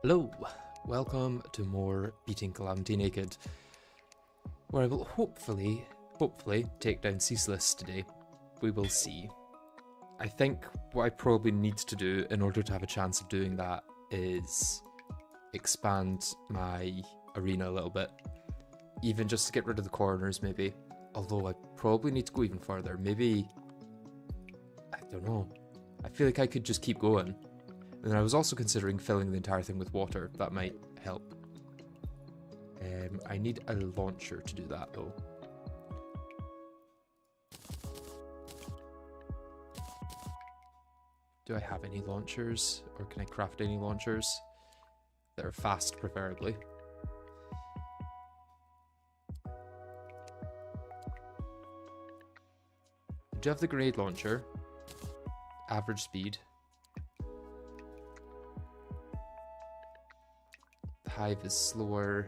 Hello, welcome to more Beating Calamity Naked, where I will hopefully take down Ceaseless today. We will see. I think what I probably need to do in order to have a chance of doing that is expand my arena a little bit, even just to get rid of the corners maybe, although I probably need to go even further. Maybe, I don't know, I feel like I could just keep going. And I was also considering filling the entire thing with water. That might help. I need a launcher to do that, though. Do I have any launchers? Or can I craft any launchers? That are fast, preferably. Do you have the grenade launcher? Average speed. Hive is slower.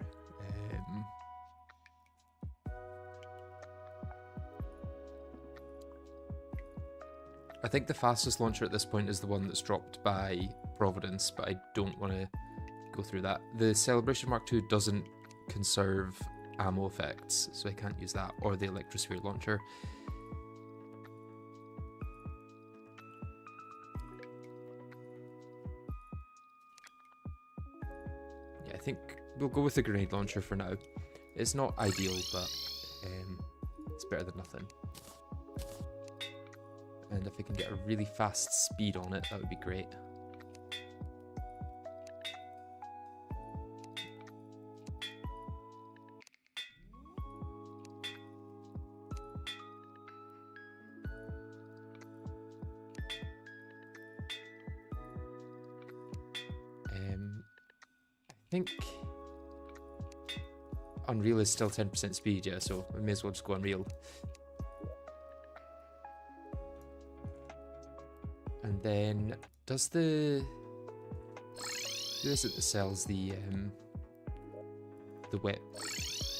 I think the fastest launcher at this point is the one that's dropped by Providence, but I don't want to go through that. The Celebration Mark II doesn't conserve ammo effects, so I can't use that, or the Electrosphere launcher. I think we'll go with the grenade launcher for now. It's not ideal, but it's better than nothing. And if I can get a really fast speed on it, that would be great. I think Unreal is still 10% speed, yeah, so we may as well just go Unreal. And then, does the... who is it that sells the wet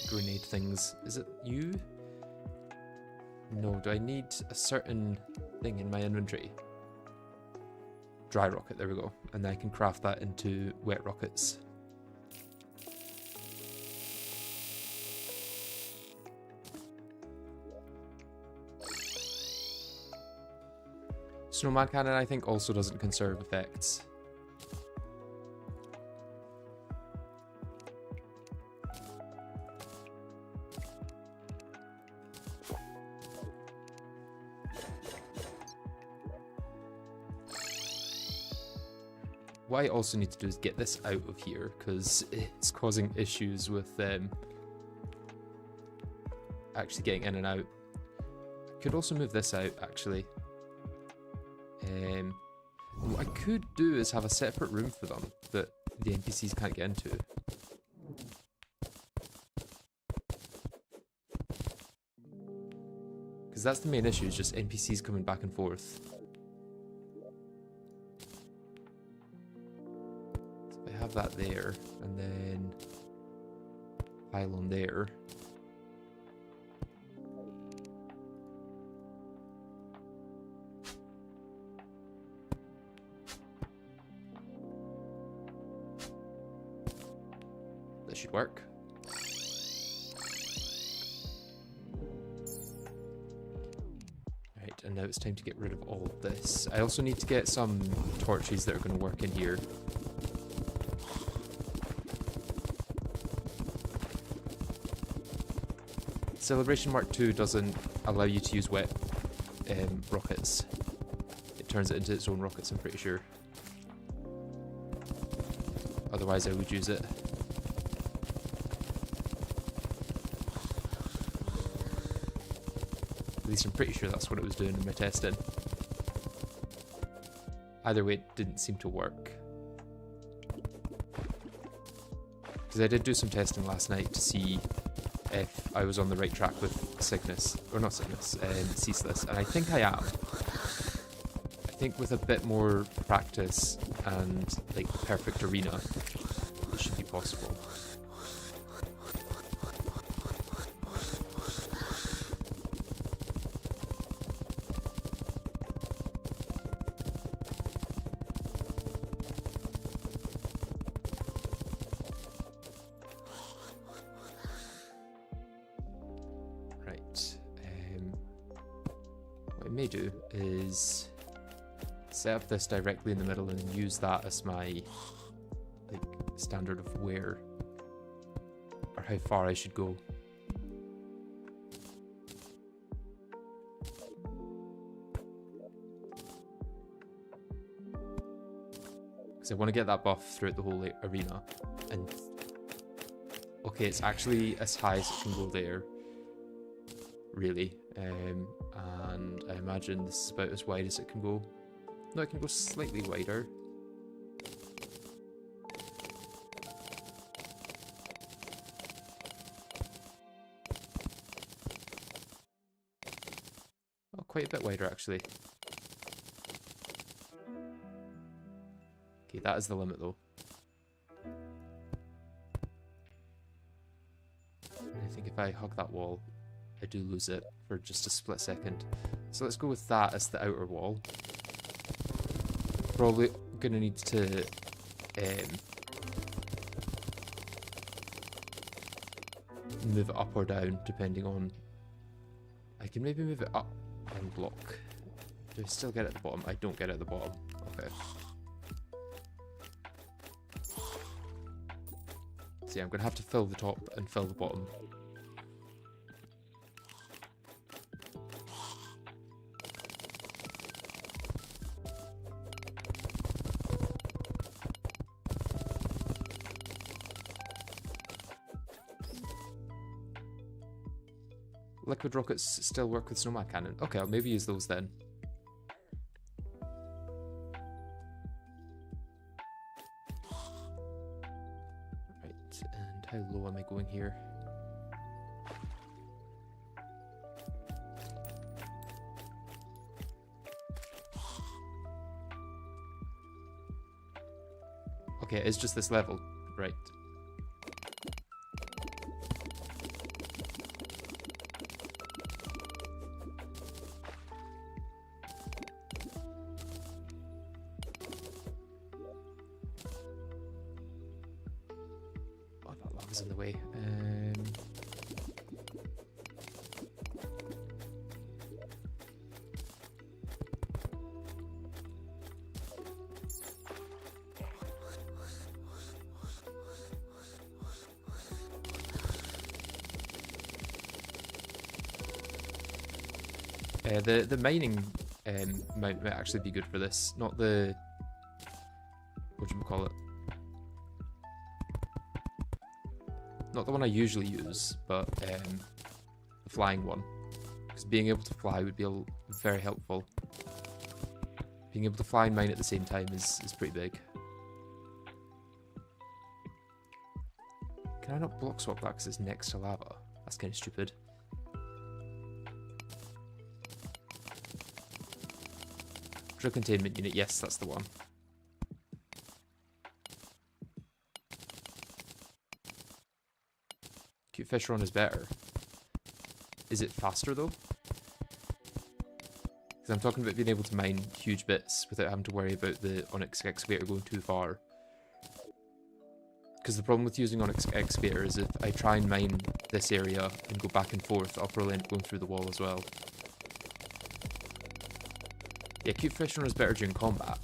grenade things? Is it you? No, do I need a certain thing in my inventory? Dry rocket, there we go. And then I can craft that into wet rockets. Snowman Cannon, I think, also doesn't conserve effects. What I also need to do is get this out of here, because it's causing issues with actually getting in and out. I could also move this out, actually. What I could do is have a separate room for them that the NPCs can't get into. Because that's the main issue, is just NPCs coming back and forth. So if I have that there, and then pylon there. That should work. Right, and now it's time to get rid of all of this. I also need to get some torches that are going to work in here. Celebration Mark II doesn't allow you to use wet rockets. It turns it into its own rockets, I'm pretty sure. Otherwise I would use it. At least I'm pretty sure that's what it was doing in my testing. Either way, it didn't seem to work. Because I did do some testing last night to see if I was on the right track with Cygnus, or not Cygnus, Ceaseless, and I think I am. I think with a bit more practice and like perfect arena, it should be possible. May do is set up this directly in the middle and use that as my like standard of where or how far I should go. Because I want to get that buff throughout the whole arena. And okay, it's actually as high as it can go there, really. And I imagine this is about as wide as it can go. No, it can go slightly wider. Oh, quite a bit wider actually. Okay, that is the limit though. And I think if I hug that wall, I do lose it for just a split second. So let's go with that as the outer wall. Probably gonna need to move it up or down depending on... I can maybe move it up one block. Do I still get it at the bottom? I don't get it at the bottom. Okay. So yeah, I'm gonna have to fill the top and fill the bottom. Liquid rockets still work with snowman cannon. Okay, I'll maybe use those then. Right, and how low am I going here? Okay, it's just this level, right. In the way. The mining might actually be good for this, not the whatchamacallit. Not the one I usually use, but the flying one. Because being able to fly would be very helpful. Being able to fly and mine at the same time is pretty big. Can I not block swap that because it's next to lava? That's kind of stupid. Drill containment unit, yes, that's the one. Cute fish run is better. Is it faster though? Because I'm talking about being able to mine huge bits without having to worry about the Onyx excavator going too far. Because the problem with using Onyx Excavator is if I try and mine this area and go back and forth, I'll probably end up going through the wall as well. Yeah, Cute Fisherman is better during combat,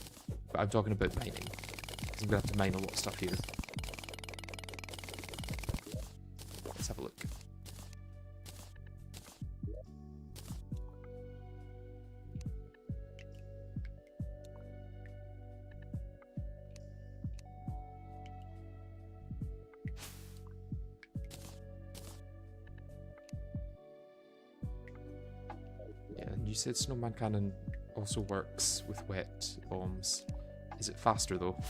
but I'm talking about mining. Because I'm going to have to mine a lot of stuff here. Let's have a look. Yeah, and you said Snowman Cannon also works with wet bombs. Is it faster though?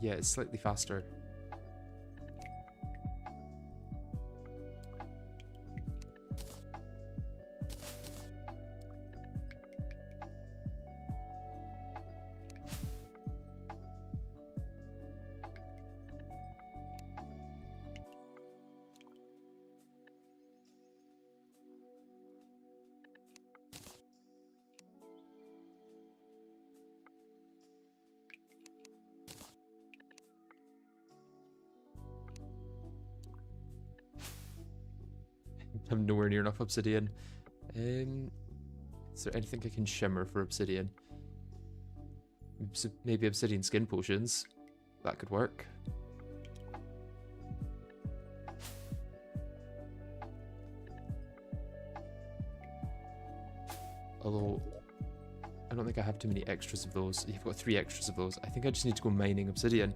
Yeah, it's slightly faster. I'm nowhere near enough obsidian. Is there anything I can shimmer for obsidian? Maybe obsidian skin potions. That could work. Although, I don't think I have too many extras of those. You've got 3 extras of those. I think I just need to go mining obsidian.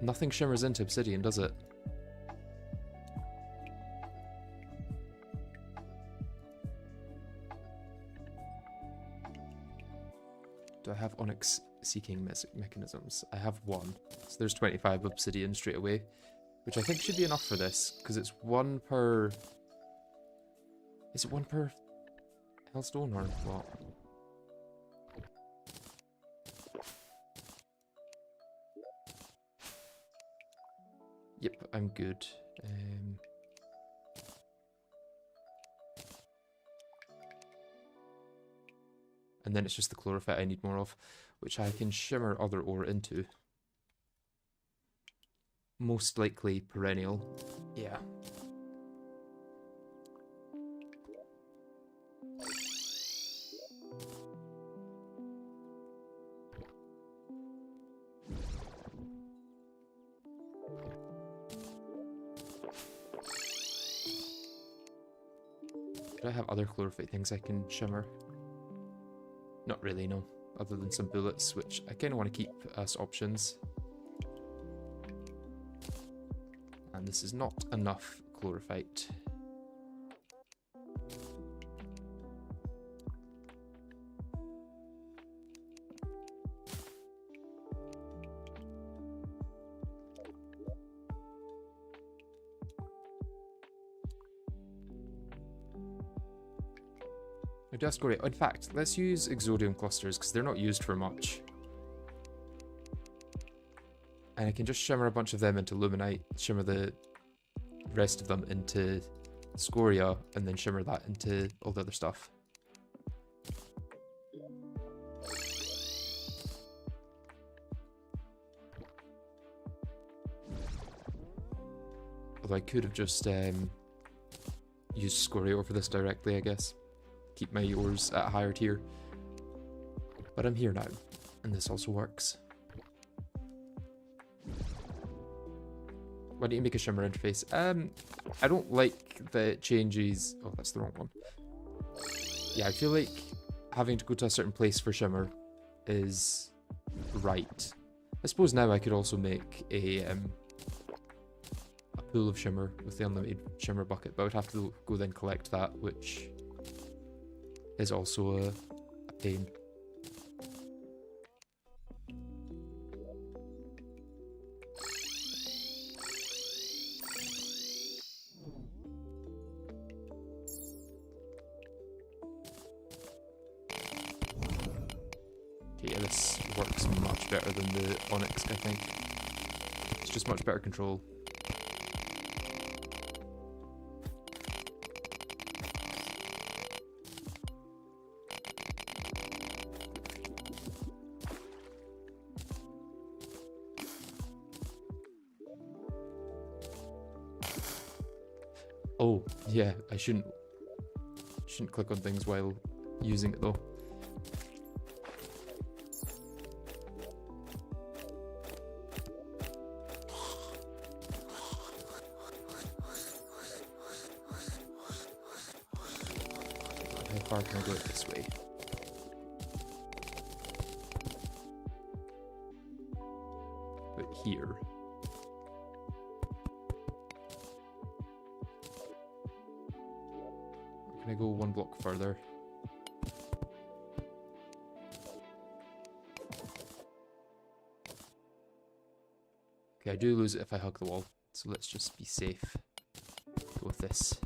Nothing shimmers into obsidian, does it? Do I have onyx seeking mechanisms? I have 1. So there's 25 obsidian straight away, which I think should be enough for this, because it's 1 per... Is it 1 per hellstone or what? Yep, I'm good. And then it's just the chlorophyte I need more of, which I can shimmer other ore into. Most likely perennial. Yeah. Do I have other chlorophyte things I can shimmer? Not really, no. Other than some bullets, which I kind of want to keep as options. And this is not enough chlorophyte. In fact, let's use Exodium clusters because they're not used for much. And I can just shimmer a bunch of them into Luminite, shimmer the rest of them into Scoria, and then shimmer that into all the other stuff. Although I could have just used Scoria over this directly, I guess. Keep my ores at a higher tier. But I'm here now, and this also works. Why don't you make a shimmer interface? I don't like that it changes... Oh, that's the wrong one. Yeah, I feel like having to go to a certain place for shimmer is right. I suppose now I could also make a pool of shimmer with the unlimited shimmer bucket, but I would have to go then collect that, which is also a pain. Okay, yeah, this works much better than the Onyx, I think. It's just much better control. Oh, yeah, I shouldn't click on things while using it though. How far can I go this way? But here. Or can I go one block further? Okay, I do lose it if I hug the wall, so let's just be safe. Go with this.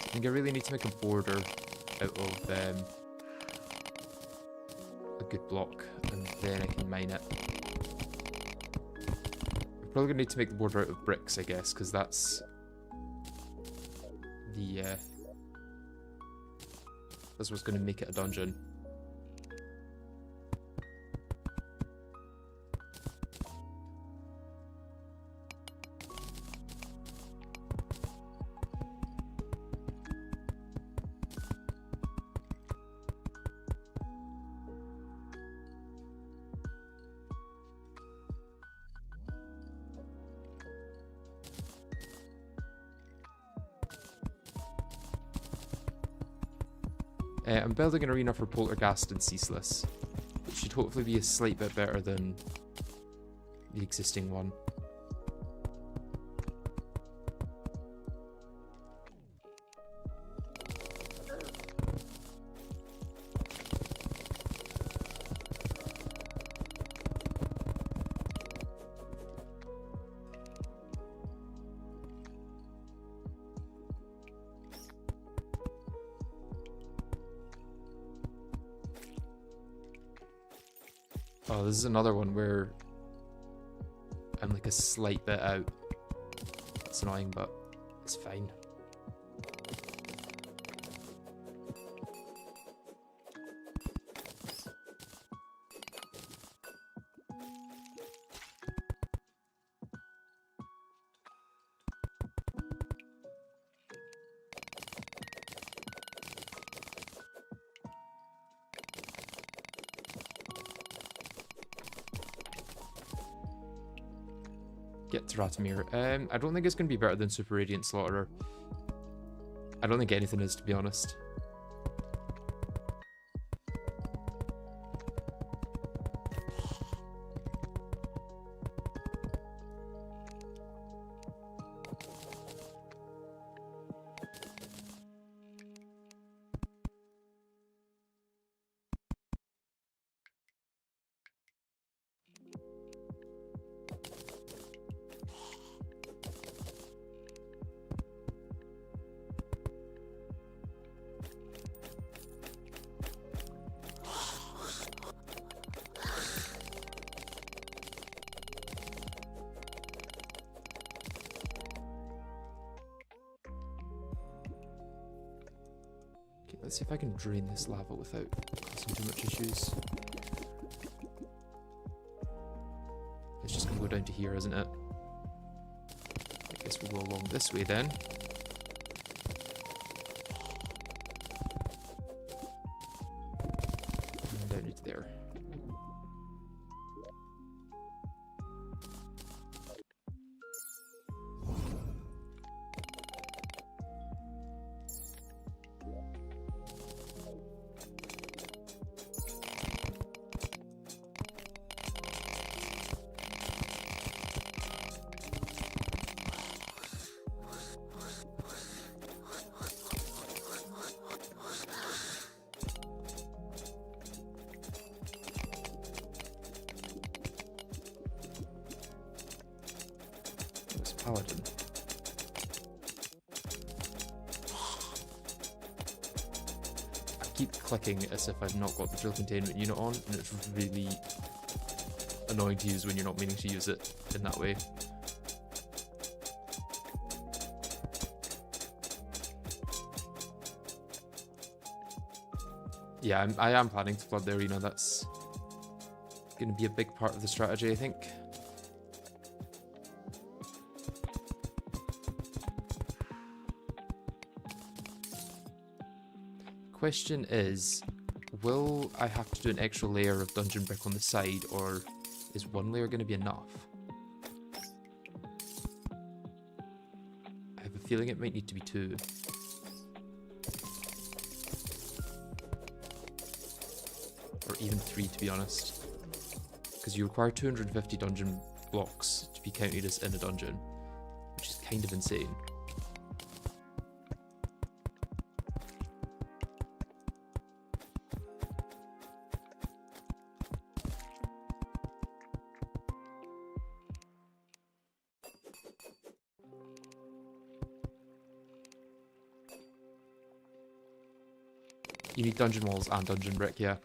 I think I really need to make a border out of a good block, and then I can mine it. I'm probably going to need to make the border out of bricks, I guess, because that's what's going to make it a dungeon. I'm building an arena for Polterghast and Ceaseless. It should hopefully be a slight bit better than the existing one. Oh, this is another one where I'm like a slight bit out. It's annoying, but it's fine. Get to Ratomir. I don't think it's going to be better than Super Radiant Slaughterer. I don't think anything is, to be honest. Let's see if I can drain this lava without causing too much issues. It's just going to go down to here, isn't it? I guess we'll go along this way then. And down into there. paladin. I keep clicking as if I've not got the drill containment unit on, and it's really annoying to use when you're not meaning to use it in that way. Yeah, I am planning to flood the arena. That's going to be a big part of the strategy, I think. Question is, will I have to do an extra layer of dungeon brick on the side, or is one layer going to be enough? I have a feeling it might need to be two. Or even three, to be honest. Because you require 250 dungeon blocks to be counted as in a dungeon, which is kind of insane. You need dungeon walls and dungeon brick, yeah.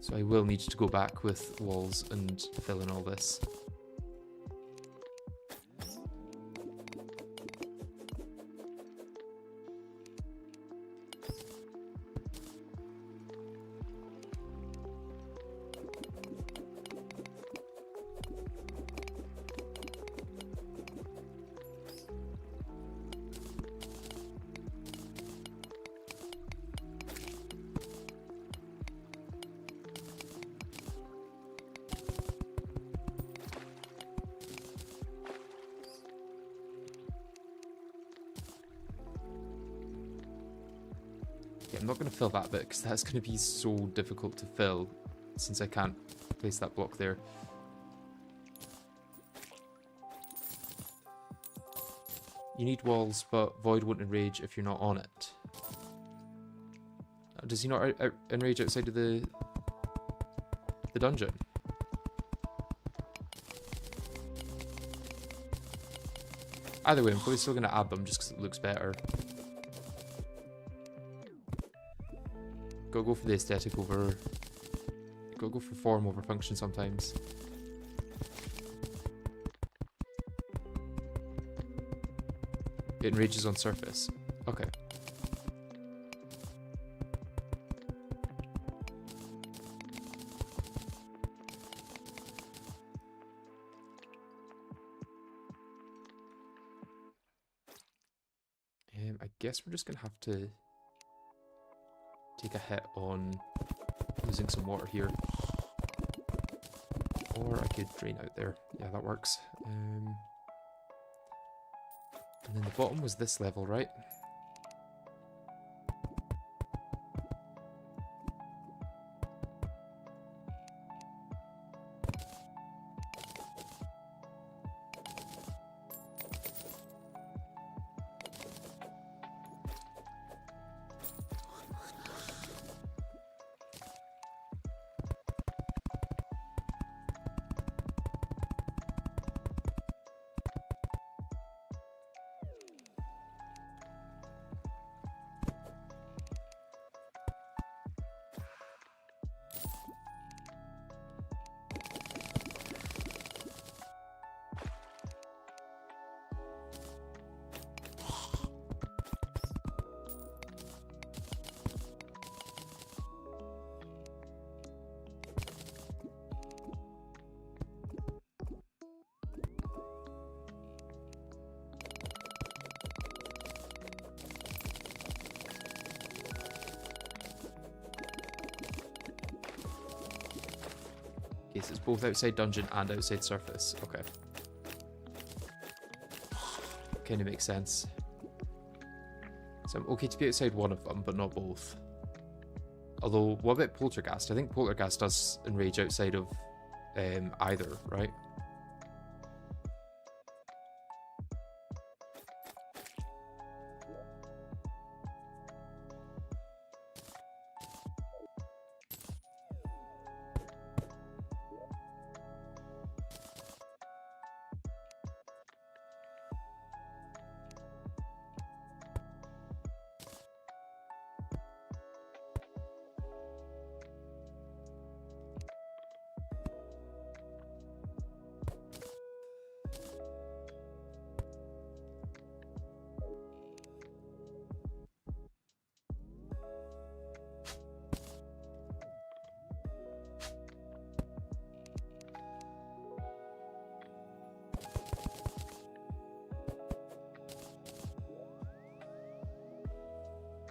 So I will need to go back with walls and fill in all this. Yeah, I'm not going to fill that bit because that's going to be so difficult to fill since I can't place that block there. You need walls, but Void won't enrage if you're not on it. Does he not enrage outside of the dungeon? Either way, I'm probably still going to add them just because it looks better. Gotta go for the aesthetic over... Gotta go for form over function sometimes. It enrages on surface. Okay. I guess we're just gonna have to take a hit on losing some water here. Or I could drain out there. Yeah, that works. And then the bottom was this level, right? Okay, so it's both outside dungeon and outside surface. Okay. Kind of makes sense. So I'm okay to be outside one of them, but not both. Although, what about Polterghast? I think Polterghast does enrage outside of either, right?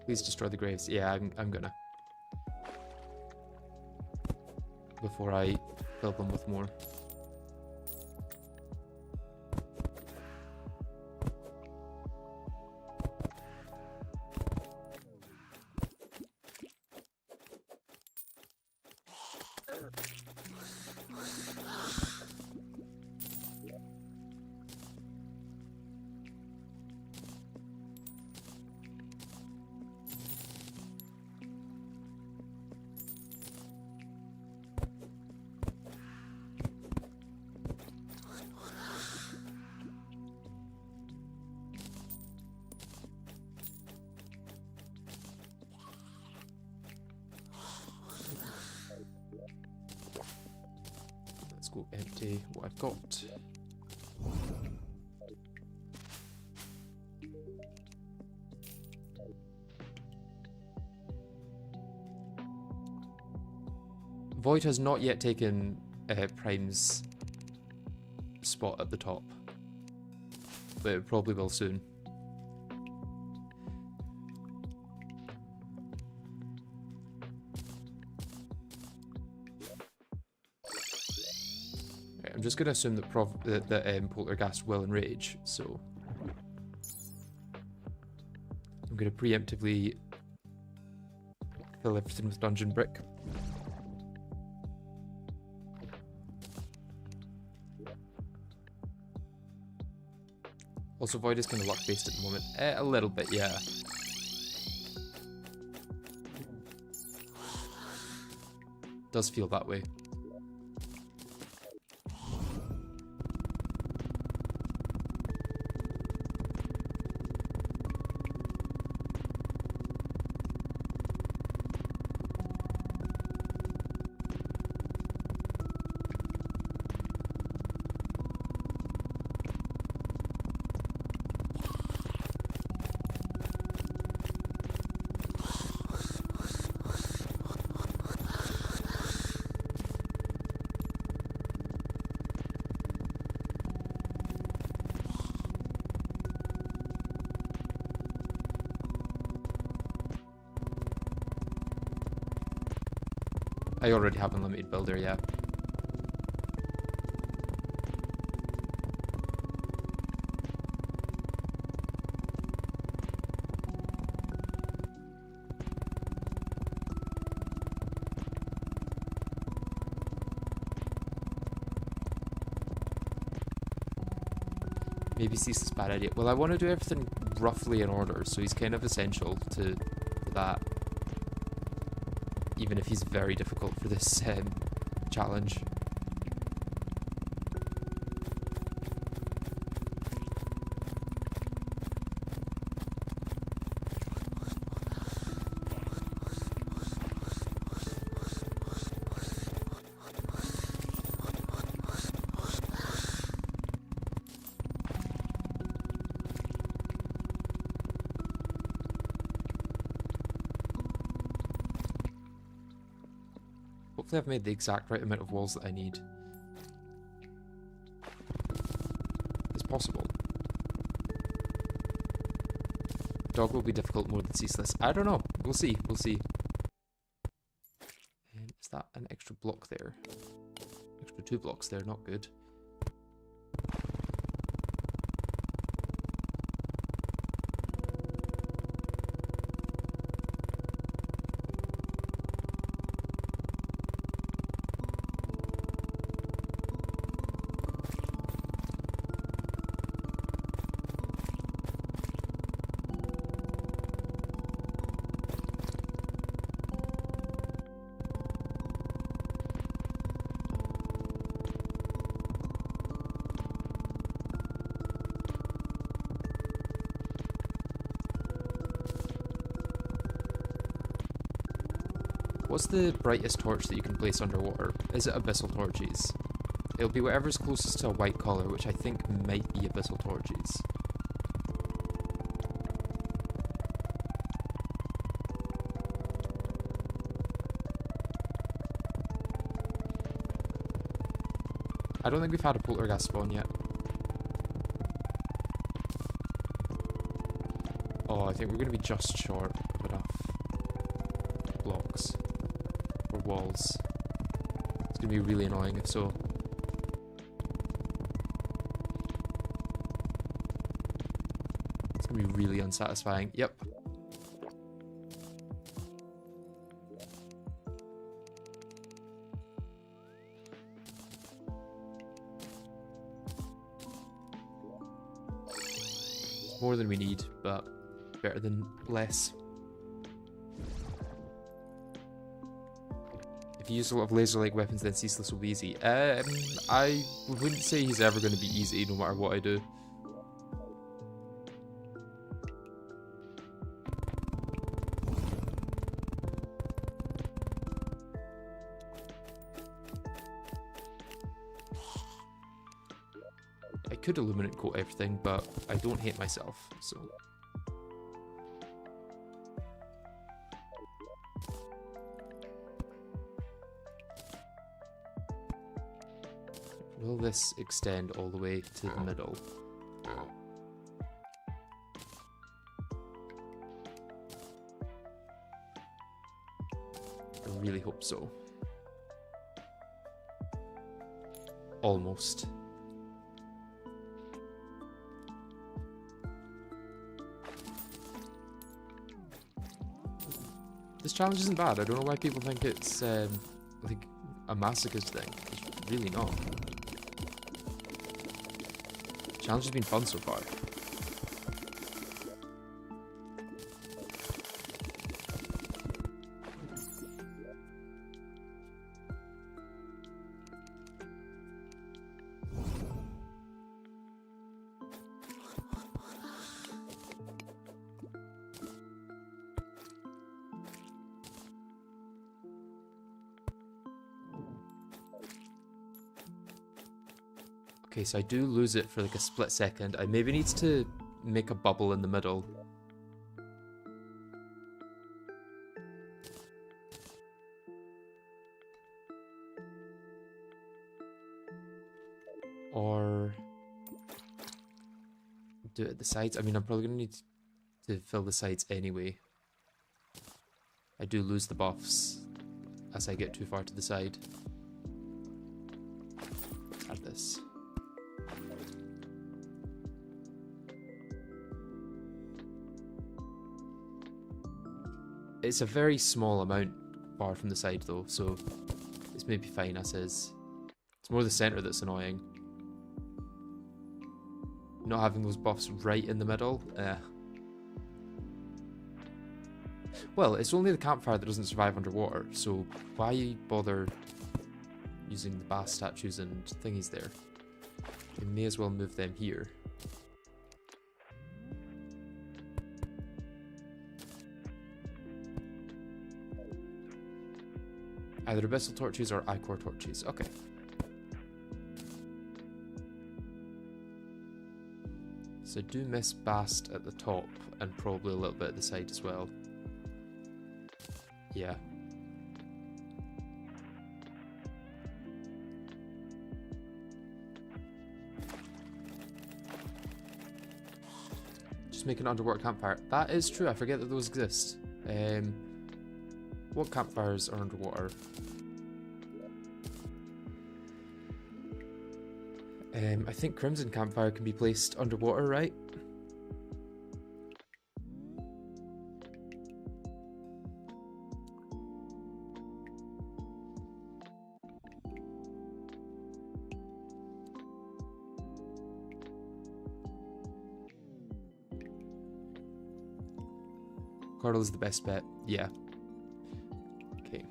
Please destroy the graves. Yeah, I'm gonna. Before I fill them with more. Let's go empty what I've got. Void has not yet taken Prime's spot at the top, but it probably will soon. Right, I'm just going to assume that Polterghast will enrage, so I'm going to preemptively fill everything with dungeon brick. Also, Void is kind of luck-based at the moment. A little bit, yeah. Does feel that way. I already have Unlimited Builder, yeah. Maybe Ceaseless bad idea. Well, I want to do everything roughly in order, so he's kind of essential to that. Even if he's very difficult for this challenge. Hopefully I've made the exact right amount of walls that I need. It's possible. Dog will be difficult more than Ceaseless. I don't know. We'll see. We'll see. Is that an extra block there? Extra 2 blocks there. Not good. What's the brightest torch that you can place underwater? Is it abyssal torches? It'll be whatever's closest to a white color, which I think might be abyssal torches. I don't think we've had a Polterghast spawn yet. Oh, I think we're going to be just short of enough. blocks or walls. It's gonna be really annoying if so. It's gonna be really unsatisfying. Yep. More than we need, but better than less. If you use a lot of laser-like weapons, then Ceaseless will be easy. I wouldn't say he's ever going to be easy, no matter what I do. I could illuminate coat everything, but I don't hate myself, so... Will this extend all the way to the middle? I really hope so. Almost. This challenge isn't bad. I don't know why people think it's like a masochist thing. It's really not. The challenge has been fun so far. Okay, so I do lose it for like a split second. I maybe need to make a bubble in the middle. Or do it at the sides. I mean, I'm probably going to need to fill the sides anyway. I do lose the buffs as I get too far to the side. Let's add this. It's a very small amount far from the side though, so it's maybe fine as is. It's more the centre that's annoying. Not having those buffs right in the middle. Well, it's only the campfire that doesn't survive underwater, so why bother using the bass statues and thingies there? We may as well move them here. Either abyssal torches or ichor torches. Okay. So I do miss Bast at the top and probably a little bit at the side as well. Yeah. Just make an underwater campfire. That is true, I forget that those exist. What campfires are underwater? I think Crimson Campfire can be placed underwater, right? Cardle is the best bet, yeah. Okay.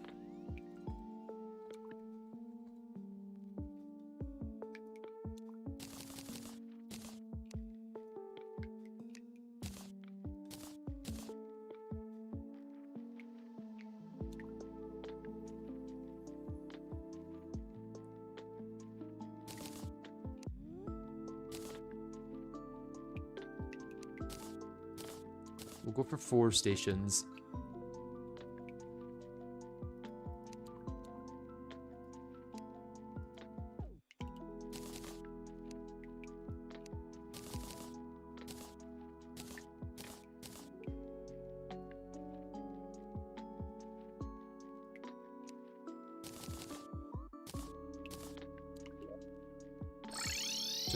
We'll go for 4 stations.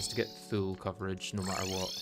to get full coverage no matter what.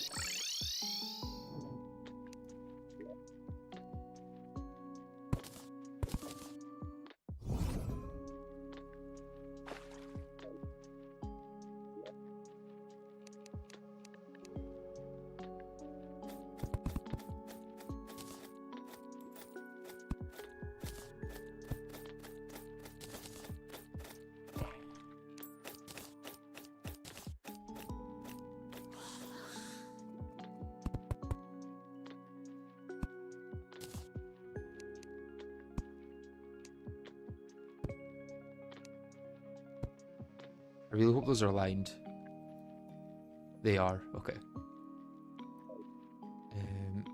I really hope those are aligned. They are, okay.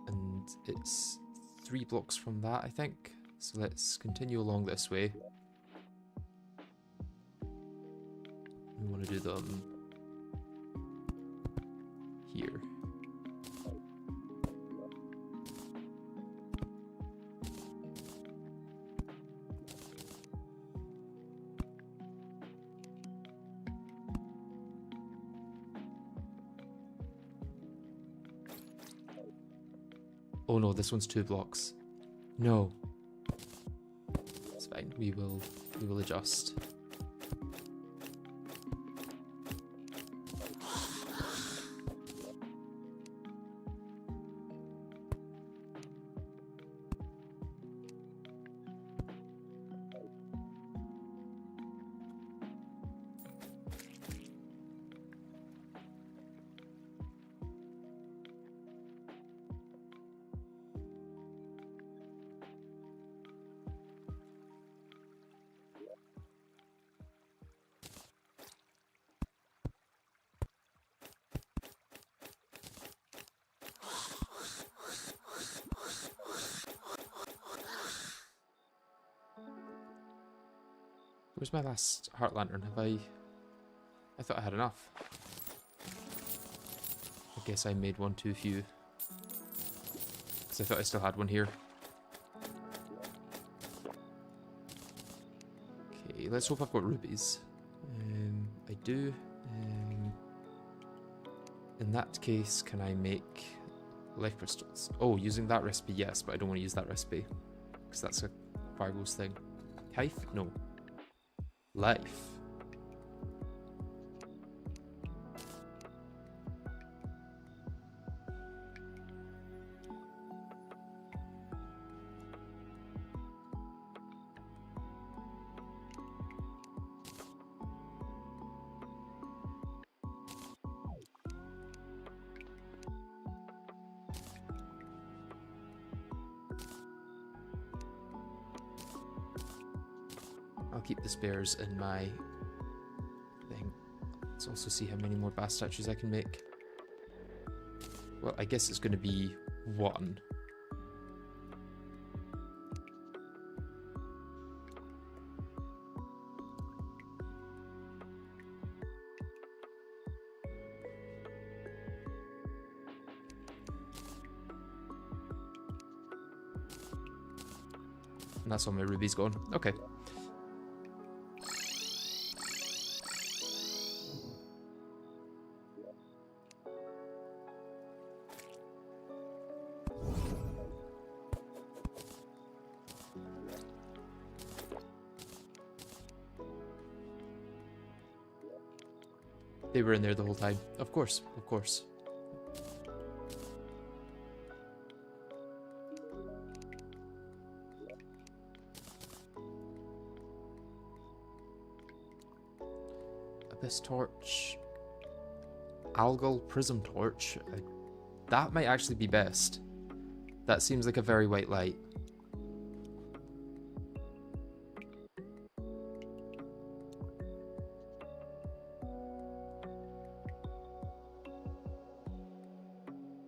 And it's 3 blocks from that, I think. So let's continue along this way. We want to do them here. Oh no, this one's 2 blocks. No. It's fine. We will adjust. Where's my last heart lantern? Have I thought I had enough. I guess I made one too few. Because I thought I still had one here. Okay, let's hope I've got rubies. I do. In that case, can I make life crystals? Oh, using that recipe, yes, but I don't want to use that recipe. Because that's a Fargo's thing. Hive? No. Life. I'll keep the spares in my thing. Let's also see how many more bass statues I can make. Well, I guess it's going to be 1. And that's all my rubies gone. Okay. They were in there the whole time. Of course, of course. Abyss torch. Algal prism torch. That might actually be best. That seems like a very white light.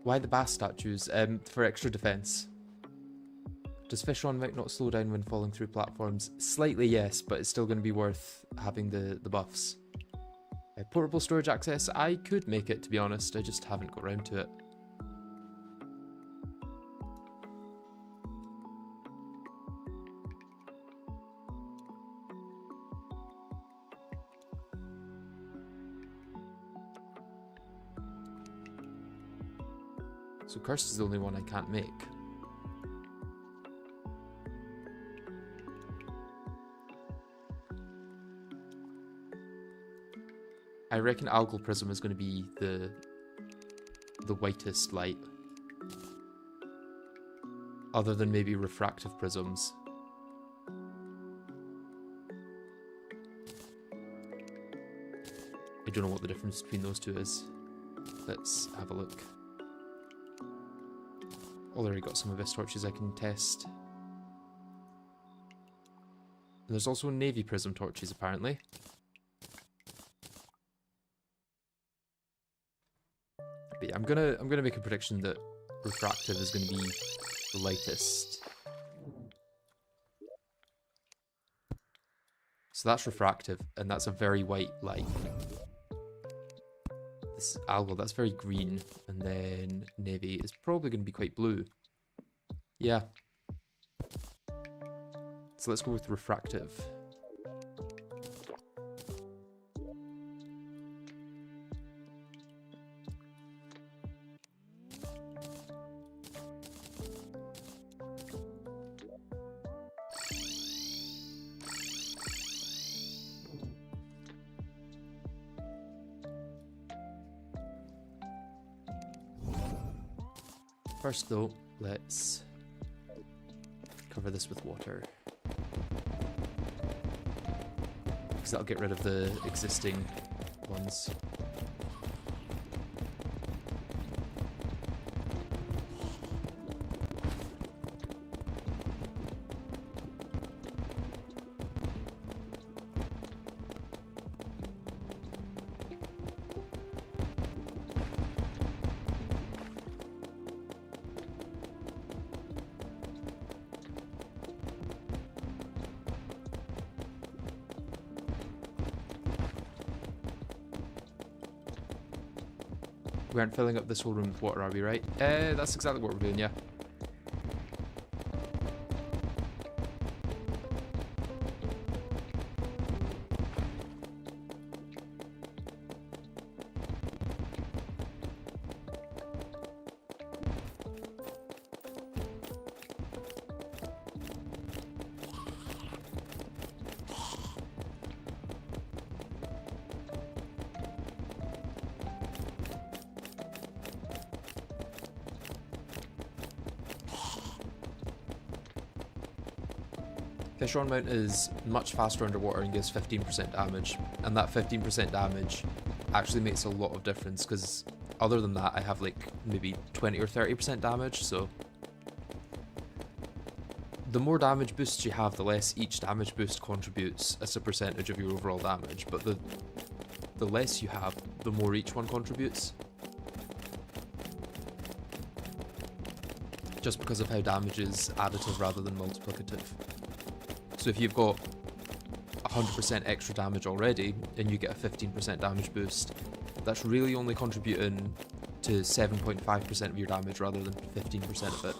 Why the bass statues? For extra defense. Does fish on might not slow down when falling through platforms? Slightly, yes, but it's still going to be worth having the buffs. Portable storage access? I could make it, to be honest. I just haven't got around to it. So cursed is the only one I can't make. I reckon algal prism is going to be the whitest light. Other than maybe refractive prisms. I don't know what the difference between those two is. Let's have a look. Already got some of his torches I can test. And there's also navy prism torches apparently. But yeah, I'm gonna make a prediction that refractive is gonna be the lightest. So that's refractive, and that's a very white light. This algal, that's very green, and then navy is probably going to be quite blue. Yeah. So let's go with refractive. First though, let's cover this with water. Because that'll get rid of the existing ones. We aren't filling up this whole room with water, are we, right? That's exactly what we're doing, yeah. Fisher Mount is much faster underwater and gives 15% damage, and that 15% damage actually makes a lot of difference, because other than that I have like maybe 20 or 30% damage, so the more damage boosts you have, the less each damage boost contributes as a percentage of your overall damage, but the less you have, the more each one contributes. Just because of how damage is additive rather than multiplicative. So if you've got 100% extra damage already, and you get a 15% damage boost, that's really only contributing to 7.5% of your damage rather than 15% of it.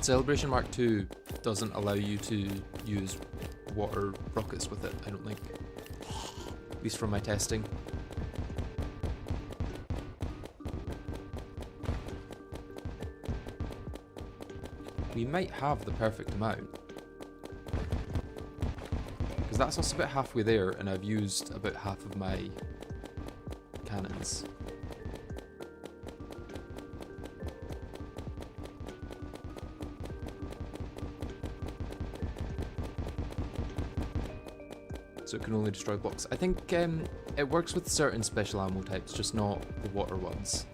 Celebration Mark II doesn't allow you to use water rockets with it, I don't think. At least from my testing. We might have the perfect amount. Because that's also about halfway there, and I've used about half of my cannons. So it can only destroy blocks. I think it works with certain special ammo types, just not the water ones.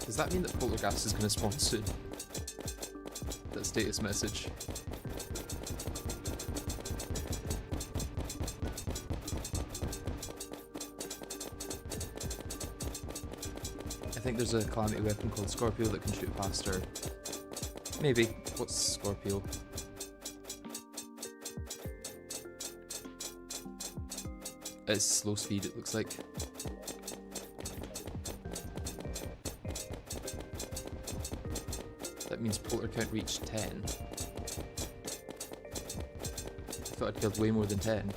Does that mean that Polterghast is going to spawn soon? That status message. I think there's a Calamity weapon called Scorpio that can shoot faster. Maybe. What's Scorpio? It's slow speed, it looks like. That means Polter count reached 10. I thought I'd killed way more than 10.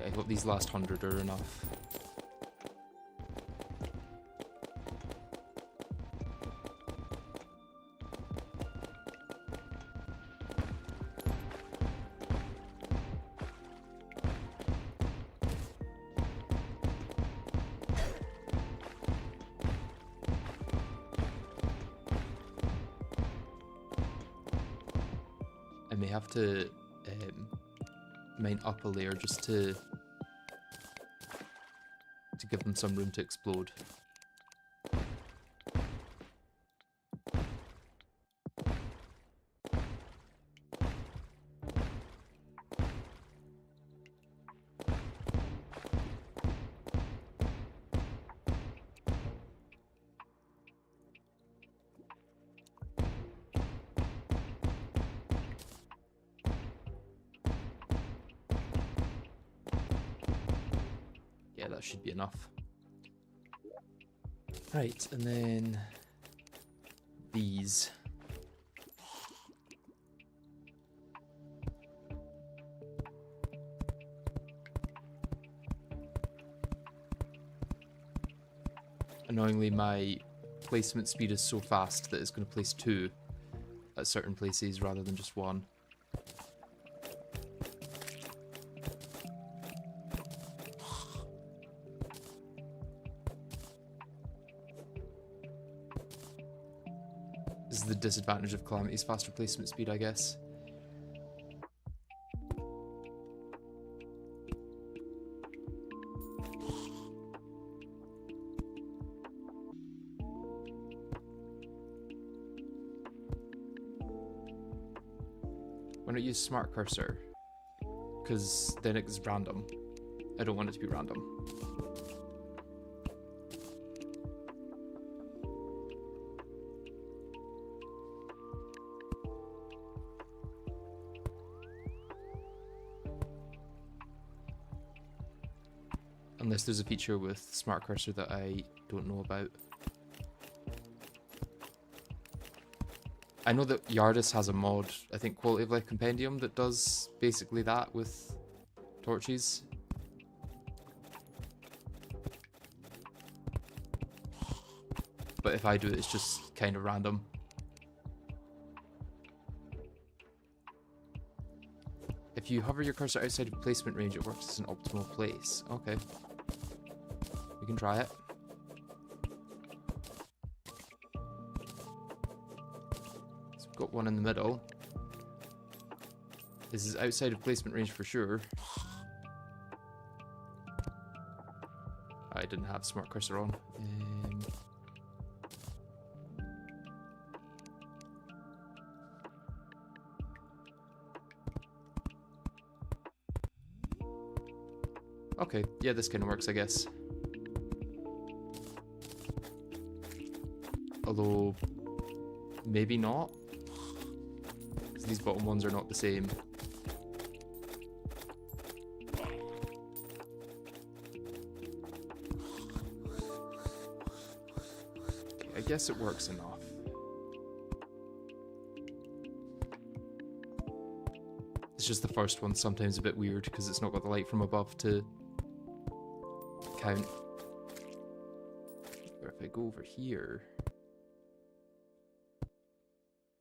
I hope these last 100 are enough. I may have to mine up a layer just to give them some room to explode. Yeah, that should be enough. Right, and then these. Annoyingly, my placement speed is so fast that it's going to place 2 at certain places rather than just 1. This is the disadvantage of Calamity's faster placement speed, I guess. Why not use Smart Cursor? Because then it's random. I don't want it to be random. Unless there's a feature with Smart Cursor that I don't know about. I know that Yardis has a mod, I think Quality of Life Compendium, that does basically that with torches. But if I do it, it's just kind of random. If you hover your cursor outside of placement range, it works as an optimal place. Okay. We can try it. So we've got one in the middle. This is outside of placement range for sure. I didn't have Smart Cursor on. Okay, yeah, this kind of works, I guess. Although, maybe not. Because these bottom ones are not the same. Okay, I guess it works enough. It's just the first one's sometimes a bit weird because it's not got the light from above to count. Or if I go over here...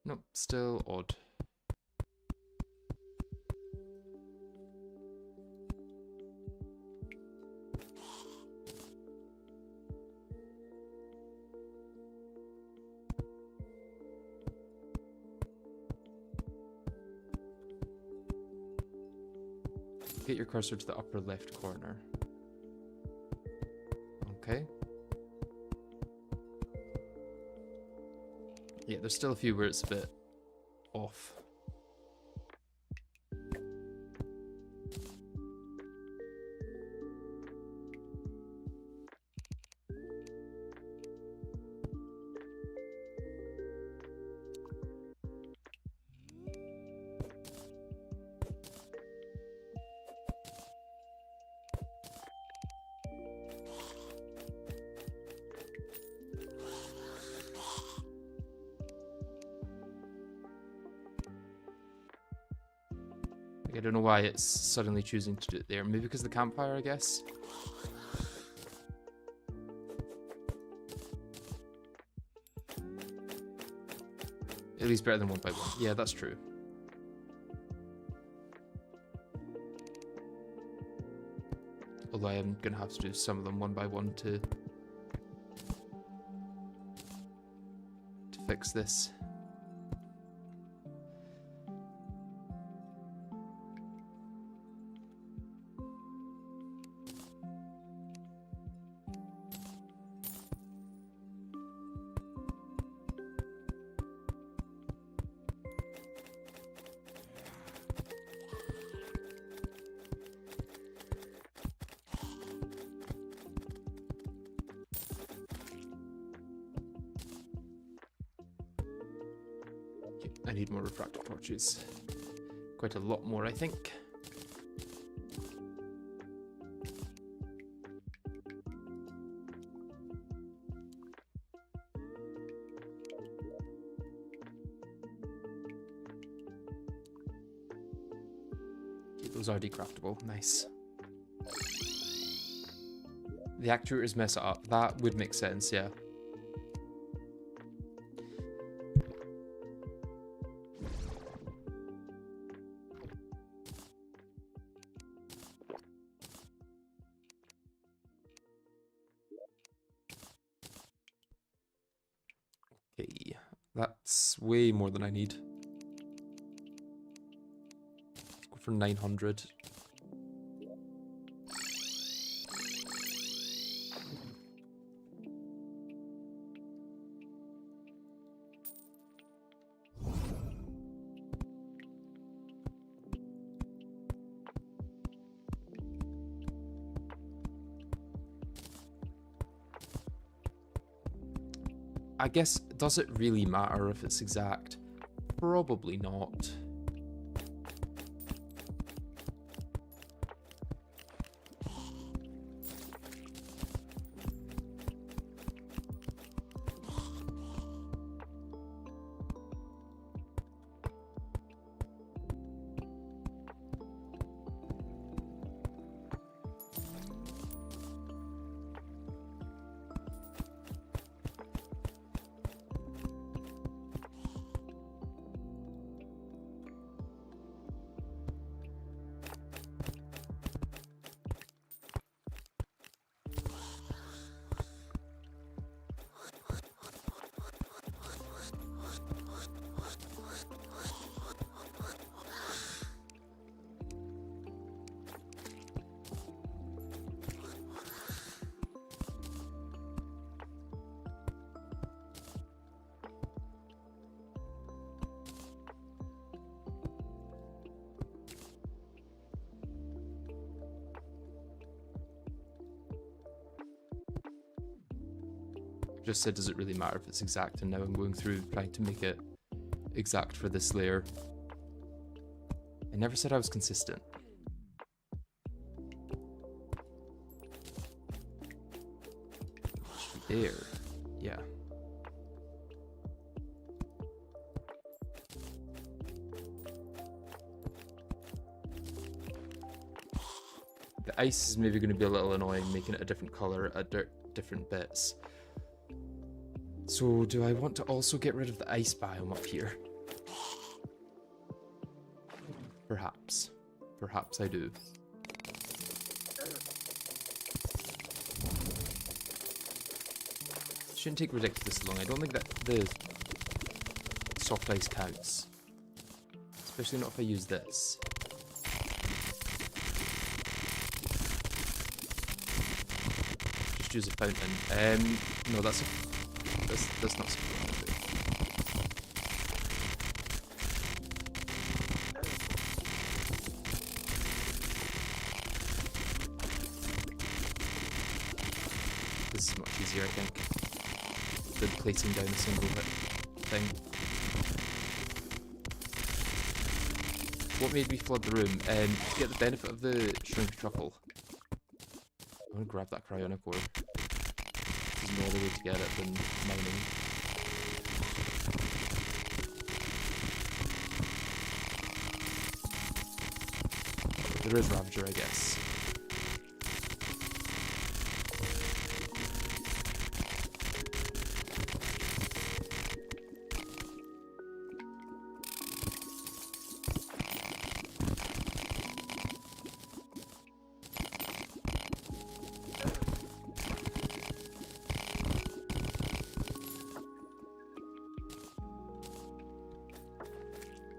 Nope, still odd. Get your cursor to the upper left corner. Okay. Yeah, there's still a few where it's a bit off. I don't know why it's suddenly choosing to do it there. Maybe because of the campfire, I guess. At least better than 1 by 1. Yeah, that's true. Although I am going to have to do some of them 1 by 1 to fix this. I need more refractor torches. Quite a lot more, I think. Okay, those are decraftable. Nice. The actuators mess it up. That would make sense, yeah. Okay, that's way more than I need. Go for 900. I guess, does it really matter if it's exact? Probably not. Just said, does it really matter if it's exact? And now I'm going through trying to make it exact for this layer. I never said I was consistent. There. Yeah. The ice is maybe going to be a little annoying, making it a different color at different bits. So do I want to also get rid of the ice biome up here? Perhaps. Perhaps I do. Shouldn't take ridiculously long. I don't think that the soft ice counts. Especially not if I use this. Just use a fountain. No, that's not something I want to do. This is much easier, I think, than placing down a single hit thing. What made me flood the room? To get the benefit of the shrimp truffle. I'm gonna grab that cryonic ore. There's no other way to get it than mining. There is Ravager, I guess.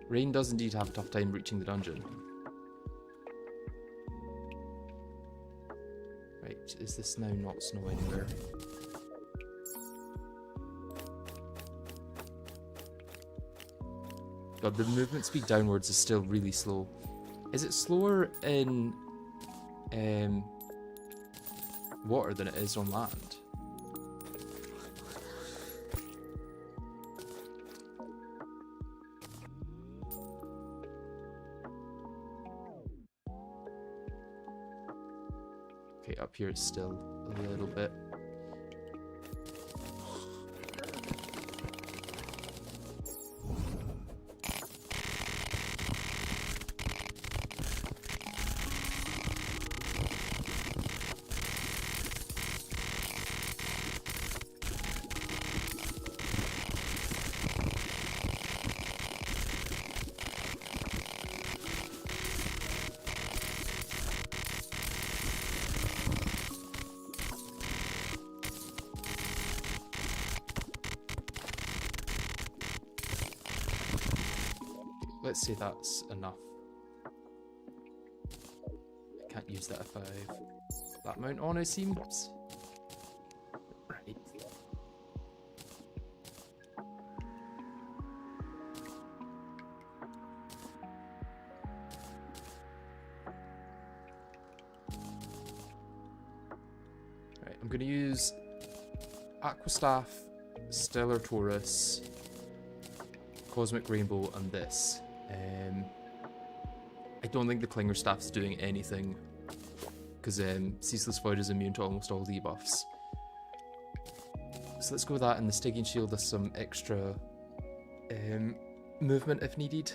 Rain does indeed have a tough time reaching the dungeon. Right, is this now not snow anywhere? God, the movement speed downwards is still really slow. Is it slower in water than it is on land? Okay, up here it's still a little bit. Let's say that's enough. I can't use that if I've that amount on, it seems. Right. Right, I'm gonna use Aquastaff, Stellar Taurus, Cosmic Rainbow, and this. I don't think the Clinger Staff's doing anything, because Ceaseless Void is immune to almost all debuffs. So let's go with that, and the Stygian Shield does some extra movement if needed.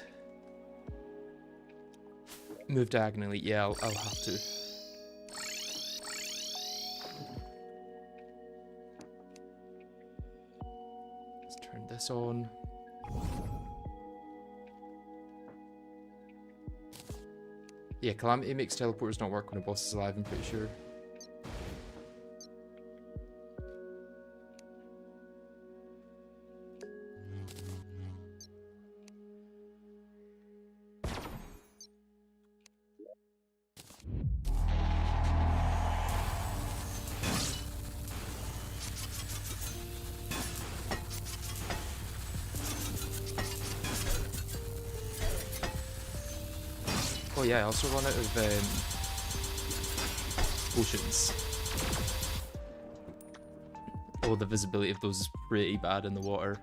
Move diagonally, yeah, I'll have to. Let's turn this on. Yeah, Calamity makes teleporters not work when a boss is alive, I'm pretty sure. Oh yeah, I also run out of potions. Oh, the visibility of those is pretty bad in the water.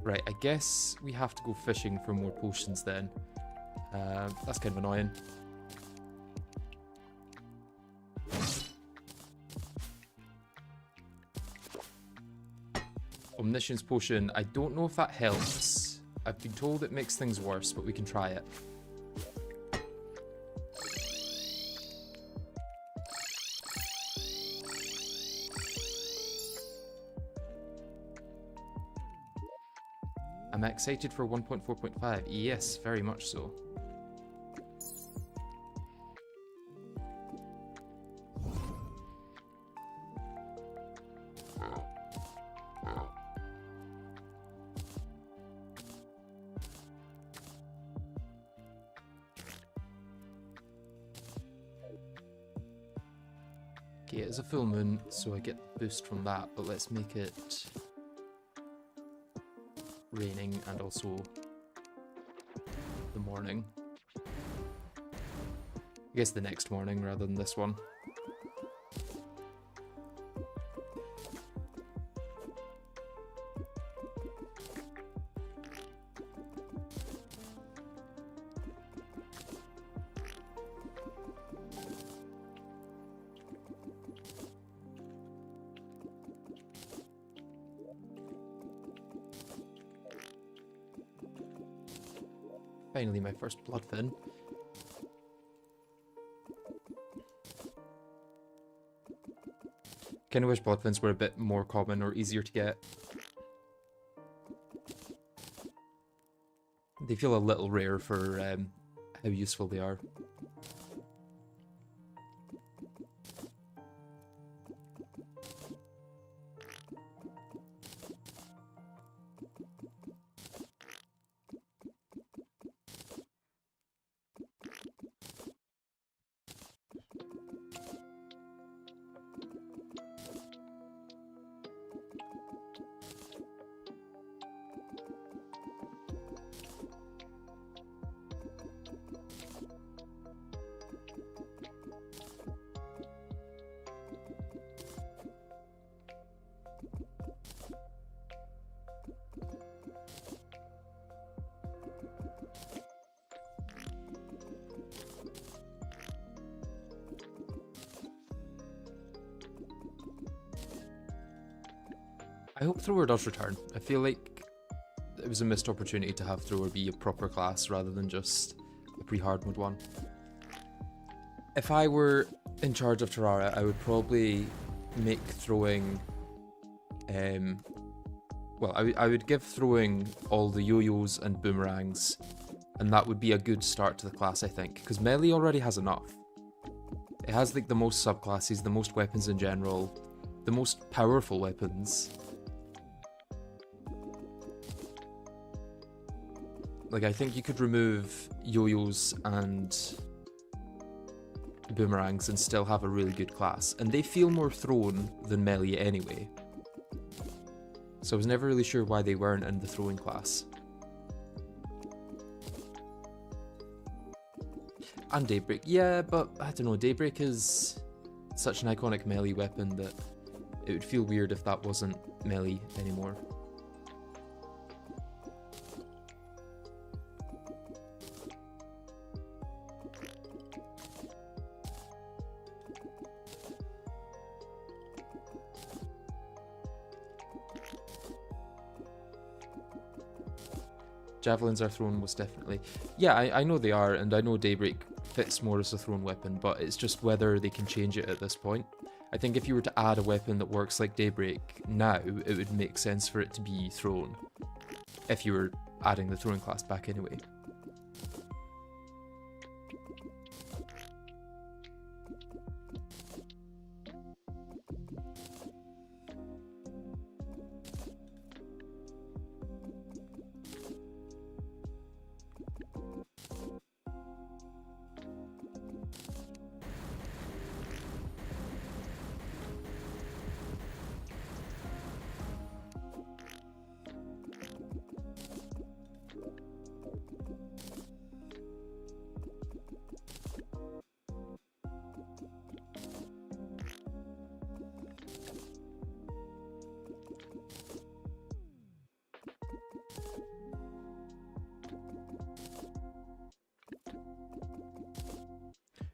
Right, I guess we have to go fishing for more potions then. That's kind of annoying. Omniscience potion, I don't know if that helps. I've been told it makes things worse, but we can try it. I'm excited for 1.4.5. Yes, very much so. Okay, it is a full moon, so I get the boost from that, but let's make it raining and also the morning. I guess the next morning rather than this one. Finally, my first bloodfin. Kinda wish bloodfins were a bit more common or easier to get. They feel a little rare for how useful they are. I hope Thrower does return. I feel like it was a missed opportunity to have Thrower be a proper class rather than just a pre-hard mode one. If I were in charge of Terraria, I would probably make throwing... well, I would give throwing all the yo-yos and boomerangs, and that would be a good start to the class, I think, because melee already has enough. It has like the most subclasses, the most weapons in general, the most powerful weapons. Like, I think you could remove yo-yos and boomerangs and still have a really good class. And they feel more thrown than melee anyway. So I was never really sure why they weren't in the throwing class. And Daybreak. Yeah, but I don't know, Daybreak is such an iconic melee weapon that it would feel weird if that wasn't melee anymore. Javelins are thrown most definitely. Yeah, I know they are, and I know Daybreak fits more as a thrown weapon, but it's just whether they can change it at this point. I think if you were to add a weapon that works like Daybreak now, it would make sense for it to be thrown, if you were adding the throwing class back anyway.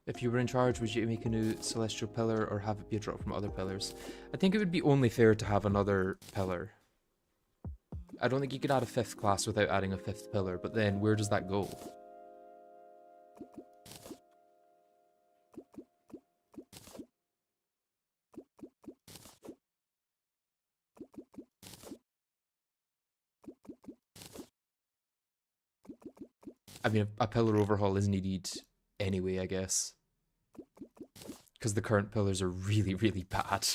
If you were in charge, would you make a new celestial pillar or have it be a drop from other pillars? I think it would be only fair to have another pillar. I don't think you could add a fifth class without adding a fifth pillar, but then where does that go? I mean, a pillar overhaul is needed anyway, I guess. Because the current pillars are really, really bad.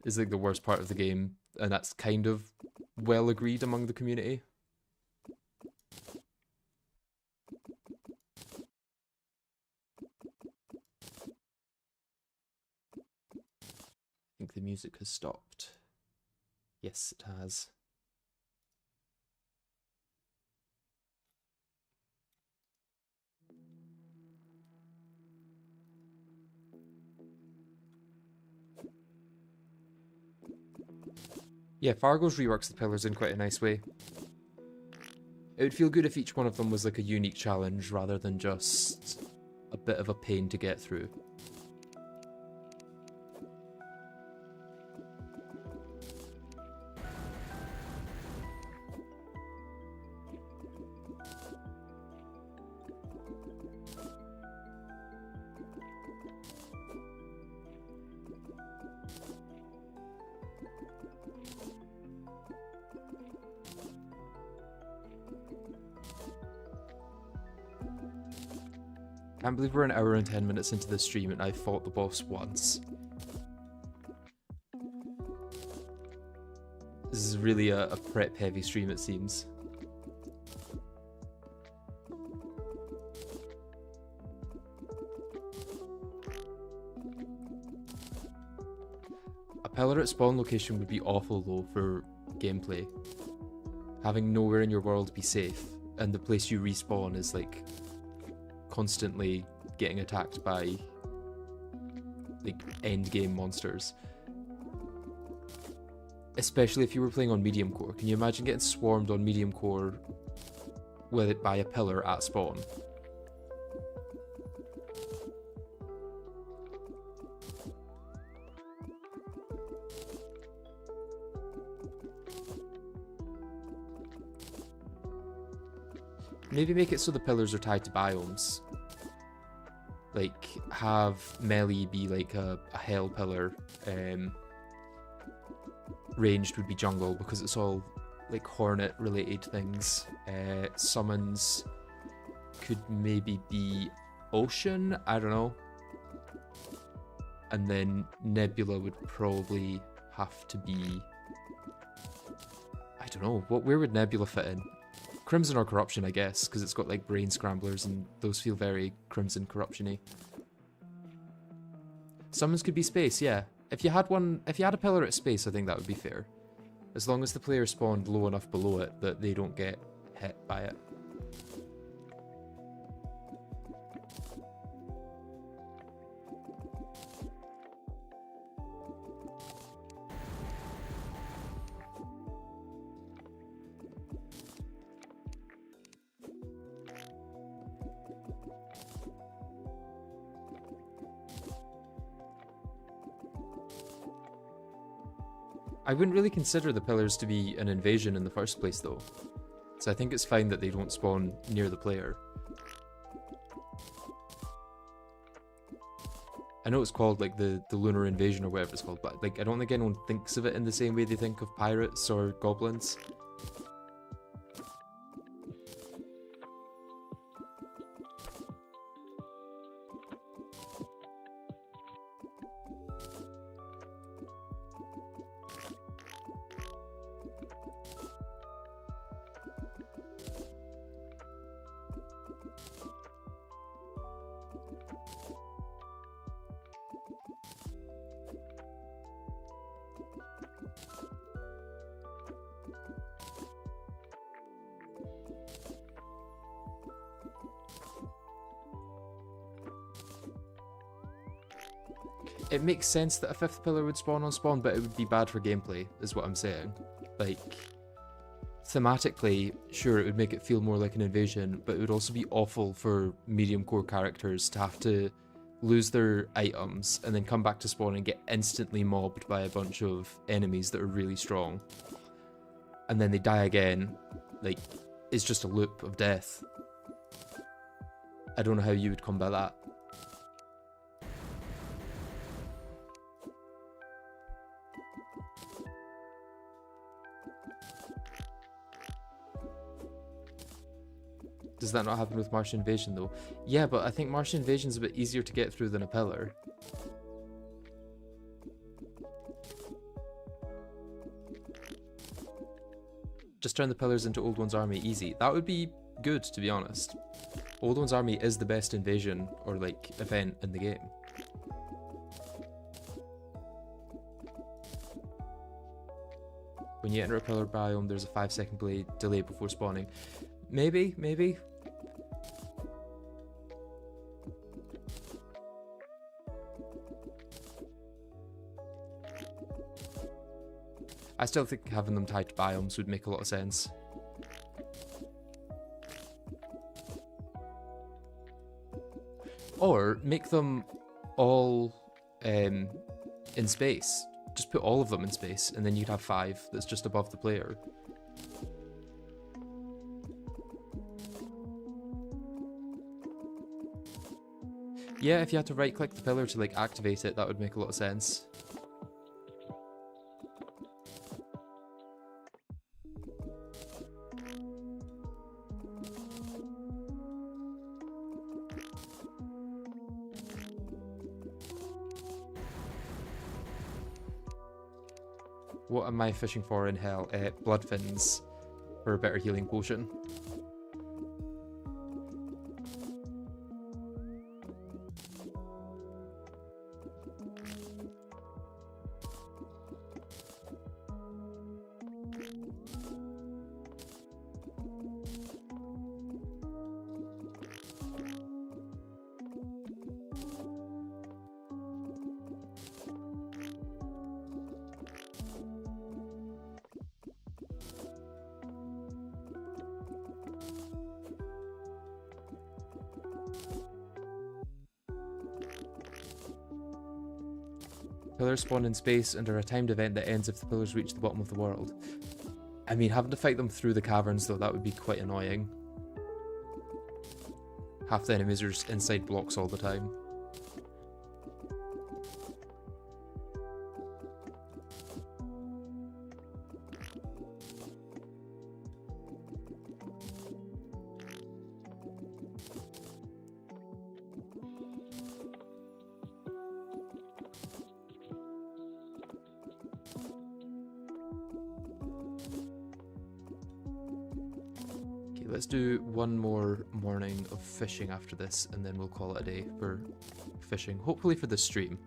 It's like the worst part of the game, and that's kind of well agreed among the community. I think the music has stopped. Yes, it has. Yeah, Fargo's reworks the pillars in quite a nice way. It would feel good if each one of them was like a unique challenge rather than just a bit of a pain to get through. Can't believe we're an hour and 10 minutes into the stream and I fought the boss once. This is really a prep heavy stream, it seems. A pillar at spawn location would be awful though for gameplay. Having nowhere in your world be safe, and the place you respawn is like constantly getting attacked by like end game monsters. Especially if you were playing on medium core. Can you imagine getting swarmed on medium core with it by a pillar at spawn? Maybe make it so the pillars are tied to biomes. Like, have melee be like a hell pillar. Ranged would be jungle because it's all like hornet related things. Summons could maybe be ocean, I don't know. And then Nebula would probably have to be, I don't know, where would Nebula fit in? Crimson or Corruption, I guess, because it's got like brain scramblers and those feel very Crimson Corruption-y. Summons could be space, yeah. If you had a pillar at space, I think that would be fair. As long as the player spawned low enough below it that they don't get hit by it. I wouldn't really consider the pillars to be an invasion in the first place though. So I think it's fine that they don't spawn near the player. I know it's called like the lunar invasion or whatever it's called, but like I don't think anyone thinks of it in the same way they think of pirates or goblins. It makes sense that a fifth pillar would spawn on spawn, but it would be bad for gameplay, is what I'm saying. Like, thematically, sure, it would make it feel more like an invasion, but it would also be awful for medium core characters to have to lose their items and then come back to spawn and get instantly mobbed by a bunch of enemies that are really strong. And then they die again. Like, it's just a loop of death. I don't know how you would combat that. Does that not happen with Martian Invasion though? Yeah, but I think Martian Invasion's a bit easier to get through than a pillar. Just turn the pillars into Old One's army easy. That would be good, to be honest. Old One's army is the best invasion or like event in the game. When you enter a pillar biome, there's a 5-second delay before spawning. Maybe, maybe. I still think having them tied to biomes would make a lot of sense. Or make them all in space. Just put all of them in space, and then you'd have 5 that's just above the player. Yeah, if you had to right-click the pillar to like activate it, that would make a lot of sense. What am I fishing for in hell? Blood fins for a better healing potion. Pillars spawn in space and are a timed event that ends if the pillars reach the bottom of the world. I mean, having to fight them through the caverns though, that would be quite annoying. Half the enemies are just inside blocks all the time. Let's do one more morning of fishing after this, and then we'll call it a day for fishing. Hopefully for this stream.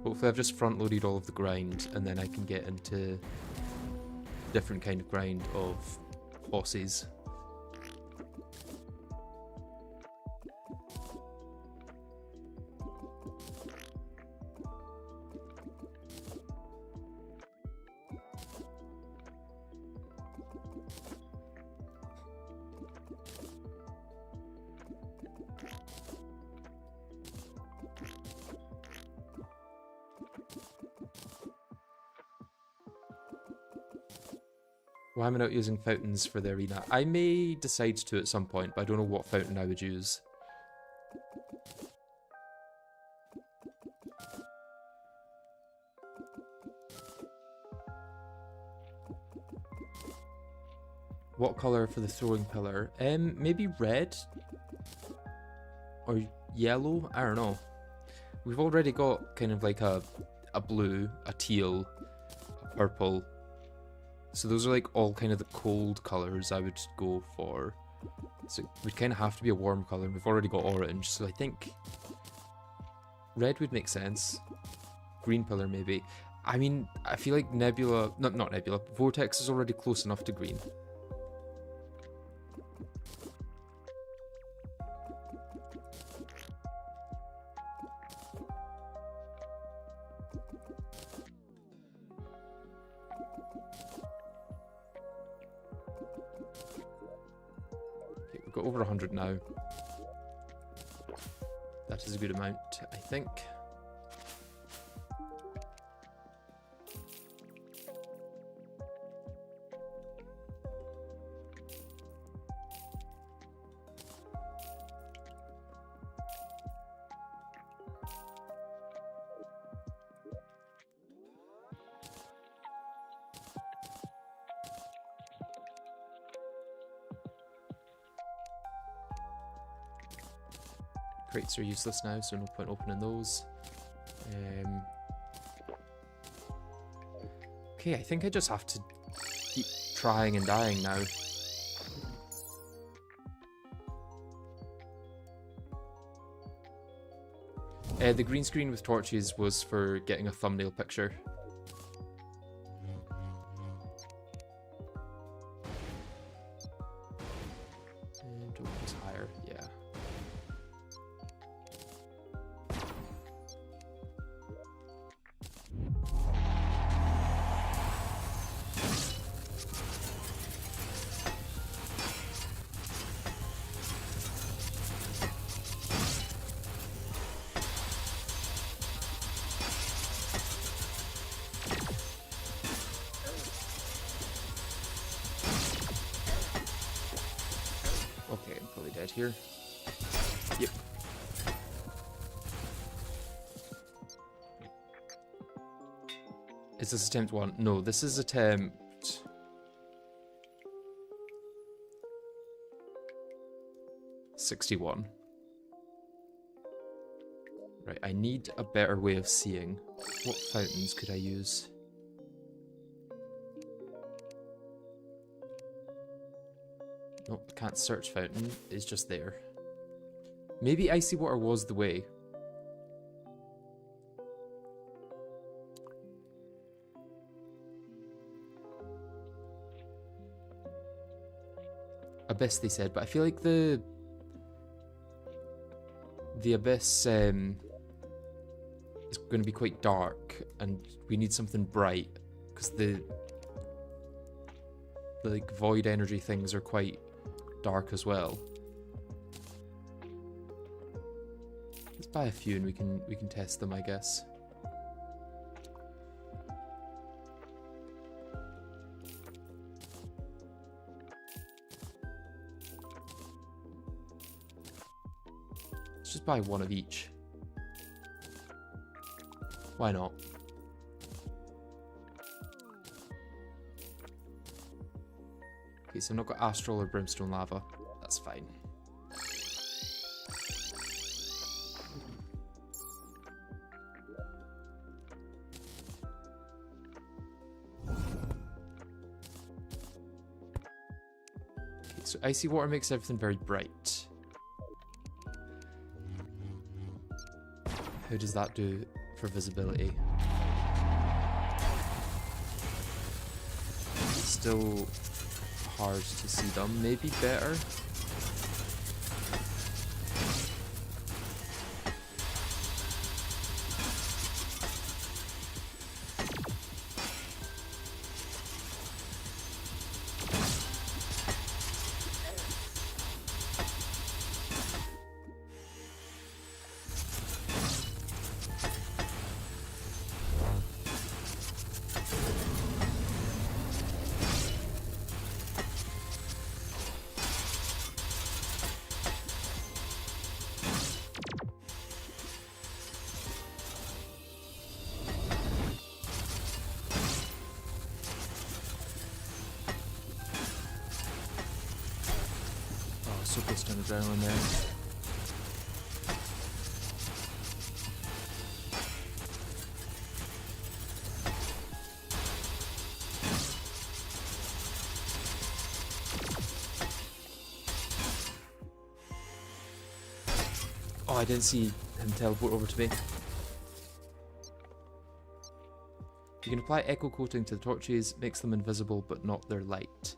Hopefully I've just front-loaded all of the grind, and then I can get into different kind of grind of bosses. Why am I not using fountains for the arena? I may decide to at some point, but I don't know what fountain I would use. What colour for the throwing pillar? Maybe red? Or yellow? I don't know. We've already got kind of like a blue, a teal, a purple. So those are like all kind of the cold colours I would go for. So it would kind of have to be a warm colour, and we've already got orange, so I think red would make sense. Green pillar maybe. I mean, I feel like Nebula, not Nebula, Vortex is already close enough to green. Got over 100 now. That is a good amount, I think. Crates are useless now, so no point opening those. Okay, I think I just have to keep trying and dying now. The green screen with torches was for getting a thumbnail picture. And opens higher, yeah. Okay, I'm probably dead here. Yep. Is this attempt 1? No, this is attempt... '61. Right, I need a better way of seeing. What fountains could I use? Nope, can't search fountain. It's just there. Maybe icy water was the way. Abyss, they said, but I feel like the abyss is going to be quite dark, and we need something bright because the like void energy things are quite dark as well. Let's buy a few and we can test them, I guess. Let's just buy one of each. Why not? Okay, so I've not got astral or brimstone lava. That's fine. Okay, so icy water makes everything very bright. How does that do for visibility? It's still hard to see them. Maybe better. So close to an adrenaline there. Oh, I didn't see him teleport over to me. You can apply echo coating to the torches, makes them invisible but not their light.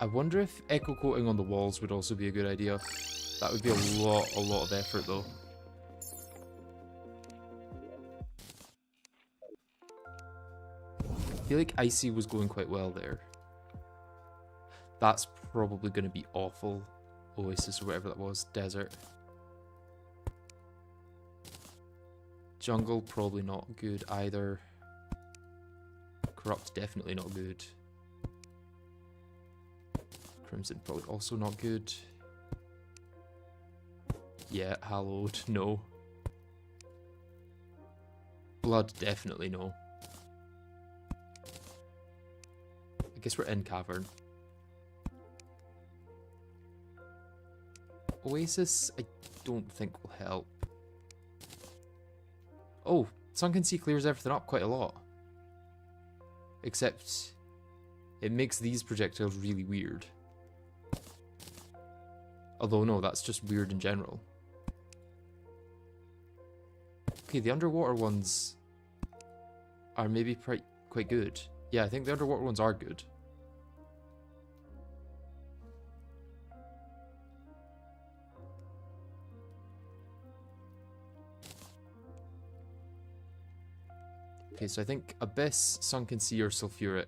I wonder if echo coating on the walls would also be a good idea. That would be a lot of effort though. I feel like icy was going quite well there. That's probably going to be awful. Oasis or whatever that was. Desert. Jungle, probably not good either. Corrupt, definitely not good. Crimson, probably also not good. Yeah, hallowed, no. Blood, definitely no. guess we're in cavern. Oasis, I don't think will help. Oh, Sunken Sea clears everything up quite a lot. Except it makes these projectiles really weird. Although no, that's just weird in general. Okay, the underwater ones are maybe quite good. Yeah, I think the underwater ones are good. Okay, so I think Abyss, Sunken Sea, or Sulfuric.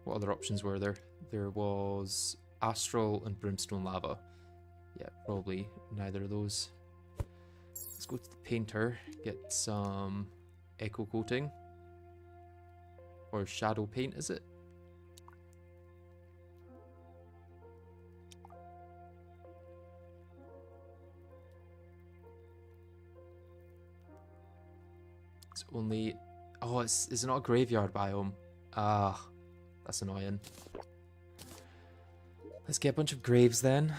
What other options were there? There was Astral and Brimstone Lava. Yeah, probably neither of those. Let's go to the Painter, get some Echo Coating. Or Shadow Paint, is it? It's only... Oh, it's not a graveyard biome. Ah, that's annoying. Let's get a bunch of graves then.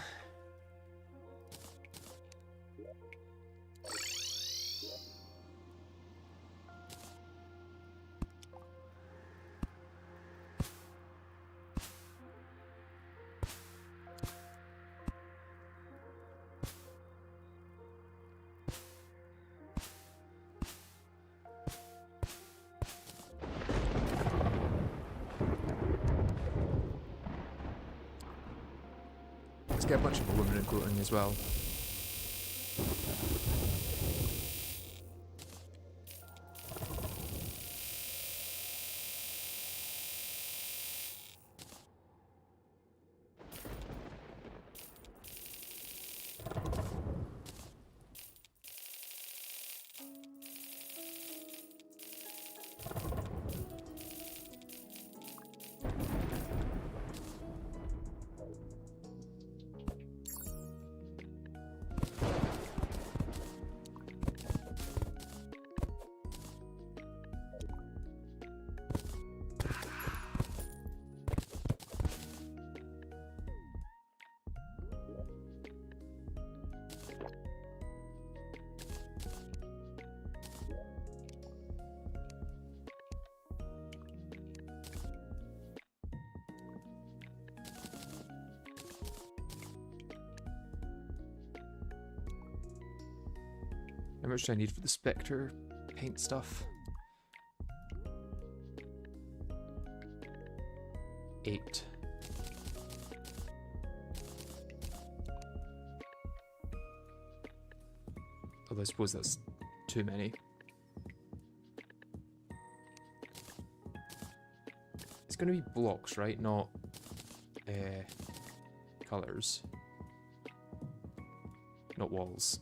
Let's get a bunch of aluminum coating as well. How much do I need for the Spectre paint stuff? 8. Although I suppose that's too many. It's going to be blocks, right? Not colours. Not walls.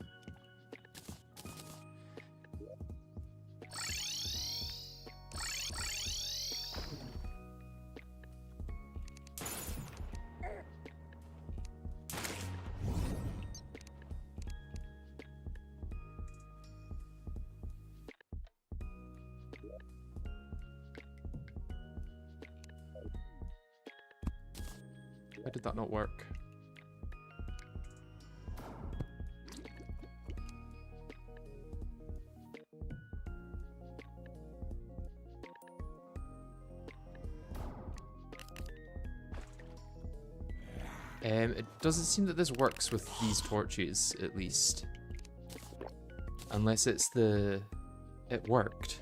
Why did that not work? It doesn't seem that this works with these torches, at least. Unless it's the... It worked.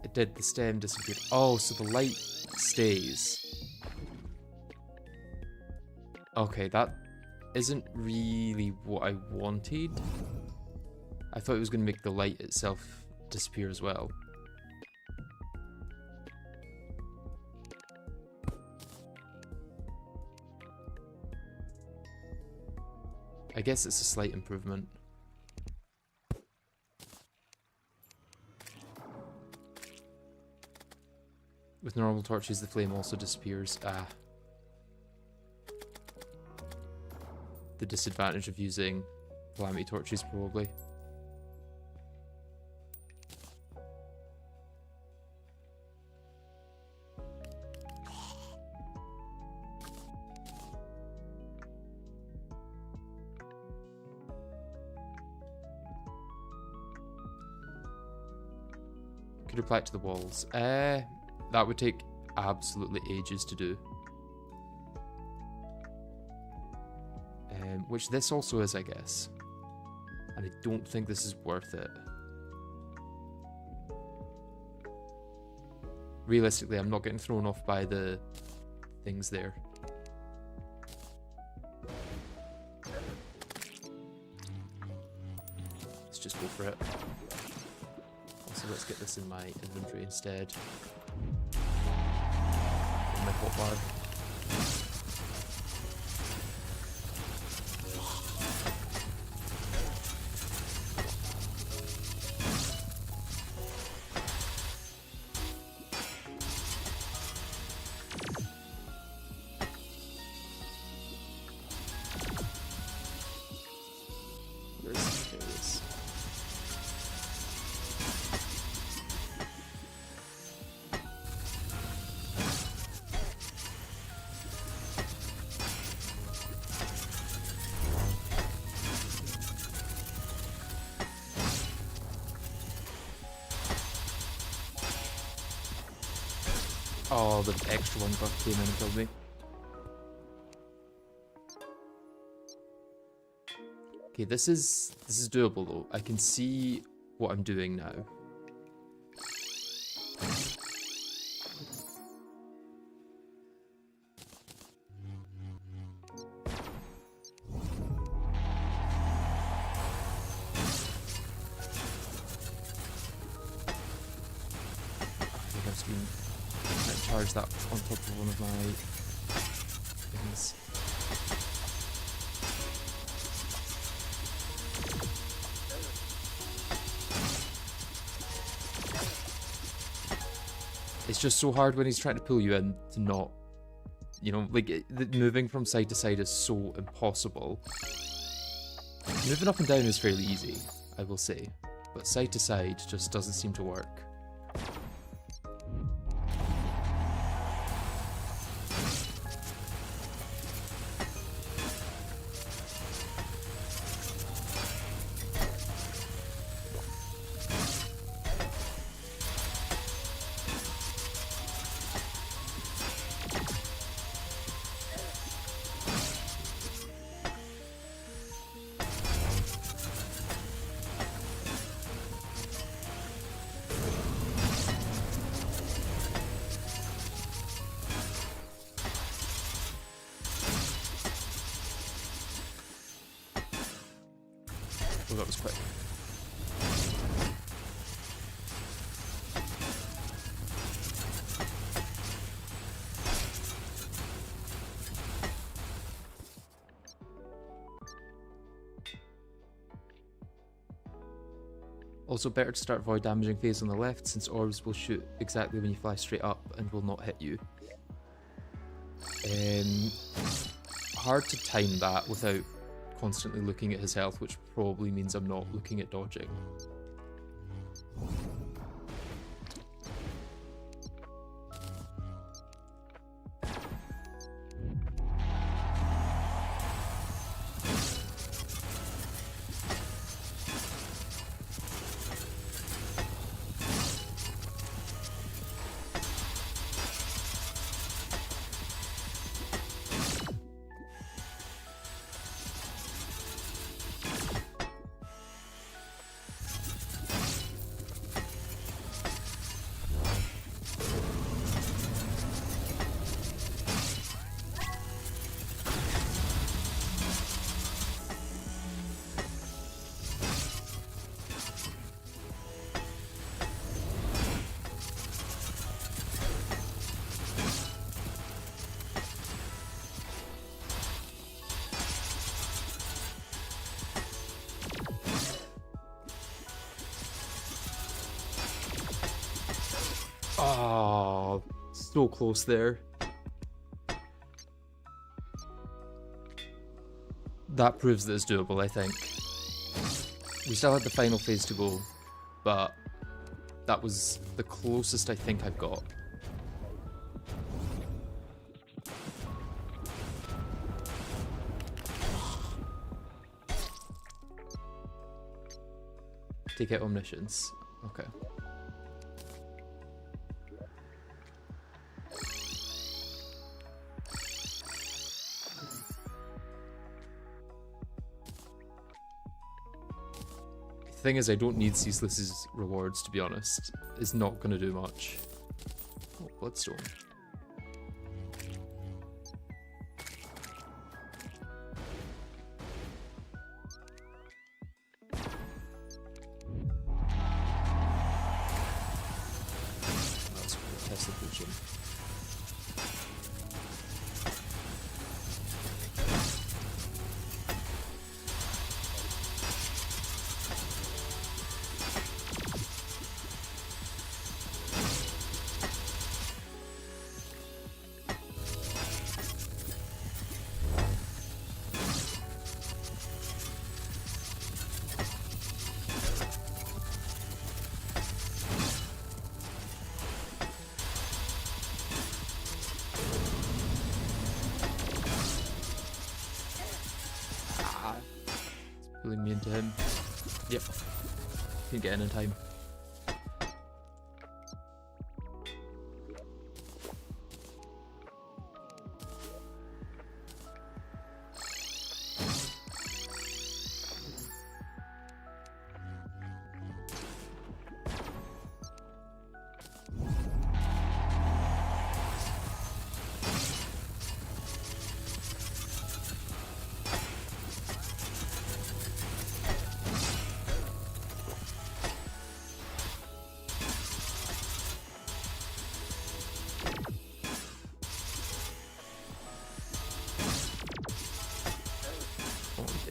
It did, the stem disappeared. Oh, so the light stays. Okay, that isn't really what I wanted. I thought it was going to make the light itself disappear as well. I guess it's a slight improvement. With normal torches, the flame also disappears. Ah. The disadvantage of using Calamity torches, probably. Could apply it to the walls. That would take absolutely ages to do. Which this also is, I guess. And I don't think this is worth it. Realistically, I'm not getting thrown off by the things there. Let's just go for it. Also, let's get this in my inventory instead. In my hotbar. Oh, the extra one came in and killed me. Okay, this is doable though. I can see what I'm doing now. I think I've been charge that on top of one of my things. It's just so hard when he's trying to pull you in to not, you know, like moving from side to side is so impossible. Moving up and down is fairly easy, I will say, but side to side just doesn't seem to work. Oh, that was quick. Also better to start void damaging phase on the left, since orbs will shoot exactly when you fly straight up and will not hit you. Hard to time that without constantly looking at his health, which probably means I'm not looking at dodging. Oh, So close there. That proves that it's doable, I think. We still had the final phase to go, but that was the closest I think I've got. Take out Omniscience. Okay. The thing is, I don't need Ceaseless's rewards, to be honest. It's not going to do much. Oh, Bloodstone. That's a Tesla potion. Pulling me into him. Yep. Can't get in time.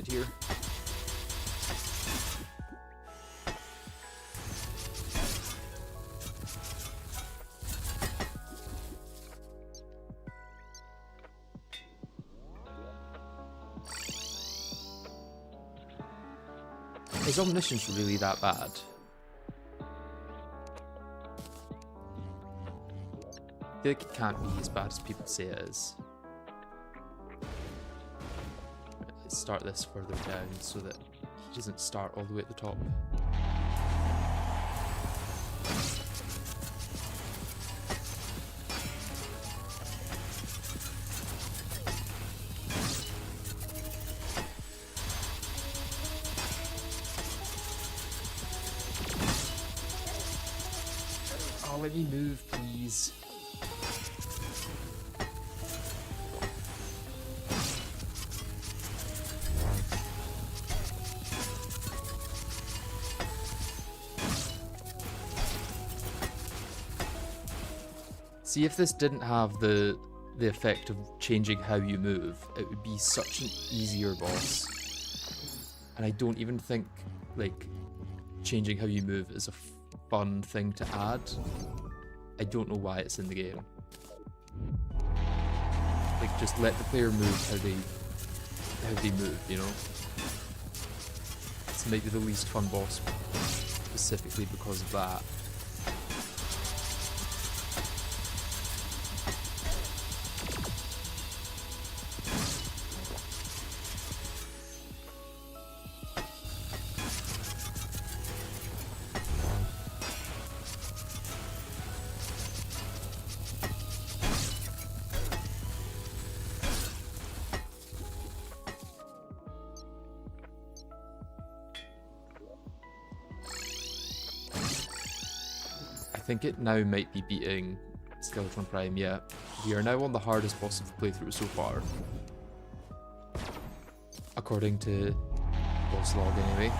Here. Is Omniscience really that bad? I feel like it can't be as bad as people say it is. Start this further down so that he doesn't start all the way at the top. Oh, let me move, please. See, if this didn't have the effect of changing how you move, it would be such an easier boss. And I don't even think, like, changing how you move is a fun thing to add. I don't know why it's in the game. Like, just let the player move how they move, you know? It's maybe the least fun boss specifically because of that. I think it now might be beating Skeleton Prime, yeah. We are now on the hardest boss of the playthrough so far. According to boss log anyway.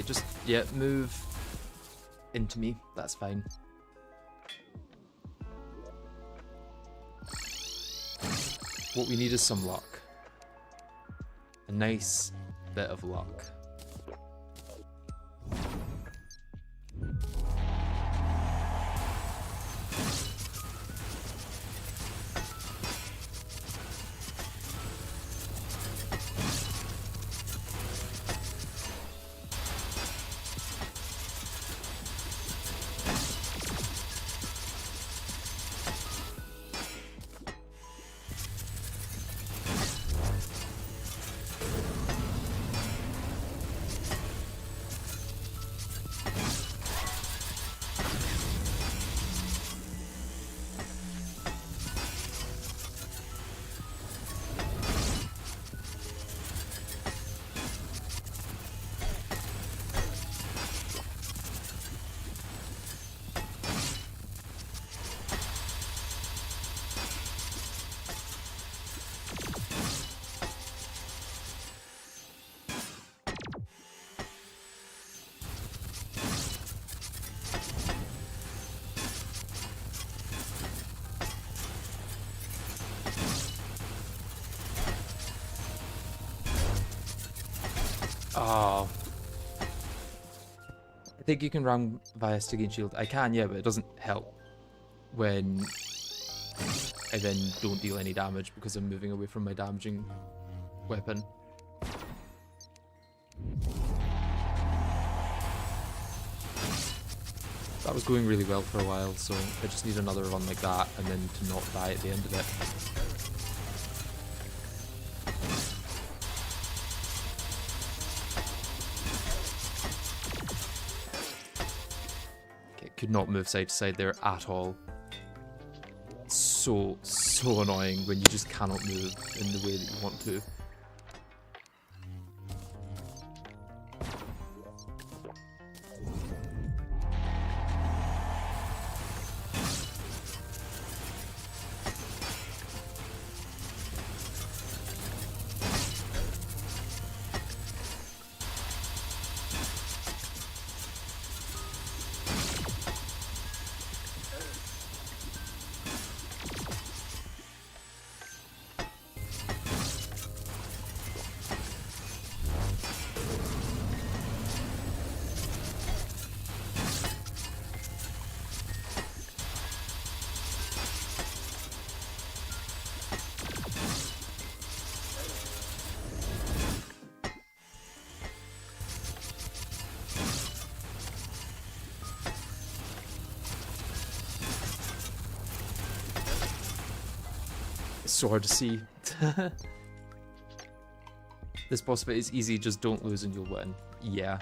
Okay, just, yeah, move into me. That's fine. What we need is some luck. A nice bit of luck. Oh. I think you can run via Stygian Shield. I can, yeah, but it doesn't help when I then don't deal any damage because I'm moving away from my damaging weapon. That was going really well for a while, so I just need another run like that and then to not die at the end of it. Could not move side to side there at all. So annoying when you just cannot move in the way that you want to. It's so hard to see. This boss fight is easy, just don't lose and you'll win. Yeah.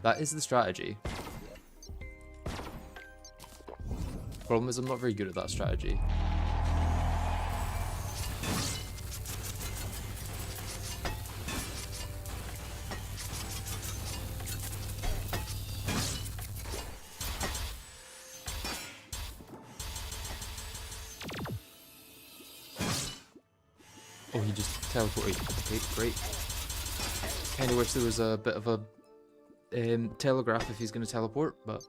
That is the strategy. Problem is I'm not very good at that strategy. Oh, he just teleported. Okay, great. Kinda wish there was a bit of a telegraph if he's gonna teleport, but...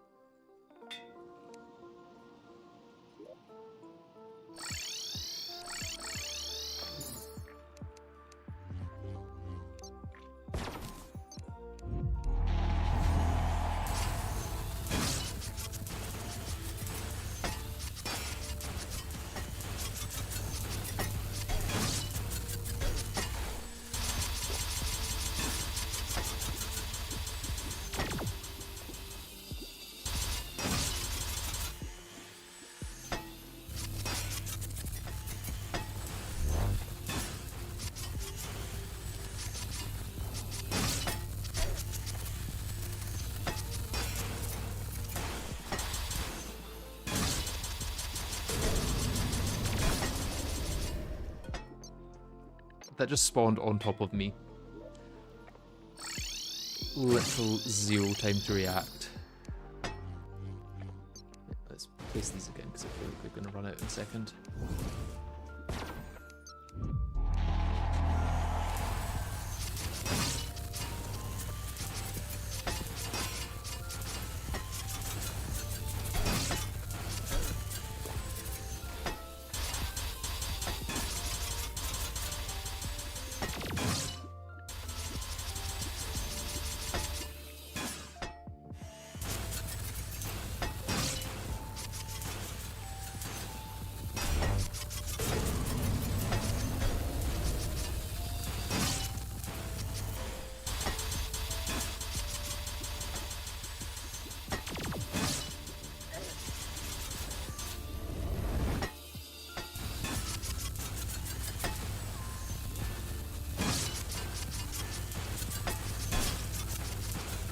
That just spawned on top of me. Literal zero time to react. Let's place these again because I feel like we're going to run out in a second.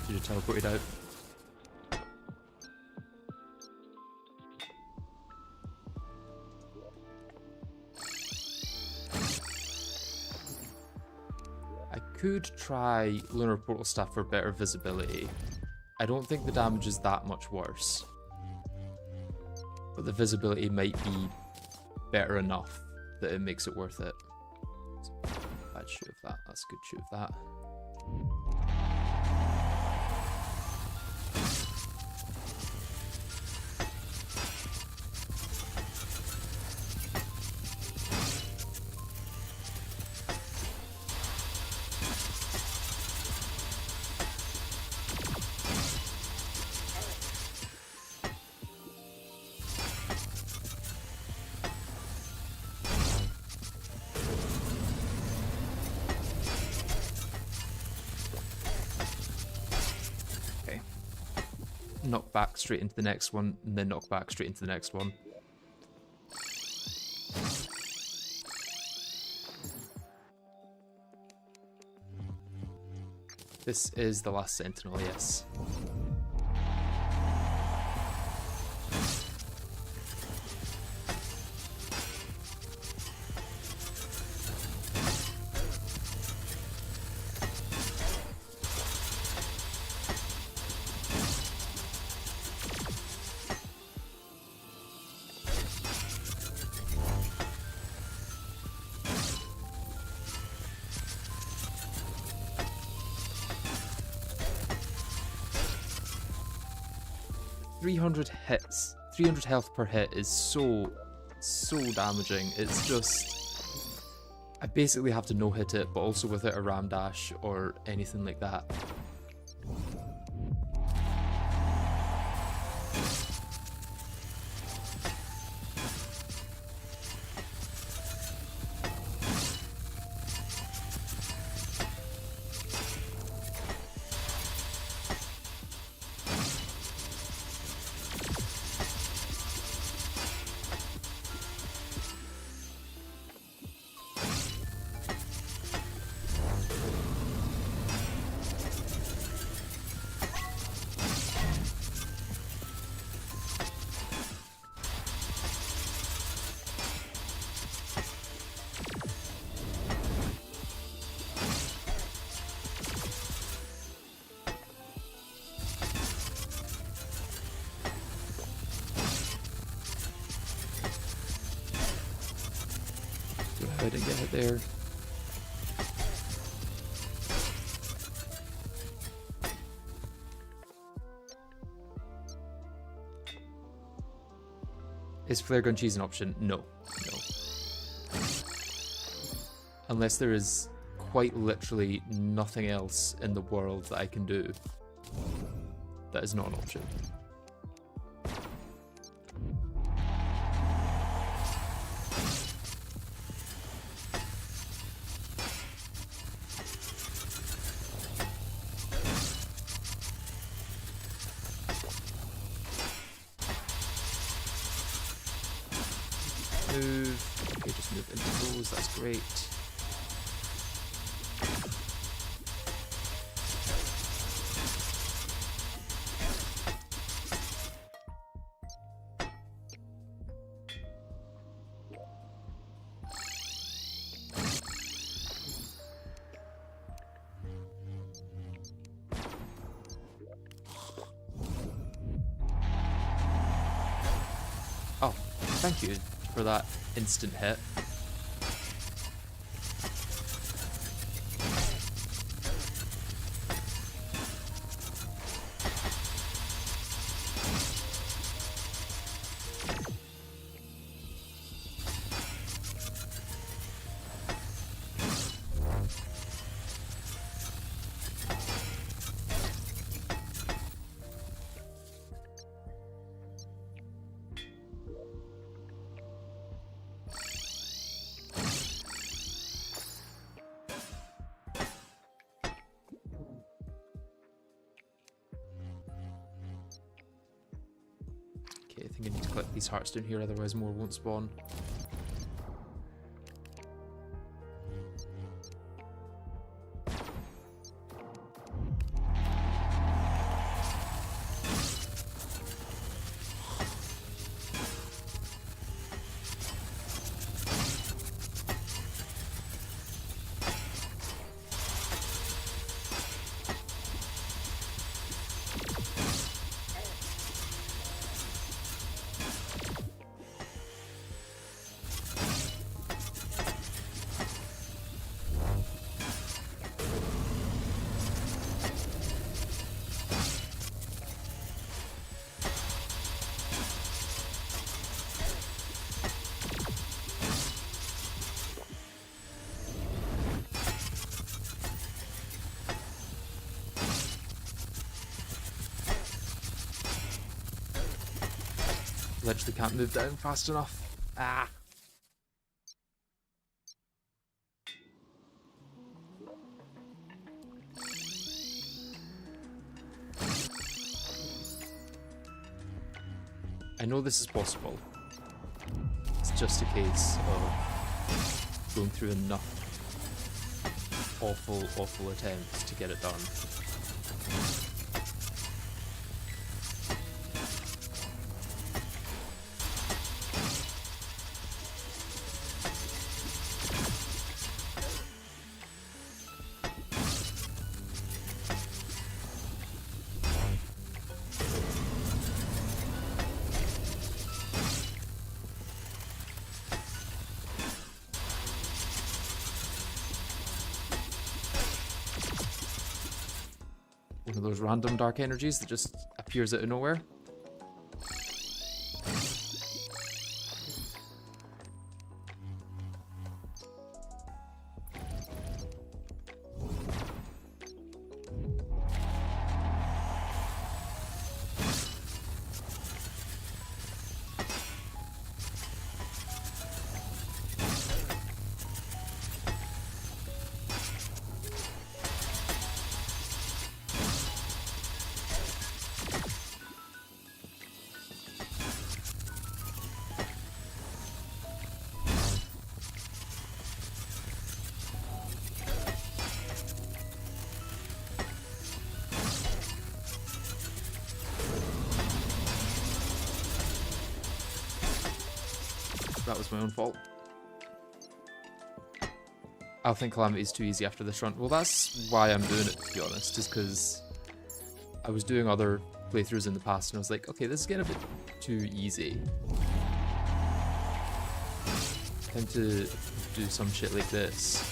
Should have teleported out. I could try Lunar Portal Staff for better visibility. I don't think the damage is that much worse. But the visibility might be better enough that it makes it worth it. Bad shoot of that. That's a good shoot of that. Knock back straight into the next one, and then knock back straight into the next one. This is the last sentinel, yes. Hits, 300 health per hit is so damaging. It's just, I basically have to no-hit it, but also without a ram dash or anything like that. I didn't get it there. Is flare gun cheese an option? No. No. Unless there is quite literally nothing else in the world that I can do, that is not an option. Move. Okay, just move into those, that's great. Oh, thank you for that instant hit. Okay, I think I need to collect these hearts down here, otherwise more won't spawn. Literally can't move down fast enough. Ah! I know this is possible. It's just a case of going through enough awful, awful attempts to get it done. One of those random dark energies that just appears out of nowhere. That was my own fault. I think Calamity is too easy after this run. Well, that's why I'm doing it, to be honest, is because I was doing other playthroughs in the past and I was like, okay, this is getting a bit too easy. Time to do some shit like this.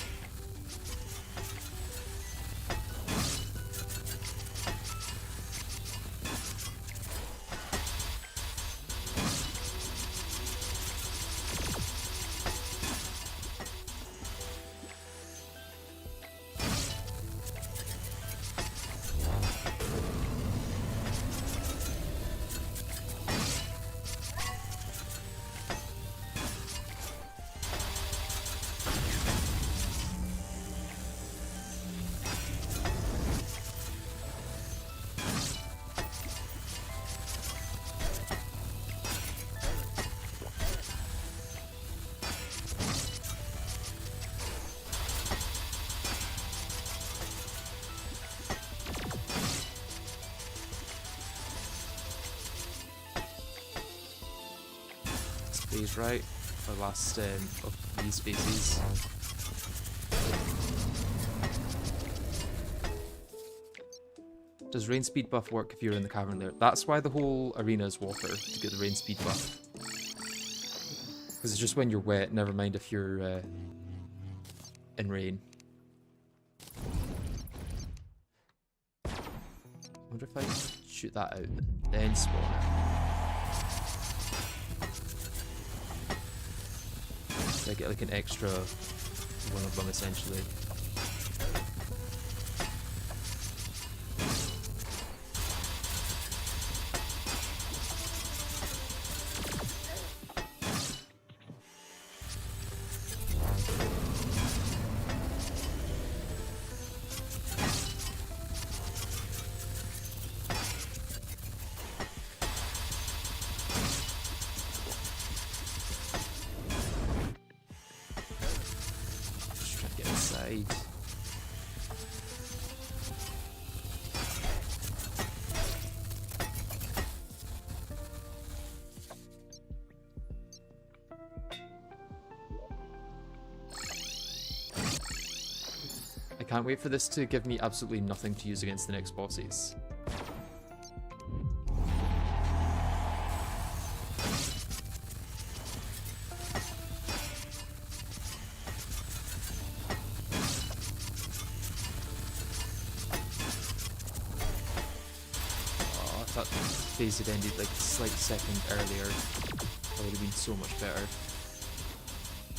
Phase right, the last of these phases. Does rain speed buff work if you're in the cavern there? That's why the whole arena is water, to get the rain speed buff. Because it's just when you're wet, never mind if you're in rain. I wonder if I shoot that out and then spawn it. So I get like an extra one of them essentially. I can't wait for this to give me absolutely nothing to use against the next bosses. Oh, if that phase had ended like a slight second earlier, that would have been so much better.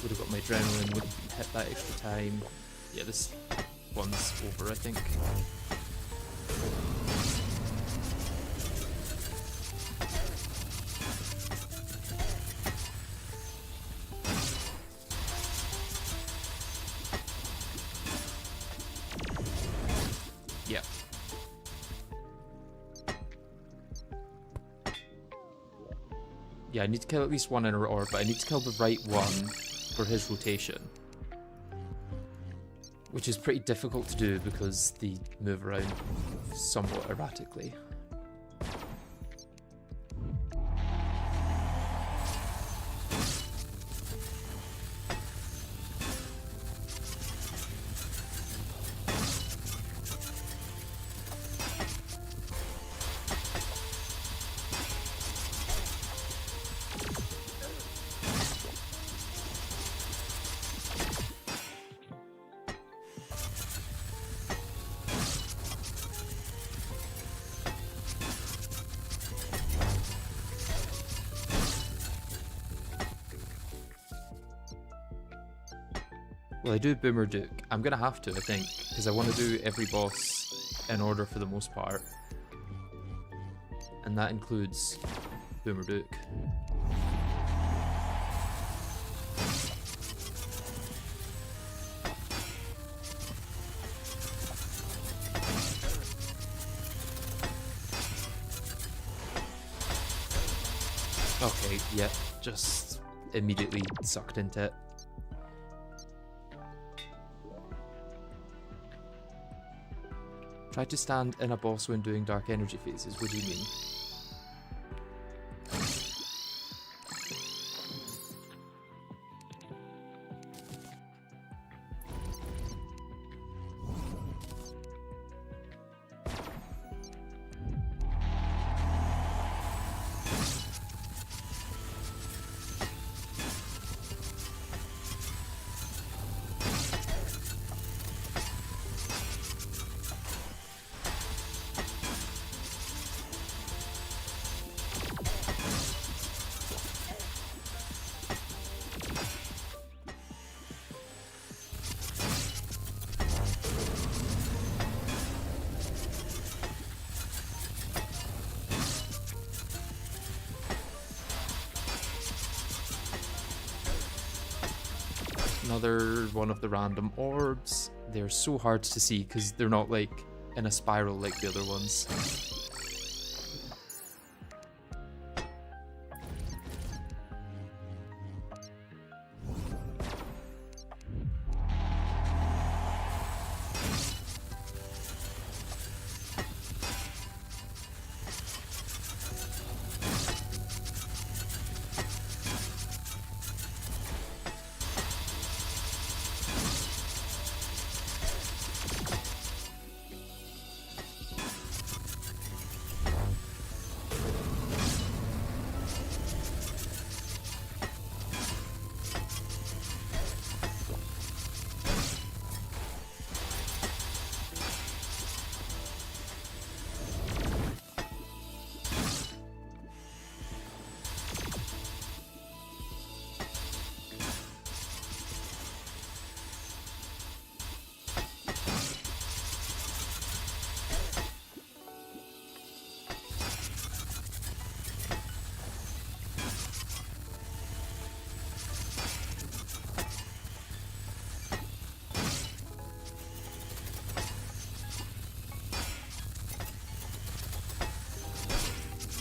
Would have got my adrenaline, would have hit that extra time. Yeah, this one's over, I think. Yeah, I need to kill at least one inner orb, but I need to kill the right one for his rotation. Which is pretty difficult to do because they move around somewhat erratically. Well, I do Boomer Duke. I'm gonna have to, I think, because I want to do every boss in order for the most part. And that includes Boomer Duke. Okay, yeah, just immediately sucked into it. Try to stand in a boss when doing dark energy phases. What do you mean? Another one of the random orbs. They're so hard to see because they're not like in a spiral like the other ones.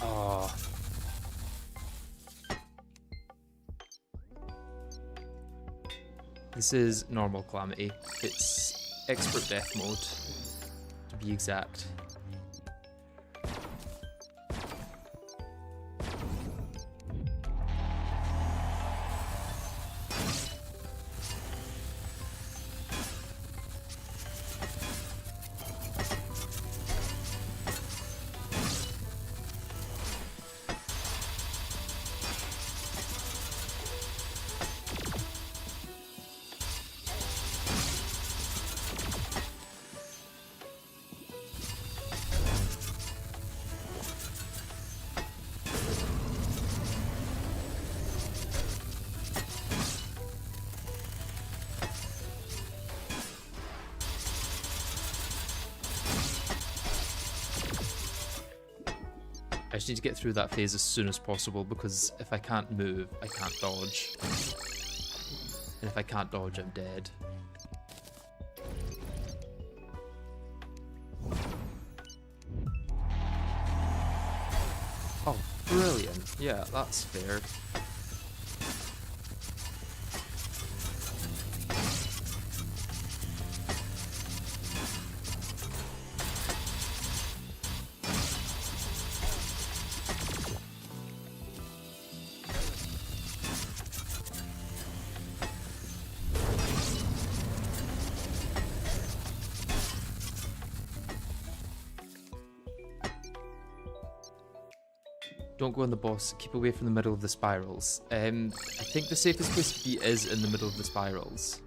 Oh. This is normal Calamity. It's expert death mode, to be exact. I just need to get through that phase as soon as possible because if I can't move, I can't dodge. And if I can't dodge, I'm dead. Oh, Brilliant. Yeah, that's fair. Don't go on the boss, keep away from the middle of the spirals. I think the safest place to be is in the middle of the spirals.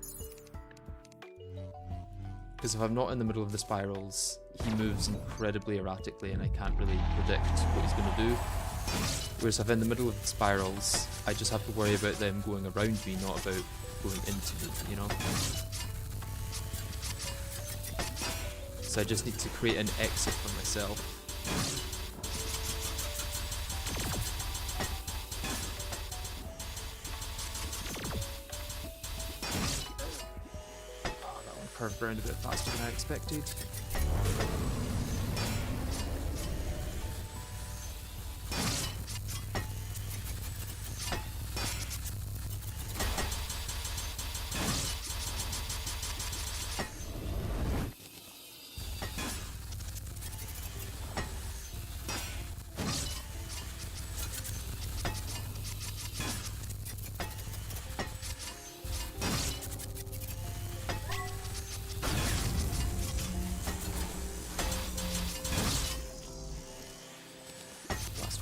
Because if I'm not in the middle of the spirals, he moves incredibly erratically and I can't really predict what he's going to do. Whereas if I'm in the middle of the spirals, I just have to worry about them going around me, not about going into me, you know? So I just need to create an exit for myself. Curved around a bit faster than I expected.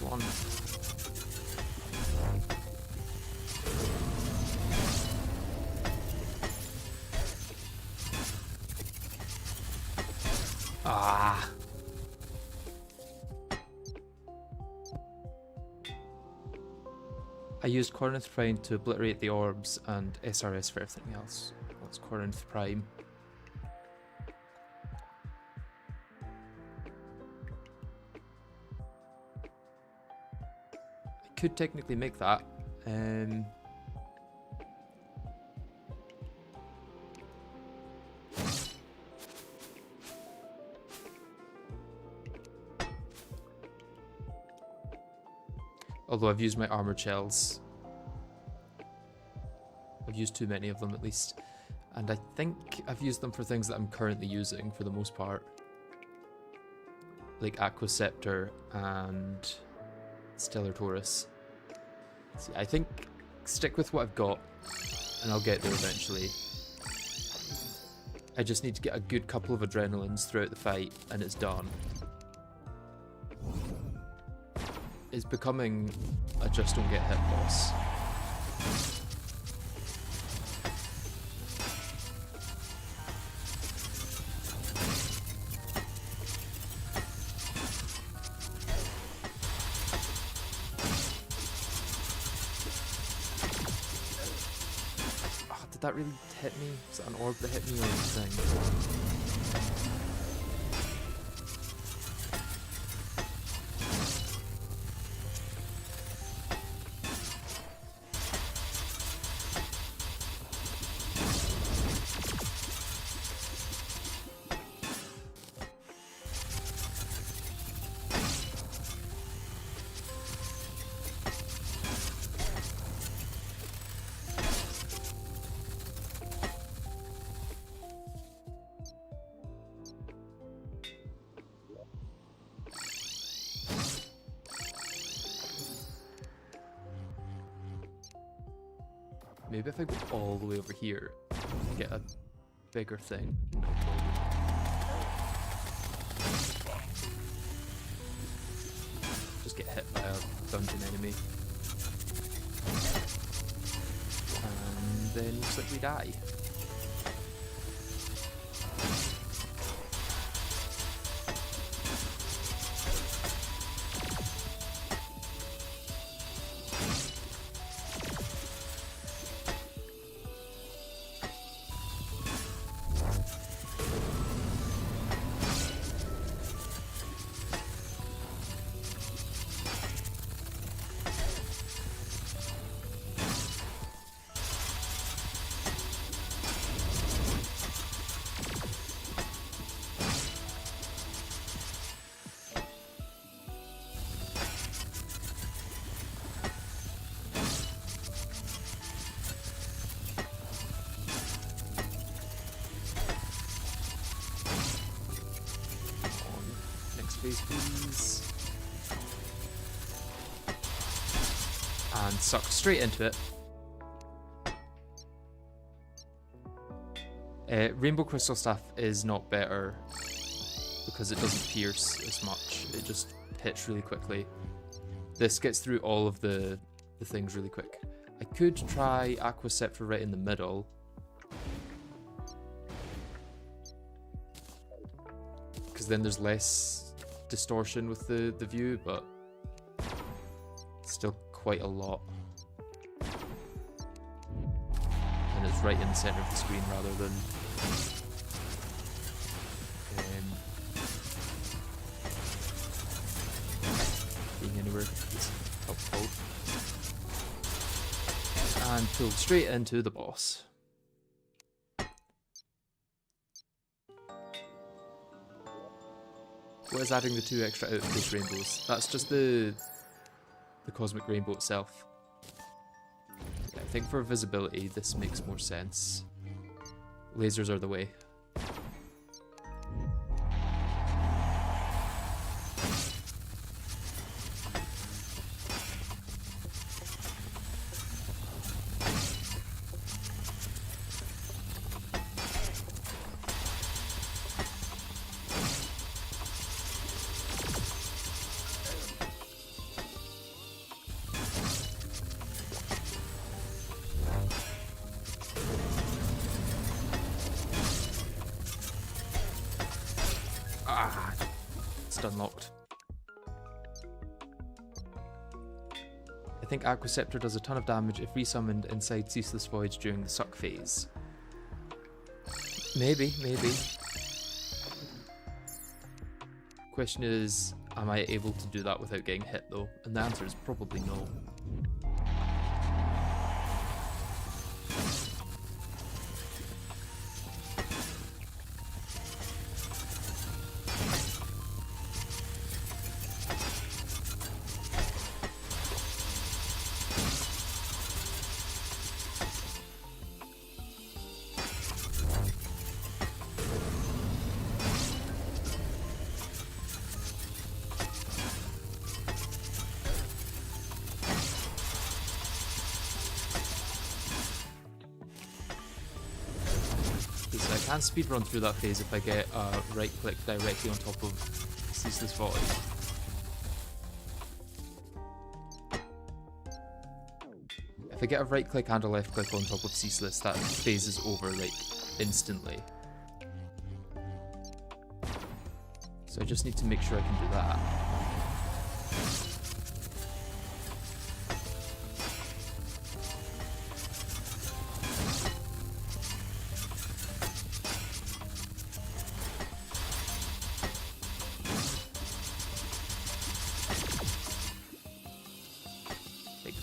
One. Ah. I used Corinth Prime to obliterate the orbs and SRS for everything else. What's Corinth Prime? Could technically make that. Although I've used my armored shells. I've used too many of them at least. And I think I've used them for things that I'm currently using for the most part. Like Aquaceptor and Stellar Taurus. See, I think stick with what I've got and I'll get there eventually. I just need to get a good couple of adrenalines throughout the fight and it's done. It's becoming a just don't get hit boss. Did that really hit me? Was that an orb that hit me or a thing? Maybe if I go all the way over here, I get a bigger thing. Just get hit by a dungeon enemy. And then looks like we die. Freeze. And sucked straight into it. Rainbow Crystal Staff is not better because it doesn't pierce as much. It just hits really quickly. This gets through all of the things really quick. I could try Aqua Scepter right in the middle. Because then there's less distortion with the view, but still quite a lot. And it's right in the center of the screen rather than being anywhere. It's helpful. And pulled straight into the boss. What is adding the 2 extra out of face rainbows? That's just the cosmic rainbow itself. Yeah, I think for visibility this makes more sense. Lasers are the way. Unlocked. I think Aqua Scepter does a ton of damage if resummoned inside Ceaseless Void during the suck phase. Maybe. Question is, am I able to do that without getting hit though? And the answer is probably no. I can speedrun through that phase if I get a right click directly on top of Ceaseless Void. If I get a right click and a left click on top of Ceaseless, that phase is over like instantly. So I just need to make sure I can do that.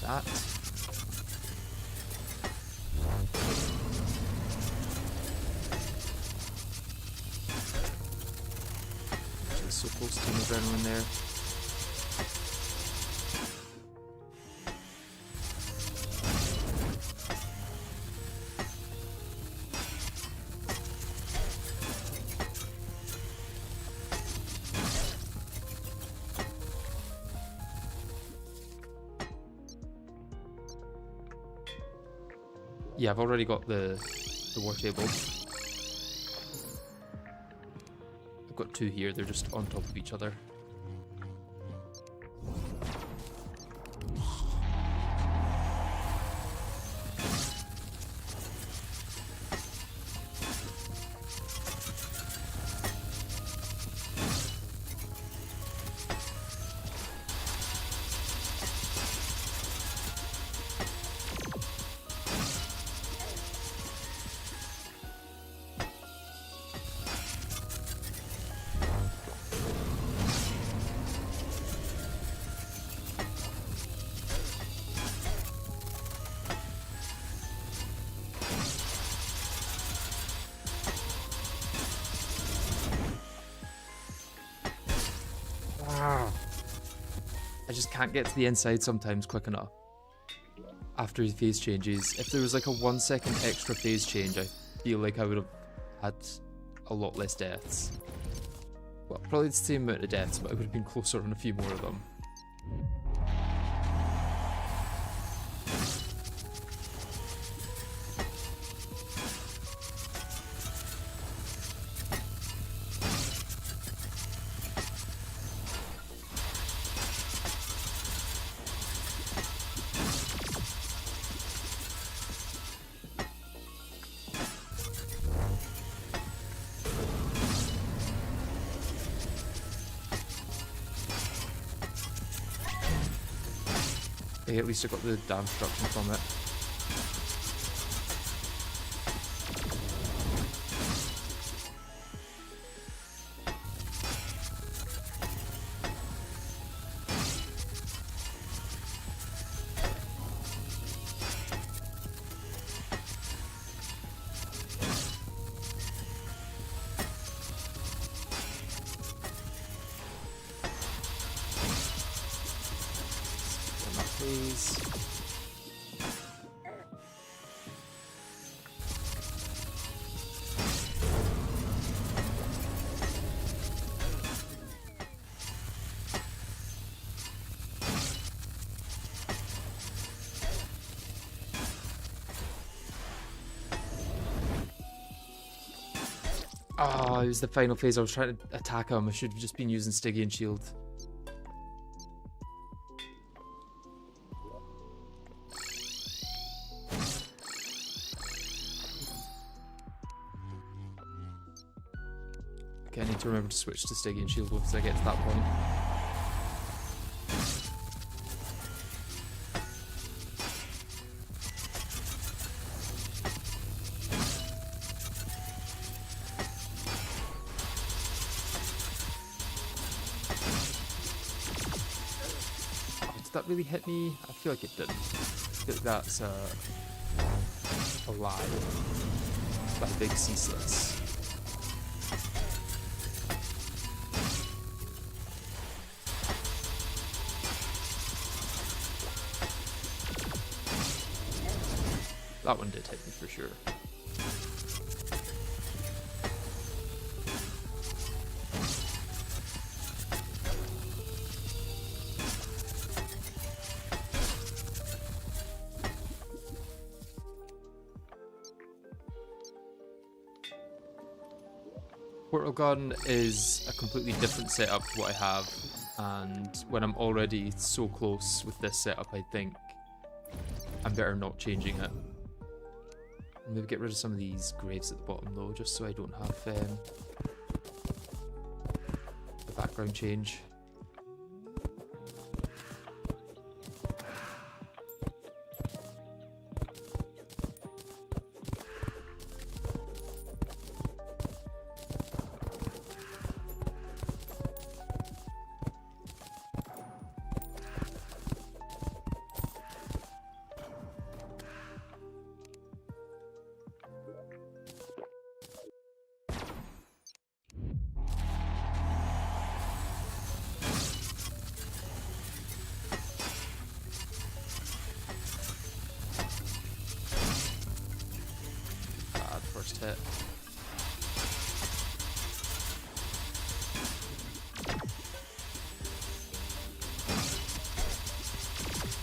That. Just so close to the adrenaline there. Yeah, I've already got the war table. I've got 2 here, they're just on top of each other. I just can't get to the inside sometimes quick enough after his phase changes. If there was like a 1 second extra phase change, I feel like I would have had a lot less deaths. Well, probably the same amount of deaths, but I would have been closer on a few more of them. Hey, at least I got the damage reduction from it. Please. Oh, it was the final phase. I was trying to attack him. I should have just been using Stygian Shield. Okay, I need to remember to switch to Stygian Shield once I get to that point. Oh, did that really hit me? I feel like it didn't. I feel like that's a lie. That big Ceaseless. That one did hit me for sure. Portal Gun is a completely different setup to what I have, and when I'm already so close with this setup, I think I'm better not changing it. Maybe get rid of some of these graves at the bottom though, just so I don't have the background change. First hit.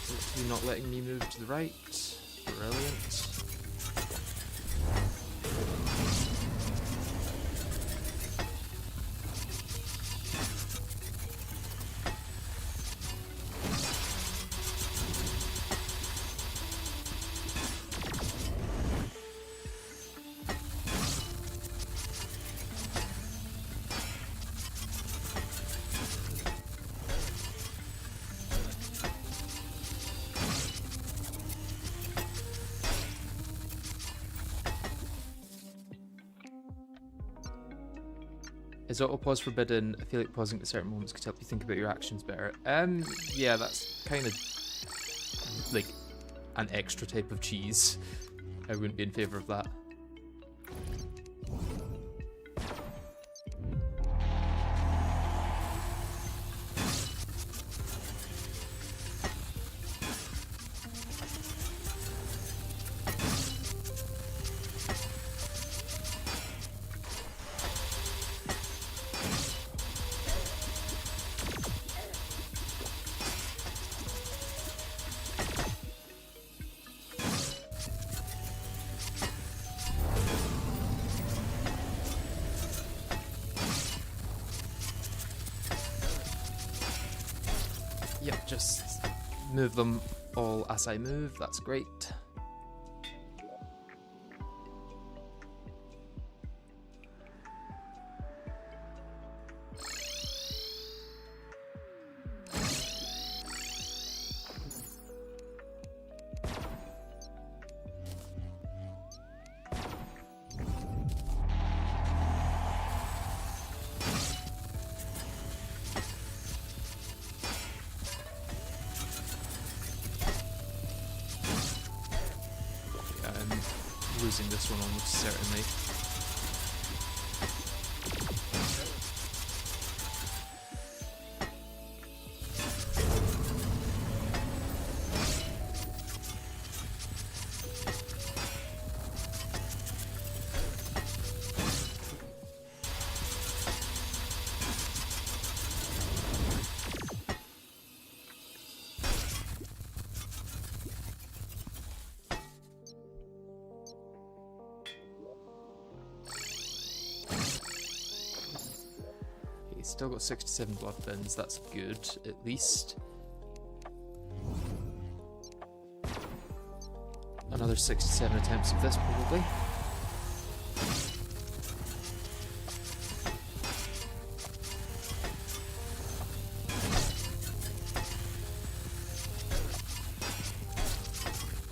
Hopefully not letting me move to the right. Brilliant. Is auto pause forbidden? I feel like pausing at certain moments could help you think about your actions better. Yeah, that's kind of like an extra type of cheese. I wouldn't be in favour of that. Yep, just move them all as I move, that's great. Losing this one almost certainly. Still got 67 blood bins, that's good, at least. Another 67 attempts of this, probably.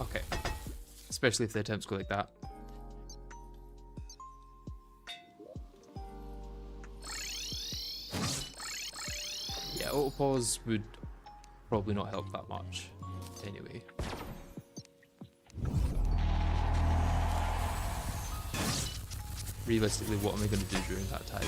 Okay. Especially if the attempts go like that. Auto-pause would probably not help that much, anyway. Realistically, what am I going to do during that time?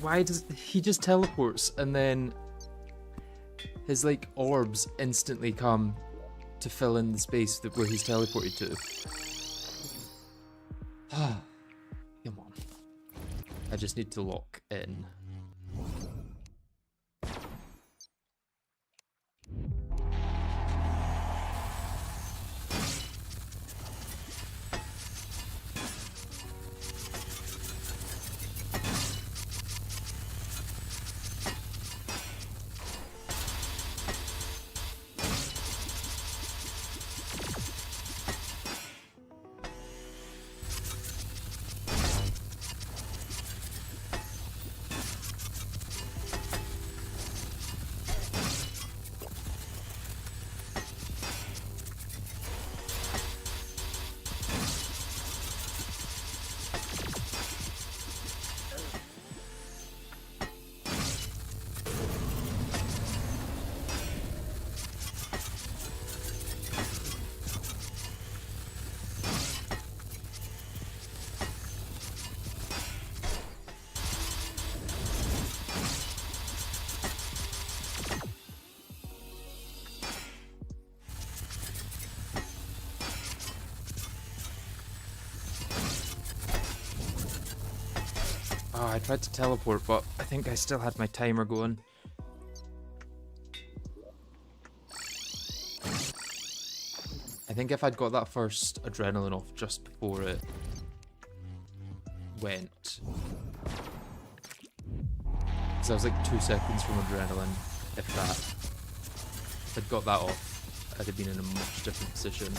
Why does he just teleports and then his like orbs instantly come to fill in the space where he's teleported to? Come on. I just need to lock in. Oh, I tried to teleport, but I think I still had my timer going. I think if I'd got that first adrenaline off just before it went, because I was like 2 seconds from adrenaline, if that. If I'd got that off, I'd have been in a much different position.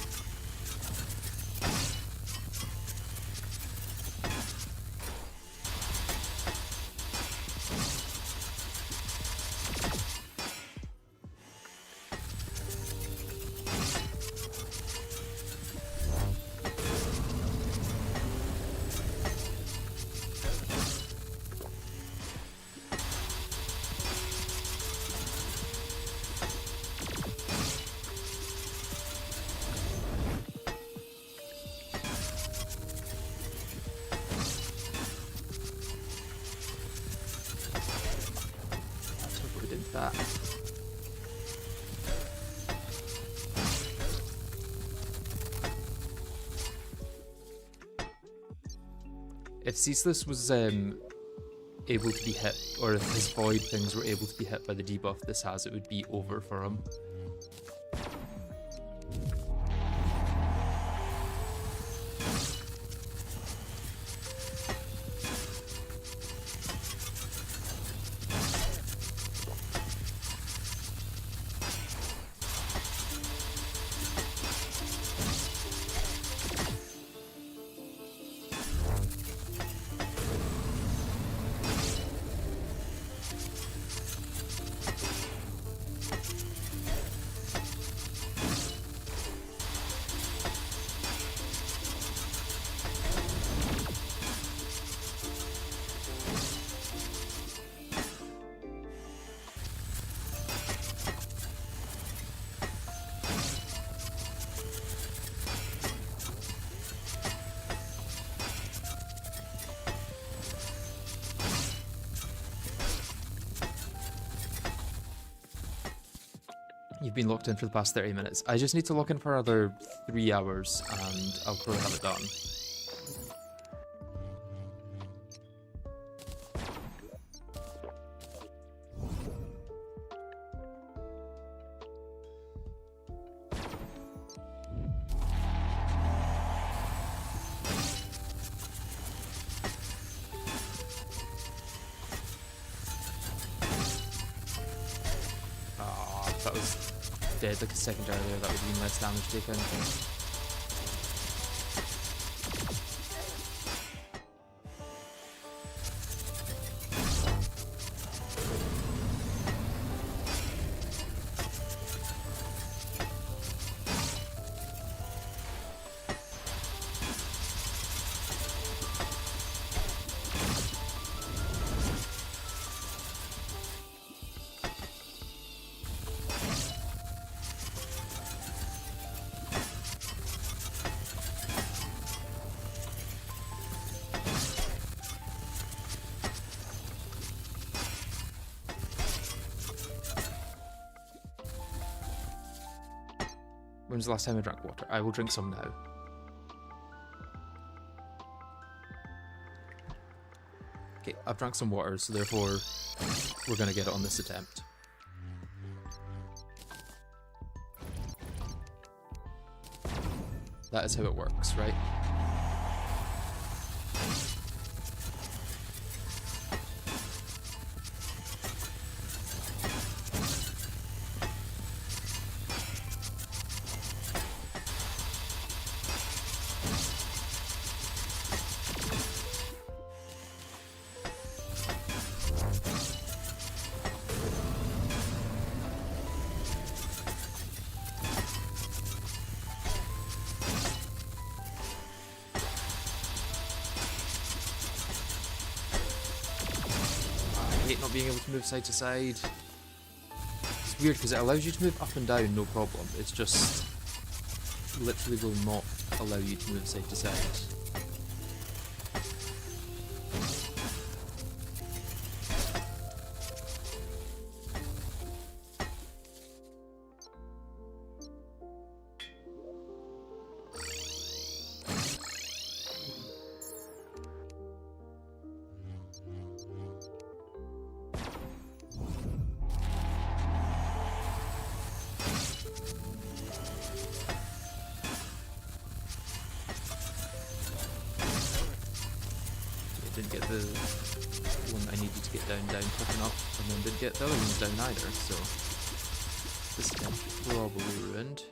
That. If Ceaseless was able to be hit, or if his void things were able to be hit by the debuff this has, it would be over for him. You've been locked in for the past 30 minutes. I just need to lock in for another 3 hours and I'll probably have it done. That was dead like a second earlier, that would have been less damage taken. When was the last time I drank water? I will drink some now. Okay, I've drank some water, so therefore we're going to get it on this attempt. That is how it works, right? I hate not being able to move side to side. It's weird because it allows you to move up and down, no problem. It's just literally will not allow you to move side to side. Didn't get the one I needed to get down quick enough, and then didn't get the other ones down either, so this attempt probably ruined. around.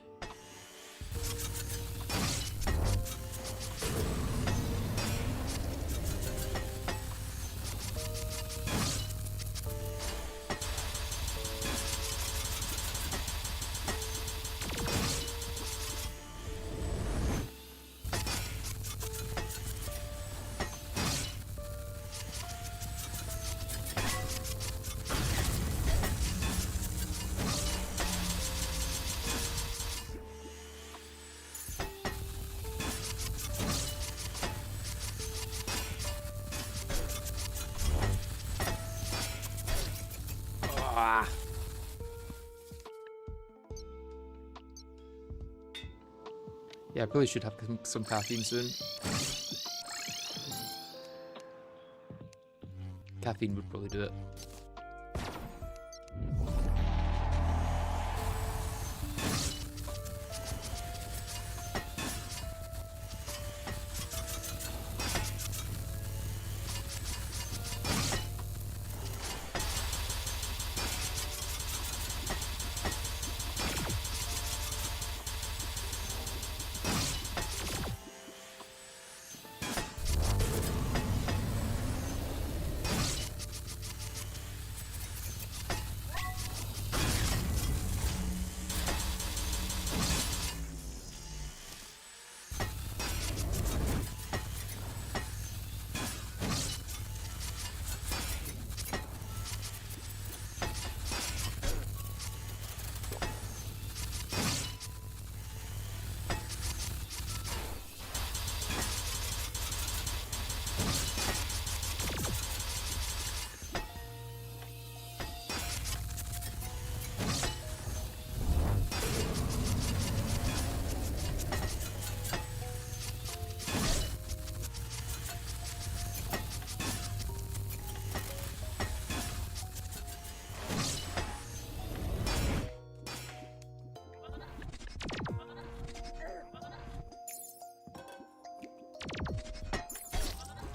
Ah. Yeah, I probably should have some caffeine soon. Caffeine would probably do it.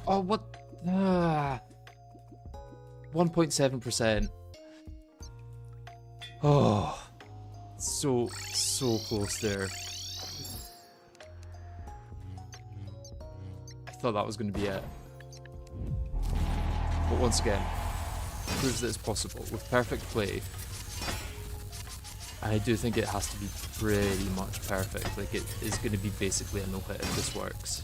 Oh, what? 1.7%. Oh, so close there. I thought that was going to be it. But once again, proves that it's possible with perfect play. And I do think it has to be pretty much perfect. Like, it is going to be basically a no-hit if this works.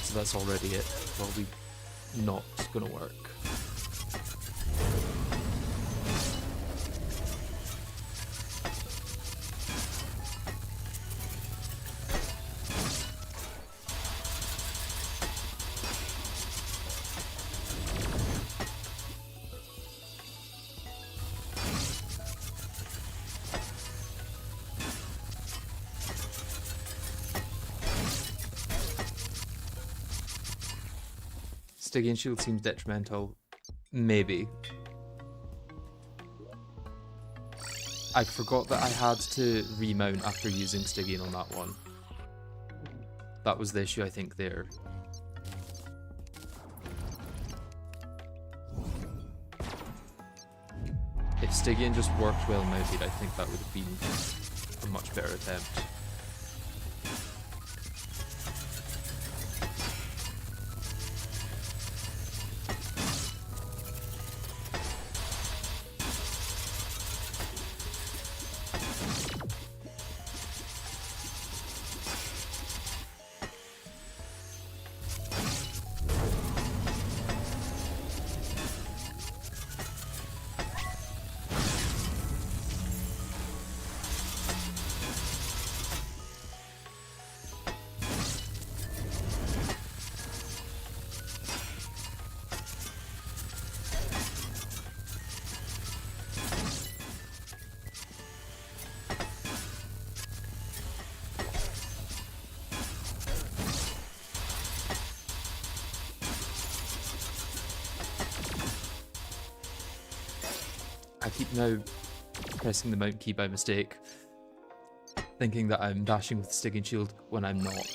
So that's already it. Probably not going to work. Stygian Shield seems detrimental. Maybe. I forgot that I had to remount after using Stygian on that one. That was the issue, I think, there. If Stygian just worked well mounted, I think that would have been a much better attempt. I keep now pressing the mount key by mistake, thinking that I'm dashing with Stygian Shield when I'm not.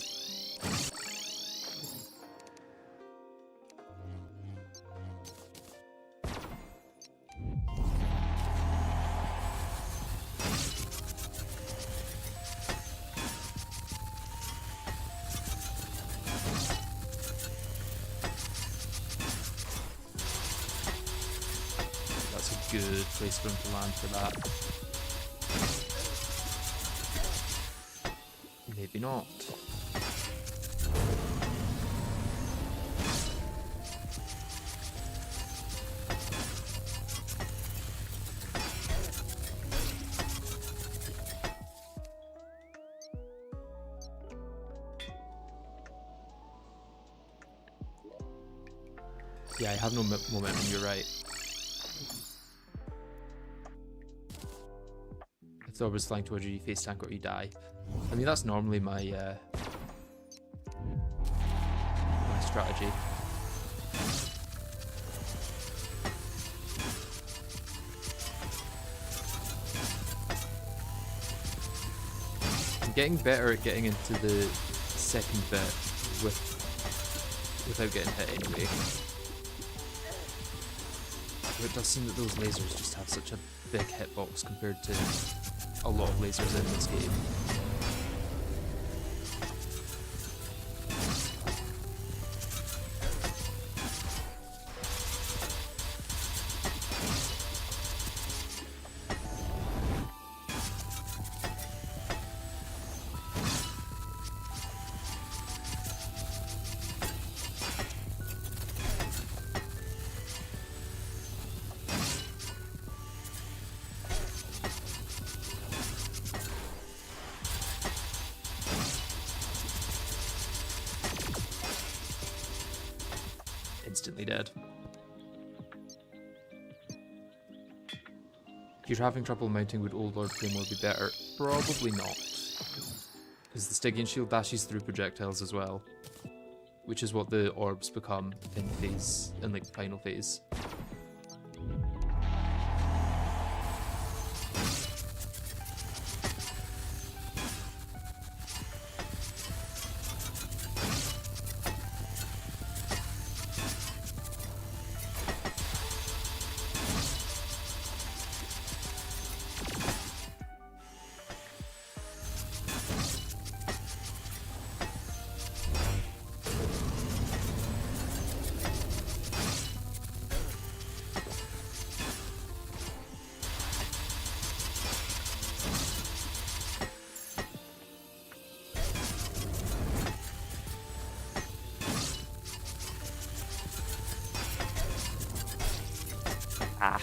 good place for him to land for that. Maybe not. Yeah, I have no momentum, you're right. If the orb is flying towards you, you face tank or you die. I mean, that's normally my my strategy. I'm getting better at getting into the second bit without getting hit anyway. But it does seem that those lasers just have such a big hitbox compared to a lot of lasers in this game. Instantly dead. If you're having trouble mounting, would Old Lord Claymore be better? Probably not. Because the Stygian Shield dashes through projectiles as well. Which is what the orbs become in like the final phase. Ah.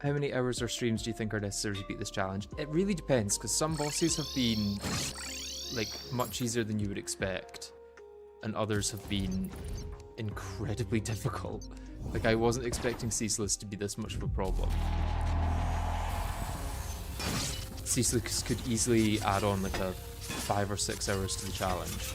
How many hours or streams do you think are necessary to beat this challenge? It really depends, because some bosses have been like much easier than you would expect, and others have been incredibly difficult. Like, I wasn't expecting Ceaseless to be this much of a problem. Ceaseless could easily add on like a 5 or 6 hours to the challenge.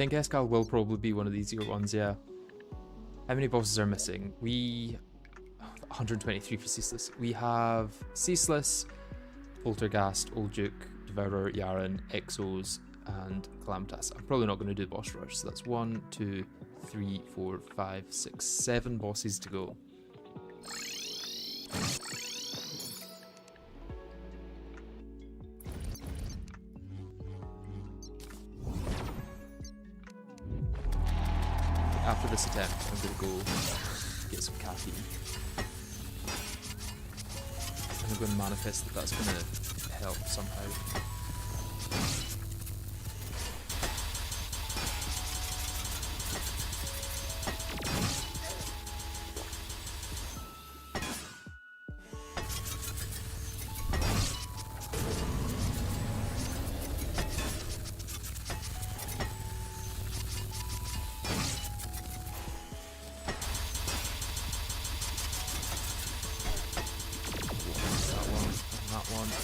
think Escal will probably be one of the easier ones, yeah. How many bosses are missing? 123 for Ceaseless. We have Ceaseless, Polterghast, Old Duke, Devourer, Yaren, Exos, and Calamity. I'm probably not going to do boss rush, so that's 1, 2, 3, 4, 5, 6, 7 bosses to go. After this attempt, I'm going to go get some caffeine. I'm going to manifest that that's going to help somehow.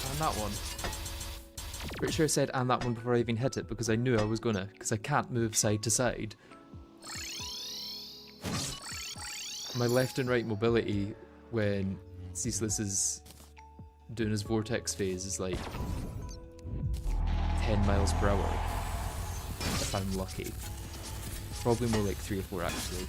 And that one. Pretty sure I said and that one before I even hit it because I knew I was gonna, because I can't move side to side. My left and right mobility when Ceaseless is doing his vortex phase is like 10 miles per hour if I'm lucky. Probably more like 3 or 4 actually.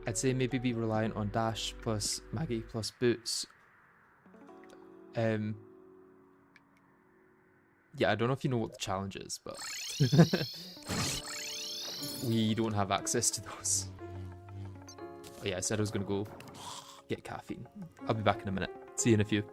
I'd say maybe be reliant on dash plus Maggie plus boots. Yeah, I don't know if you know what the challenge is, but we don't have access to those. Oh yeah, I said I was going to go get caffeine. I'll be back in a minute. See you in a few.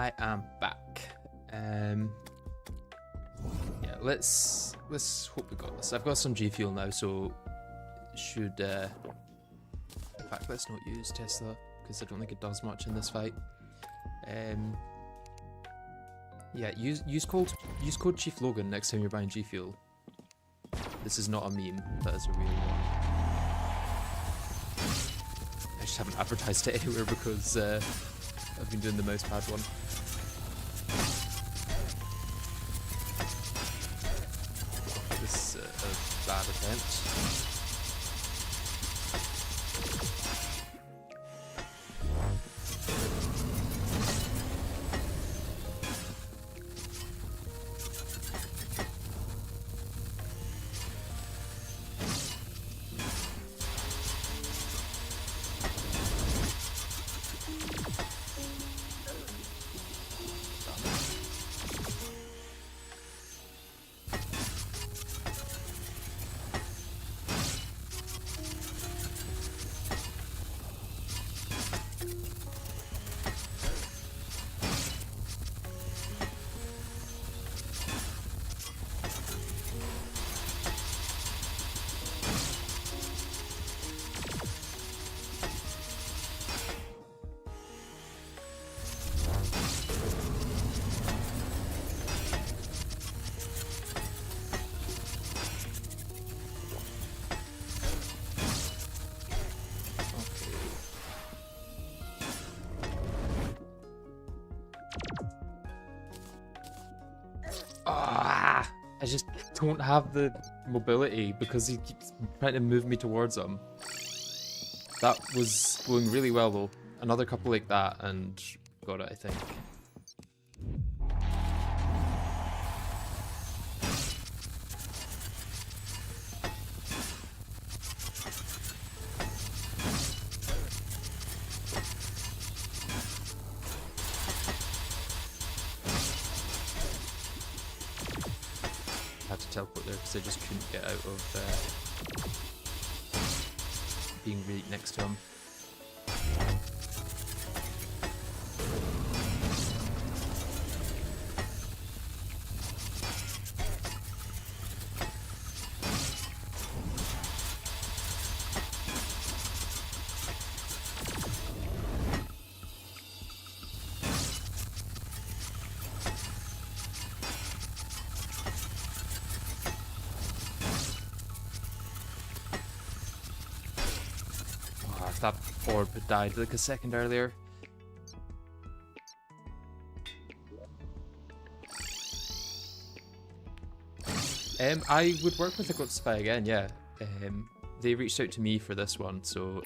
I am back. Yeah, let's hope we got this. I've got some G fuel now, so should in fact let's not use Tesla because I don't think it does much in this fight. Yeah, use code Chief Logan next time you're buying G fuel. This is not a meme, that is a real one. I just haven't advertised it anywhere because I've been doing the mousepad one. This is a bad attempt. I just don't have the mobility because he keeps trying to move me towards him. That was going really well though. Another couple like that and got it, I think. Had to teleport there because I just couldn't get out of being right next to him. That orb had died like a second earlier. I would work with the Goat Spy again, yeah. They reached out to me for this one, so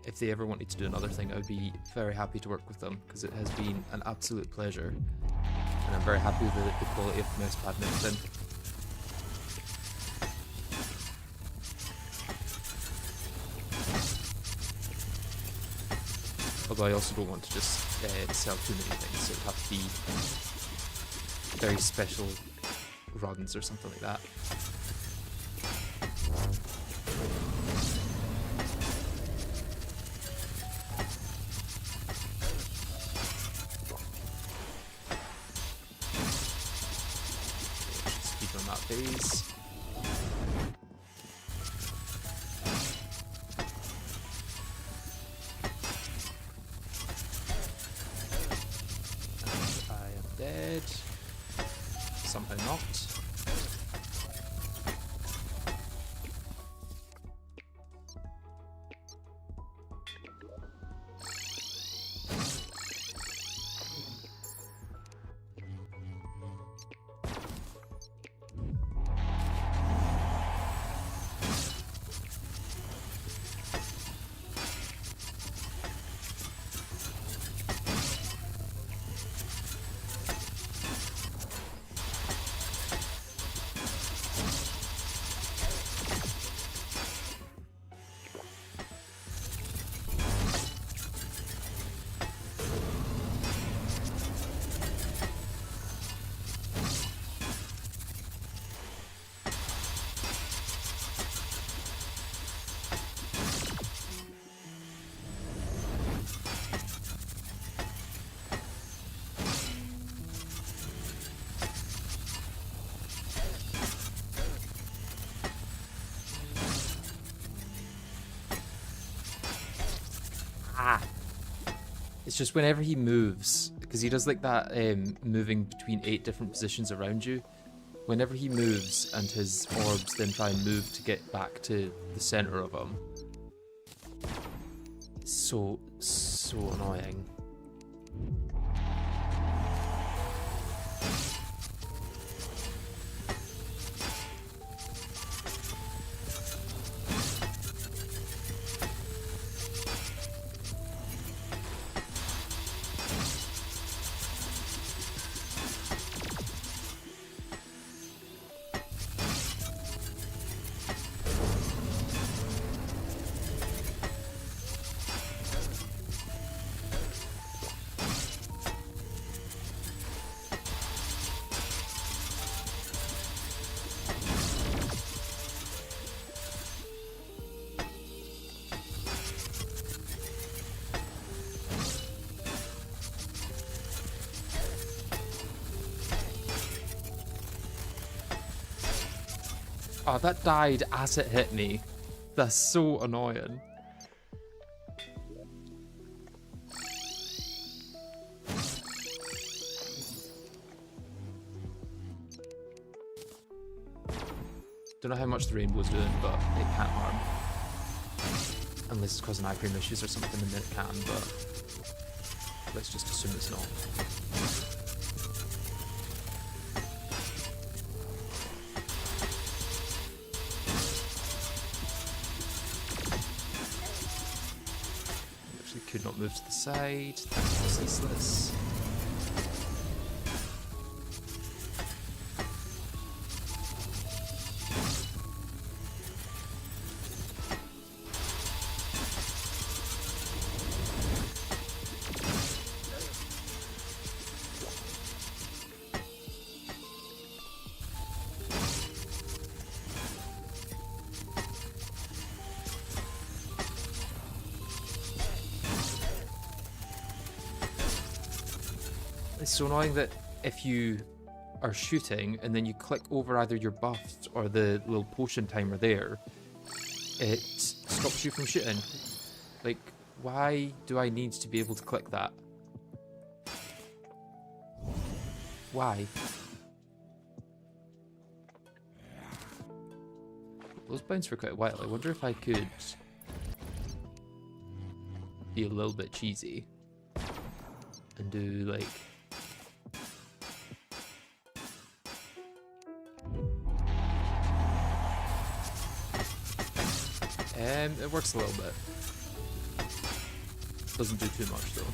if they ever wanted to do another thing, I would be very happy to work with them because it has been an absolute pleasure. And I'm very happy with the quality of the mousepad and everything. Although I also don't want to just sell too many things, so it would have to be very special runs or something like that. Speed on that phase. Dead. Somehow not. It's just whenever he moves, because he does like that moving between 8 different positions around you. Whenever he moves and his orbs then try and move to get back to the center of him, it's so annoying. Oh, that died as it hit me. That's so annoying. Don't know how much the rainbow's doing, but it can't harm. Unless it's causing iframe issues or something, and then it can, but let's just assume it's not. Actually could not move to the side. That's ceaseless. It's so annoying that if you are shooting and then you click over either your buffs or the little potion timer there, it stops you from shooting. Like, why do I need to be able to click that? Why? Those bounce for quite a while. I wonder if I could be a little bit cheesy and do like... it works a little bit. Doesn't do too much though.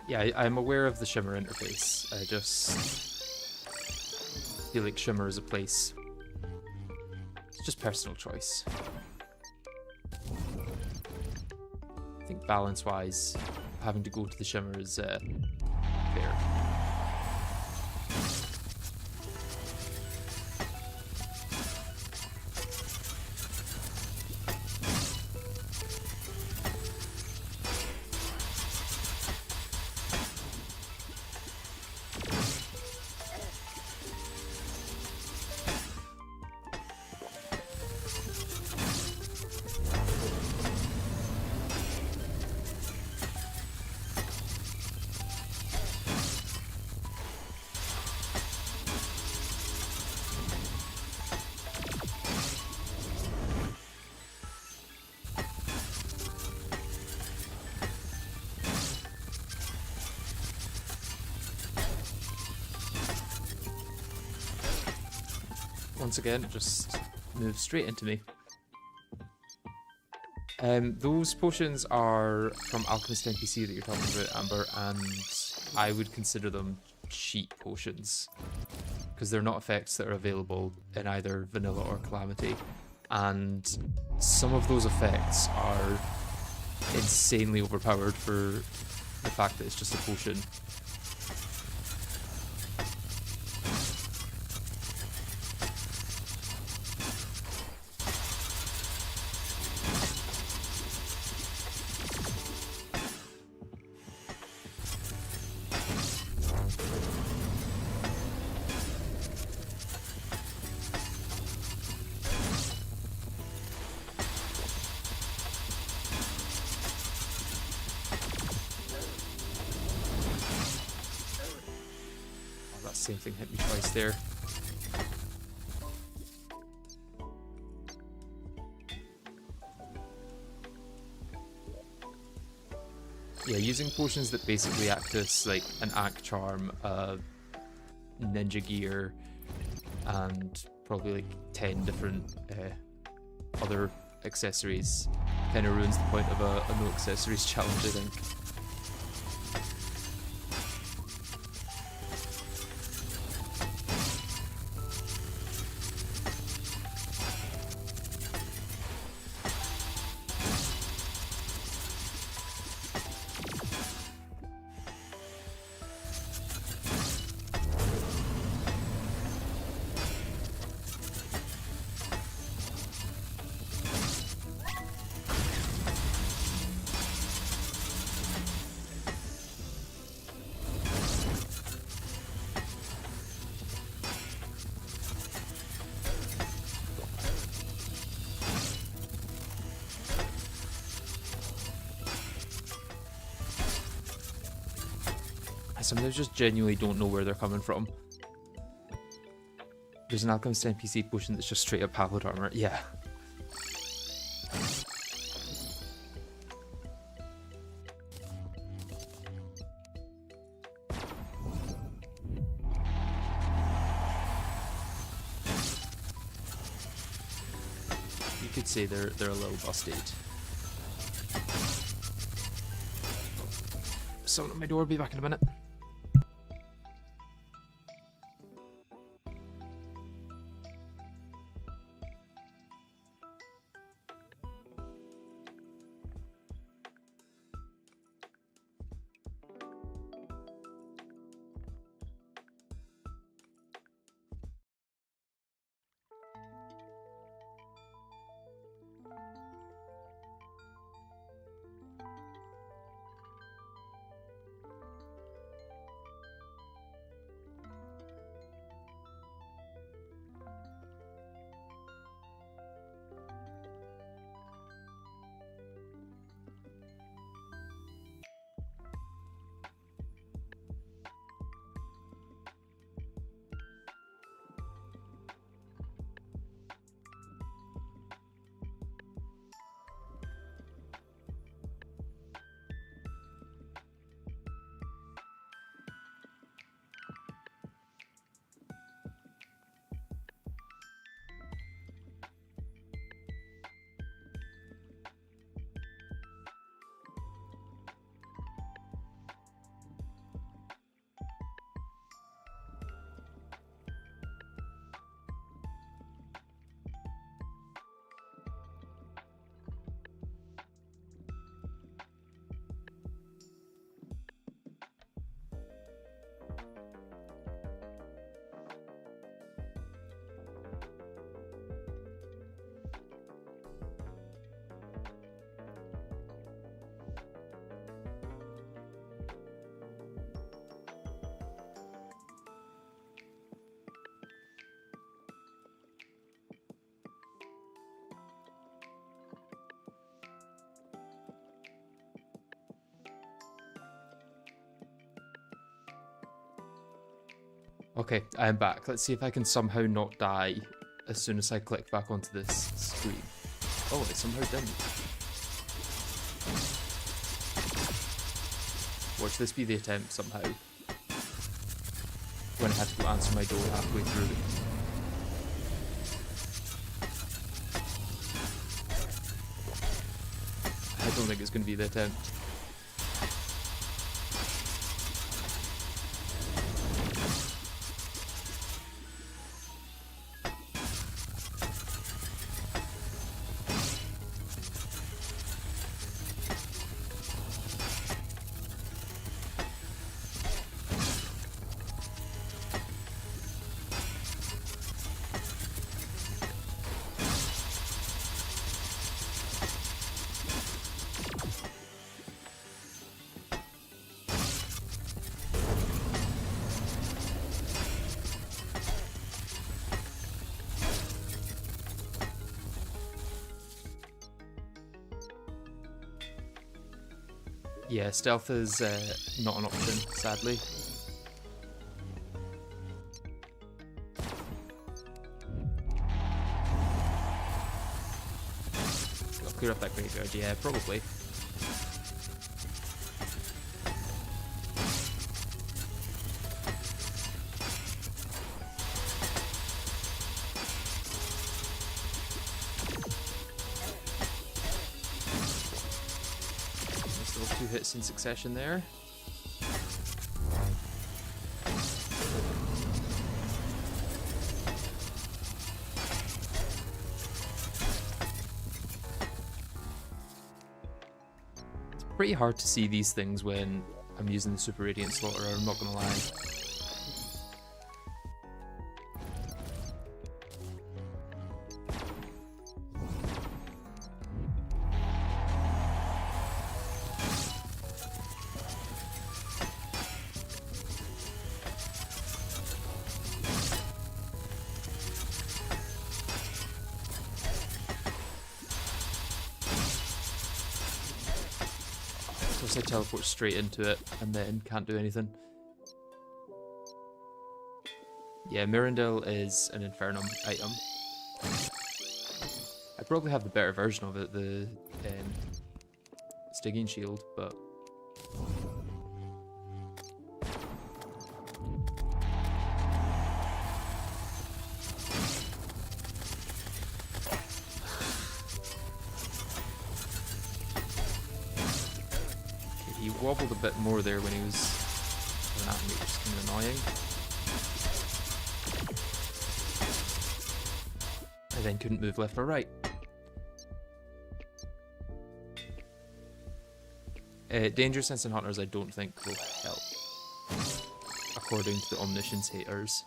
Yeah, I'm aware of the Shimmer interface. I just feel like Shimmer is a place. It's just personal choice. I think balance-wise, having to go to the Shimmer is fair. Once again, it just moves straight into me. Those potions are from Alchemist NPC that you're talking about, Amber, and I would consider them cheat potions because they're not effects that are available in either Vanilla or Calamity, and some of those effects are insanely overpowered for the fact that it's just a potion. Same thing hit me twice there. Yeah, using potions that basically act as like an Act Charm, Ninja Gear, and probably like 10 different other accessories kind of ruins the point of a no accessories challenge, I think. I sometimes just genuinely don't know where they're coming from. There's an Alchemist NPC potion that's just straight up Hallowed Armor. Yeah. You could say they're a little busted. Someone at my door, be back in a minute. Okay, I am back. Let's see if I can somehow not die as soon as I click back onto this screen. Oh, I somehow didn't. Watch this be the attempt somehow. When I had to go answer my door halfway through. think it's going to be the attempt. Yeah, stealth is not an option, sadly. I'll clear off that graveyard, yeah, probably. Two hits in succession there. It's pretty hard to see these things when I'm using the Super Radiant Slaughterer, I'm not gonna lie. I teleport straight into it and then can't do anything. Yeah, Mirandel is an Infernum item. I probably have the better version of it, the Stygian Shield, but... He wobbled a bit more there when he was coming at me, which is kind of annoying. I then couldn't move left or right. Danger Sense and Hunters I don't think will help, according to the Omniscience haters.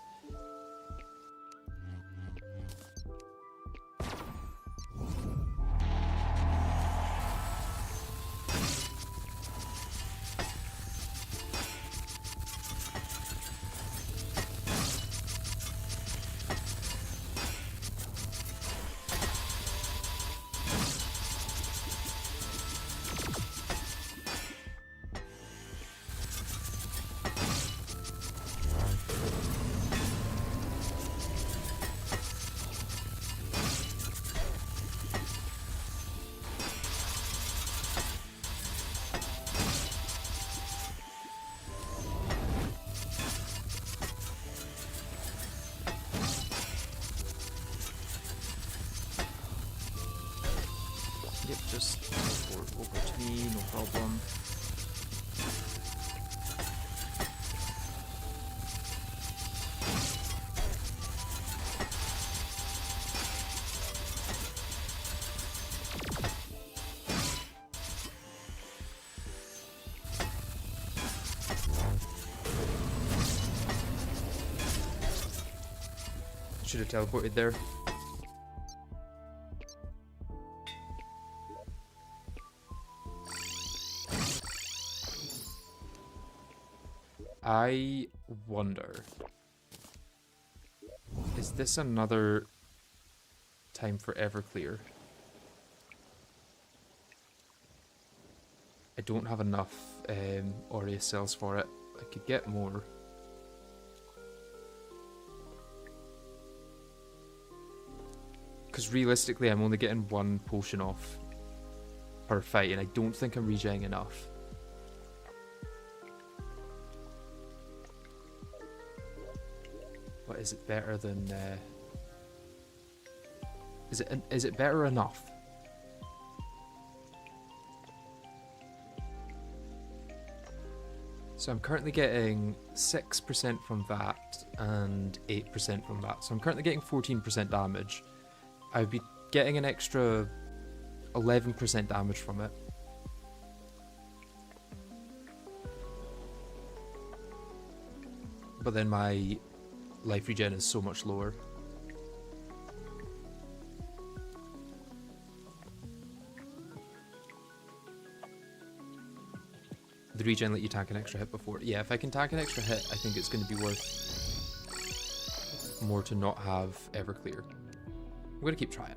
Yep, just teleport over to me, no problem. Should have teleported there. I wonder, is this another time for Everclear? I don't have enough Aureus cells for it. I could get more. Because realistically, I'm only getting one potion off per fight, and I don't think I'm regenerating enough. But is it better than? Is it better enough? So I'm currently getting 6% from that and 8% from that. So I'm currently getting 14% damage. I would be getting an extra 11% damage from it. But then my life regen is so much lower. The regen let you tank an extra hit before. Yeah, if I can tank an extra hit, I think it's going to be worth more to not have Everclear. I'm going to keep trying.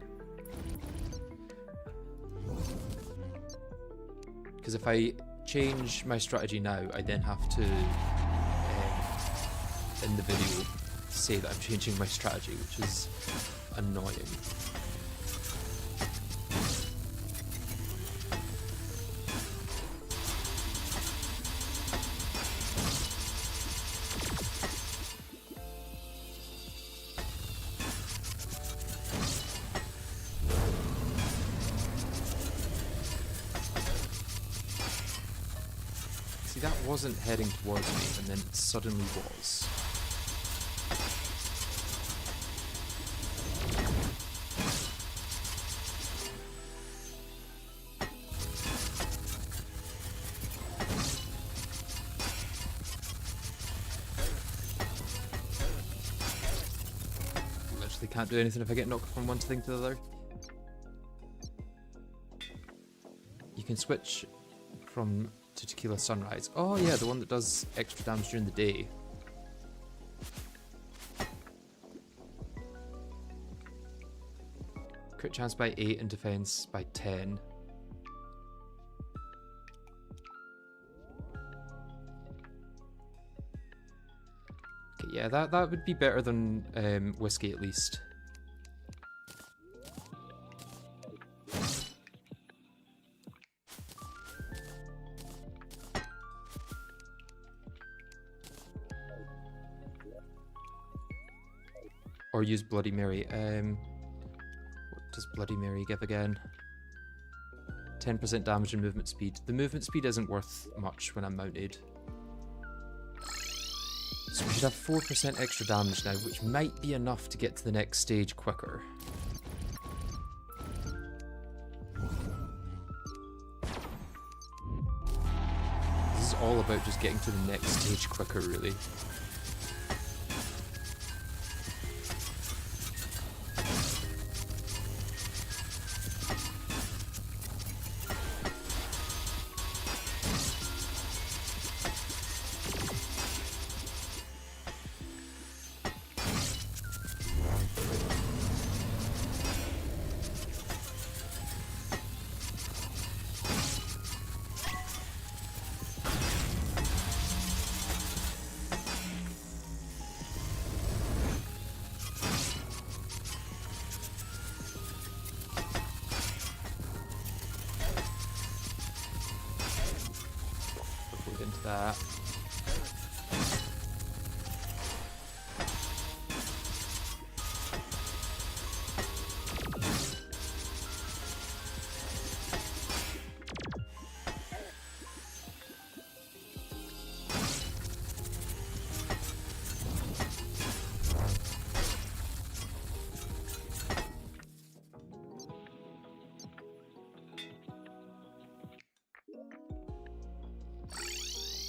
Because if I change my strategy now, I then have to, in the video, say that I'm changing my strategy, which is annoying. See, that wasn't heading towards me, and then it suddenly was. Literally can't do anything if I get knocked from one thing to the other. You can switch from to Tequila Sunrise. Oh yeah, the one that does extra damage during the day. Crit chance by 8 and defense by 10. Okay, yeah, that would be better than whiskey at least. Or use Bloody Mary. What does Bloody Mary give again? 10% damage and movement speed. The movement speed isn't worth much when I'm mounted. So we should have 4% extra damage now, which might be enough to get to the next stage quicker. This is all about just getting to the next stage quicker, really. Into that.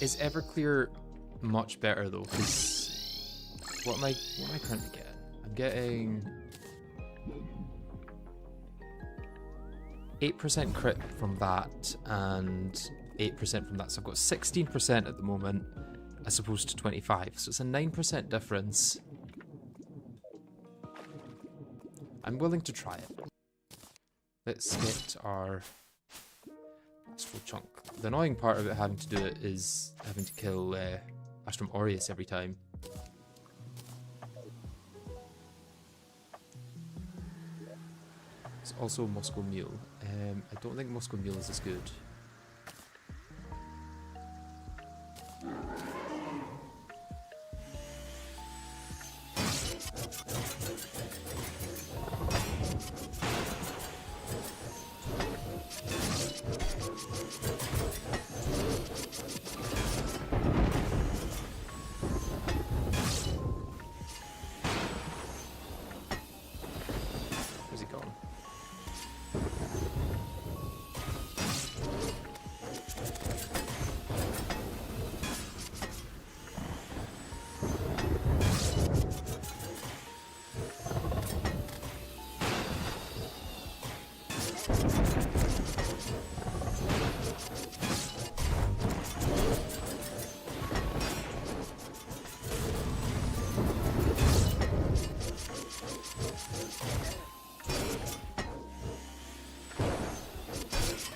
Is Everclear much better though? Because what am I currently getting? I'm getting 8% crit from that and 8% from that. So I've got 16% at the moment as opposed to 25. So it's a 9% difference. I'm willing to try it. Let's get our Astral Chunk. The annoying part of it having to do it is having to kill Astrum Aureus every time. It's also Moscow Mule. I don't think Moscow Mule is as good.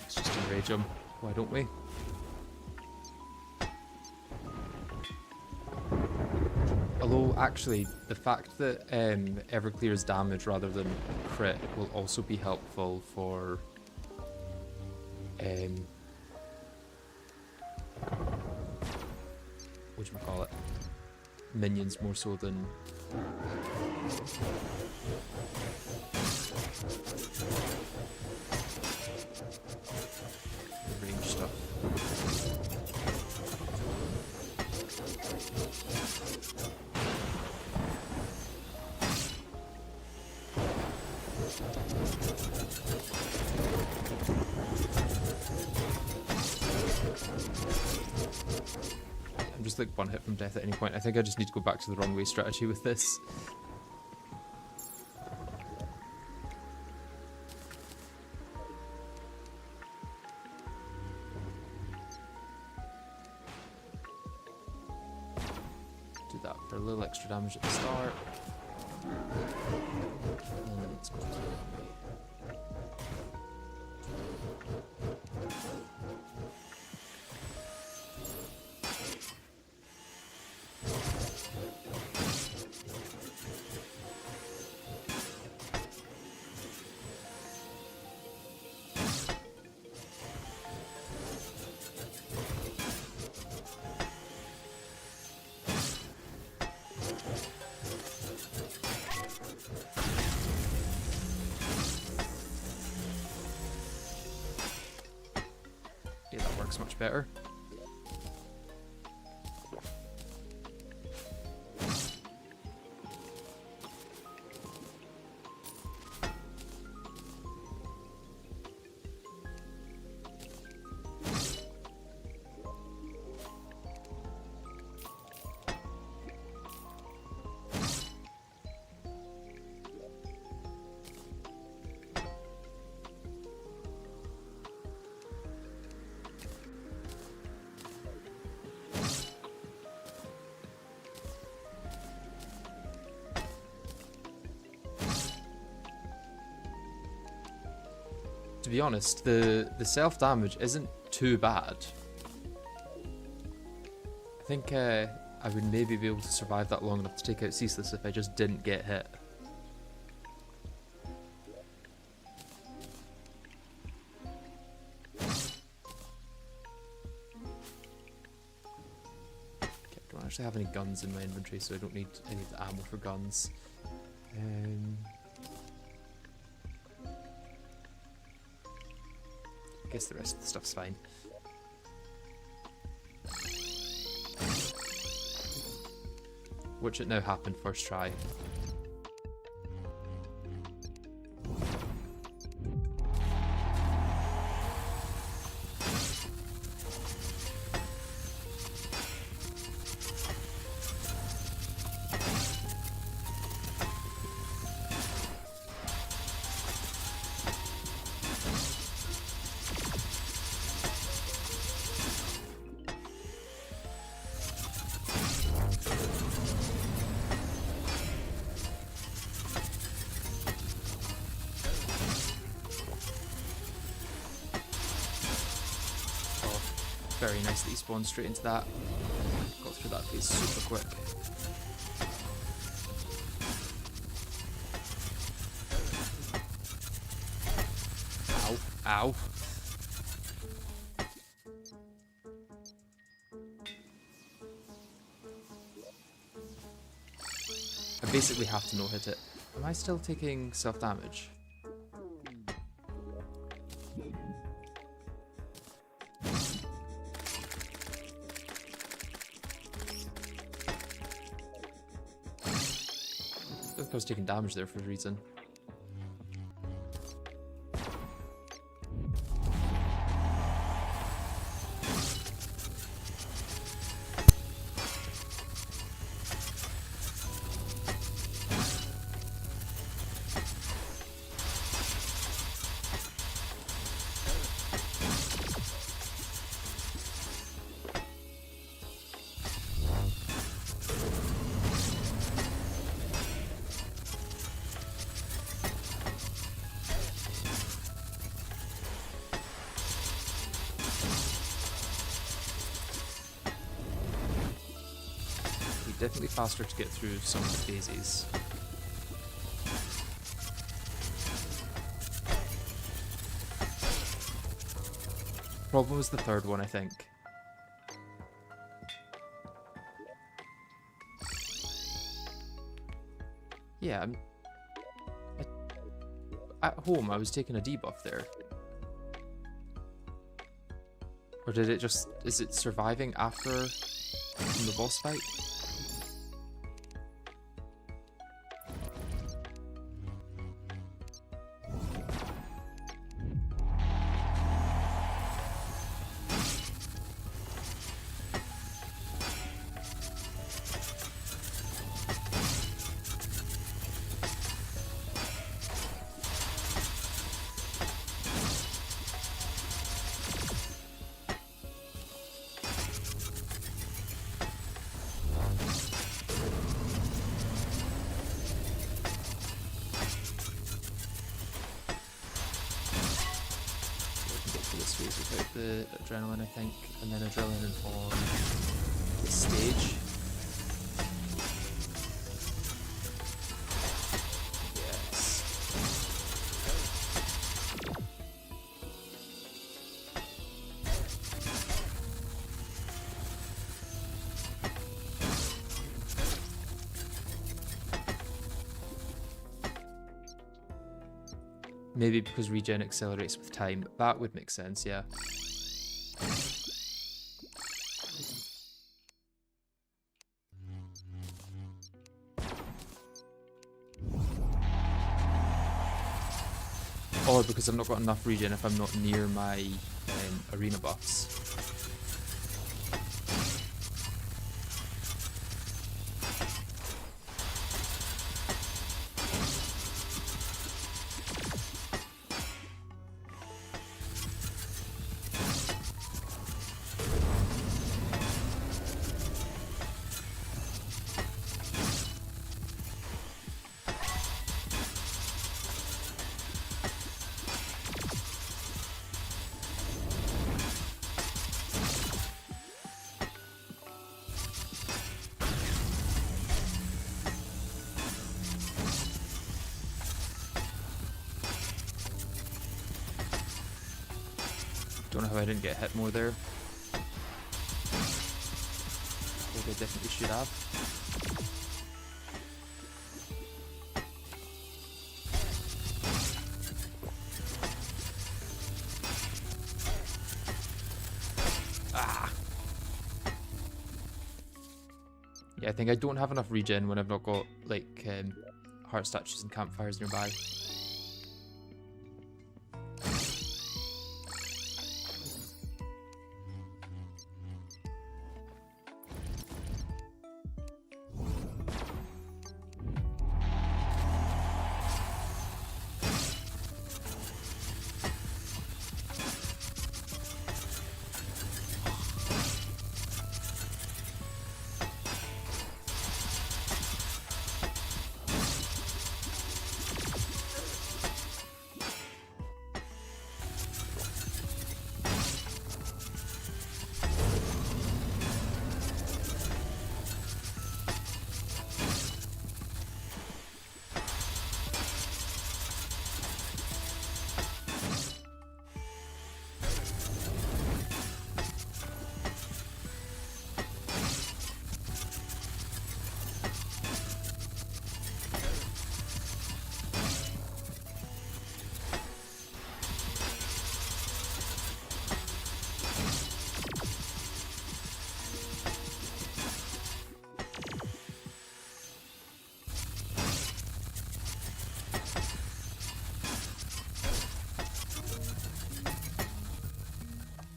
Let's just enrage him. Why don't we? Although, actually, the fact that Everclear is damage rather than crit will also be helpful for whatchamacallit, minions more so than the range stuff. I'm just like one hit from death at any point. I think I just need to go back to the wrong way strategy with this. Do that for a little extra damage at the start. And then let's go to the wrong way. Yeah, that works much better. To be honest, the self-damage isn't too bad. I think I would maybe be able to survive that long enough to take out Ceaseless if I just didn't get hit. Okay, I don't actually have any guns in my inventory, so I don't need any of the ammo for guns. I guess the rest of the stuff's fine. Watch it now happen first try. Very nice that he spawned straight into that. Got through that phase super quick. Ow. Ow. I basically have to no-hit it. Am I still taking self-damage? I was taking damage there for a reason. definitely faster to get through some of the phases. Problem was the third one, I think. Yeah, at home I was taking a debuff there. Or did it just... is it surviving after the boss fight? Without the adrenaline, I think, and then adrenaline for the stage. Yes. Maybe because regen accelerates with time. That would make sense, yeah. Or because I've not got enough regen if I'm not near my arena buffs. Don't know how I didn't get hit more there. Maybe I definitely should have. Ah! Yeah, I think I don't have enough regen when I've not got, like, heart statues and campfires nearby.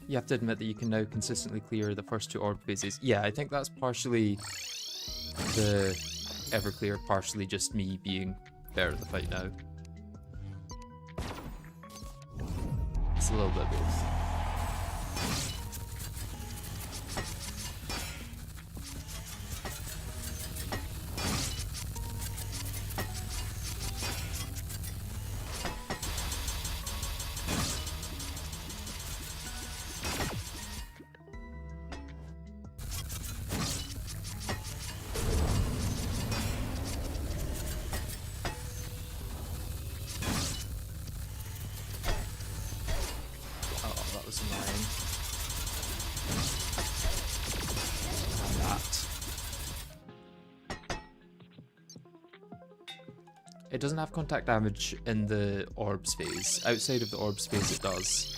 You have to admit that you can now consistently clear the first two orb phases. Yeah, I think that's partially the Everclear, partially just me being better at the fight now. It's a little bit of both. It doesn't have contact damage in the orbs phase. Outside of the orbs phase it does.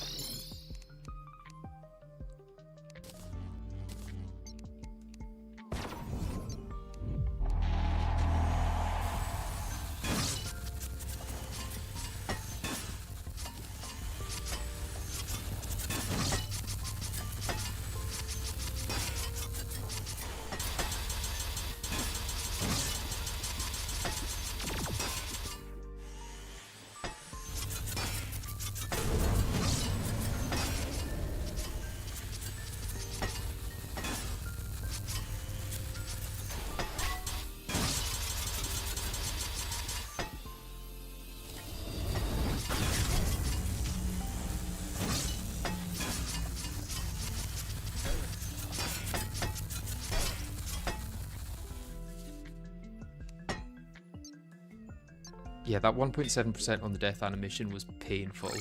Yeah, that 1.7% on the death animation was painful,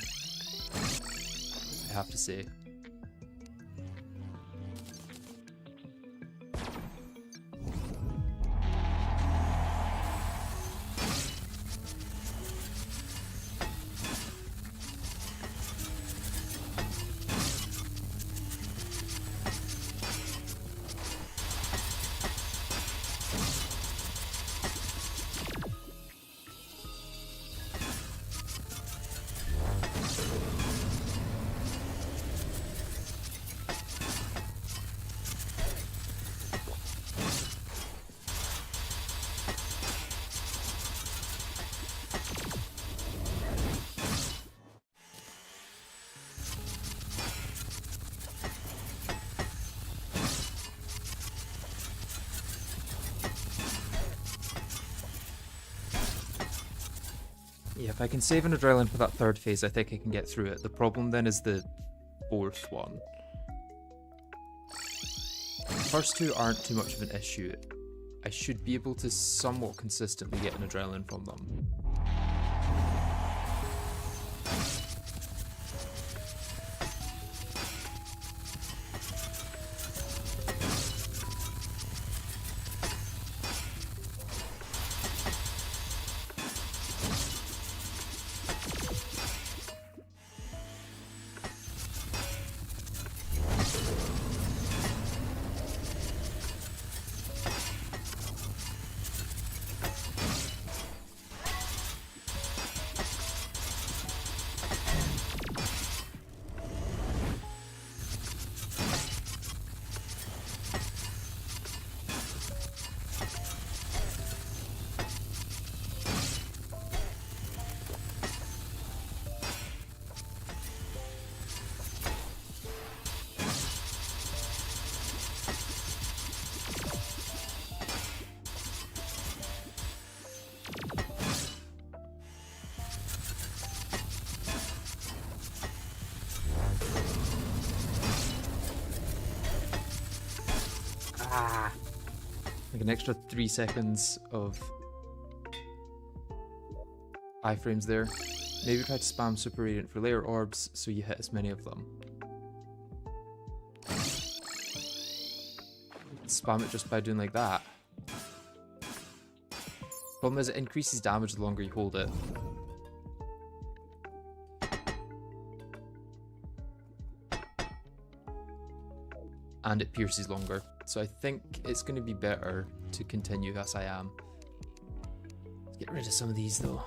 I have to say. Yeah, if I can save an adrenaline for that third phase, I think I can get through it. The problem then is the fourth one. The first two aren't too much of an issue. I should be able to somewhat consistently get an adrenaline from them. Like an extra 3 seconds of iframes there. Maybe try to spam Super Radiant for layer orbs so you hit as many of them. Spam it just by doing like that. Problem is it increases damage the longer you hold it. And it pierces longer. So I think it's going to be better to continue as I am. Let's get rid of some of these though.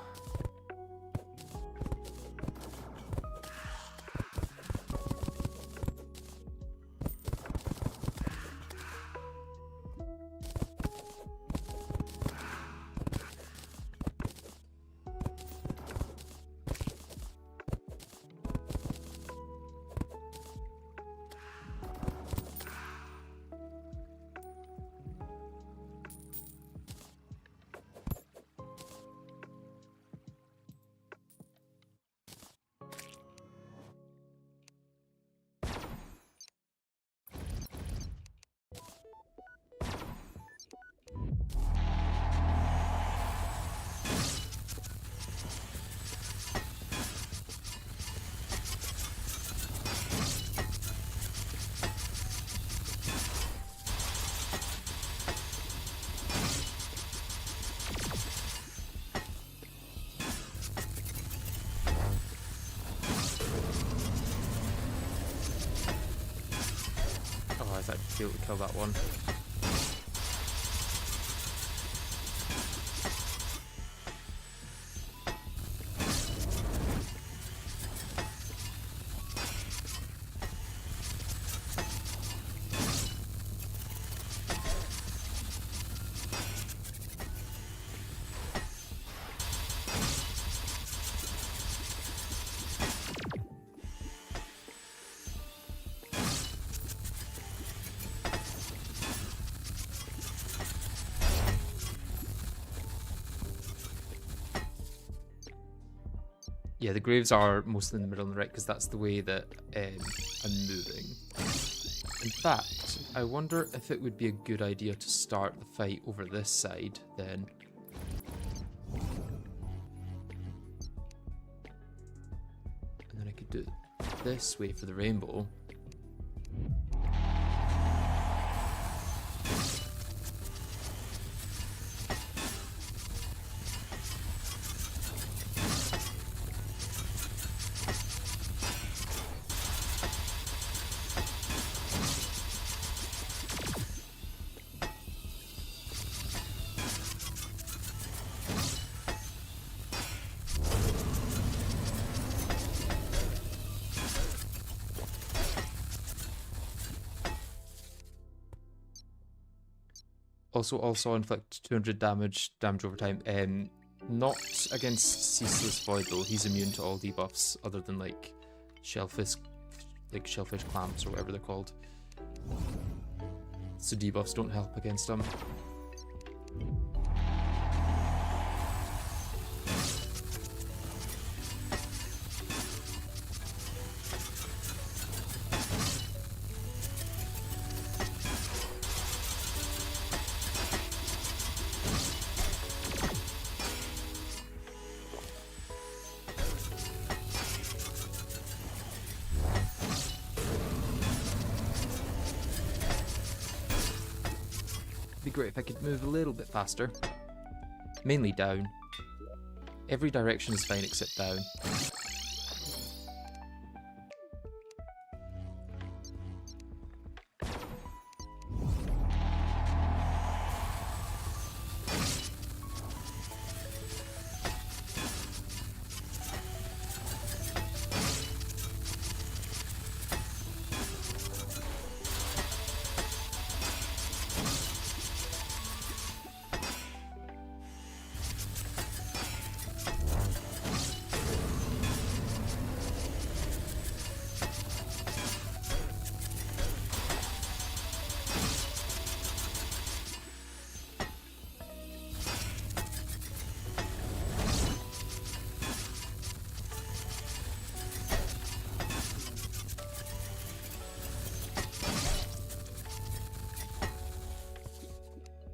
be able to kill that one. Yeah, the graves are mostly in the middle and the right because that's the way that I'm moving. In fact, I wonder if it would be a good idea to start the fight over this side then. And then I could do it this way for the rainbow. Also inflict 200 damage over time. Not against Ceaseless Void though. He's immune to all debuffs other than like shellfish clamps or whatever they're called. So debuffs don't help against him. It'd be great if I could move a little bit faster. Mainly down. Every direction is fine except down.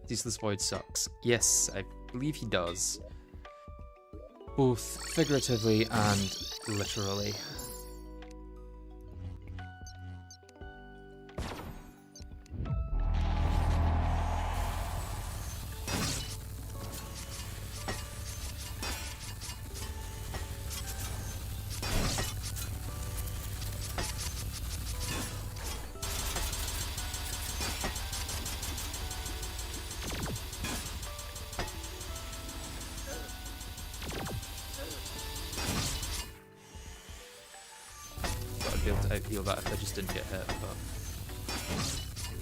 Ceaseless Void sucks. Yes, I believe he does. Both figuratively and literally. Be able to out-heal that if I just didn't get hit, but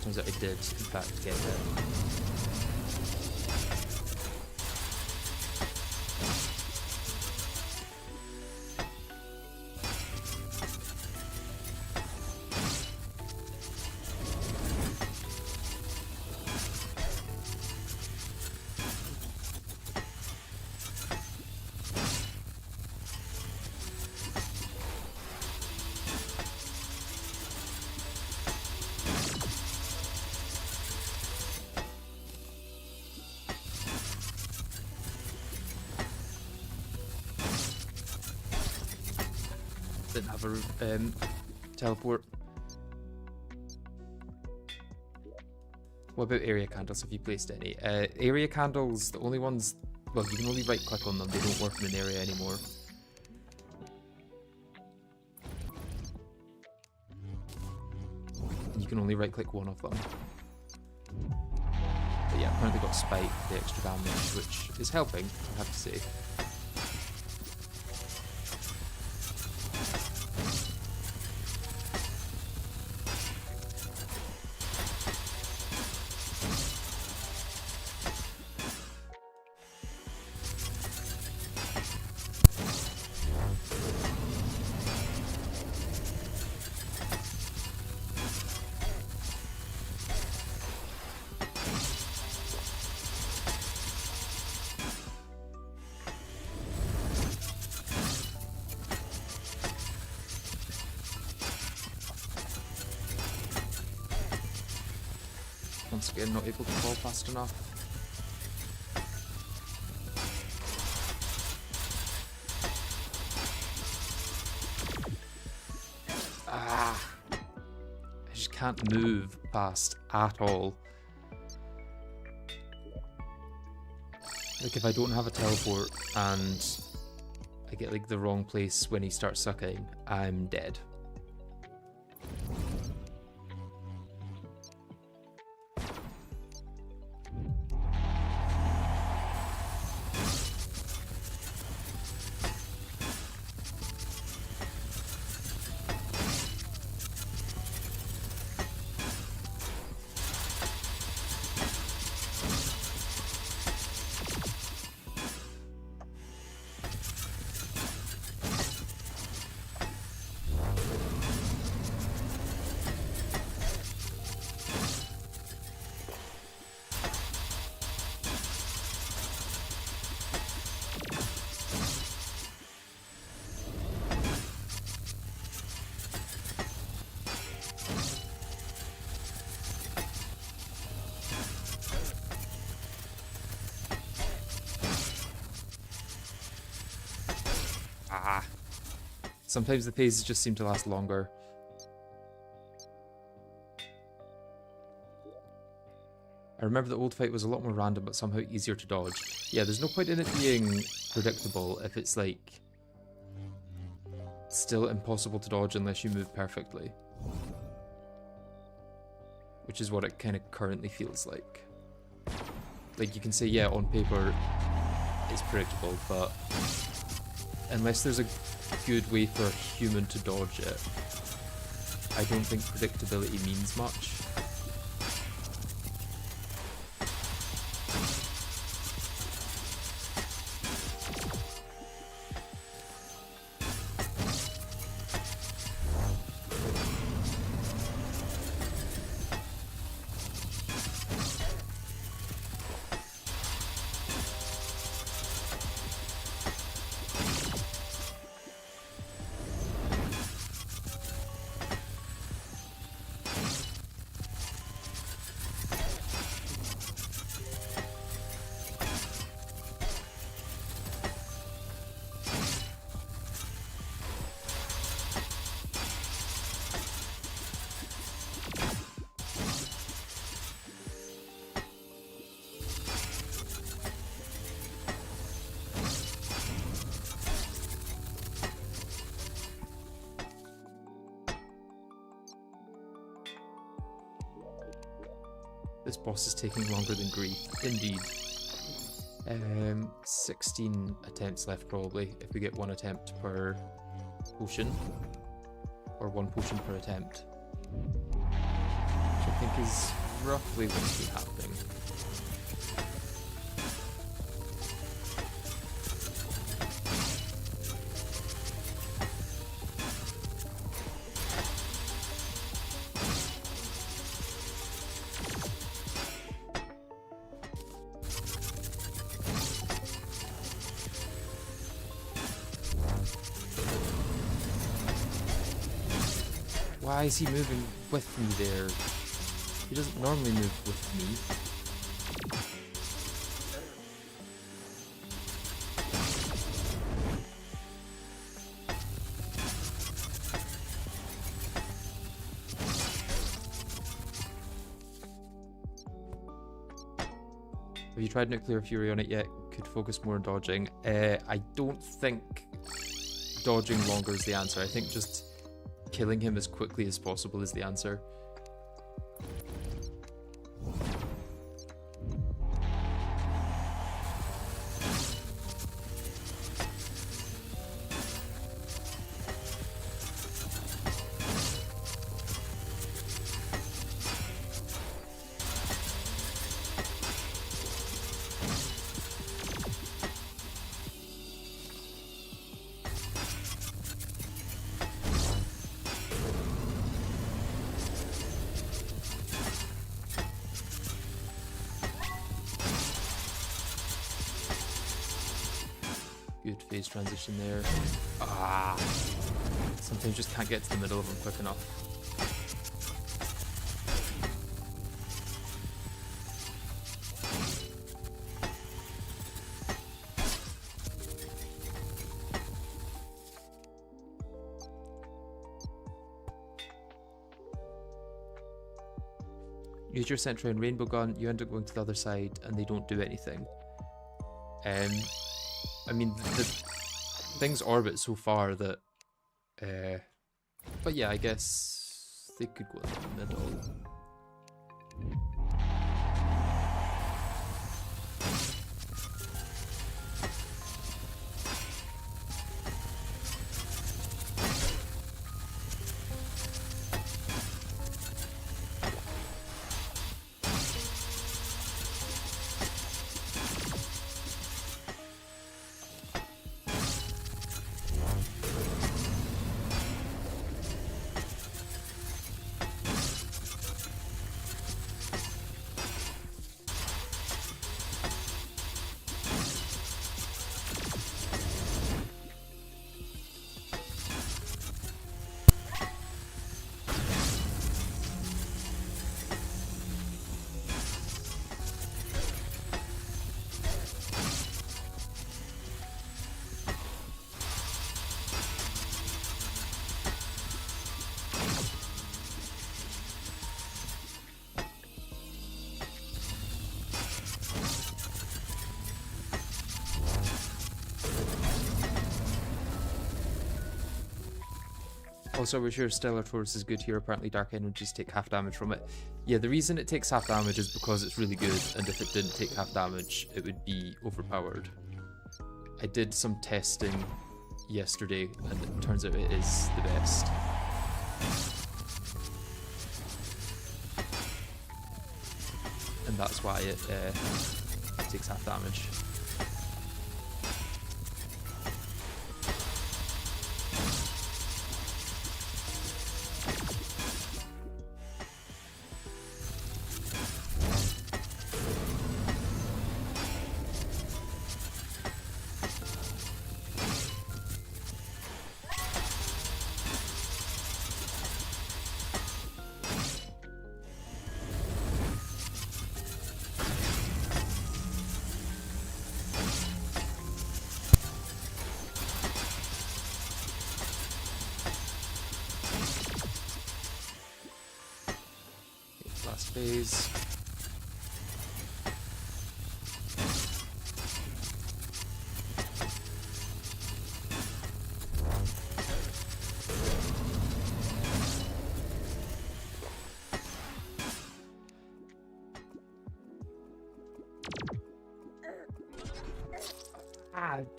turns out I did, in fact, get hit. Didn't have a teleport. What about area candles? Have you placed any? Area candles, the only ones, well, you can only right click on them, they don't work in an area anymore. You you can only right-click one of them. But yeah, I've currently got Spike, the extra damage, which is helping, I have to say. Once again, not able to fall fast enough. Ah! I just can't move fast at all. Like, if I don't have a teleport and I get like the wrong place when he starts sucking, I'm dead. Sometimes the phases just seem to last longer. I remember the old fight was a lot more random, but somehow easier to dodge. Yeah, there's no point in it being predictable if it's like still impossible to dodge unless you move perfectly. Which is what it kind of currently feels like. Like, you can say, yeah, on paper it's predictable, but unless there's a good way for a human to dodge it, I don't think predictability means much. This boss is taking longer than Grief, indeed. 16 attempts left probably, if we get one attempt per potion. Or one potion per attempt. Which I think is roughly what's been happening. Why is he moving with me there? He doesn't normally move with me. Have you tried Nuclear Fury on it yet? Could focus more on dodging. I don't think dodging longer is the answer. I think just killing him as quickly as possible is the answer. Good phase transition there. Ah! Sometimes just can't get to the middle of them quick enough. Use your Sentry and Rainbow Gun, you end up going to the other side and they don't do anything. I mean, the things orbit so far that... but yeah, I guess they could go in the middle. Also, we're sure Stellar Force is good here. Apparently Dark Energies take half damage from it. Yeah, the reason it takes half damage is because it's really good, and if it didn't take half damage, it would be overpowered. I did some testing yesterday, and it turns out it is the best. And that's why it takes half damage. Last phase.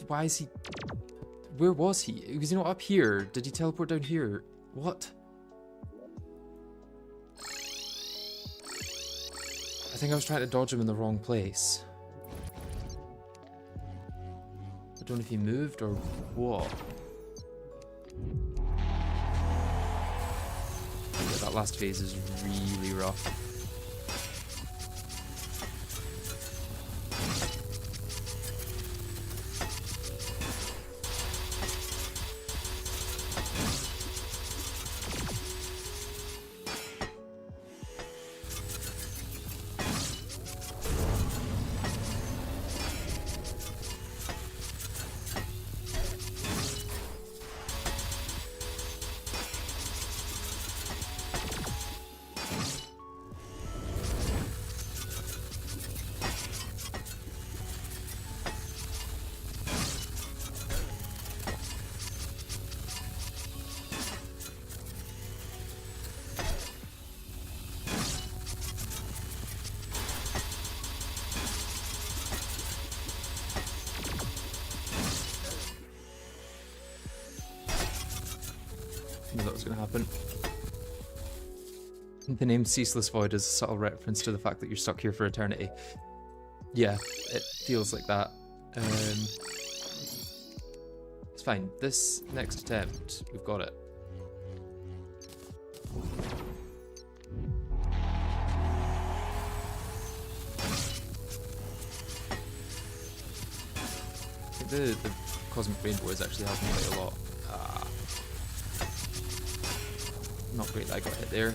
Why is he... Where was he? Was he not up here? Did he teleport down here? What? I think I was trying to dodge him in the wrong place. I don't know if he moved or what. Yeah, that last phase is really rough. I knew that was going to happen. The name Ceaseless Void is a subtle reference to the fact that you're stuck here for eternity. Yeah, it feels like that. It's fine. This next attempt, we've got it. The Cosmic Rainbow is actually helping quite a lot. Not great that I got hit there.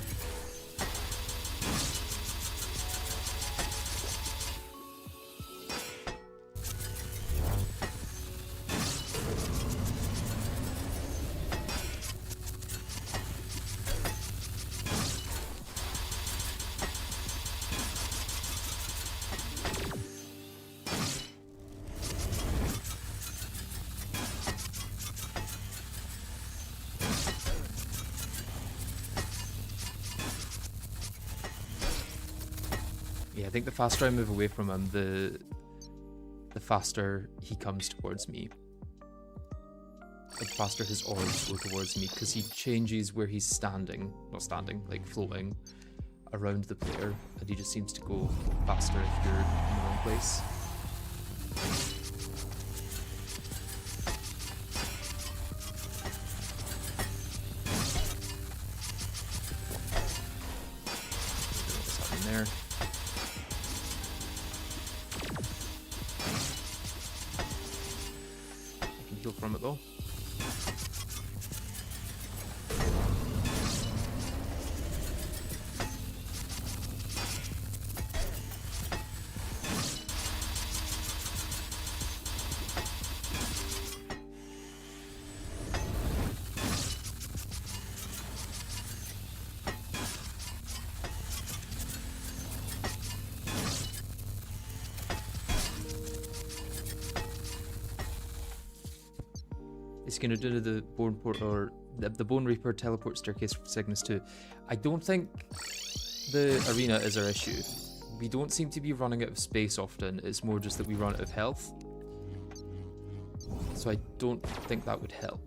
Yeah, I think the faster I move away from him, the faster he comes towards me. The faster his orbs go towards me, because he changes where he's standing, not standing, like floating around the player, and he just seems to go faster if you're in the wrong place. What's happening there? Heal from it though. It's going to do the Bone Port or the Bone Reaper teleport staircase from Cygnus 2. I don't think the arena is our issue. We don't seem to be running out of space often. It's more just that we run out of health. So I don't think that would help.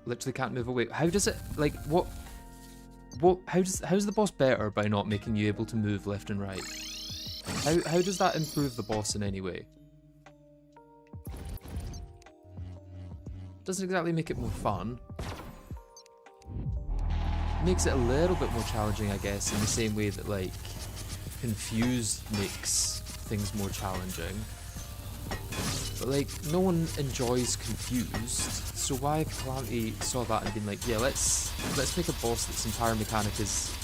Literally can't move away. How does it, like, how's the boss better by not making you able to move left and right? How does that improve the boss in any way? Doesn't exactly make it more fun. Makes it a little bit more challenging, I guess, in the same way that, like, Confused makes things more challenging. But, like, no one enjoys Confused, so why if Calamity saw that and been like, yeah, let's make a boss that's entire mechanic is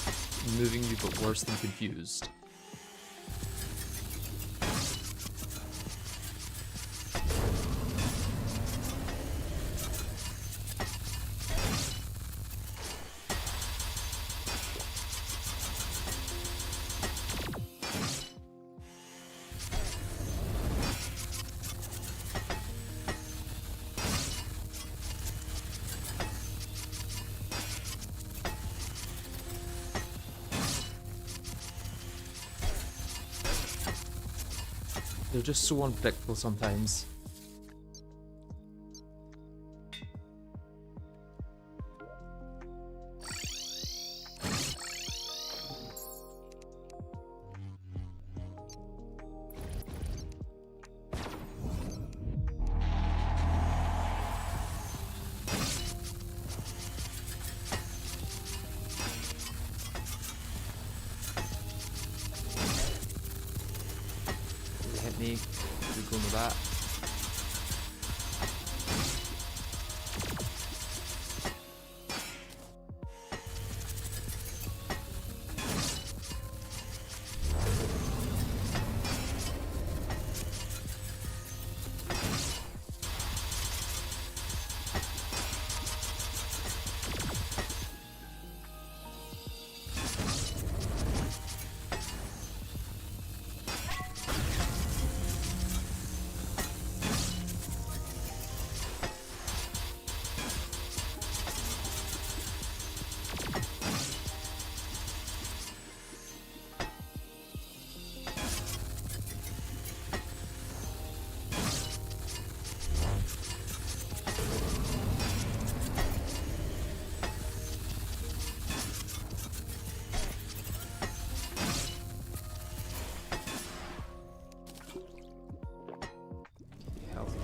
moving you but worse than Confused. They're just so unpredictable sometimes. Hit me. We're going with that.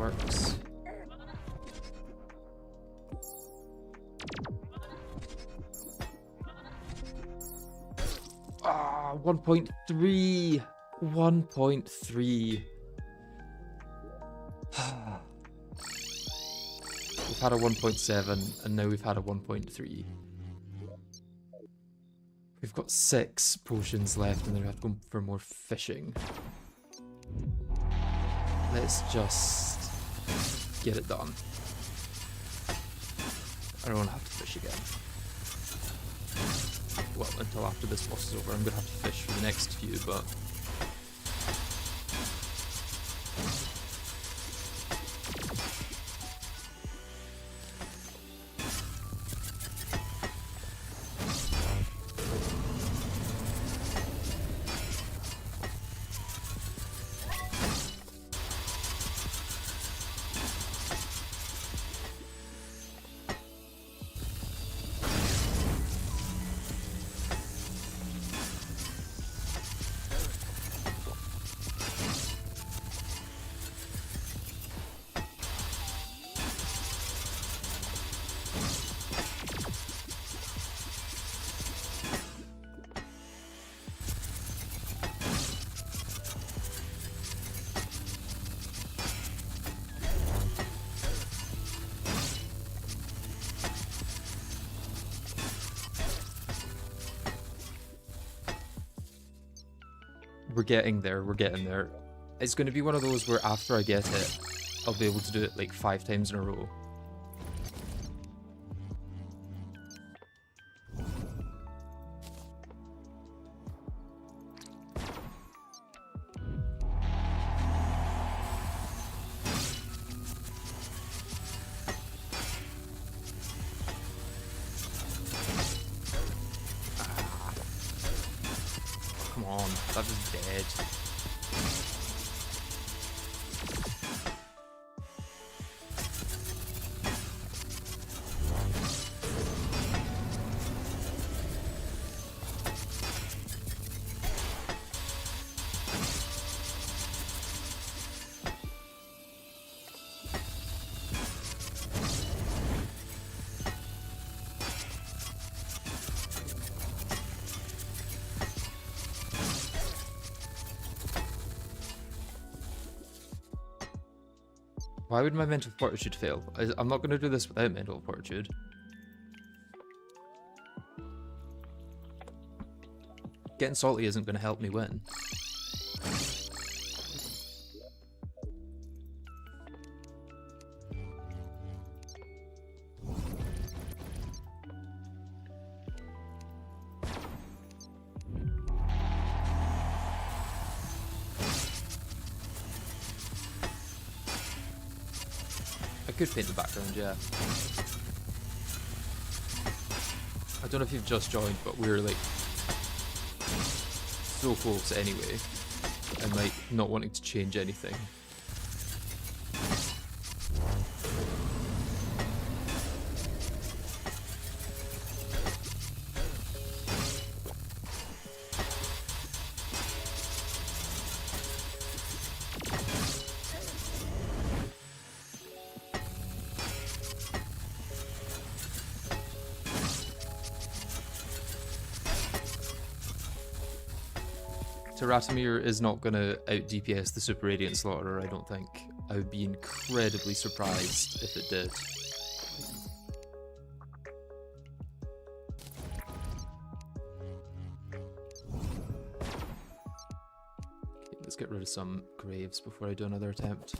works. Ah, 1.3. 1.3. We've had a 1.7 and now we've had a 1.3. We've got 6 potions left and then we have to go for more fishing. Let's just get it done. I don't want to have to fish again. Well, until after this boss is over, I'm going to have to fish for the next few, but... We're getting there, we're getting there. It's going to be one of those where after I get it, I'll be able to do it like 5 times in a row. Come on, that was dead. Why would my mental fortitude fail? I'm not going to do this without mental fortitude. Getting salty isn't going to help me win. I could paint the background, yeah. I don't know if you've just joined, but we're like so close anyway, and like not wanting to change anything. Ratamir is not going to out DPS the Super Radiant Slaughterer, I don't think. I would be incredibly surprised if it did. Okay, let's get rid of some graves before I do another attempt.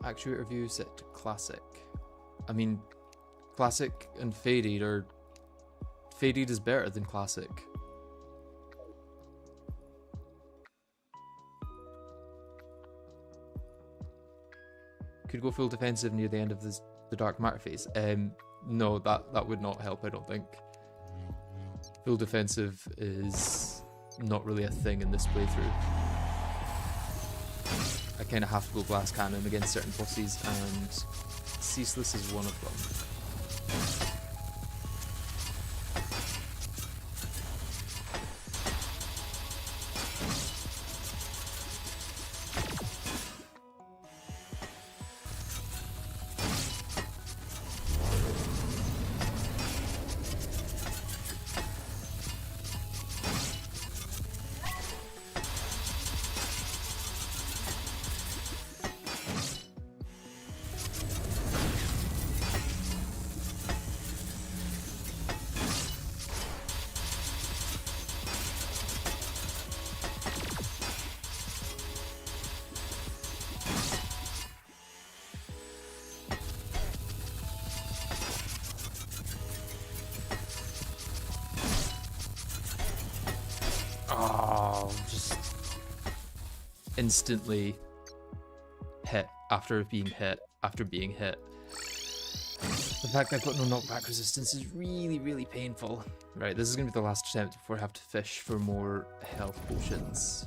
Actuator view set to classic. I mean, classic and faded are... Faded is better than classic. Could go full defensive near the end of the dark matter phase. No, that would not help, I don't think. Full defensive is not really a thing in this playthrough. I kind of have to go glass cannon against certain bosses, and Ceaseless is one of them. Oh, just instantly hit after being hit after being hit. The fact that I've got no knockback resistance is really, really painful. Right, this is going to be the last attempt before I have to fish for more health potions.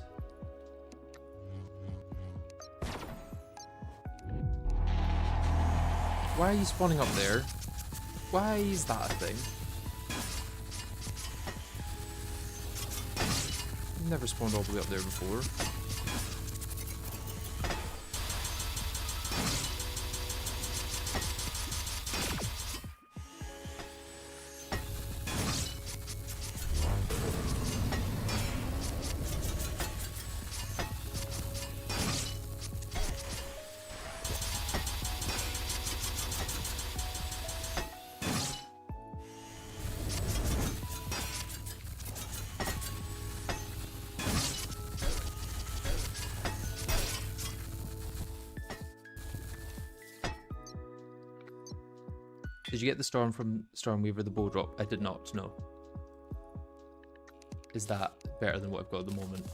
Why are you spawning up there? Why is that a thing? I've never spawned all the way up there before. Did you get the storm from Stormweaver, the bow drop? I did not, no. Is that better than what I've got at the moment?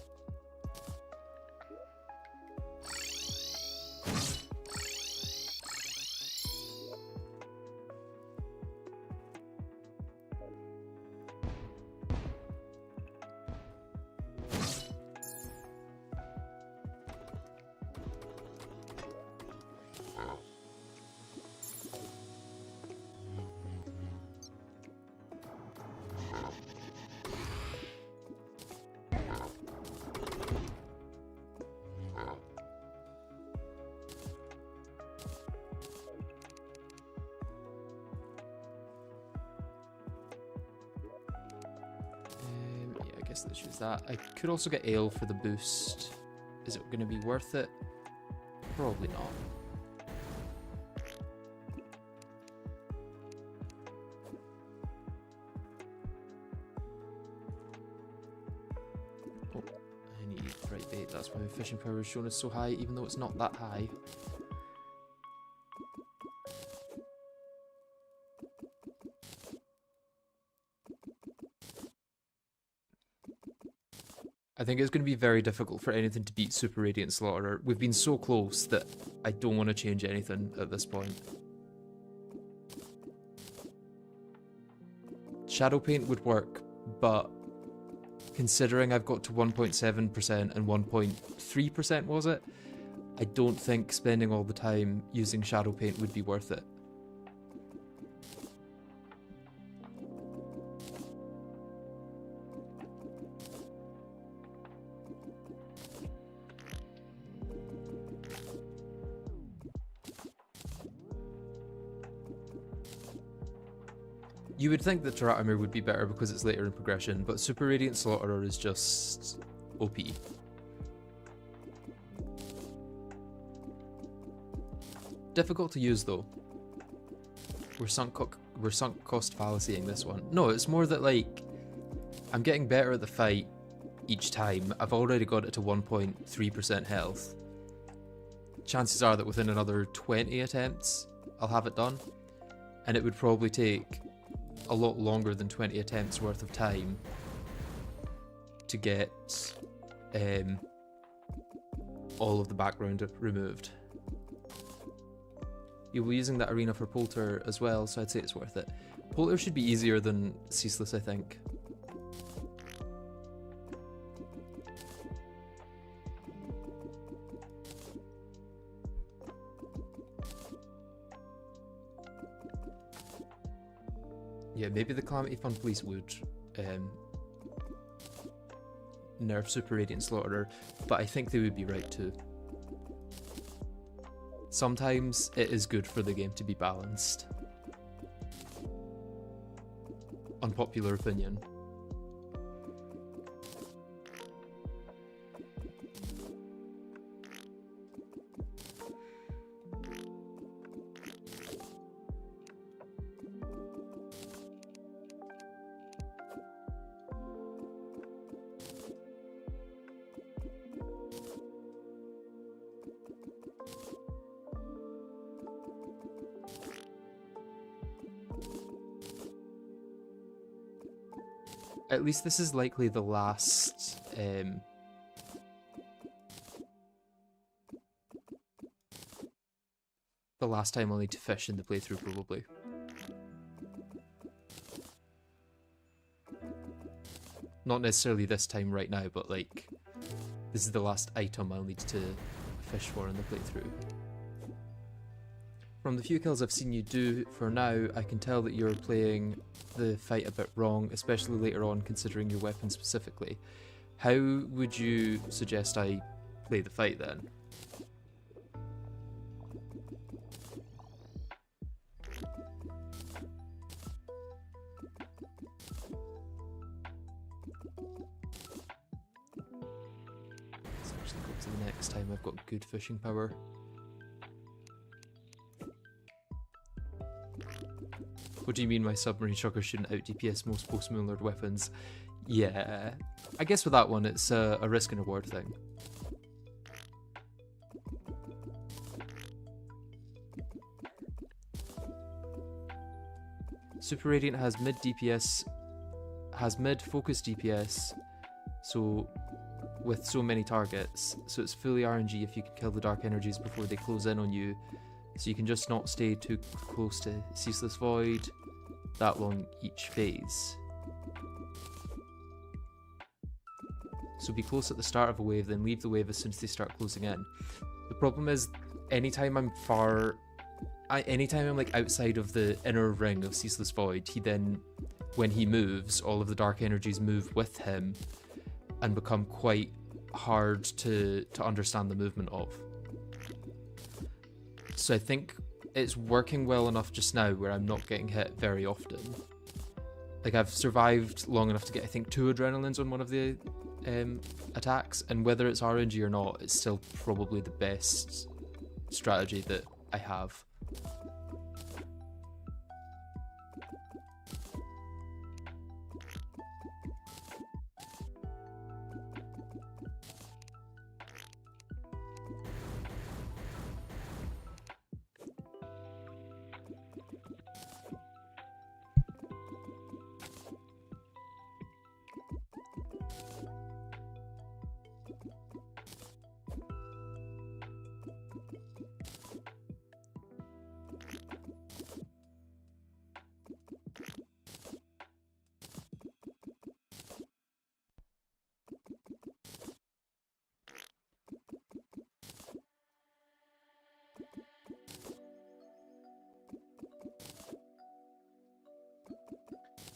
Let's use that. I could also get ale for the boost. Is it going to be worth it? Probably not. Oh, I need right bait. That's why my fishing power is shown as so high, even though it's not that high. I think it's going to be very difficult for anything to beat Super Radiant Slaughterer. We've been so close that I don't want to change anything at this point. Shadow Paint would work, but considering I've got to 1.7% and 1.3%, was it? I don't think spending all the time using Shadow Paint would be worth it. You would think that Teratomir would be better because it's later in progression, but Super Radiant Slaughterer is just OP. Difficult to use though. We're sunk cost fallacying this one. No, it's more that like I'm getting better at the fight each time. I've already got it to 1.3% health. Chances are that within another 20 attempts I'll have it done, and it would probably take a lot longer than 20 attempts worth of time to get all of the background removed. You'll be using that arena for Polter as well, so I'd say it's worth it. Polter should be easier than Ceaseless, I think. Yeah, maybe the Calamity Fund Police would nerf Super Radiant Slaughterer, but I think they would be right too. Sometimes it is good for the game to be balanced. Unpopular opinion. At least this is likely the last time I'll need to fish in the playthrough, probably. Not necessarily this time right now, but like this is the last item I'll need to fish for in the playthrough. From the few kills I've seen you do for now, I can tell that you're playing the fight a bit wrong, especially later on considering your weapon specifically. How would you suggest I play the fight then? Let's actually go to the next time I've got good fishing power. What do you mean my submarine shugger shouldn't out DPS most post-Moonlord weapons? Yeah, I guess with that one it's a risk and reward thing. Super Radiant has mid DPS, has mid focus DPS, so with so many targets, so it's fully RNG if you can kill the dark energies before they close in on you. So you can just not stay too close to Ceaseless Void that long each phase. So be close at the start of a wave, then leave the wave as soon as they start closing in. The problem is, anytime I'm like outside of the inner ring of Ceaseless Void, he then, when he moves, all of the dark energies move with him and become quite hard to understand the movement of. So I think it's working well enough just now where I'm not getting hit very often. Like I've survived long enough to get I think 2 adrenalines on one of the attacks, and whether it's RNG or not, it's still probably the best strategy that I have.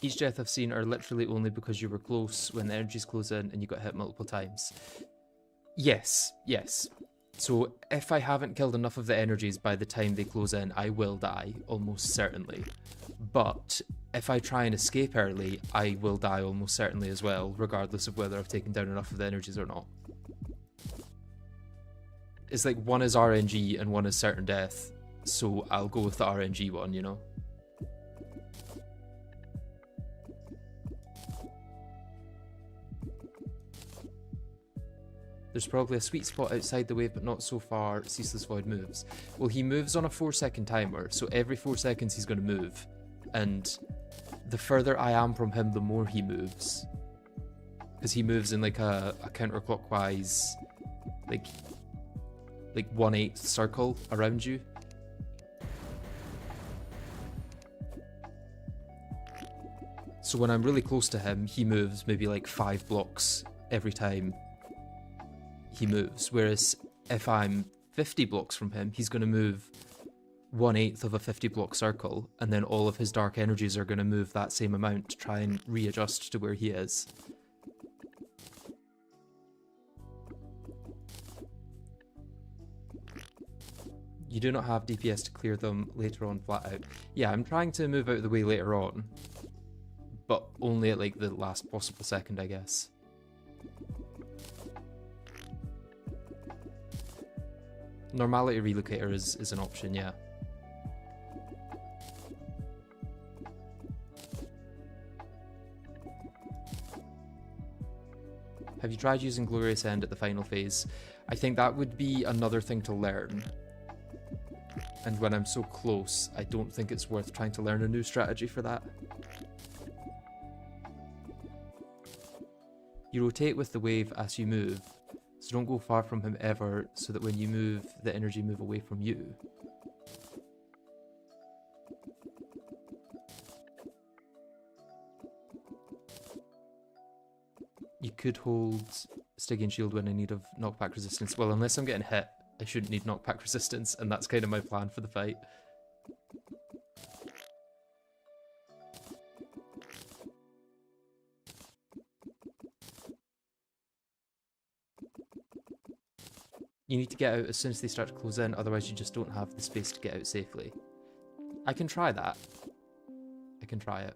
Each death I've seen are literally only because you were close when the energies close in and you got hit multiple times. Yes, yes. So if I haven't killed enough of the energies by the time they close in, I will die, almost certainly. But if I try and escape early, I will die almost certainly as well, regardless of whether I've taken down enough of the energies or not. It's like one is RNG and one is certain death, so I'll go with the RNG one, you know? There's probably a sweet spot outside the wave, but not so far Ceaseless Void moves. Well, he moves on a 4-second timer, so every 4 seconds he's going to move. And the further I am from him, the more he moves. Because he moves in like a counterclockwise, like 1/8 circle around you. So when I'm really close to him, he moves maybe like 5 blocks every time he moves, whereas if I'm 50 blocks from him, he's going to move 1/8 of a 50 block circle, and then all of his dark energies are going to move that same amount to try and readjust to where he is. You do not have DPS to clear them later on flat out. Yeah, I'm trying to move out of the way later on, but only at like the last possible second, I guess. Normality Relocator is an option, yeah. Have you tried using Glorious End at the final phase? I think that would be another thing to learn. And when I'm so close, I don't think it's worth trying to learn a new strategy for that. You rotate with the wave as you move, so don't go far from him ever, so that when you move, the energy move away from you. You could hold Stygian Shield when in need of knockback resistance. Well, unless I'm getting hit, I shouldn't need knockback resistance, and that's kind of my plan for the fight. You need to get out as soon as they start to close in, otherwise you just don't have the space to get out safely. I can try that. I can try it.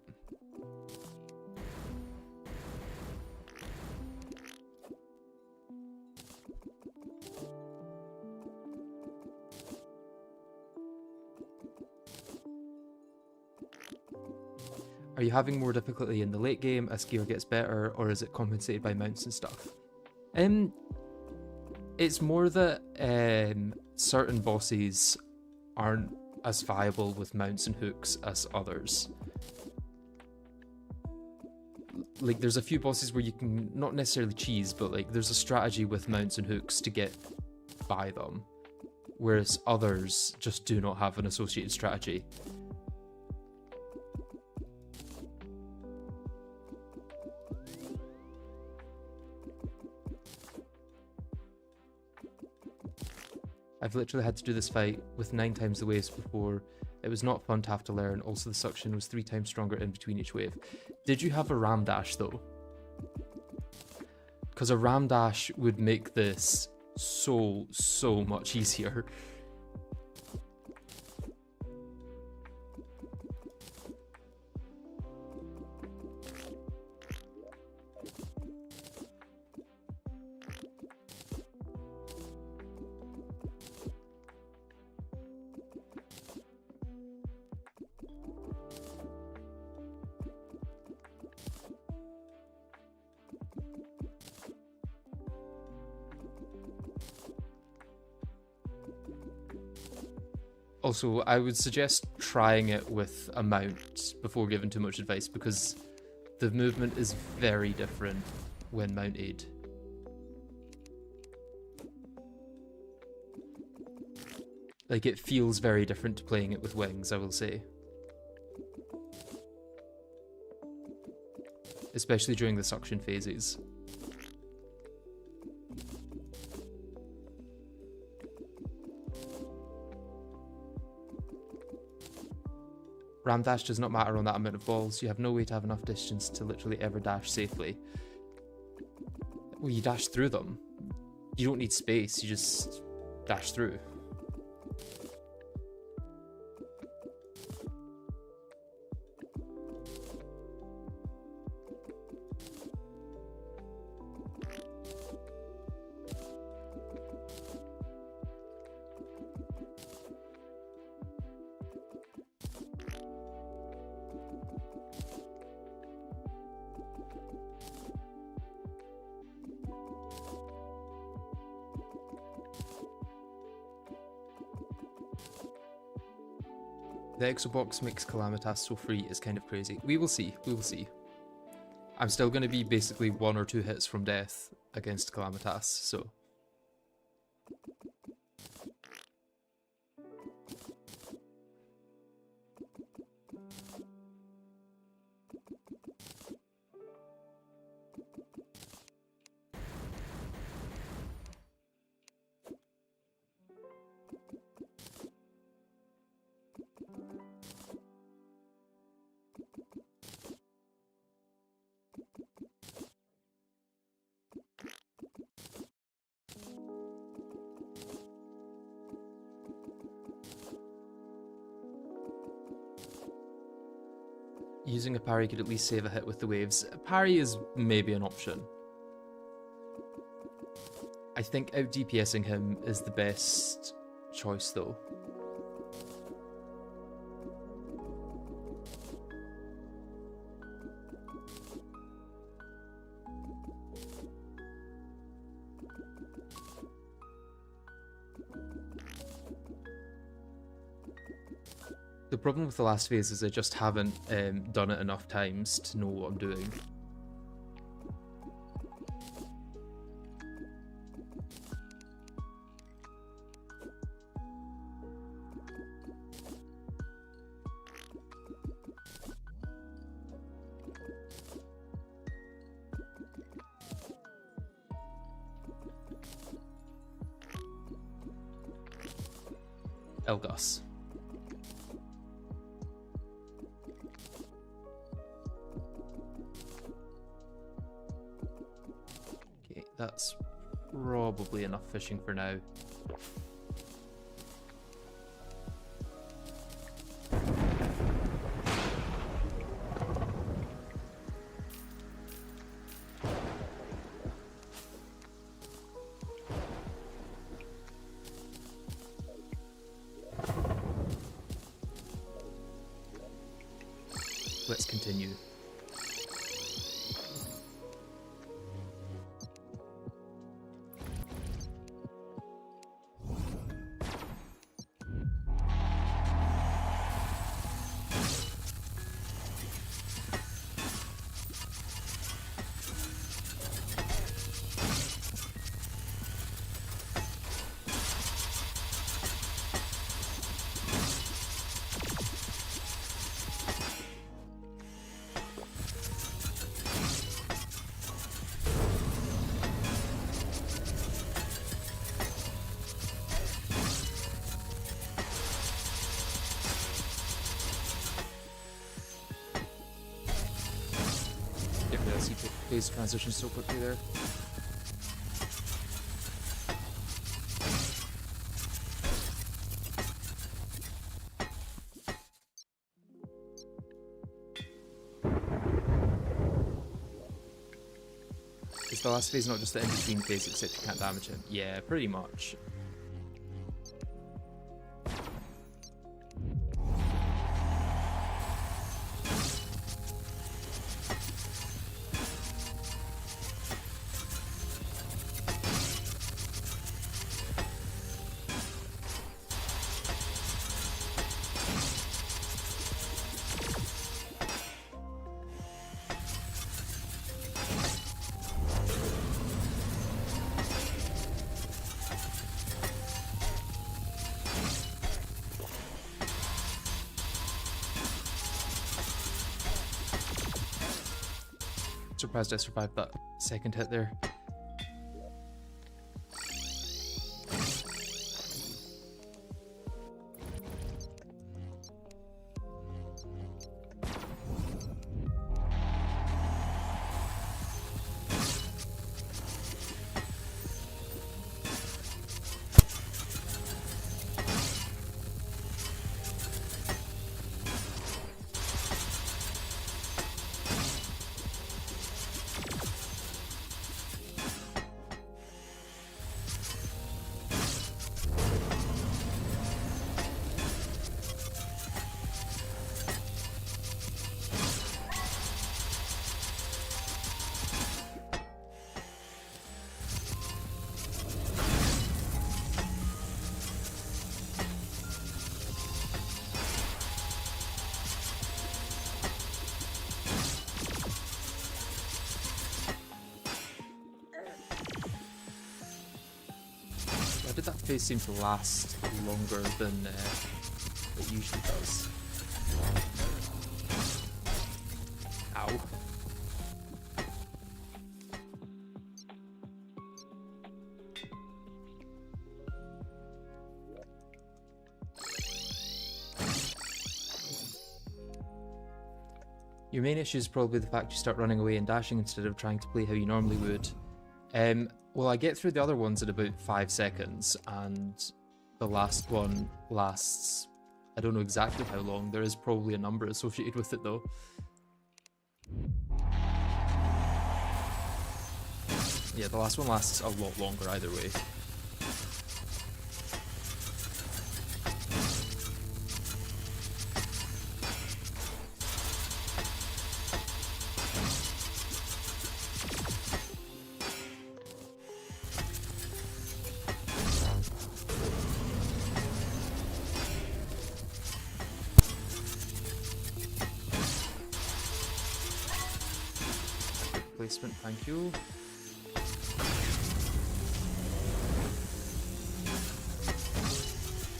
Are you having more difficulty in the late game as gear gets better, or is it compensated by mounts and stuff? It's more that certain bosses aren't as viable with mounts and hooks as others. Like, there's a few bosses where you can, not necessarily cheese, but like there's a strategy with mounts and hooks to get by them, whereas others just do not have an associated strategy. I've literally had to do this fight with 9 times the waves before. It was not fun to have to learn. Also, the suction was 3 times stronger in between each wave. Did you have a ram dash though? Because a ram dash would make this so much easier. Also, I would suggest trying it with a mount before giving too much advice, because the movement is very different when mounted. Like, it feels very different to playing it with wings, I will say. Especially during the suction phases. Ram dash does not matter on that amount of balls. You have no way to have enough distance to literally ever dash safely. Well, you dash through them. You don't need space, you just dash through. The Exobox makes Calamitas so free is kind of crazy. We will see, we will see. I'm still going to be basically 1 or 2 hits from death against Calamitas, so... Using a parry could at least save a hit with the waves. A parry is maybe an option. I think out DPSing him is the best choice though. The problem with the last phase is I just haven't done it enough times to know what I'm doing. Elgas. Okay, that's probably enough fishing for now. Let's continue. Phase transition so quickly there. Is the last phase not just the in-between phase except you can't damage him? Yeah, pretty much. Surprised I survived that second hit there. Why did that phase seem to last longer than it usually does? Ow. Your main issue is probably the fact you start running away and dashing instead of trying to play how you normally would. Well, I get through the other ones in about 5 seconds, and the last one lasts, I don't know exactly how long. There is probably a number associated with it though. Yeah, the last one lasts a lot longer either way. Placement, thank you.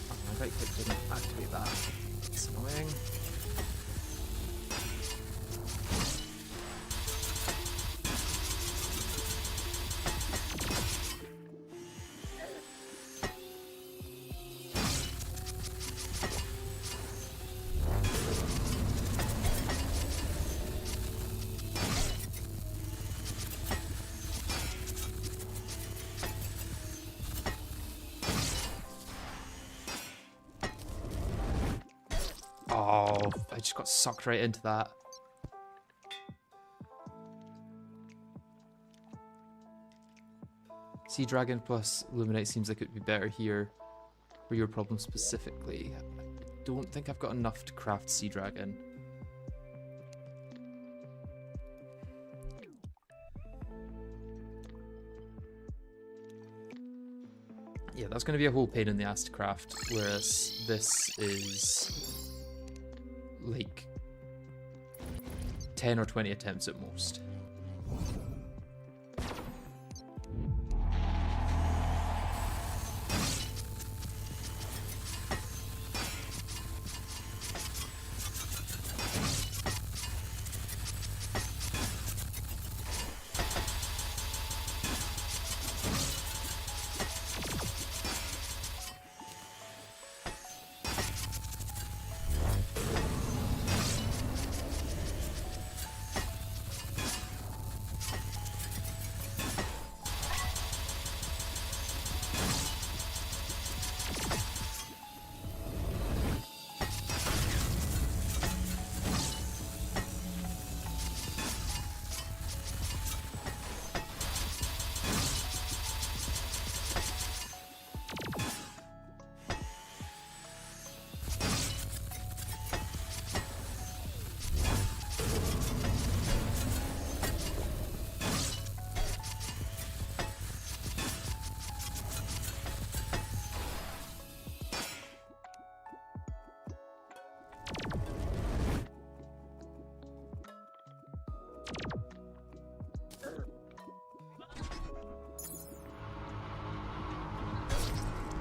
Oh, my right click didn't activate that. It's annoying. Oh, I just got sucked right into that. Sea Dragon plus Luminite seems like it would be better here for your problem specifically. I don't think I've got enough to craft Sea Dragon. Yeah, that's going to be a whole pain in the ass to craft, whereas this is like 10 or 20 attempts at most.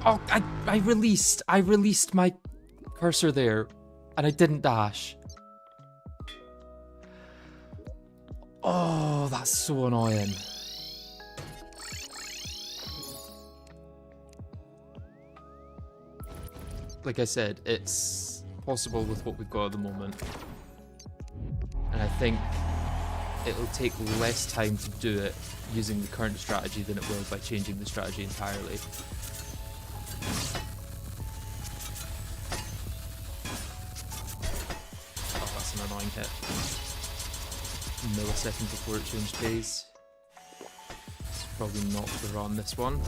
Oh, I released my cursor there, and I didn't dash. Oh, that's so annoying. Like I said, it's possible with what we've got at the moment. And I think it'll take less time to do it using the current strategy than it will by changing the strategy entirely. Oh, that's an annoying hit. Millisecond before it changed phase. It's probably not the run this one.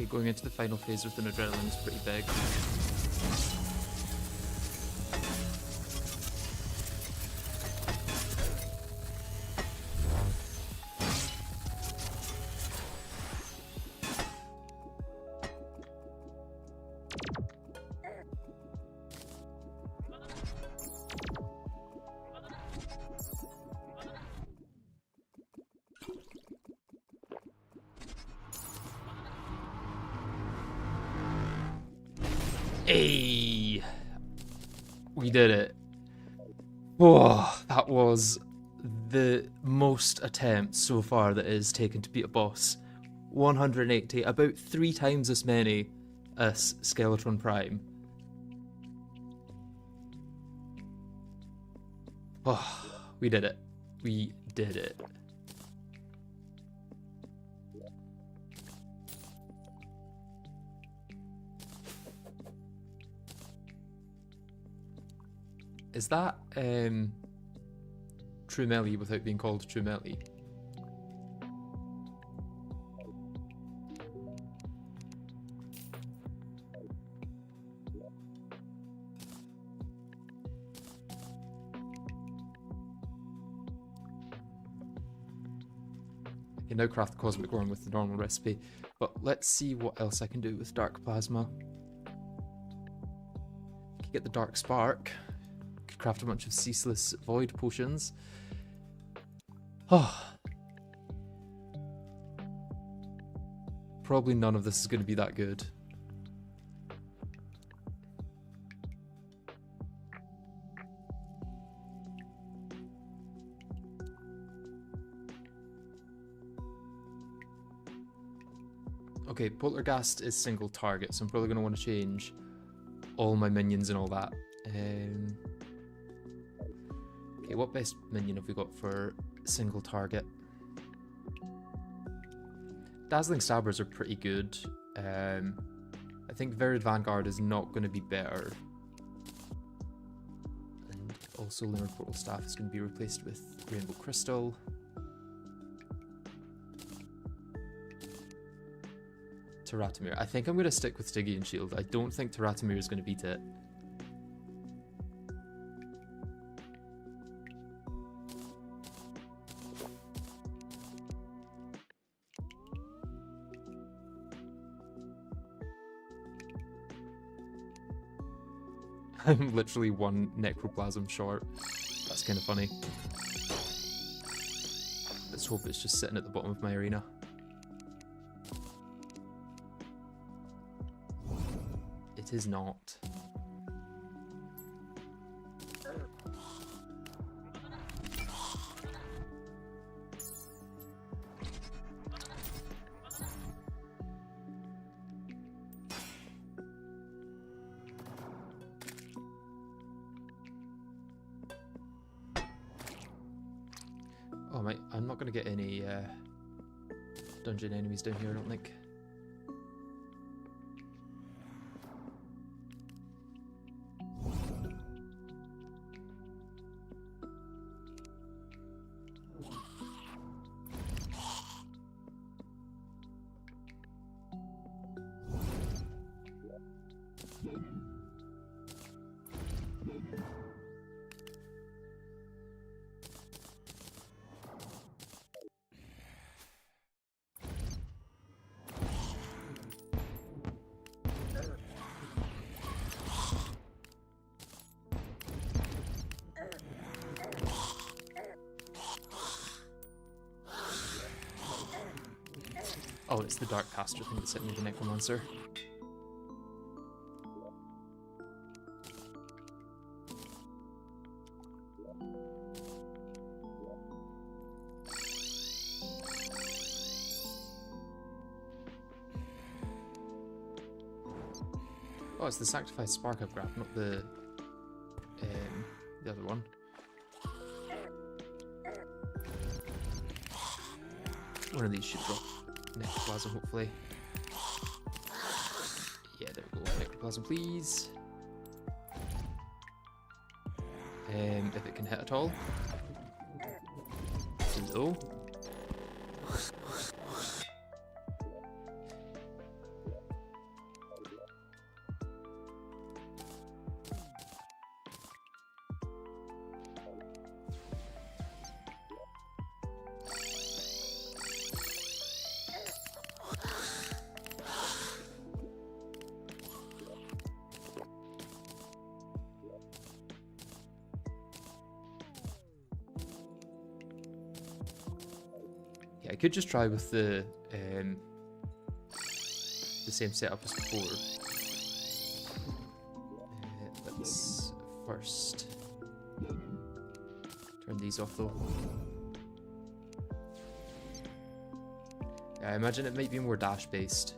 Going into the final phase with an adrenaline is pretty big. Hey, we did it. Whoa, that was the most attempts so far that it has taken to beat a boss. 180, about 3 times as many as Skeletron Prime. Oh, we did it. We did it. Is that True Melee without being called True Melee? I can now craft the Cosmic Worm with the normal recipe, but let's see what else I can do with Dark Plasma. I could get the Dark Spark. Craft a bunch of Ceaseless Void potions. Oh. Probably none of this is going to be that good. Okay, Polterghast is single target, so I'm probably going to want to change all my minions and all that. Okay, what best minion have we got for single target? Dazzling Stabbers are pretty good. I think Varied Vanguard is not going to be better. And also Lunar Portal Staff is going to be replaced with Rainbow Crystal. Teratamir. I think I'm going to stick with Stygian Shield. I don't think Teratamir is going to beat it. I'm literally 1 Necroplasm short. That's kind of funny. Let's hope it's just sitting at the bottom of my arena. It is not. Oh mate, I'm not going to get any dungeon enemies down here, I don't think. Oh, it's the Dark Caster thing that's hitting me, the Necromancer. Oh, it's the Sacrifice Spark I've grabbed, not the other one. One of these should drop Necroplasm, hopefully. Yeah, there we go. Necroplasm, please. If it can hit at all. Hello. I could just try with the same setup as before. Let's first these off though. Yeah, I imagine it might be more dash based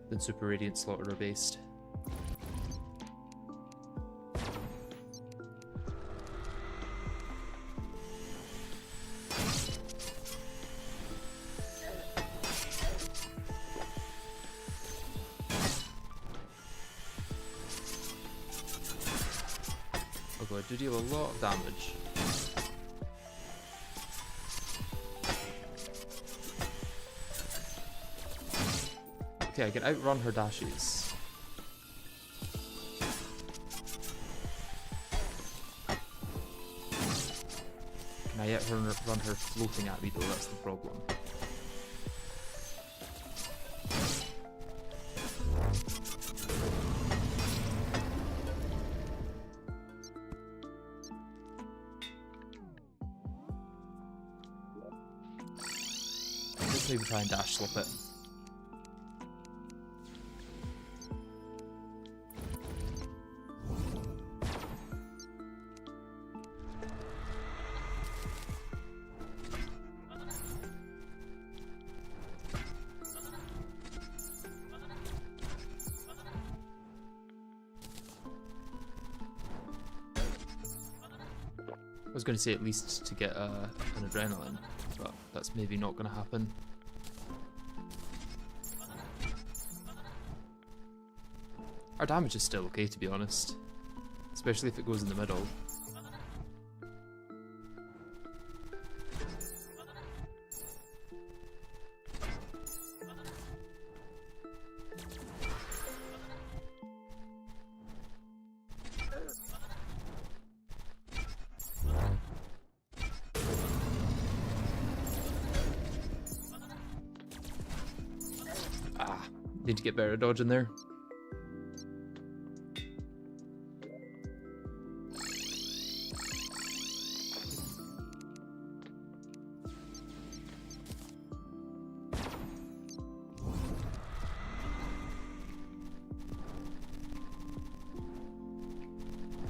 than Super Radiant Slaughterer based. Although I do deal a lot of damage. Okay, I can outrun her dashes. Can I yet run her floating at me though? That's the problem. Let's maybe try and dash slip it. I was going to say at least to get an adrenaline, but that's maybe not going to happen. Our damage is still okay, to be honest, especially if it goes in the middle. Need to get better at dodging there.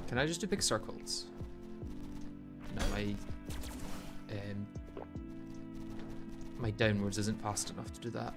Can I just do big circles? No, my downwards isn't fast enough to do that.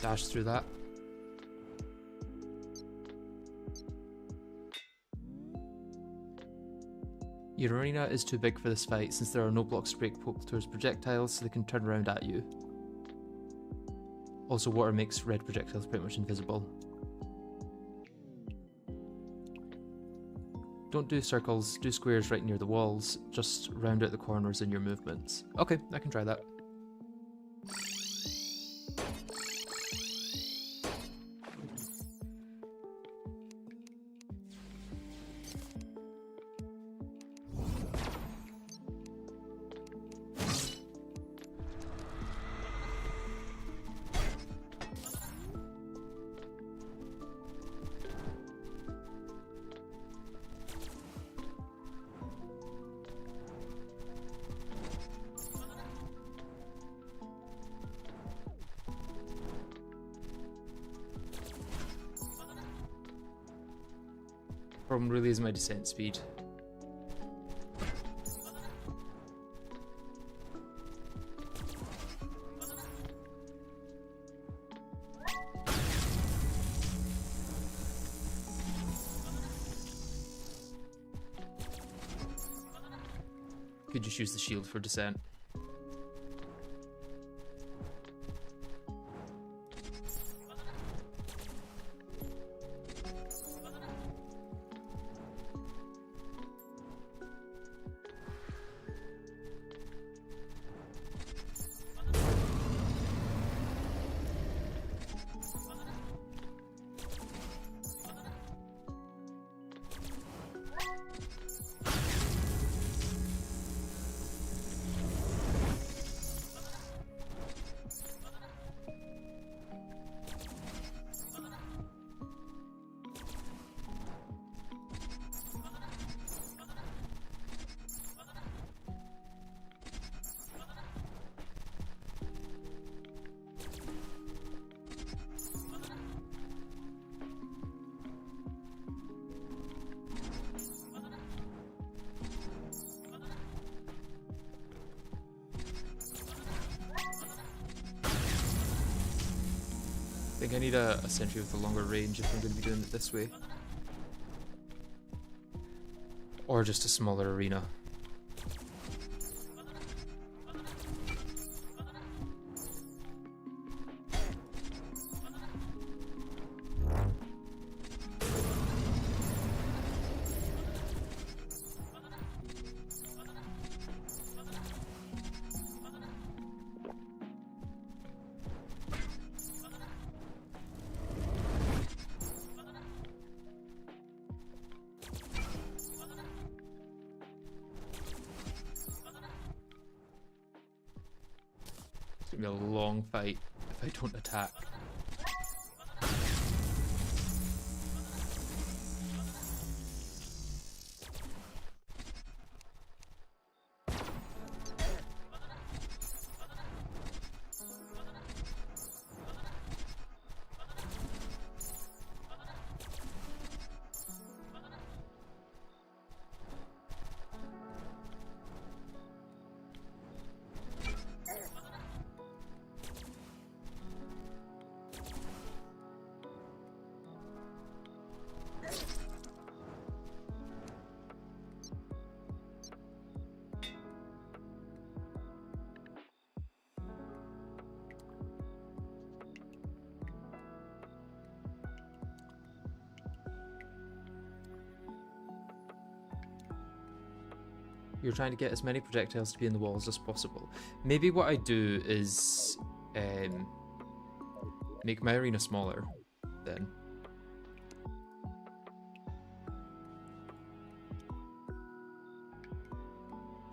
Dash through that. Your arena is too big for this fight since there are no blocks to break Polter's projectiles, so they can turn around at you. Also, water makes red projectiles pretty much invisible. Don't do circles, do squares right near the walls, just round out the corners in your movements. Okay, I can try that. Problem really is my descent speed. Could just use the shield for descent. think I need a sentry with a longer range if I'm going to be doing it this way. Or just a smaller arena. It's gonna be a long fight if I don't attack. You're trying to get as many projectiles to be in the walls as possible. Maybe what I do is make my arena smaller then.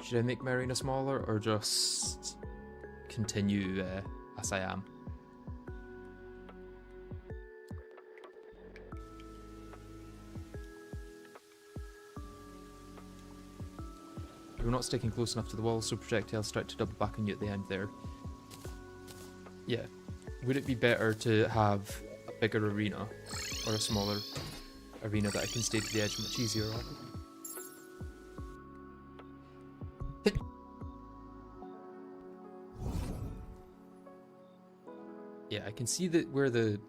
Should I make my arena smaller or just continue as I am? We're not sticking close enough to the wall, so projectiles start to double back on you at the end there. Yeah. Would it be better to have a bigger arena or a smaller arena that I can stay to the edge much easier on? Yeah, I can see that where the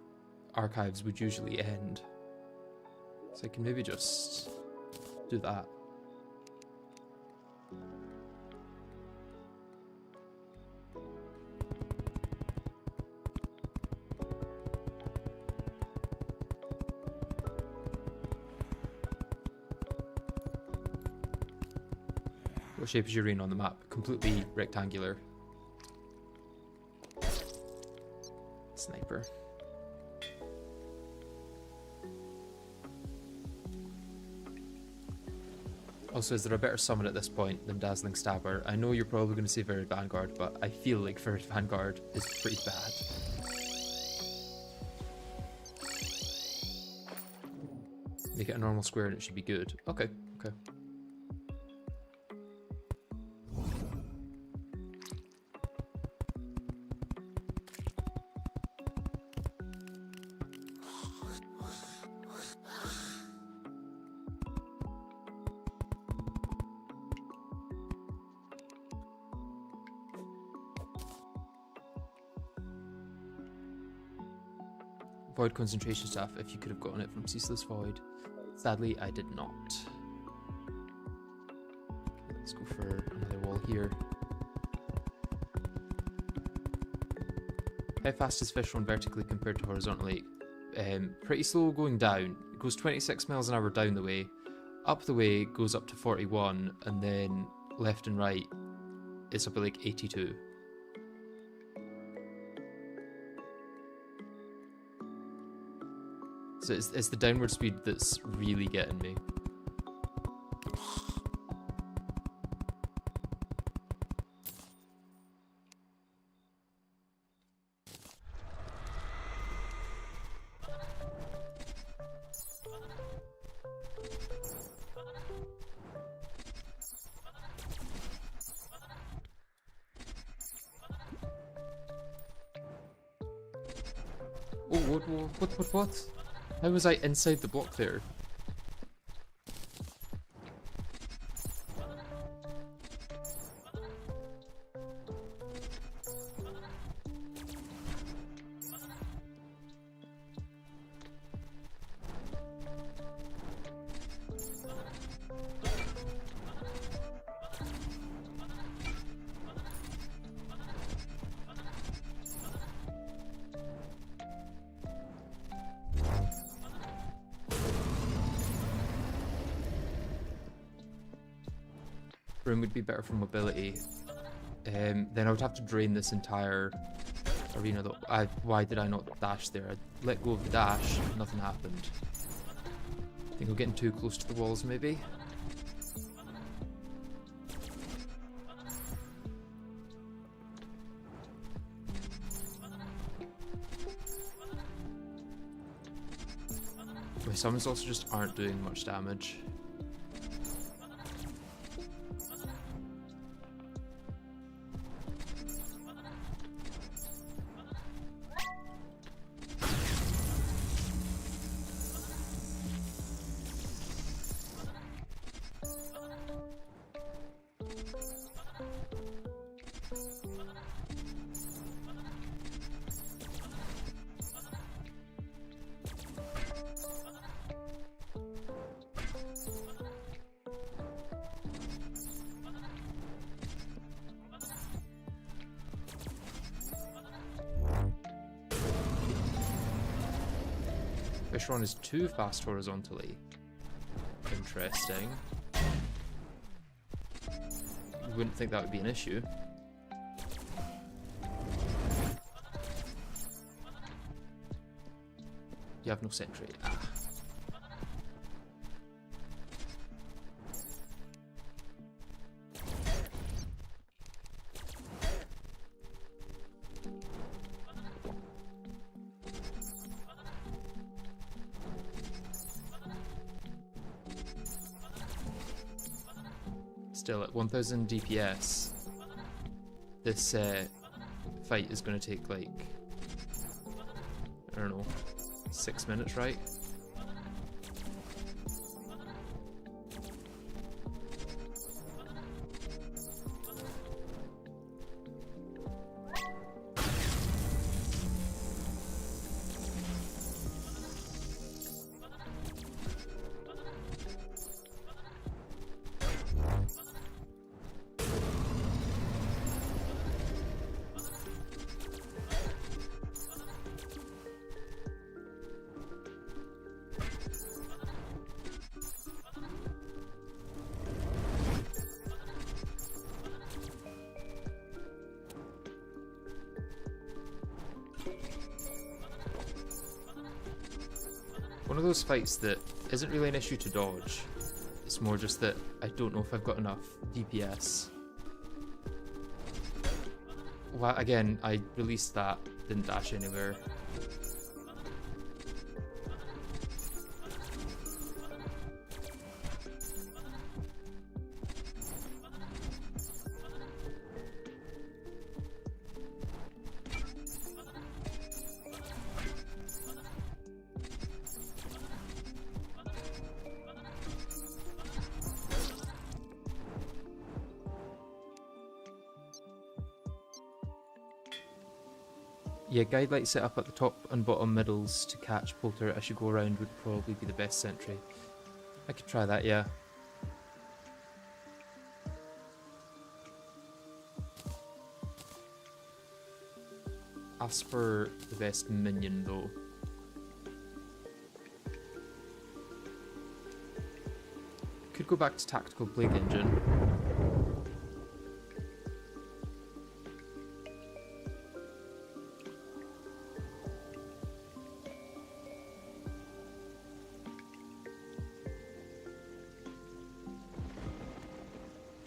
archives would usually end. So I can maybe just do that. What shape is your arena on the map? Completely rectangular. Sniper. Also, is there a better summon at this point than Dazzling Stabber? I know you're probably going to say Virid Vanguard, but I feel like Virid Vanguard is pretty bad. Make it a normal square and it should be good. Okay, okay. Void concentration staff, if you could have gotten it from Ceaseless Void. Sadly, I did not. Okay, let's go for another wall here. How fast is fish run vertically compared to horizontally? Pretty slow going down. It goes 26 miles an hour down the way. Up the way goes up to 41, and then left and right it's up at like 82. So it's the downward speed that's really getting me. Oh, what? How was I inside the block there? room would be better for mobility. Then I would have to drain this entire arena though. Why did I not dash there? I let go of the dash, nothing happened. I think I'm getting too close to the walls maybe. My summons also just aren't doing much damage. Fishron is too fast horizontally. Interesting. Wouldn't think that would be an issue. You have no sentry. Ah. Still at 1000 DPS, this fight is going to take like, I don't know, 6 minutes, right? One of those fights that isn't really an issue to dodge. It's more just that I don't know if I've got enough DPS. Well, again, I released that, didn't dash anywhere. Yeah, guide light set up at the top and bottom middles to catch Polter as you go around would probably be the best sentry. I could try that, yeah. Asper, the best minion though. Could go back to Tactical Plague Engine.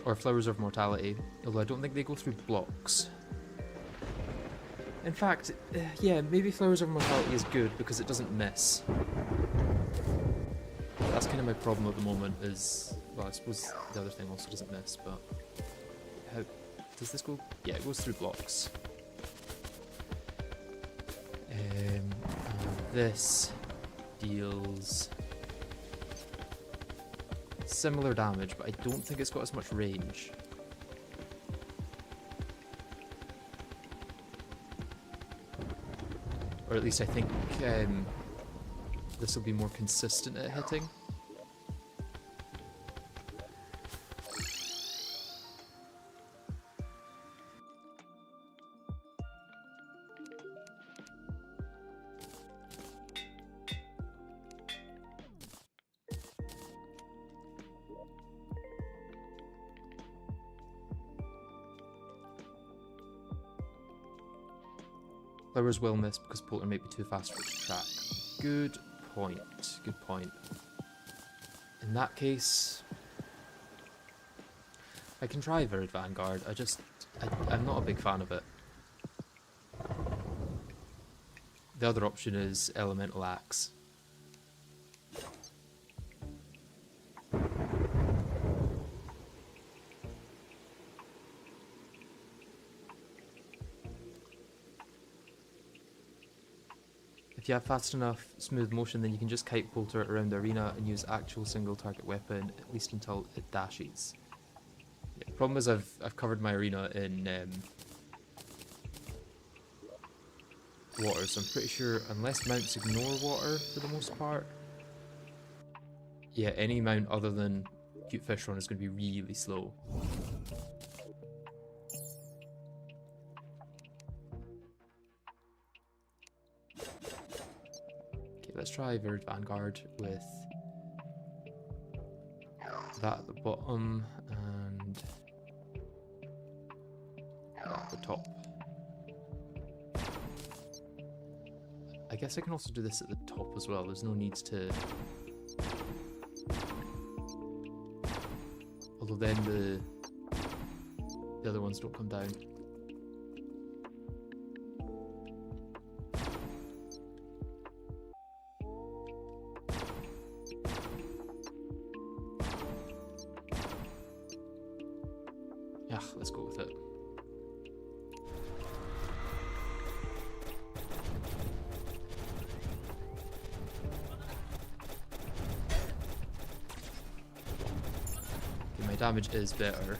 Or Flowers of Mortality, although I don't think they go through blocks. In fact, yeah, maybe Flowers of Mortality is good because it doesn't miss. That's kind of my problem at the moment is, well, I suppose the other thing also doesn't miss, but how does this go? Yeah, it goes through blocks. And this deals similar damage, but I don't think it's got as much range. Or at least I think this will be more consistent at hitting. Flowers will miss because Polter might be too fast for it to track. Good point. Good point. In that case, I can try Virid Vanguard. I'm not a big fan of it. The other option is Elemental Axe. If you have fast enough smooth motion, then you can just kite Polter around the arena and use actual single target weapon, at least until it dashes. Yeah, problem is I've covered my arena in water, so I'm pretty sure unless mounts ignore water for the most part, yeah, any mount other than Cute Fish Run is going to be really slow. Let's try Virid Vanguard with that at the bottom and that at the top. I guess I can also do this at the top as well. There's no need to... Although then the other ones don't come down. Yeah, let's go with it. Okay, my damage is better.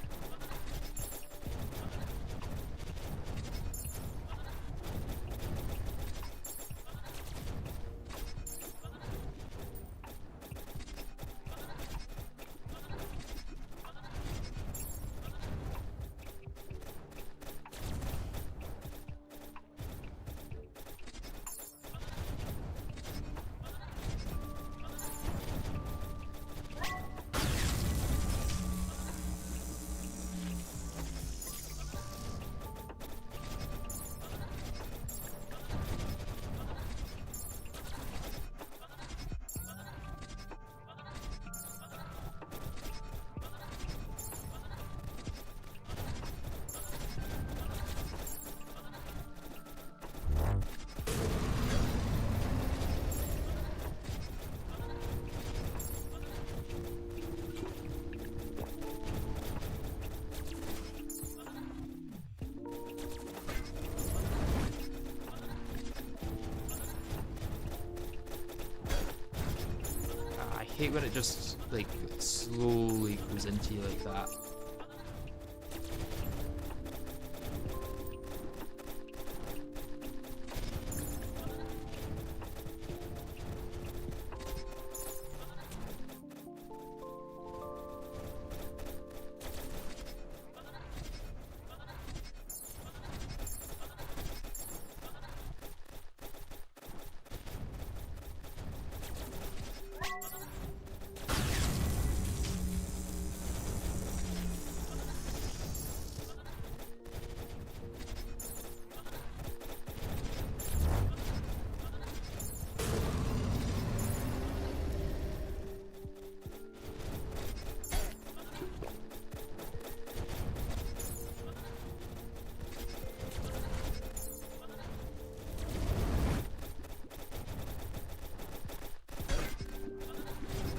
I hate when it just, like, slowly goes into you like that.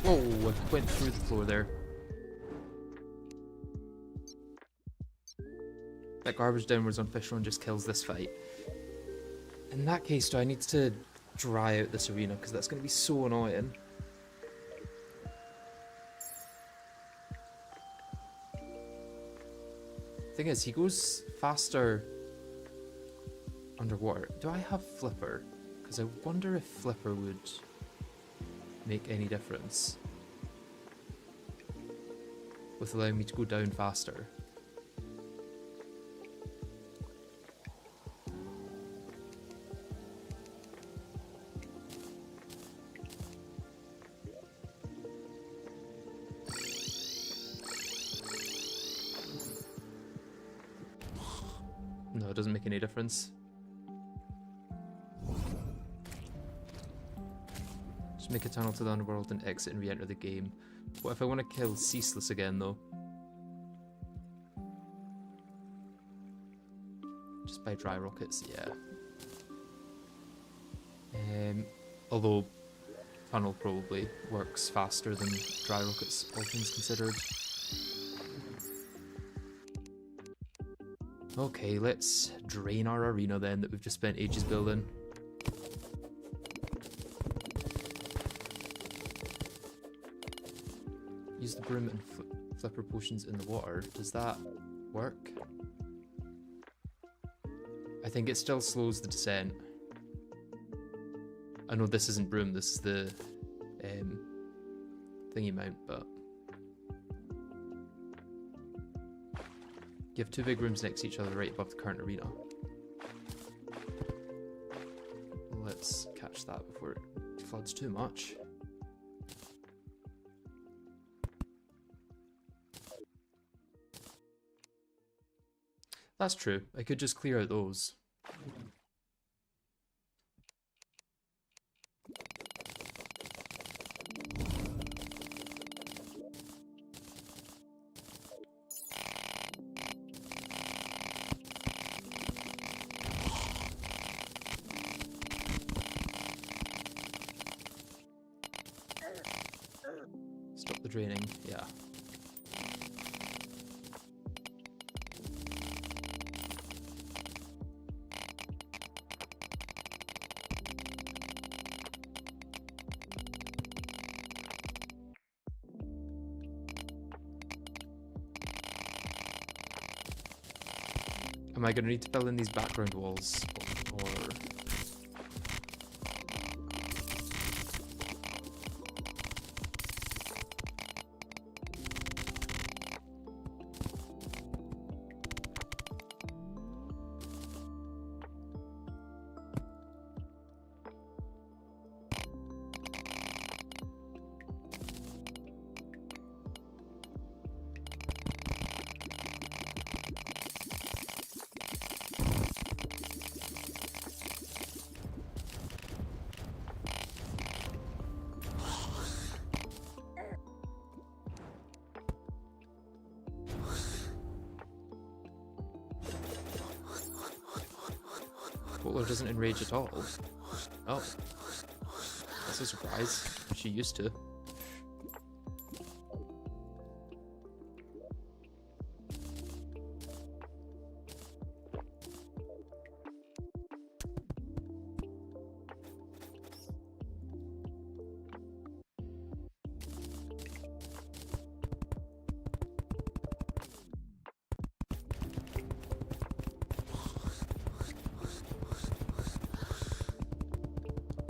Whoa, I went through the floor there. That garbage downwards on Fish Run just kills this fight. In that case, do I need to dry out this arena? Because that's going to be so annoying. Thing is, he goes faster underwater. Do I have Flipper? Because I wonder if Flipper would make any difference with allowing me to go down faster. No, it doesn't make any difference. Just make a tunnel to the underworld and exit and re-enter the game. What if I want to kill Ceaseless again, though? Just by dry rockets, yeah. Although tunnel probably works faster than dry rockets, all things considered. Okay, let's drain our arena then that we've just spent ages building. Use the broom and flipper potions in the water. Does that work? I think it still slows the descent. I know this isn't broom, this is the thingy mount, but you have two big rooms next to each other right above the current arena. Let's catch that before it floods too much. That's true, I could just clear out those. Stop the draining, yeah. Am I going to need to fill in these background walls, or... Butler doesn't enrage at all. Oh. That's a surprise. She used to.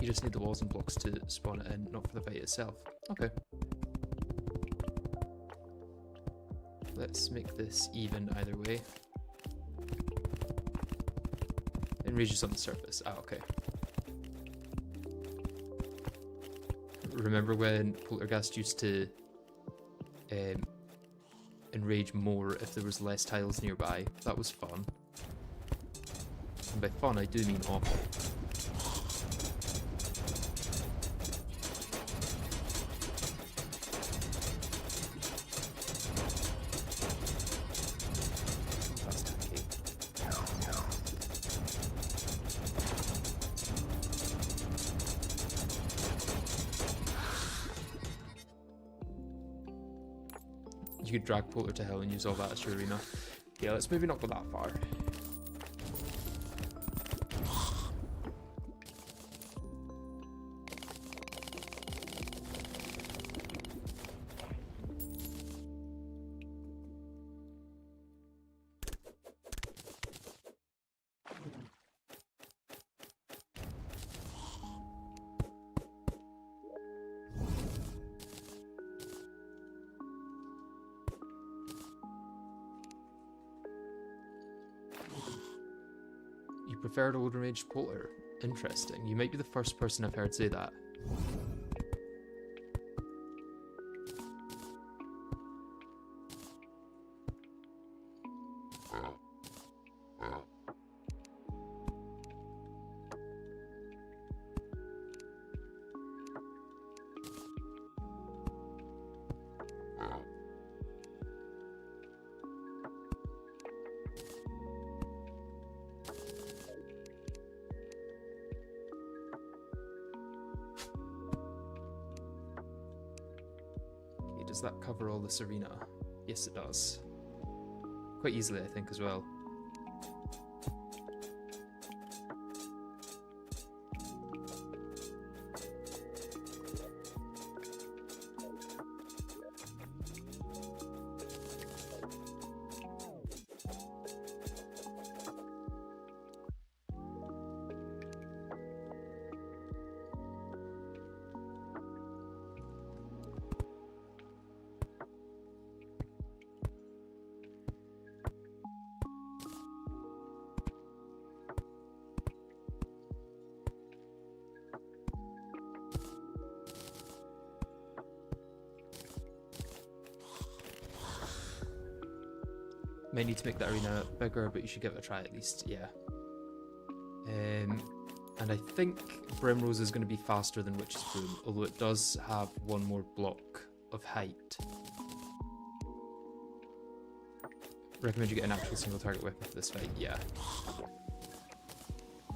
You just need the walls and blocks to spawn it in, not for the fight itself. Okay. Let's make this even either way. Enrages on the surface. Ah, okay. Remember when Polterghast used to enrage more if there was less tiles nearby? That was fun. And by fun, I do mean awful. You could drag Polter to hell and use all that as your arena. Yeah, let's maybe not go that far. You preferred old range Polter? Interesting. You might be the first person I've heard say that. Okay, does that cover all this arena? Yes, it does. Quite easily, I think, as well. May need to make that arena bigger, but you should give it a try at least, yeah. And I think Brimrose is going to be faster than Witch's Broom, although it does have one more block of height. Recommend you get an actual single target weapon for this fight, yeah.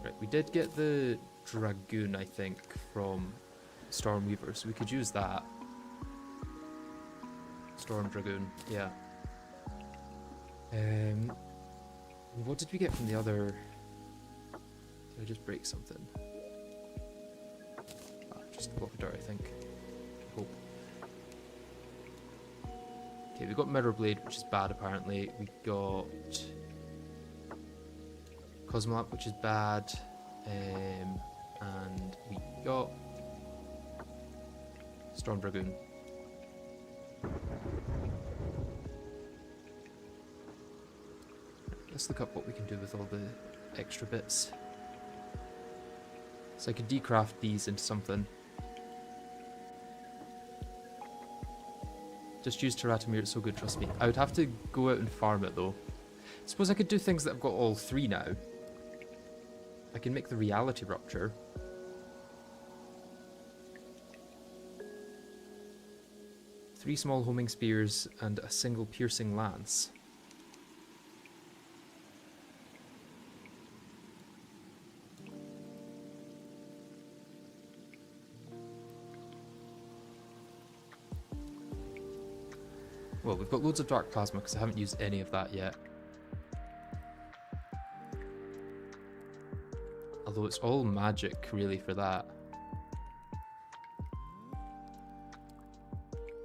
Right, we did get the Dragoon, I think, from Stormweaver, so we could use that. Storm Dragoon, yeah. What did we get from the other? Did I just break something? Just a block of dirt, I think. Hope. Okay, we got Mirror Blade, which is bad apparently. We got Cosmolamp, which is bad. And we got Storm Dragoon. Let's look up what we can do with all the extra bits. So I could decraft these into something. Just use Teratamir, it's so good, trust me. I would have to go out and farm it though. Suppose I could do things that I've got all three now. I can make the Reality Rupture. Three small homing spears and a single piercing lance. Well, we've got loads of Dark Plasma because I haven't used any of that yet. Although it's all magic, really, for that.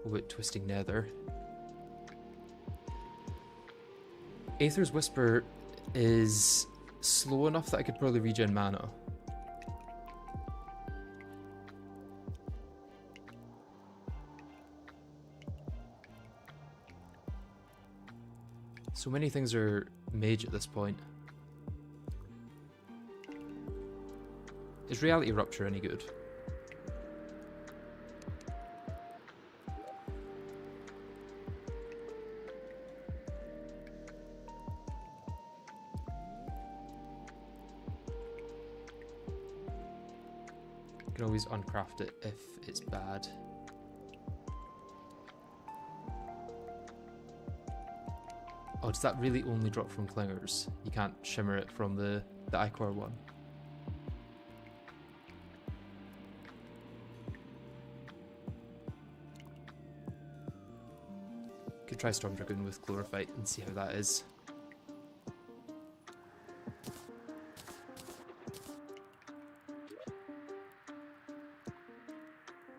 Oh, wait, Twisting Nether. Aether's Whisper is slow enough that I could probably regen mana. So many things are mage at this point. Is Reality Rupture any good? You can always uncraft it if it's bad. Oh, does that really only drop from Clingers? You can't shimmer it from the Ichor one? Could try Storm Dragoon with Chlorophyte and see how that is.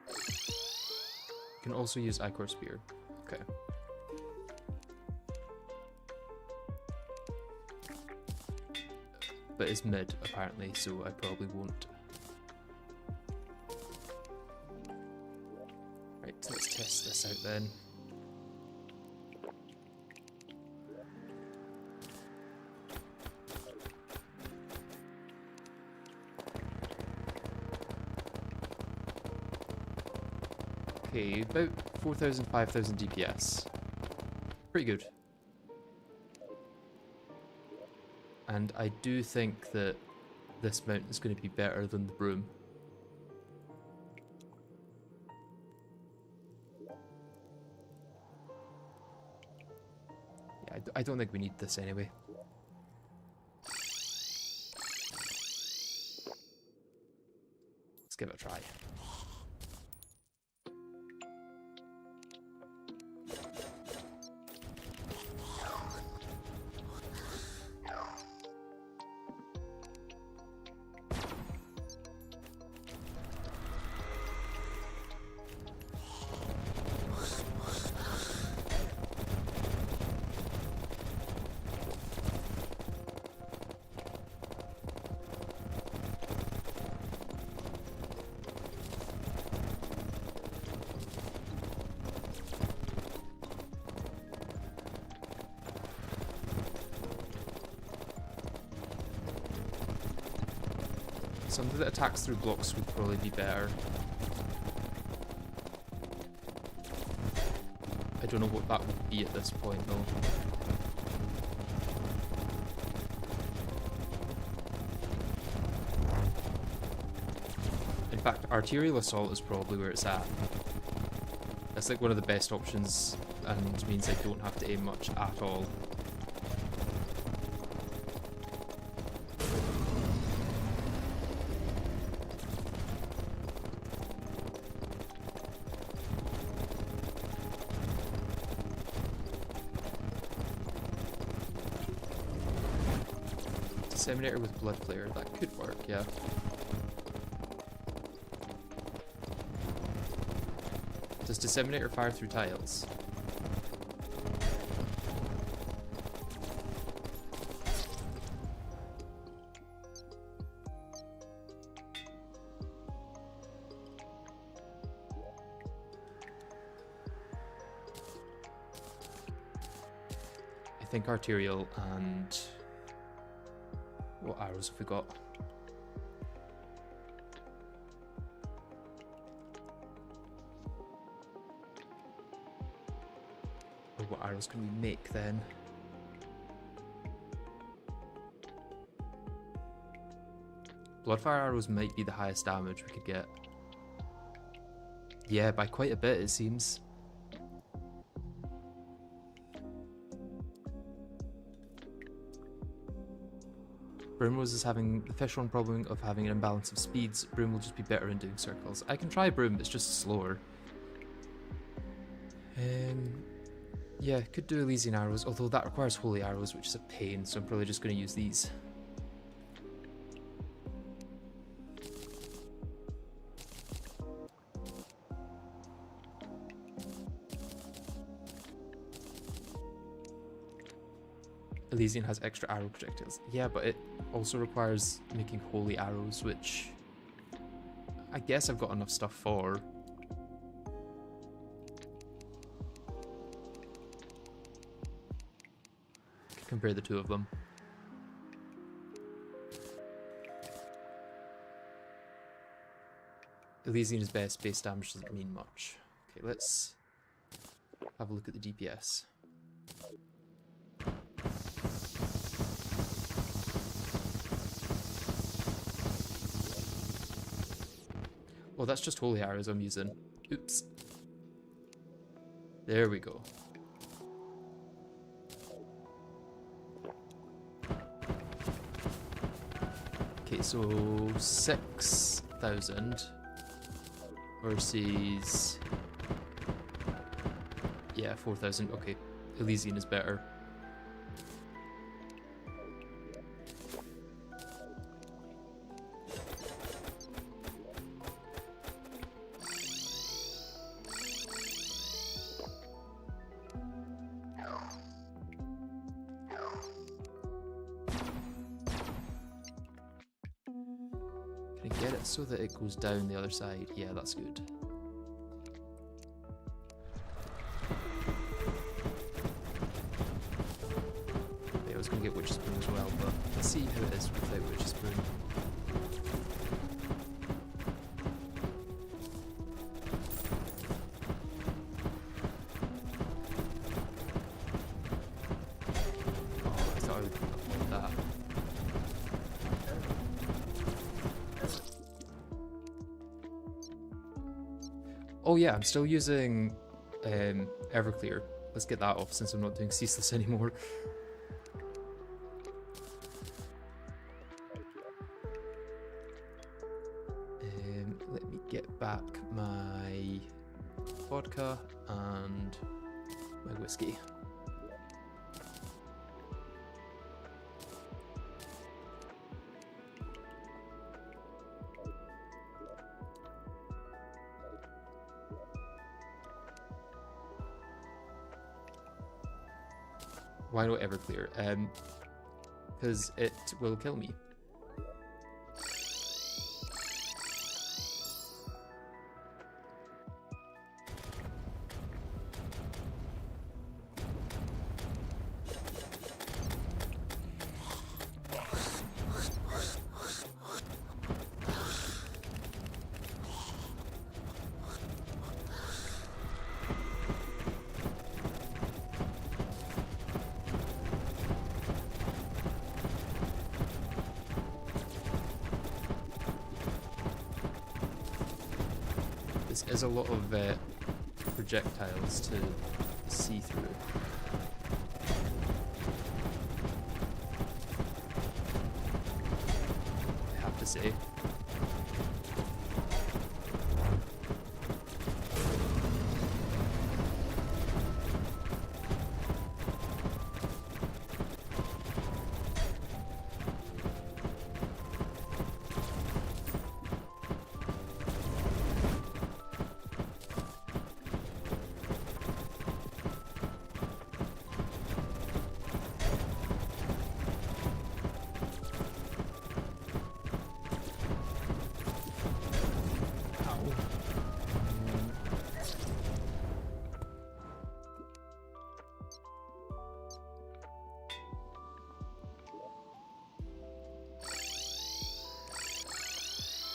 You can also use Ichor Spear. Okay. But it's mid, apparently, so I probably won't. Right, so let's test this out then. Okay, about 4,000, 5,000 DPS. Pretty good. And I do think that this mount is going to be better than the broom. I don't think we need this anyway. Let's give it a try. Something that attacks through blocks would probably be better. I don't know what that would be at this point though. In fact, arterial assault is probably where it's at. That's like one of the best options and means I don't have to aim much at all. Disseminator with blood flare, that could work, yeah. Does Disseminator fire through tiles? I think arterial and... what arrows have we got? Or what arrows can we make then? Bloodfire arrows might be the highest damage we could get. Yeah, by quite a bit it seems. Broom is having the fish one problem of having an imbalance of speeds. Broom will just be better in doing circles. I can try Broom, it's just slower. Yeah, could do Elysian arrows, although that requires holy arrows, which is a pain, so I'm probably just going to use these. Elysian has extra arrow projectiles. Yeah, but it also requires making holy arrows, which I guess I've got enough stuff for. Compare the two of them. Elysian is best, base damage doesn't mean much. Okay, let's have a look at the DPS. Oh, that's just holy arrows I'm using. Oops. There we go. Okay, so 6,000 versus... yeah, 4,000. Okay, Elysian is better. Get it so that it goes down the other side. Yeah, that's good. Okay, I was going to get Witch's Spoon as well, but let's see how it is without Witch's Spoon. Oh, I thought I would avoid that. Oh yeah, I'm still using Everclear let's get that off since I'm not doing Ceaseless anymore. Let me get back my vodka and my whiskey. Why not Everclear? Because it will kill me. This is a lot of projectiles to see through. I have to say.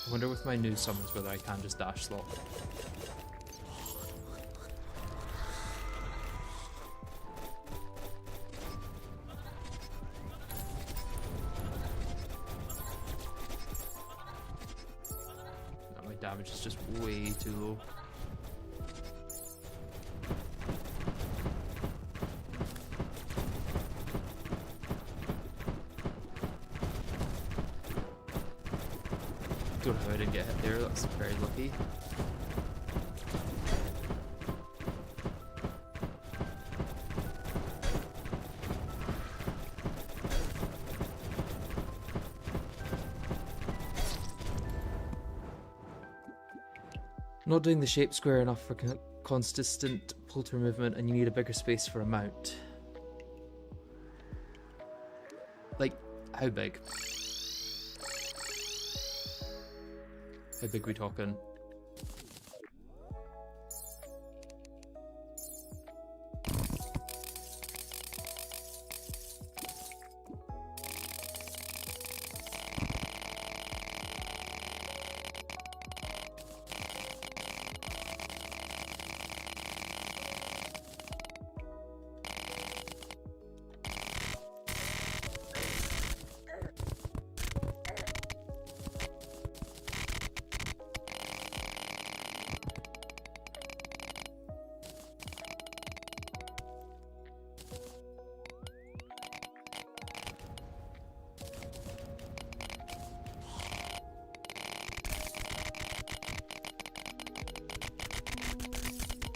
I wonder with my new summons whether I can just dash slot. No, my damage is just way too low. Don't know how I didn't get hit there, that's very lucky. Not doing the shape square enough for consistent polter movement, and you need a bigger space for a mount. Like, how big? How big we talking?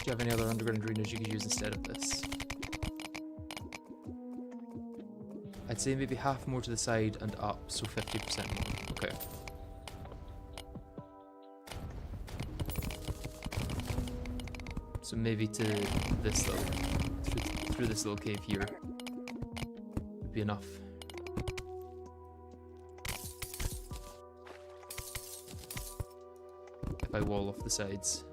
Do you have any other underground arenas you could use instead of this? I'd say maybe half more to the side and up, so 50% more. Okay. So maybe to this little, through this little cave here would be enough. If I wall off the sides.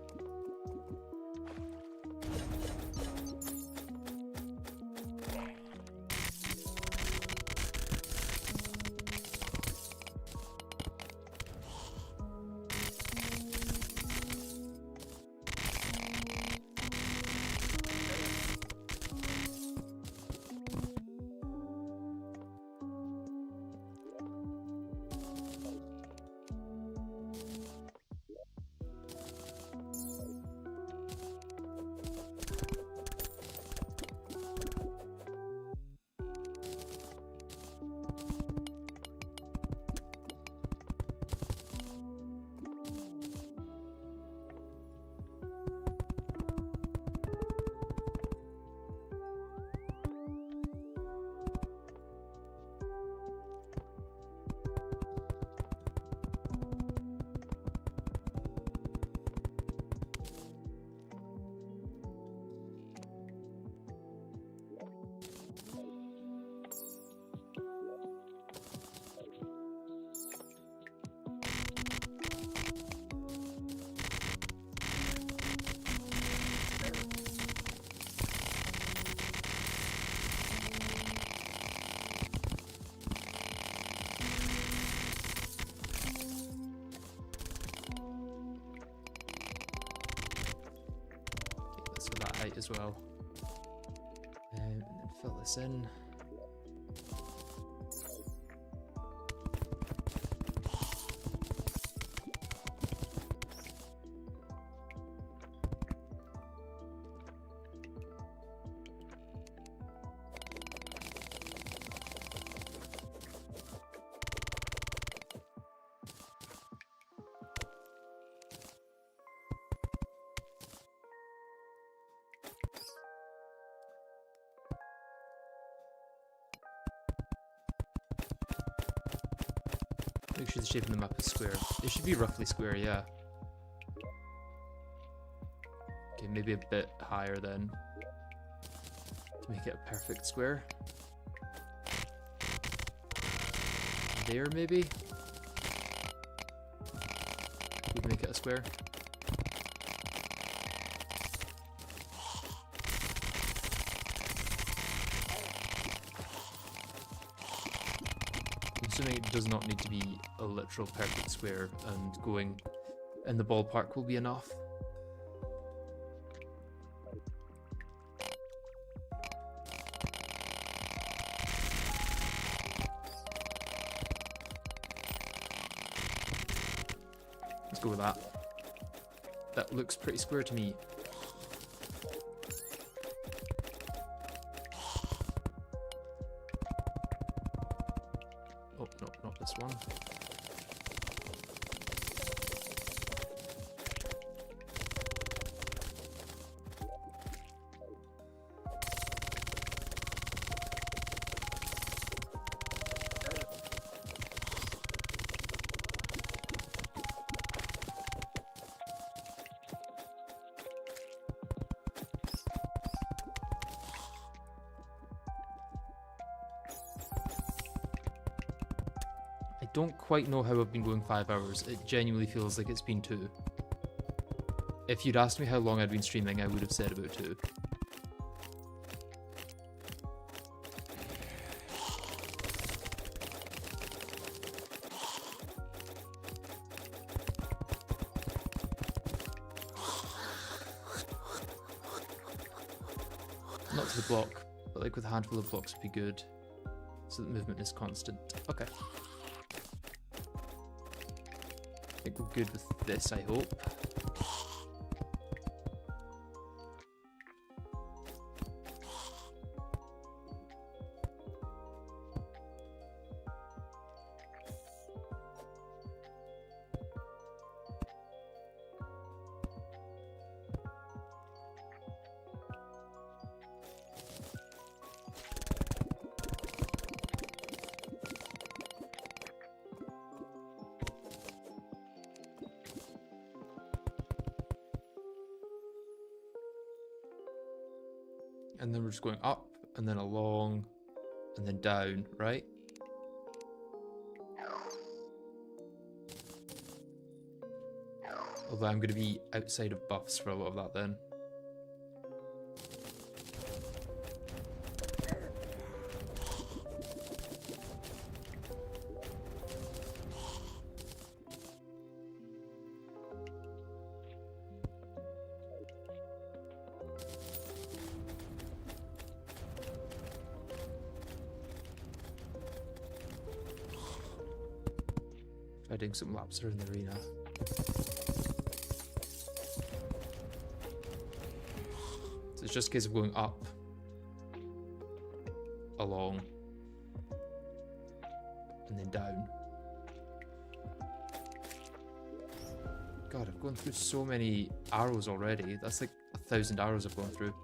height as well. And then fill this in. Make sure the shape of the map is square. It should be roughly square, yeah. Okay, maybe a bit higher then, to make it a perfect square. There, maybe? Would make it a square. I'm assuming it does not need to be a literal perfect square, and going in the ballpark will be enough. Let's go with that. That looks pretty square to me. Oh, no, not this one. I don't quite know how I've been going 5 hours. It genuinely feels like it's been 2. If you'd asked me how long I'd been streaming, I would have said about 2. Not to the block, but like with a handful of blocks would be good, so that movement is constant. Okay. I think we're good with this, I hope. And then we're just going up, and then along, and then down, right? Although I'm going to be outside of buffs for a lot of that then. Doing some laps around the arena. So it's just a case of going up, along, and then down. God, I've gone through so many arrows already. That's like 1,000 arrows I've gone through.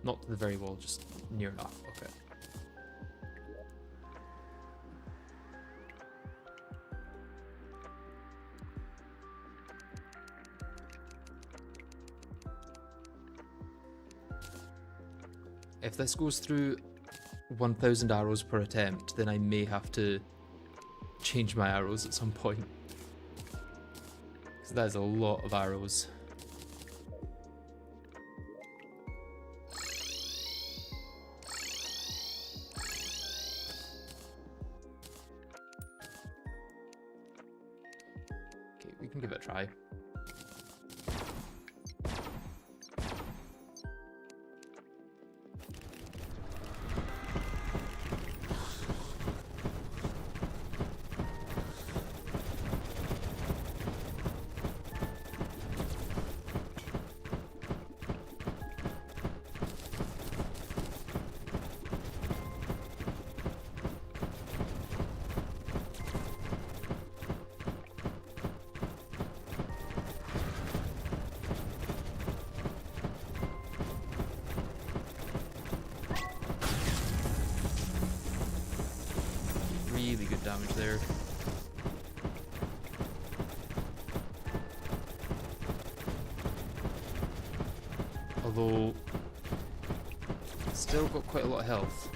Not to the very wall, just near enough. Okay. If this goes through 1,000 arrows per attempt, then I may have to change my arrows at some point. Because that is a lot of arrows. can give it a try. Really good damage there. Although, still got quite a lot of health.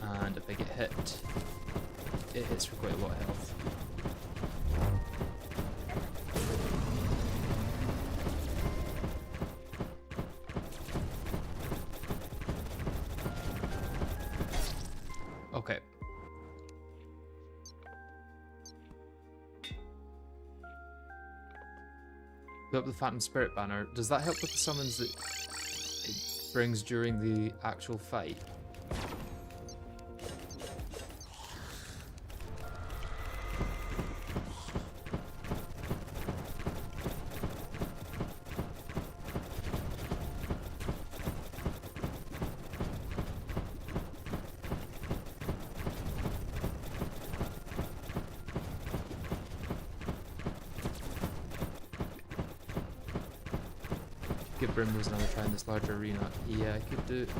And if I get hit, it hits for quite a lot of health. Okay. Put up the Phantom Spirit banner. Does that help with the summons that it brings during the actual fight? Give Brimrose another try in this larger arena. Yeah, I could do it.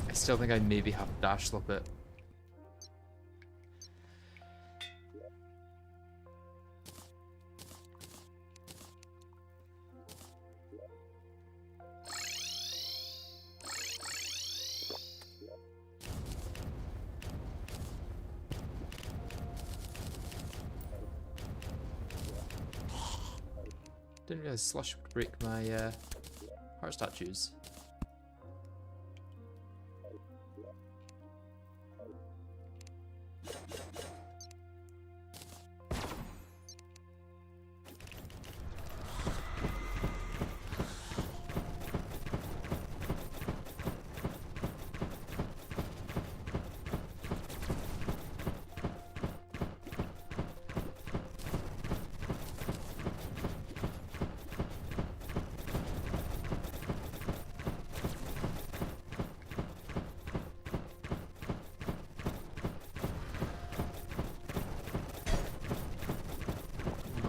I still think I maybe have to dash slip it. Didn't realize Slush would break my heart statues.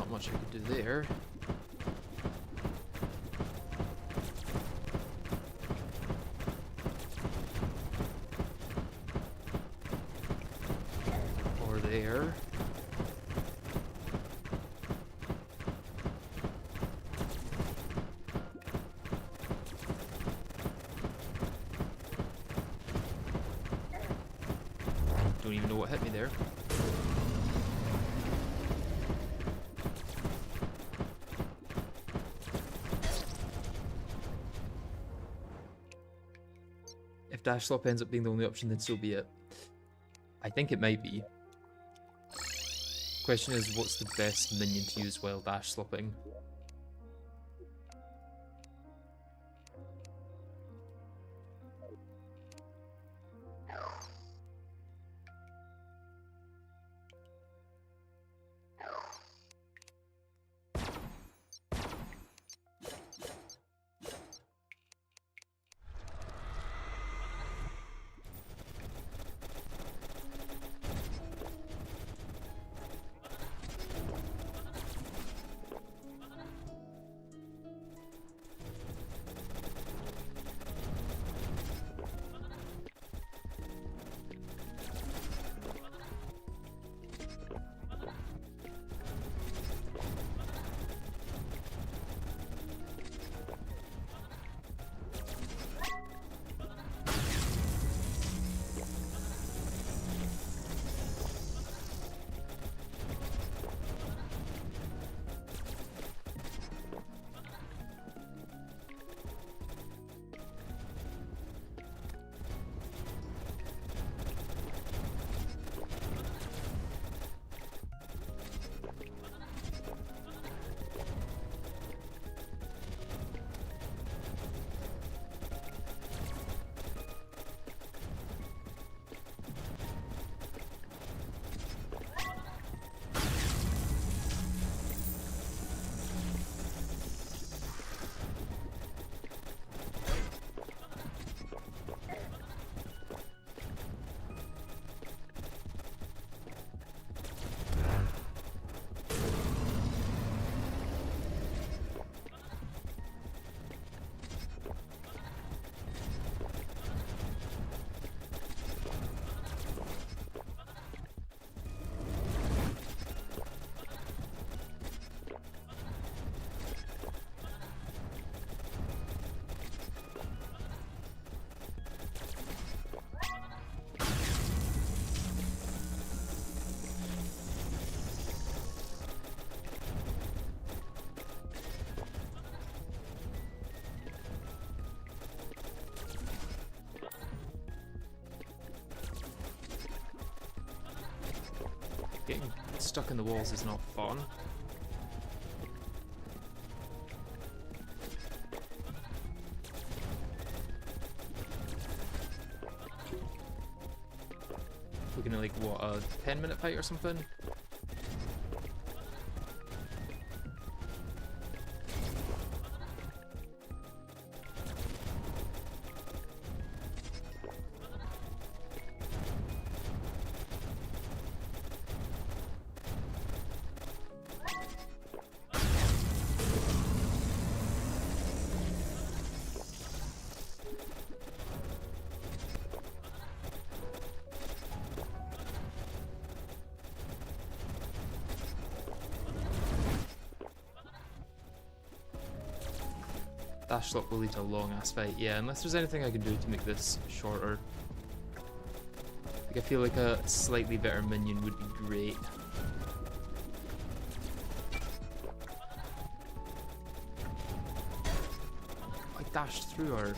Much I could do there. Or there. Don't even know what hit me there. If dash slop ends up being the only option, then so be it. I think it might be. Question is, what's the best minion to use while dash slopping? Getting stuck in the walls is not fun. We're gonna like, what, a 10-minute fight or something? Dash slot will lead to a long ass fight, yeah, unless there's anything I can do to make this shorter. Like, I feel like a slightly better minion would be great. I dashed through her.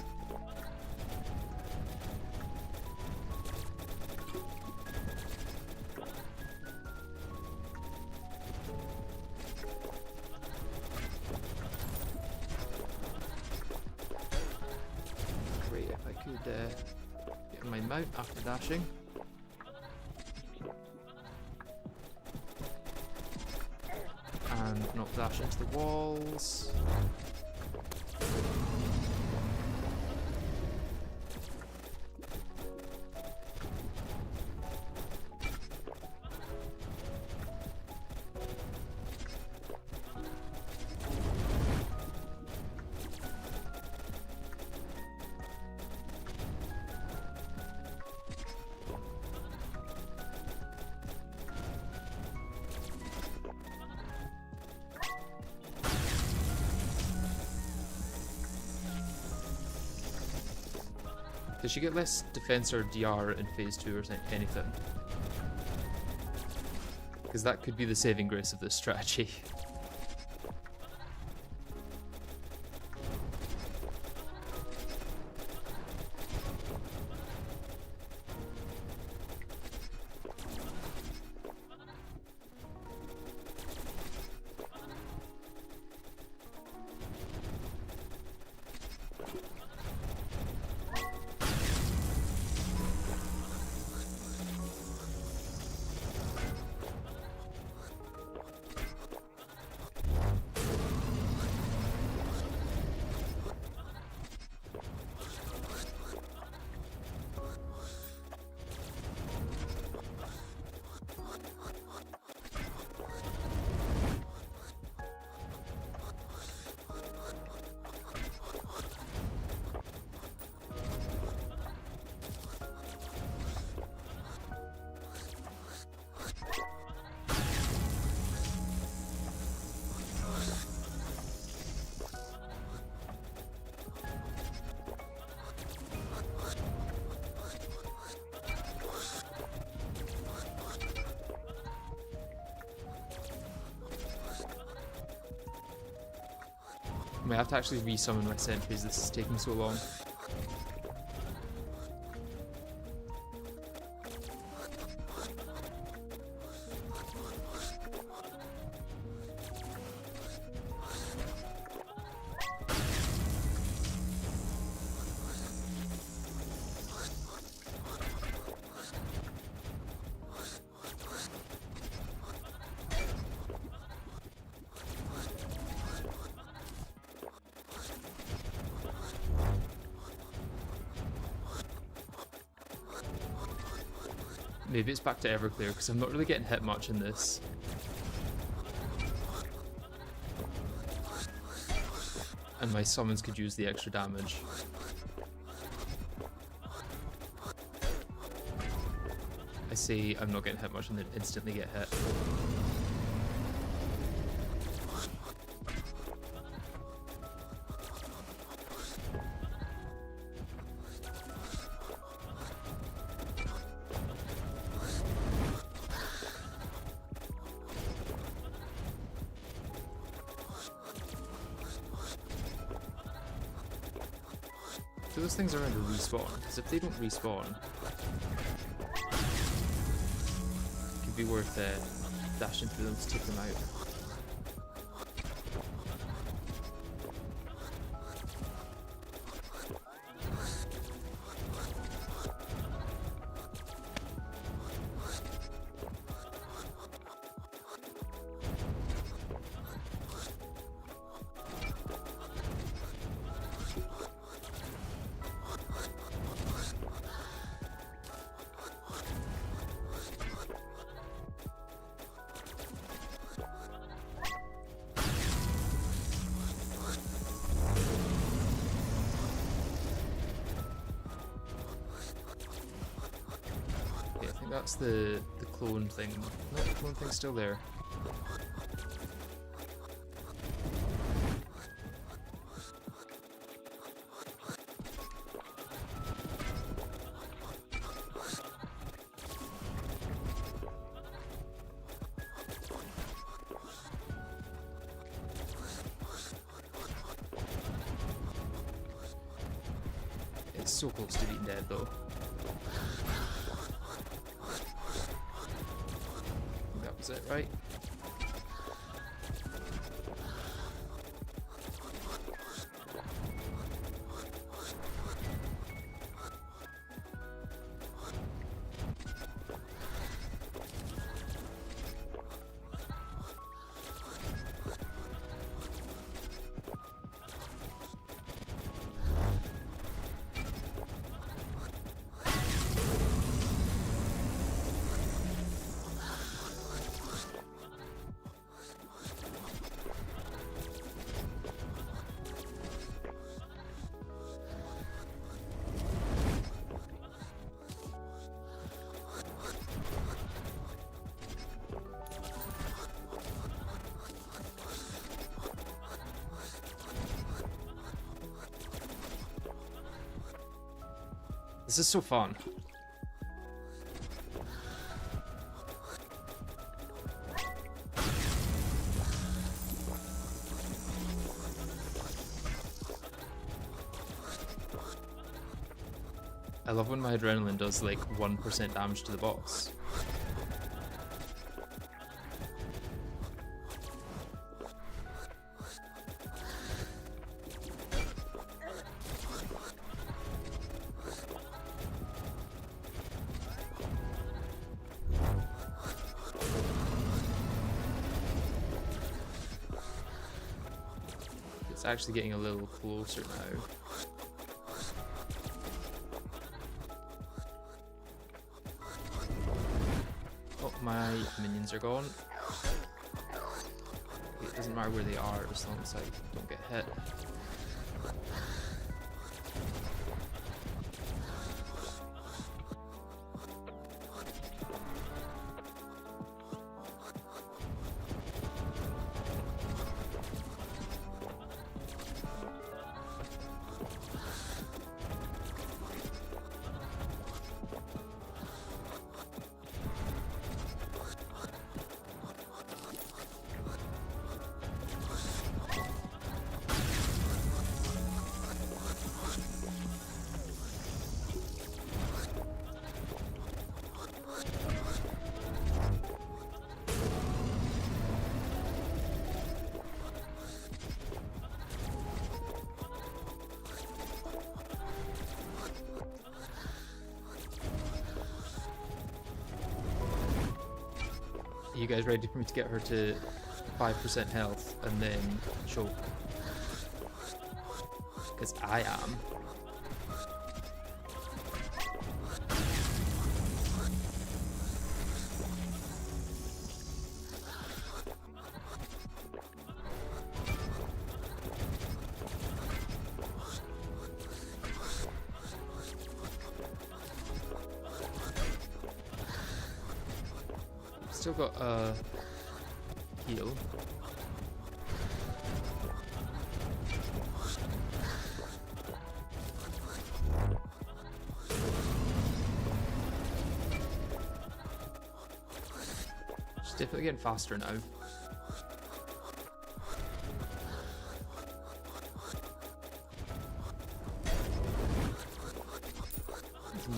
Get my mount after dashing. And not dash into the walls. Does she get less defense or DR in phase 2 or anything? Because that could be the saving grace of this strategy. I have to actually resummon my sentries, this is taking so long. Maybe it's back to Everclear, because I'm not really getting hit much in this. And my summons could use the extra damage. I say I'm not getting hit much and then instantly get hit. So those things are going to respawn, because if they don't respawn, it could be worth dashing through them to take them out. That's the clone thing. No, the clone thing's still there. It's so close to being dead though. Is it right? This is so fun. I love when my adrenaline does like 1% damage to the boss. It's actually getting a little closer now. Oh, my minions are gone. It doesn't matter where they are as long as I don't get hit. You guys ready for me to get her to 5% health and then choke? Because I am. Still got a heal. She's definitely getting faster now.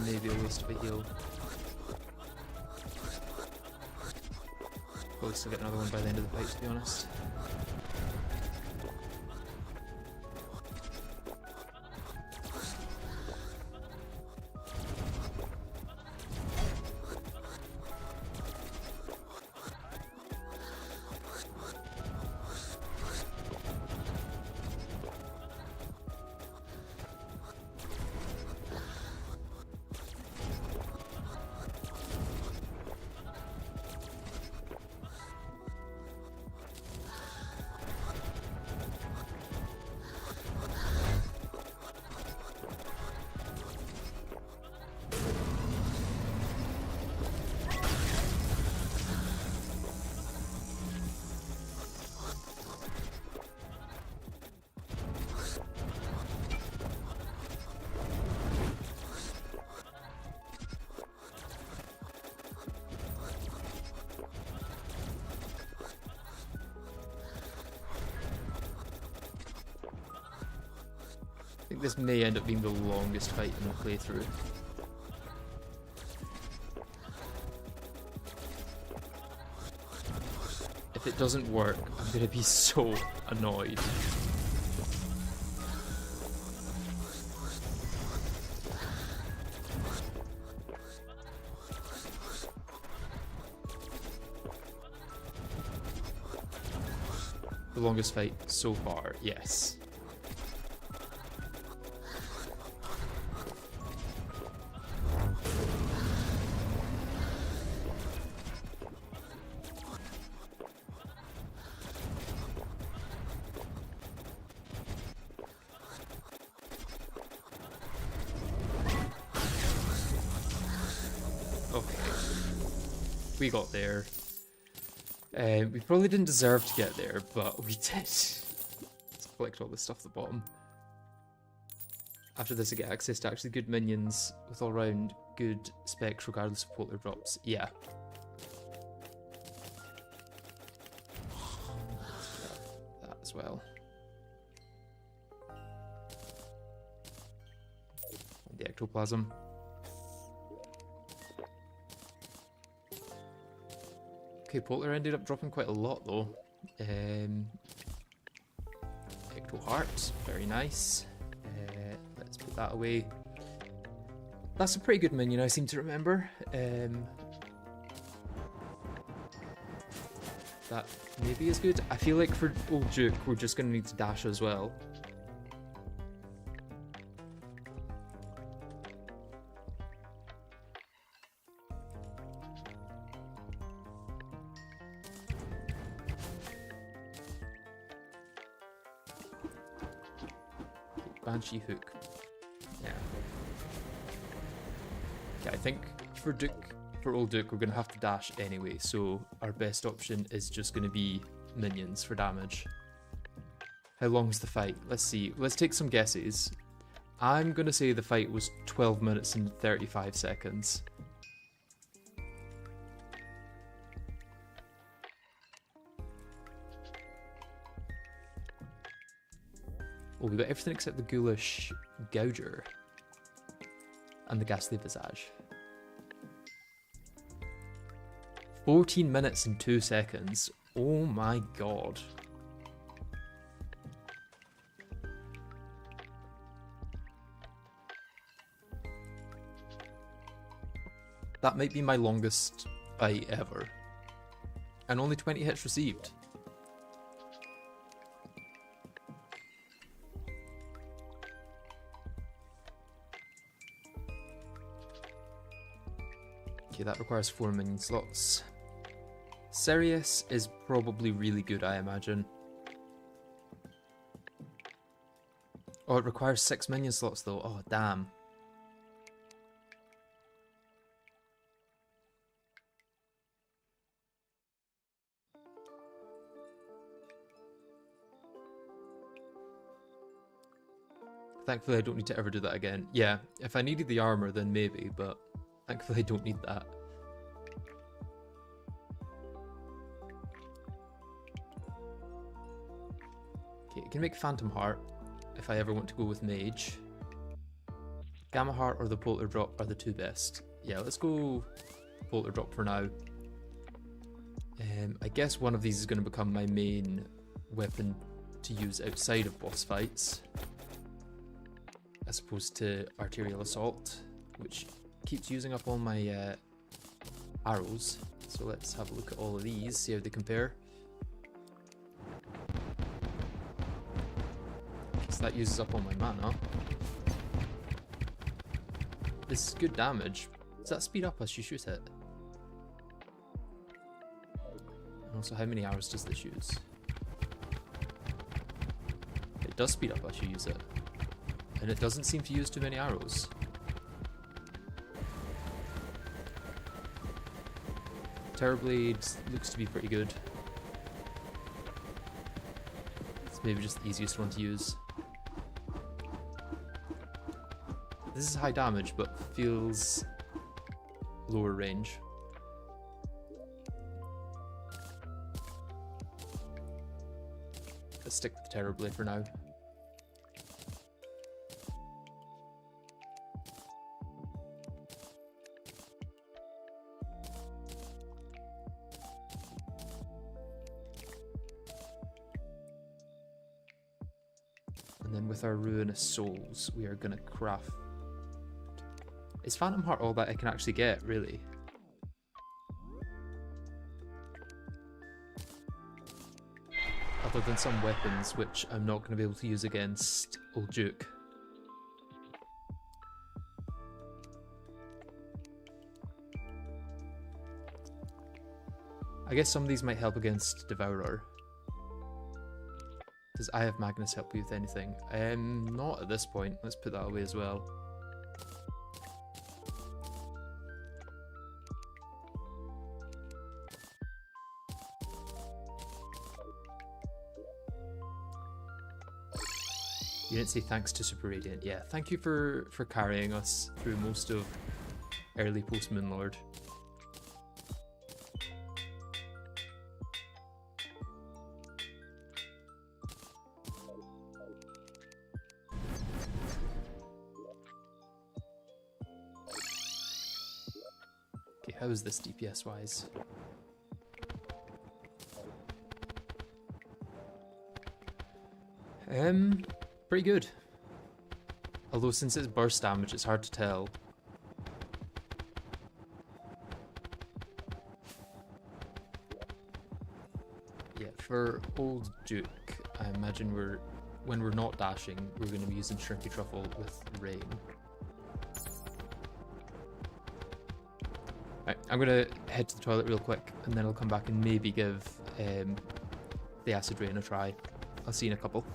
Maybe a waste of a heal. Probably still get another one by the end of the fight, to be honest. I think this may end up being the longest fight in the playthrough. If it doesn't work, I'm gonna be so annoyed. The longest fight so far, yes. Okay, we got there. We probably didn't deserve to get there, but we did. Let's collect all this stuff at the bottom. After this I get access to actually good minions with all round good specs regardless of polter drops. Yeah. That as well. And the ectoplasm. Okay, Polter ended up dropping quite a lot though. Ecto Heart, very nice. Let's put that away. That's a pretty good minion, I seem to remember. That maybe is good. I feel like for Old Duke, we're just going to need to dash as well. Banshee Hook. Yeah. Yeah, I think for Old Duke, we're going to have to dash anyway, so our best option is just going to be minions for damage. How long is the fight? Let's see. Let's take some guesses. I'm going to say the fight was 12 minutes and 35 seconds. Oh, we got everything except the Ghoulish Gouger and the Ghastly Visage. 14 minutes and 2 seconds. Oh my god. That might be my longest fight ever. And only 20 hits received. Okay, that requires 4 minion slots. Ceaseless is probably really good, I imagine. Oh, it requires 6 minion slots though. Oh, damn. Thankfully, I don't need to ever do that again. Yeah, if I needed the armor, then maybe, but thankfully I don't need that. Okay, I can make Phantom Heart if I ever want to go with Mage. Gamma Heart or the Polter Drop are the two best. Yeah, let's go Polter Drop for now. I guess one of these is going to become my main weapon to use outside of boss fights, as opposed to arterial assault, which keeps using up all my arrows. So let's have a look at all of these, see how they compare. So that uses up all my mana. This is good damage. Does that speed up as you shoot it? And also, how many arrows does this use? It does speed up as you use it. And it doesn't seem to use too many arrows. Terrorblade looks to be pretty good. It's maybe just the easiest one to use. This is high damage, but feels lower range. Let's stick with the Terrorblade for now. And then with our Ruinous Souls, we are going to craft... Is Phantom Heart all that I can actually get, really? Other than some weapons, which I'm not going to be able to use against Old Duke. I guess some of these might help against Devourer. Does I have Magnus help you with anything? Not at this point. Let's put that away as well. You didn't say thanks to Super Radiant. Yeah, thank you for carrying us through most of early post Moonlord. Okay, how is this DPS wise? Pretty good. Although since it's burst damage, it's hard to tell. Yeah, for Old Duke, I imagine when we're not dashing, we're going to be using Shrinky Truffle with Rain. Right, I'm going to head to the toilet real quick, and then I'll come back and maybe give the Acid Rain a try. I'll see you in a couple.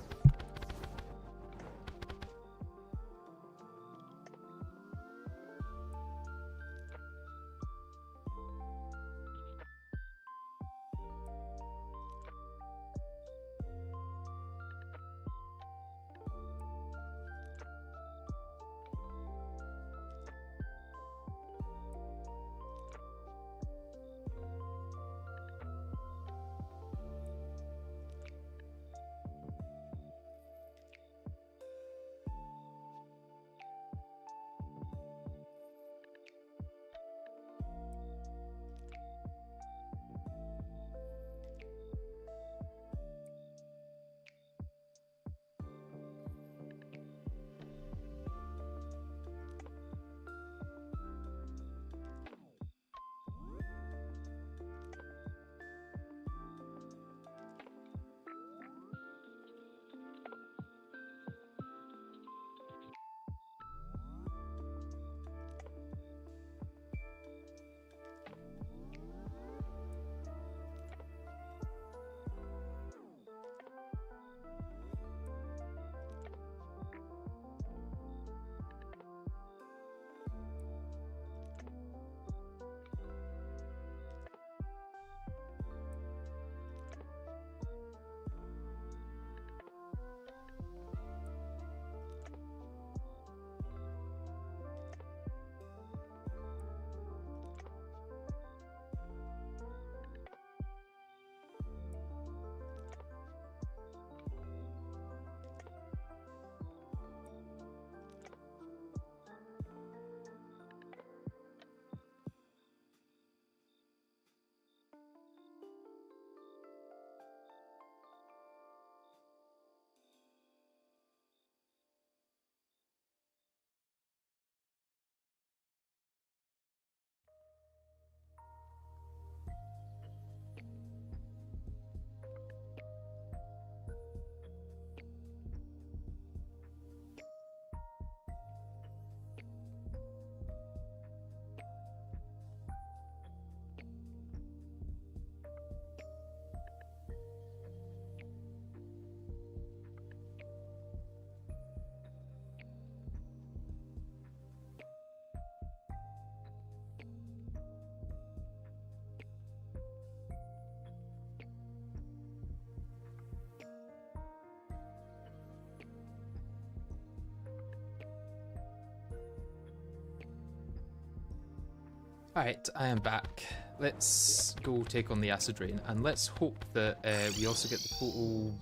Alright, I am back. Let's go take on the acid rain, and let's hope that we also get the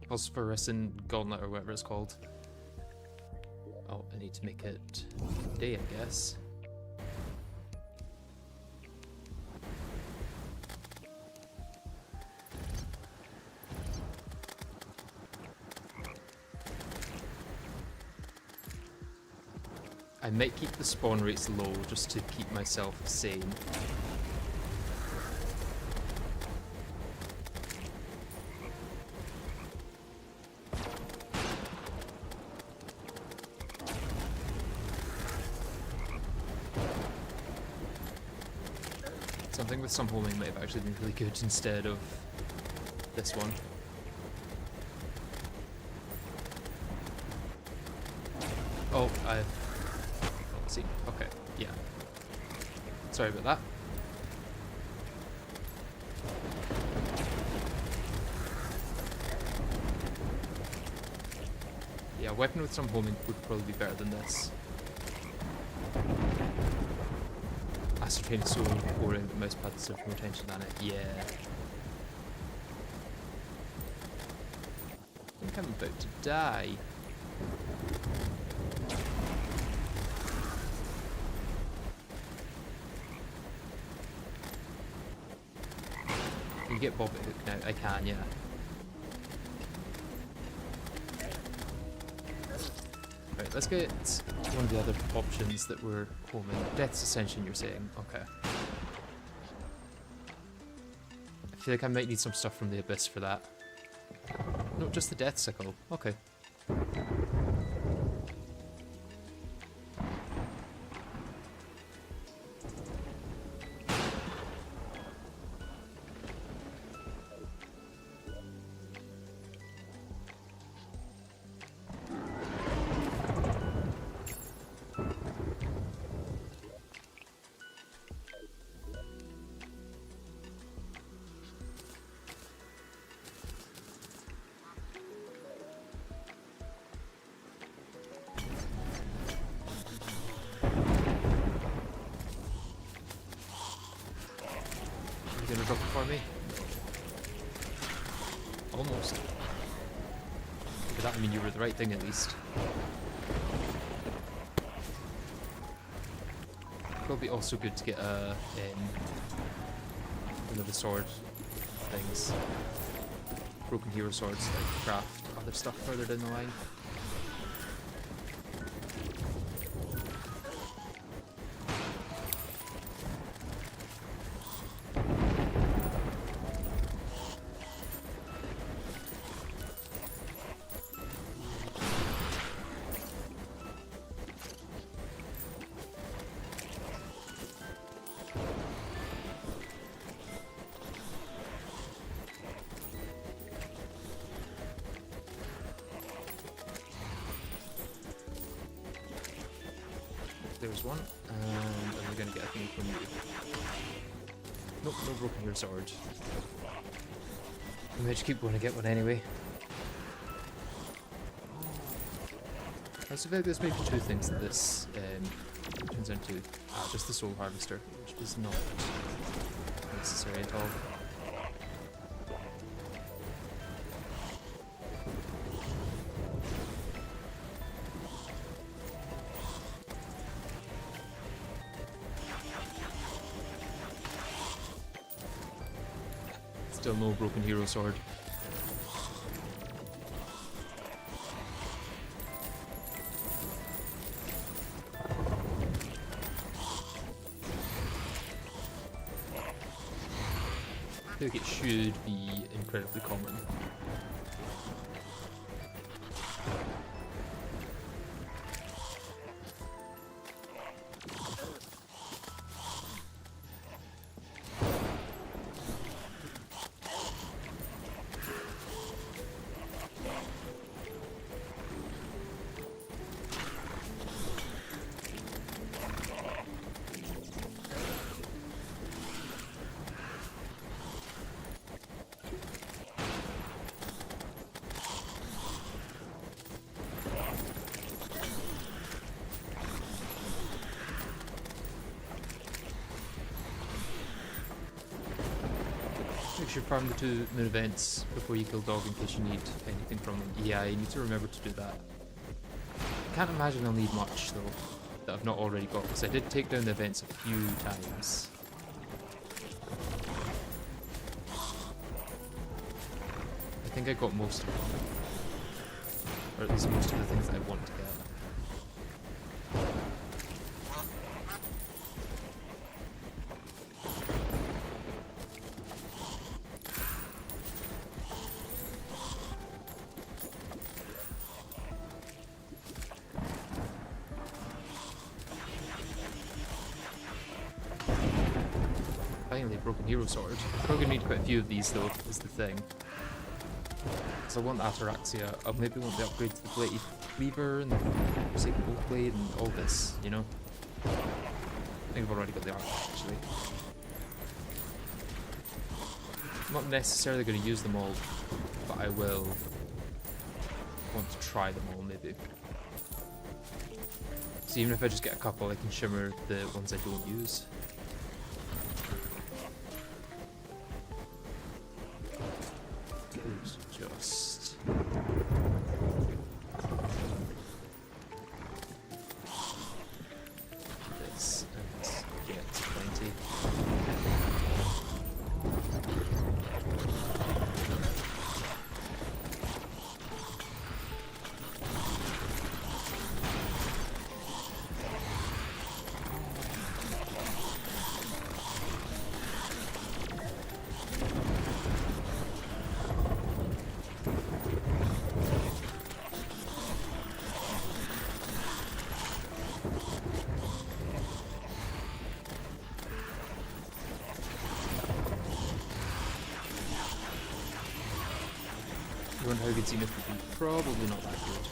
phosphorescent gauntlet or whatever it's called. Oh, I need to make it day, I guess. I might keep the spawn rates low just to keep myself sane. Something with some homing might have actually been really good instead of this one. Oh, let's see. Okay, yeah. Sorry about that. Yeah, a weapon with some homing would probably be better than this. Acid rain is so boring, the mouse pad deserves more attention than it. Yeah. I think I'm about to die. Can you get Bob at hook now? I can, yeah. Right, let's get one of the other options that we're homing. Death's Ascension, you're saying? Okay. I feel like I might need some stuff from the Abyss for that. No, just the Death Sickle. Okay. You gonna drop it for me? Almost. But that would mean you were the right thing at least. Probably also good to get one of the sword things. Broken hero swords, like craft other stuff further down the line. There's one, and are we going to get a thing from you? Nope, no broken hero sword. I might just keep going to get one anyway. I also feel like there's maybe two things that this turns into. Just the soul harvester, which is not necessary at all. Still no broken hero sword. I feel like it should be incredibly common. Make sure you farm the 2 moon events before you kill dog in case you need anything from them. Yeah, you need to remember to do that. I can't imagine I'll need much though, that I've not already got, because I did take down the events a few times. I think I got most of them. Or at least most of the things that I want to get. Finally, broken hero sword. Probably gonna need quite a few of these though, is the thing. Because I want the Ataraxia, I'll maybe want the upgrade to the Bladed Cleaver and the Forsaken Oak Blade and all this, you know? I think I've already got the armor actually. I'm not necessarily going to use them all, but I will want to try them all maybe. So even if I just get a couple, I can shimmer the ones I don't use. Just this and get plenty. How good Zenith would be? Probably not that good.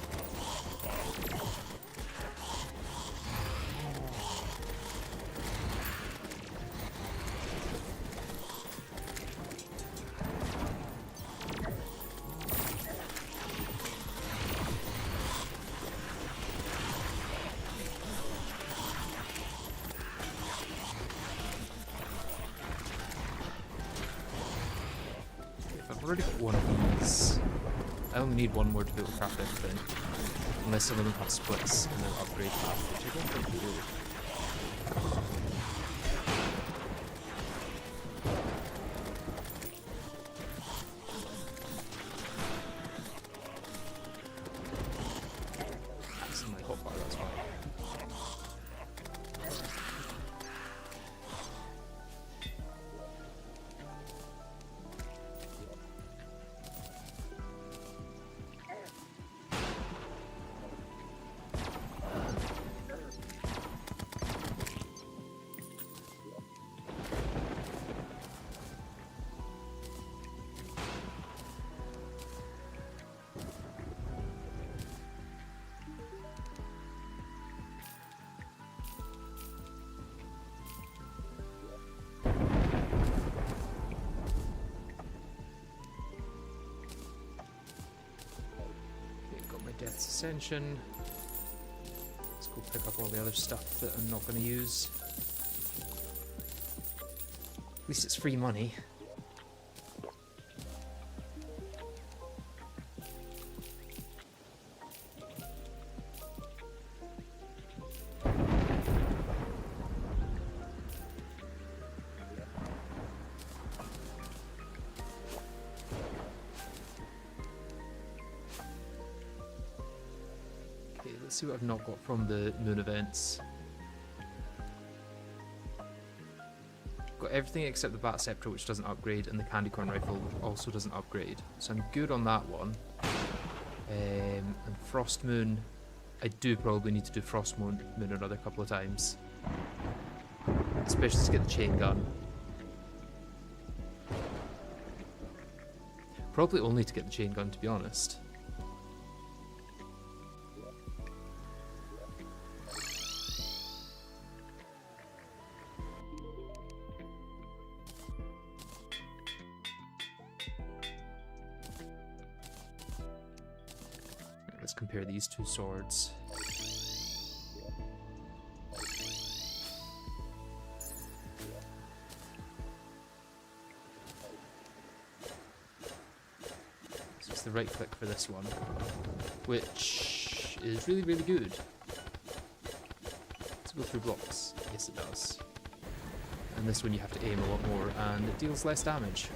I've already got one of these. I only need one more to be able to craft everything. Unless some of them have splits and they'll upgrade that, which I don't think they do. That's in my hotbar, that's fine. Death's Ascension. Let's go pick up all the other stuff that I'm not going to use. At least it's free money. Let's see what I've not got from the moon events. Got everything except the Bat Scepter, which doesn't upgrade, and the Candy Corn Rifle, which also doesn't upgrade. So I'm good on that one. And Frost Moon, I do probably need to do Frost Moon another couple of times. Especially to get the chain gun. Probably only to get the chain gun, to be honest. Let's compare these two swords. the right click for this one, which is really, really good. Does it go through blocks? Yes, it does. And this one you have to aim a lot more, and it deals less damage.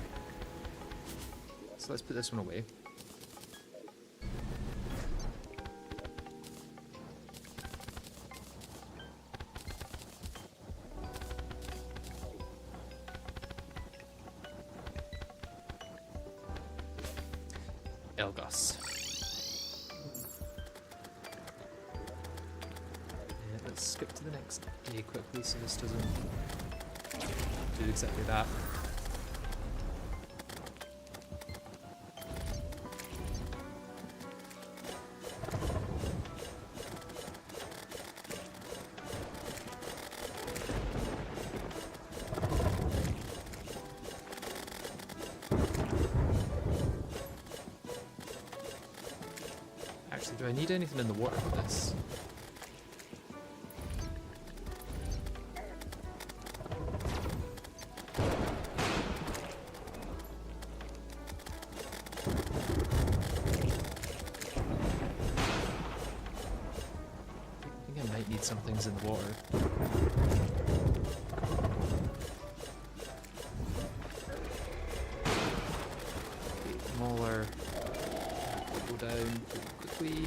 So let's put this one away. Elgas. Yeah, let's skip to the next day quickly so this doesn't do exactly that. Actually, do I need anything in the water for this? I think I might need some things in the water. Okay, Mauler. Go down quickly.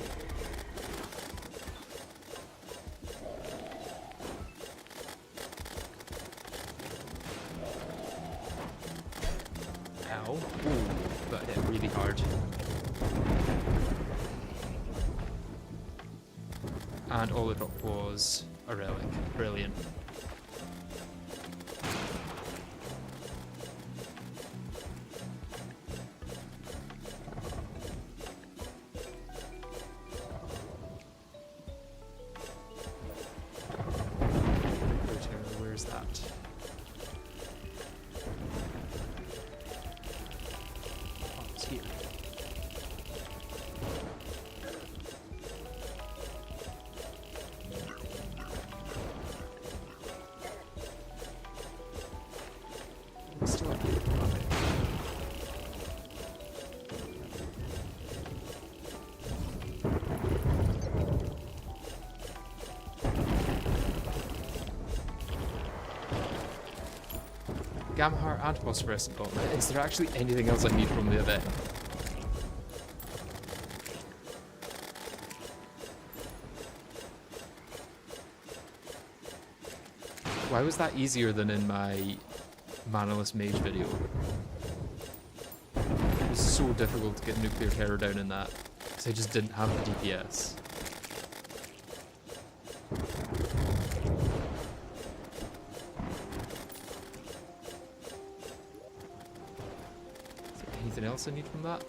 Ow. Ooh, got hit really hard. And all it dropped was a relic. Brilliant. Where's that? Oh, it's here. It's still up here. Okay. Gamma Heart and Phosphorescent Gauntlet. Is there actually anything else I need from the event? Why was that easier than in my Manaless Mage video? It was so difficult to get Nuclear Terror down in that, because I just didn't have the DPS. Anything else I need from that?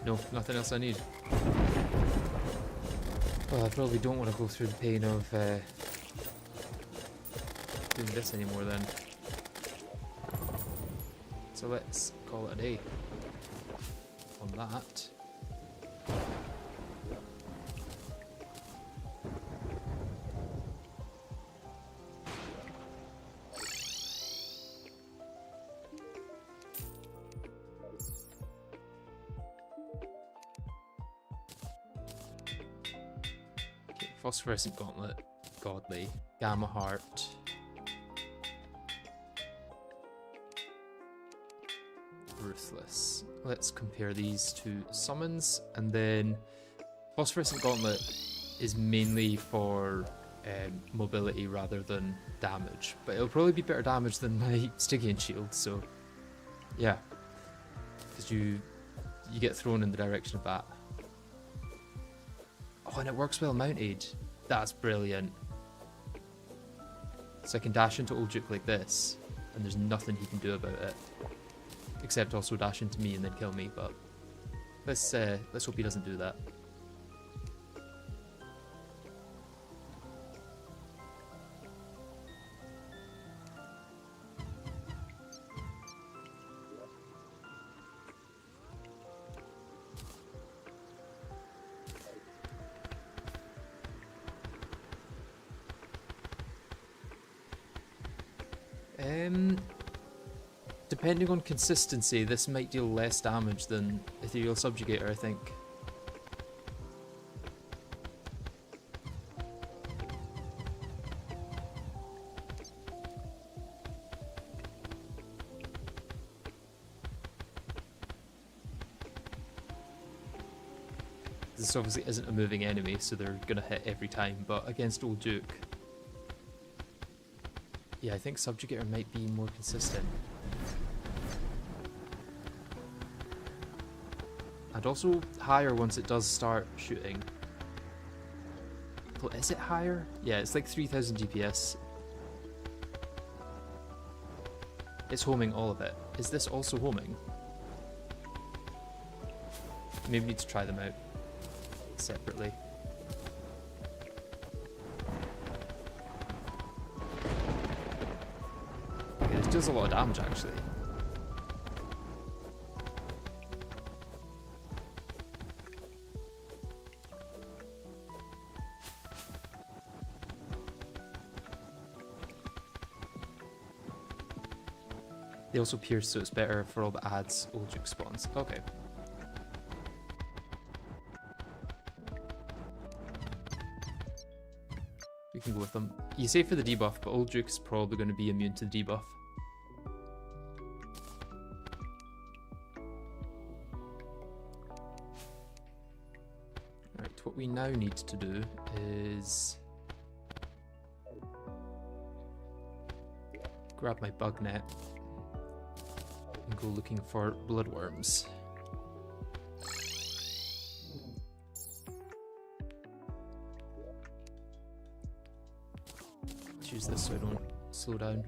No, nothing else I need. Well, I probably don't want to go through the pain of doing this anymore then. So let's call it a day on that. Okay, Phosphorescent Gauntlet, Godly, Gamma Heart. Ruthless. Let's compare these to summons, and then Phosphorescent Gauntlet is mainly for mobility rather than damage, but it'll probably be better damage than my Stygian Shield, so yeah, because you get thrown in the direction of that. Oh, and it works well mounted. That's brilliant. So I can dash into Old Duke like this, and there's nothing he can do about it. Except also dash into me and then kill me, but let's hope he doesn't do that. Depending on consistency, this might deal less damage than Ethereal Subjugator, I think. This obviously isn't a moving enemy, so they're gonna hit every time, but against Old Duke... Yeah, I think Subjugator might be more consistent. And also higher once it does start shooting. Well, is it higher? Yeah, it's like 3000 DPS. It's homing all of it. Is this also homing? Maybe we need to try them out separately. Okay, this does a lot of damage actually. They also pierce, so it's better for all the ads Old Duke spawns. Okay. We can go with them. You say for the debuff, but Old Duke's probably going to be immune to the debuff. Right, what we now need to do is grab my bug net and go looking for bloodworms. Let's use this so I don't slow down.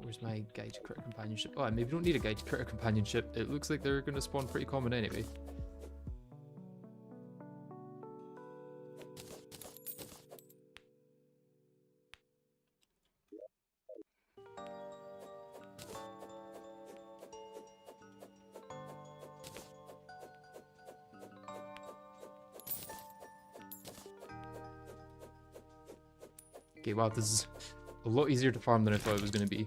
Where's my guide to critter companionship? Oh, I maybe don't need a guide to critter companionship. It looks like they're going to spawn pretty common anyway. Okay, wow, this is a lot easier to farm than I thought it was going to be.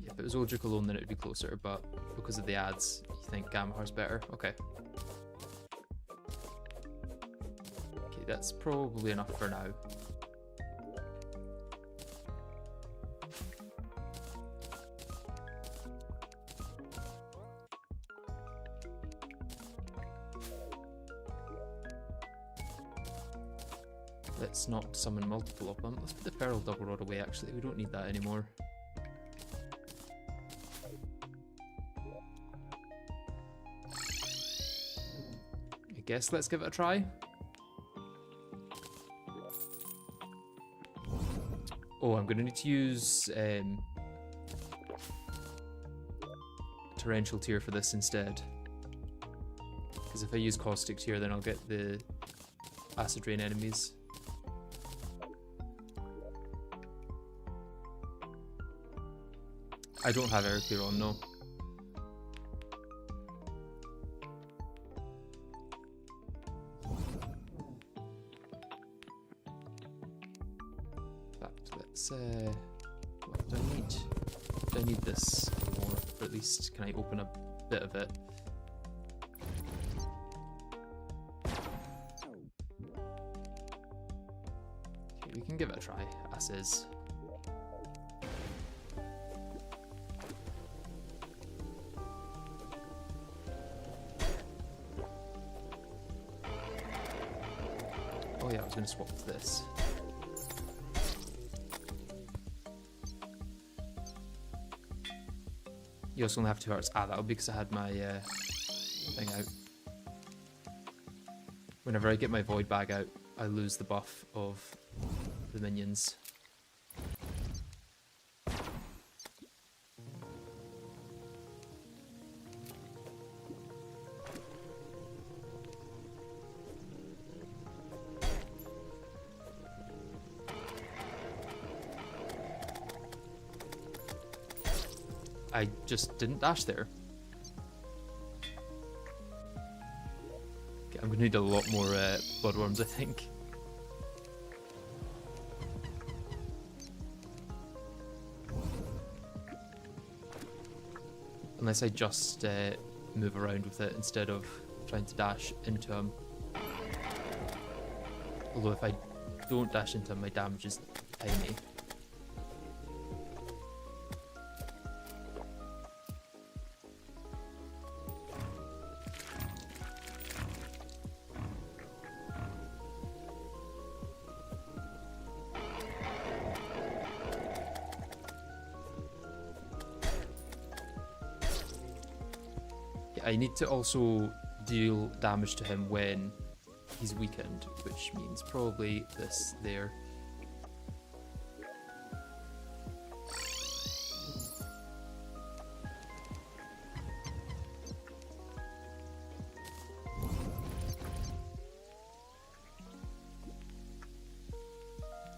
Yeah, if it was Old Duke alone, then it would be closer, but because of the ads, you think Gamahar's better? Okay. Okay, that's probably enough for now. Let's not summon multiple of them. Let's put the Feral Double Rod away actually, we don't need that anymore. I guess let's give it a try. Oh, I'm going to need to use Torrential Tear for this instead. Because if I use Caustic Tear, then I'll get the Acid Rain enemies. I don't have Air Clear on, no. In fact, let's what do I need? Do I need this more? Or at least can I open a bit of it? Okay, we can give it a try, as is. Oh yeah, I was going to swap to this. You also only have 2 hearts. Ah, that'll be because I had my thing out. Whenever I get my Void Bag out, I lose the buff of the minions. I just didn't dash there. Okay, I'm gonna need a lot more bloodworms, I think. Unless I just move around with it instead of trying to dash into him. Although if I don't dash into him, my damage is tiny. I need to also deal damage to him when he's weakened, which means probably this there.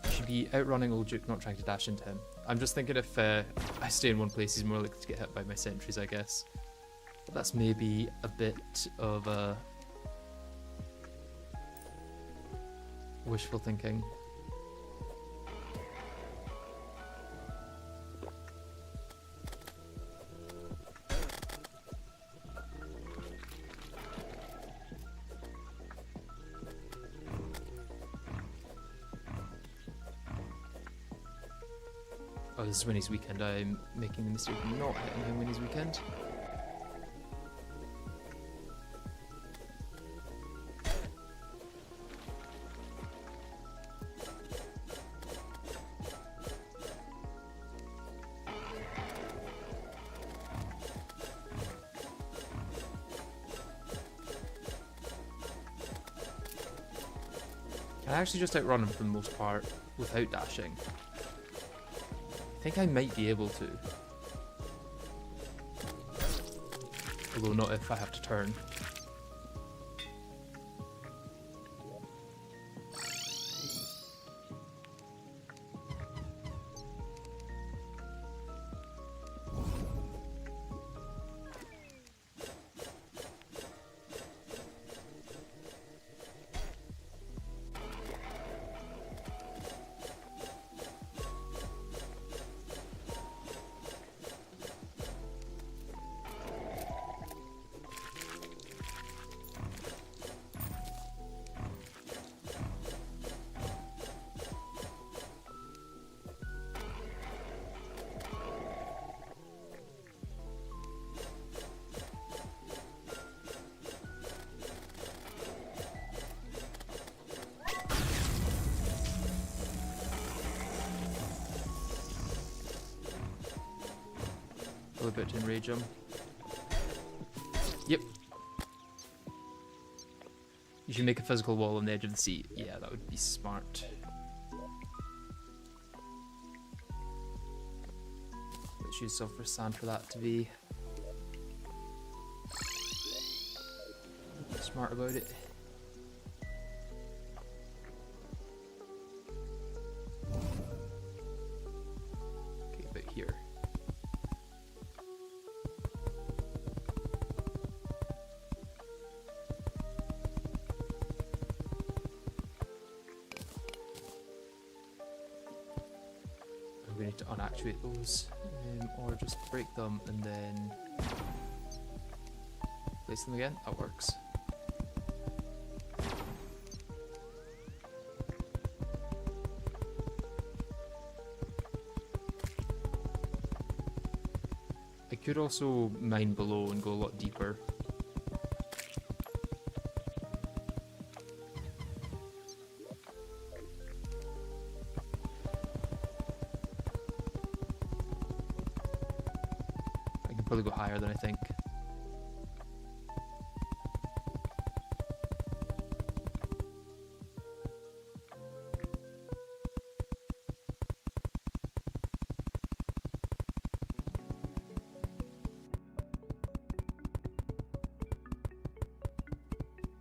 I should be outrunning Old Duke, not trying to dash into him. I'm just thinking if I stay in one place, he's more likely to get hit by my sentries, I guess. But that's maybe a bit of a wishful thinking. Oh, this is when he's weakened. I'm making the mistake of not hitting him when he's weakened. I actually just outrun him for the most part without dashing. I think I might be able to. Although not if I have to turn. A bit to enrage him. Yep. You should make a physical wall on the edge of the seat. Yeah, that would be smart. Let's use sulfur sand for that to be smart about it. Okay, about here. We need to unactuate those, or just break them and then place them again. That works. I could also mine below and go a lot deeper. Probably go higher than I think.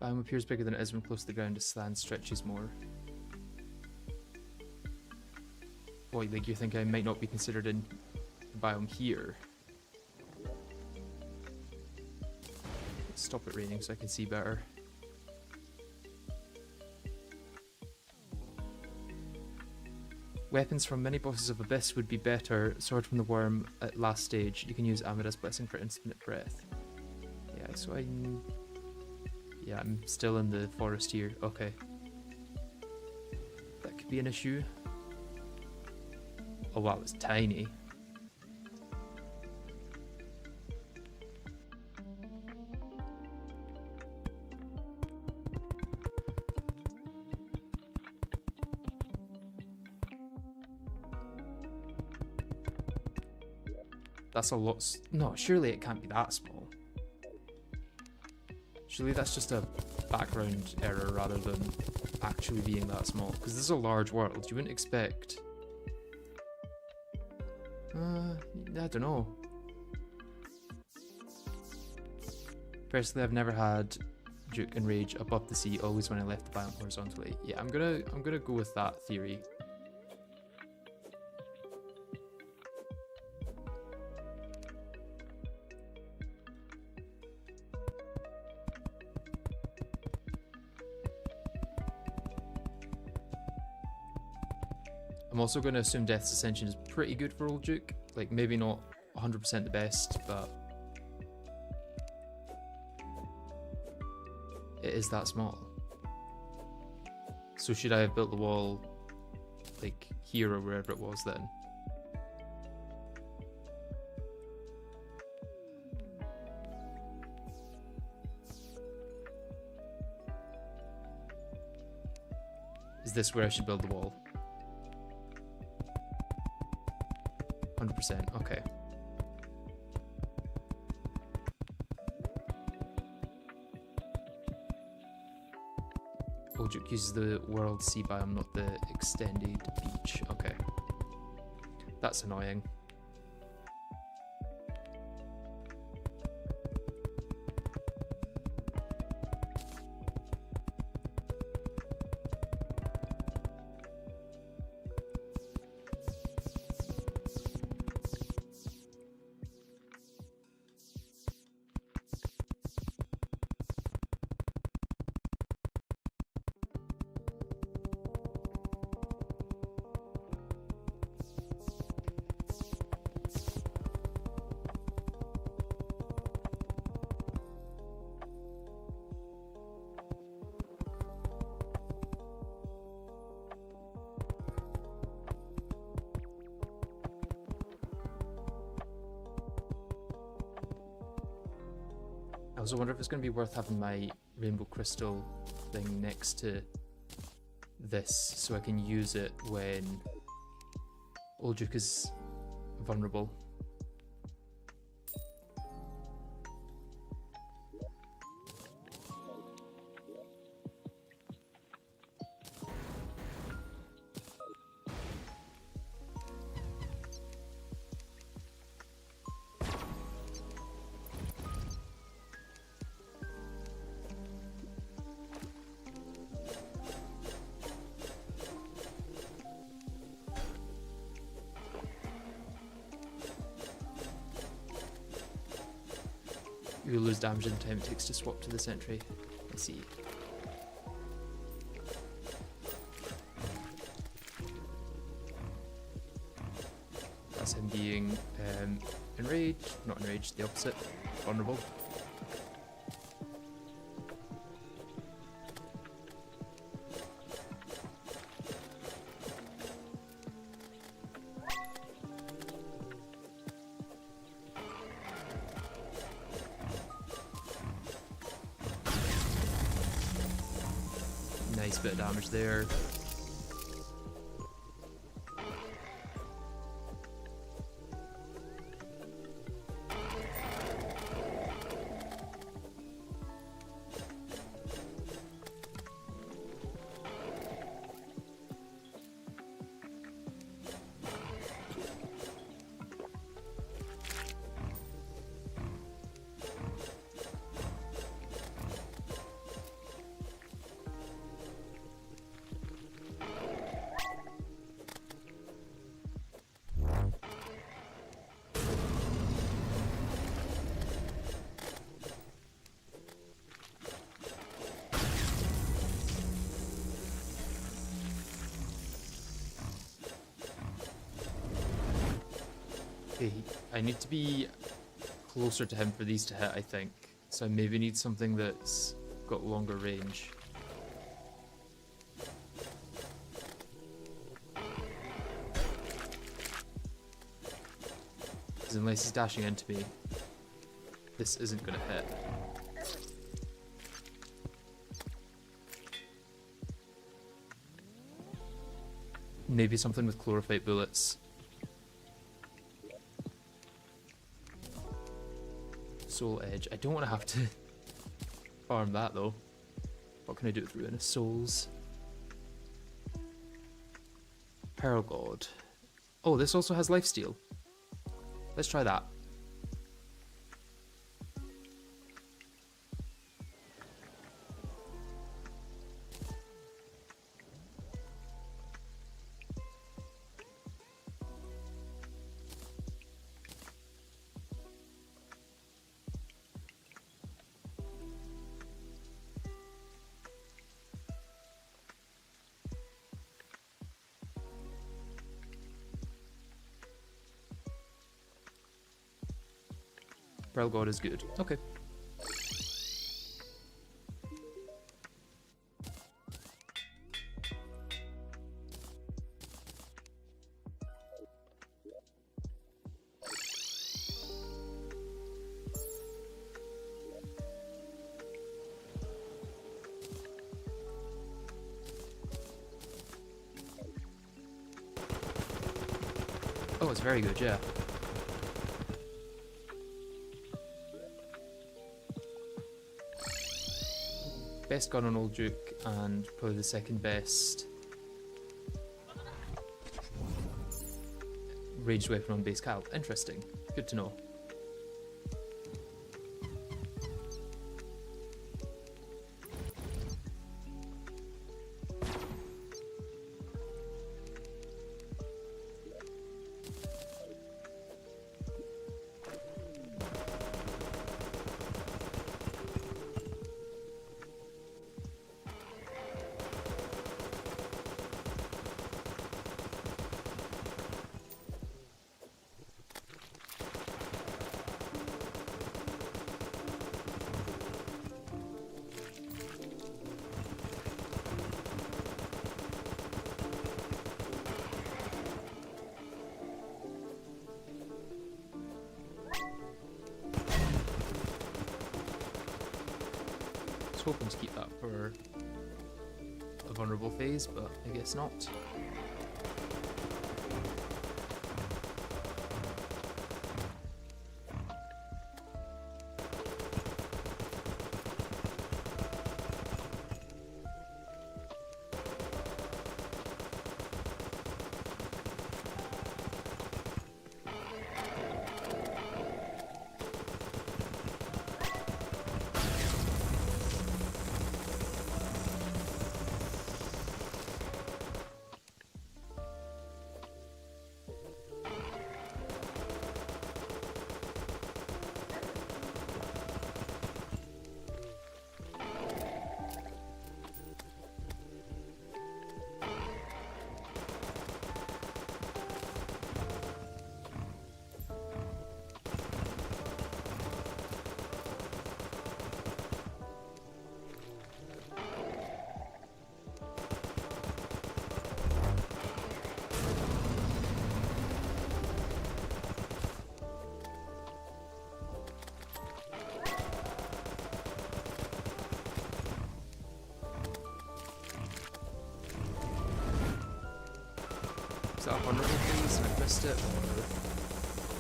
Biome appears bigger than it is when close to the ground as land stretches more. Boy, like you think I might not be considered in the biome here? stop it raining so I can see better. Weapons from many bosses of Abyss would be better. Sword from the Worm at last stage. You can use Amida's Blessing for infinite breath. Yeah, so yeah, I'm still in the forest here. Okay. That could be an issue. Oh wow, it's tiny. That's a lot. No, surely it can't be that small. Surely that's just a background error rather than actually being that small. Because this is a large world. You wouldn't expect... I don't know. Personally, I've never had Duke and Rage above the sea, always when I left the biome horizontally. Yeah, I'm gonna go with that theory. I'm also going to assume Death's Ascension is pretty good for Old Duke. Like, maybe not 100% the best, but it is that small. So should I have built the wall, like, here or wherever it was then? Is this where I should build the wall? 100%, okay. Old Duke uses the world sea biome, not the extended beach. Okay. That's annoying. I also wonder if it's going to be worth having my rainbow crystal thing next to this so I can use it when Old Duke is vulnerable. You will lose damage in the time it takes to swap to the sentry. I see. That's him being enraged, not enraged, the opposite, vulnerable. Nice bit of damage there. I need to be closer to him for these to hit, I think. So I maybe need something that's got longer range. Because unless he's dashing into me, this isn't going to hit. Maybe something with chlorophyte bullets. Soul Edge. I don't want to have to farm that though. What can I do with Ruinous Souls? Pearl God. Oh, this also has lifesteal. Let's try that. Pearl God is good. Okay. Oh, it's very good, yeah. Best gun on Old Duke, and probably the second best ranged weapon on base Cal. Interesting. Good to know. Hoping to keep that for a vulnerable phase, but I guess not. Is that a vulnerable piece and I've missed it, or I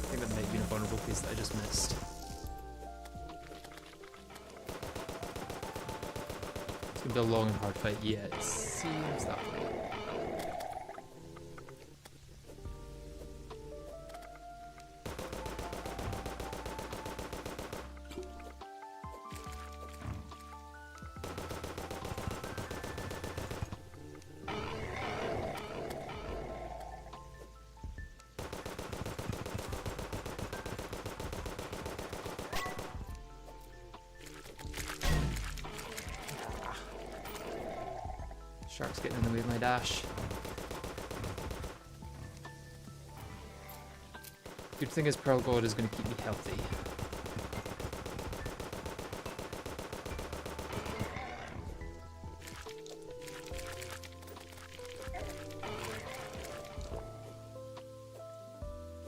think that might have been a vulnerable piece that I just missed. It's gonna be a long and hard fight. Yeah, it seems that way. Shark's getting in the way of my dash. Good thing is Pearl God is going to keep me healthy.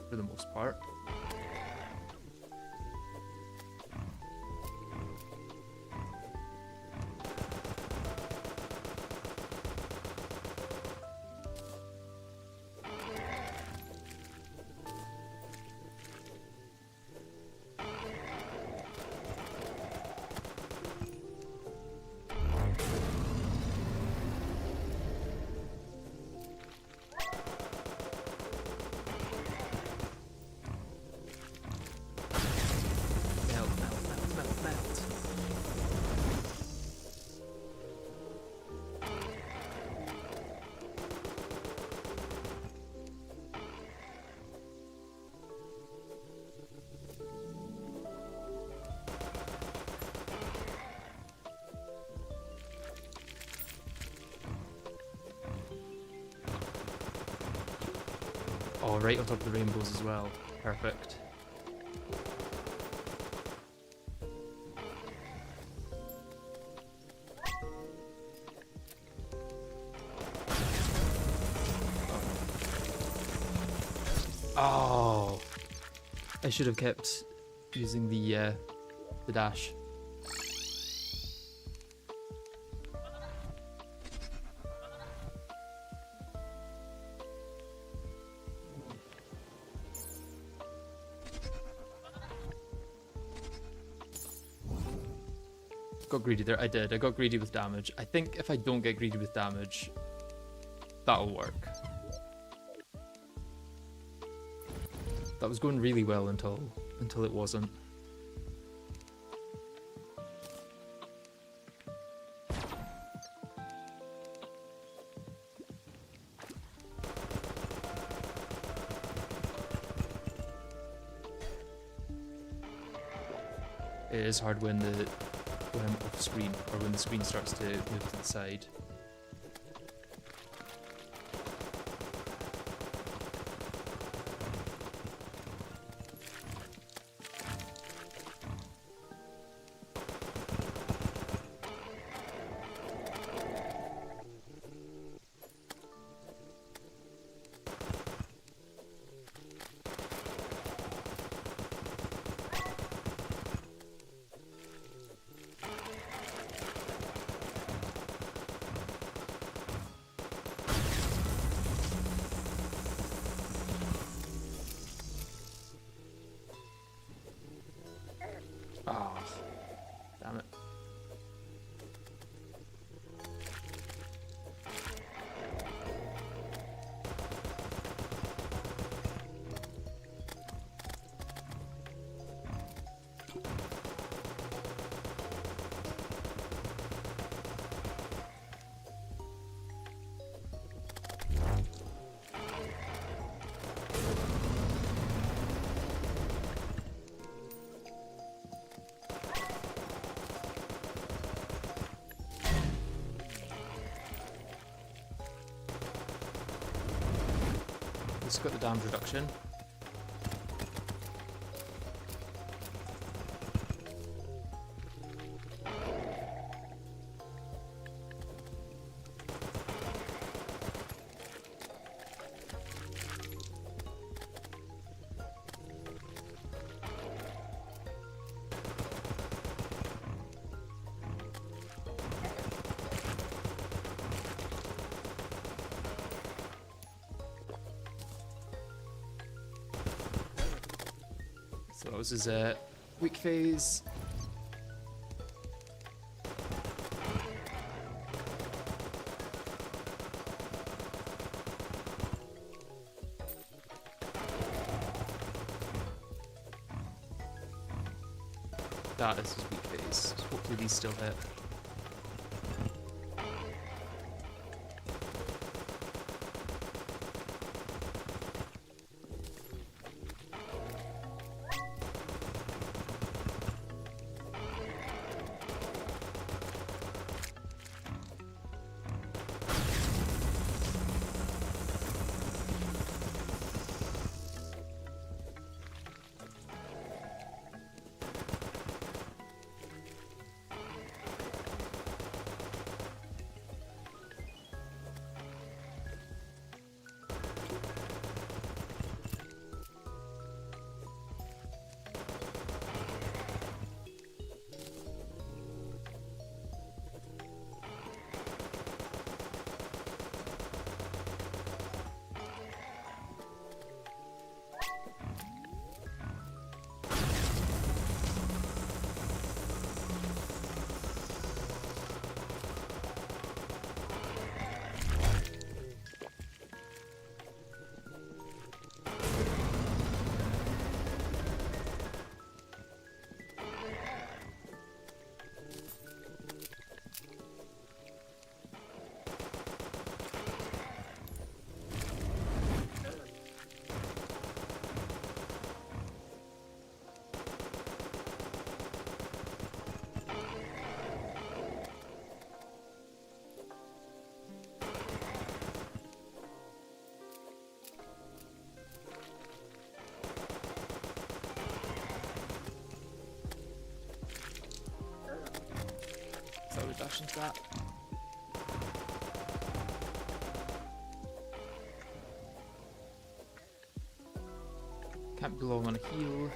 For the most part. Oh, right on top of the rainbows as well. Perfect. Oh, I should have kept using the dash. Got greedy there. I did. I got greedy with damage. I think if I don't get greedy with damage, that'll work. That was going really well until it wasn't. It is hard when I'm off screen, or when the screen starts to move to the side. Oh, damn it. It's got the damage reduction. So that was his weak phase. That is his weak phase. Hopefully these still hit. attention to that. Can't be long on a heal.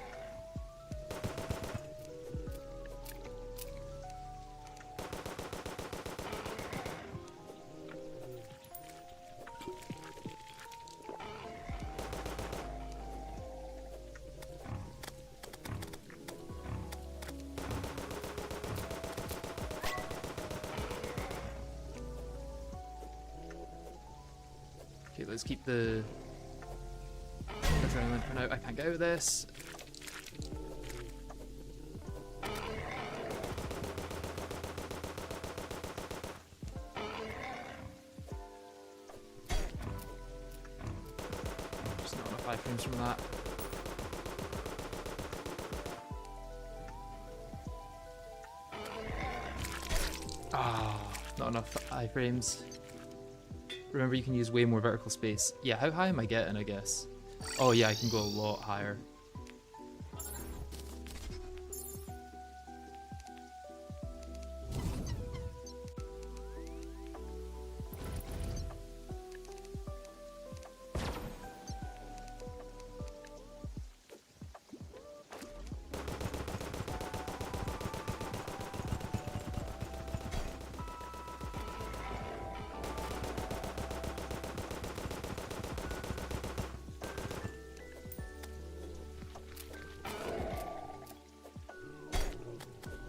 Okay, let's keep the adrenaline for now. I can't get out of this. Just not enough iframes from that. Ah, not enough iframes. Remember, you can use way more vertical space. Yeah, how high am I getting, I guess? Oh yeah, I can go a lot higher.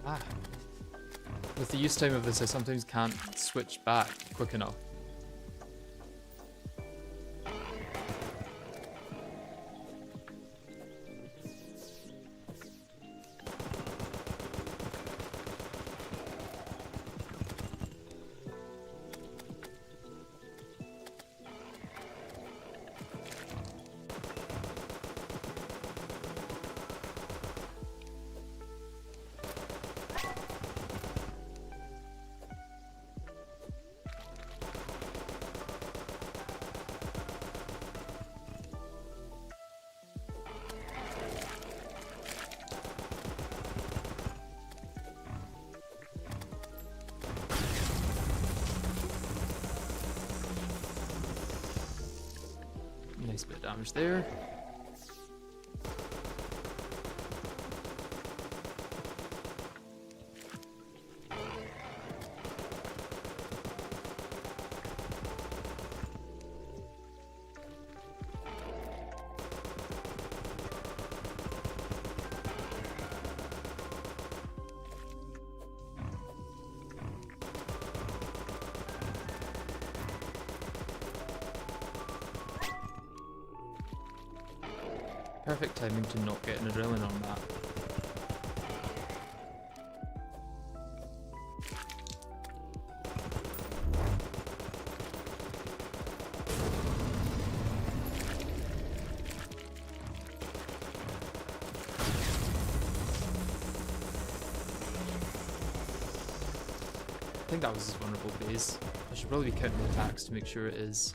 Ah. With the use time of this, I sometimes can't switch back quick enough. Nice bit of damage there. Perfect timing to not get an adrenaline on that. I think that was his vulnerable phase. I should probably be counting the attacks to make sure it is.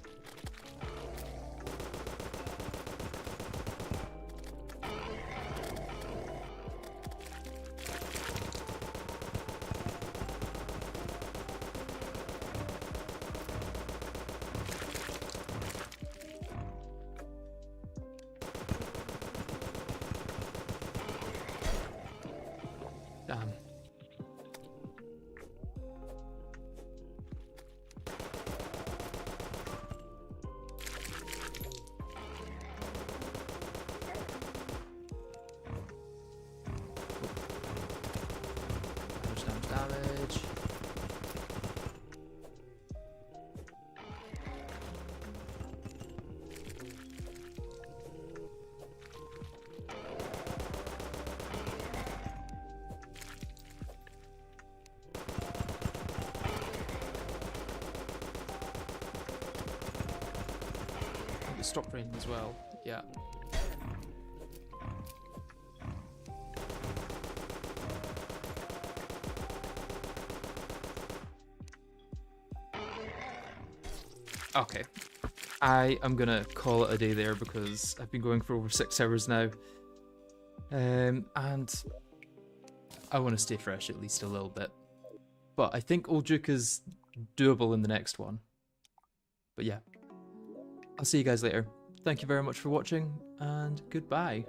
Damn. Damage. Stop raining as well, yeah. Okay, I am gonna call it a day there because I've been going for over 6 hours now. And I want to stay fresh at least a little bit. but I think Old Duke is doable in the next one. But yeah, I'll see you guys later. Thank you very much for watching, and goodbye.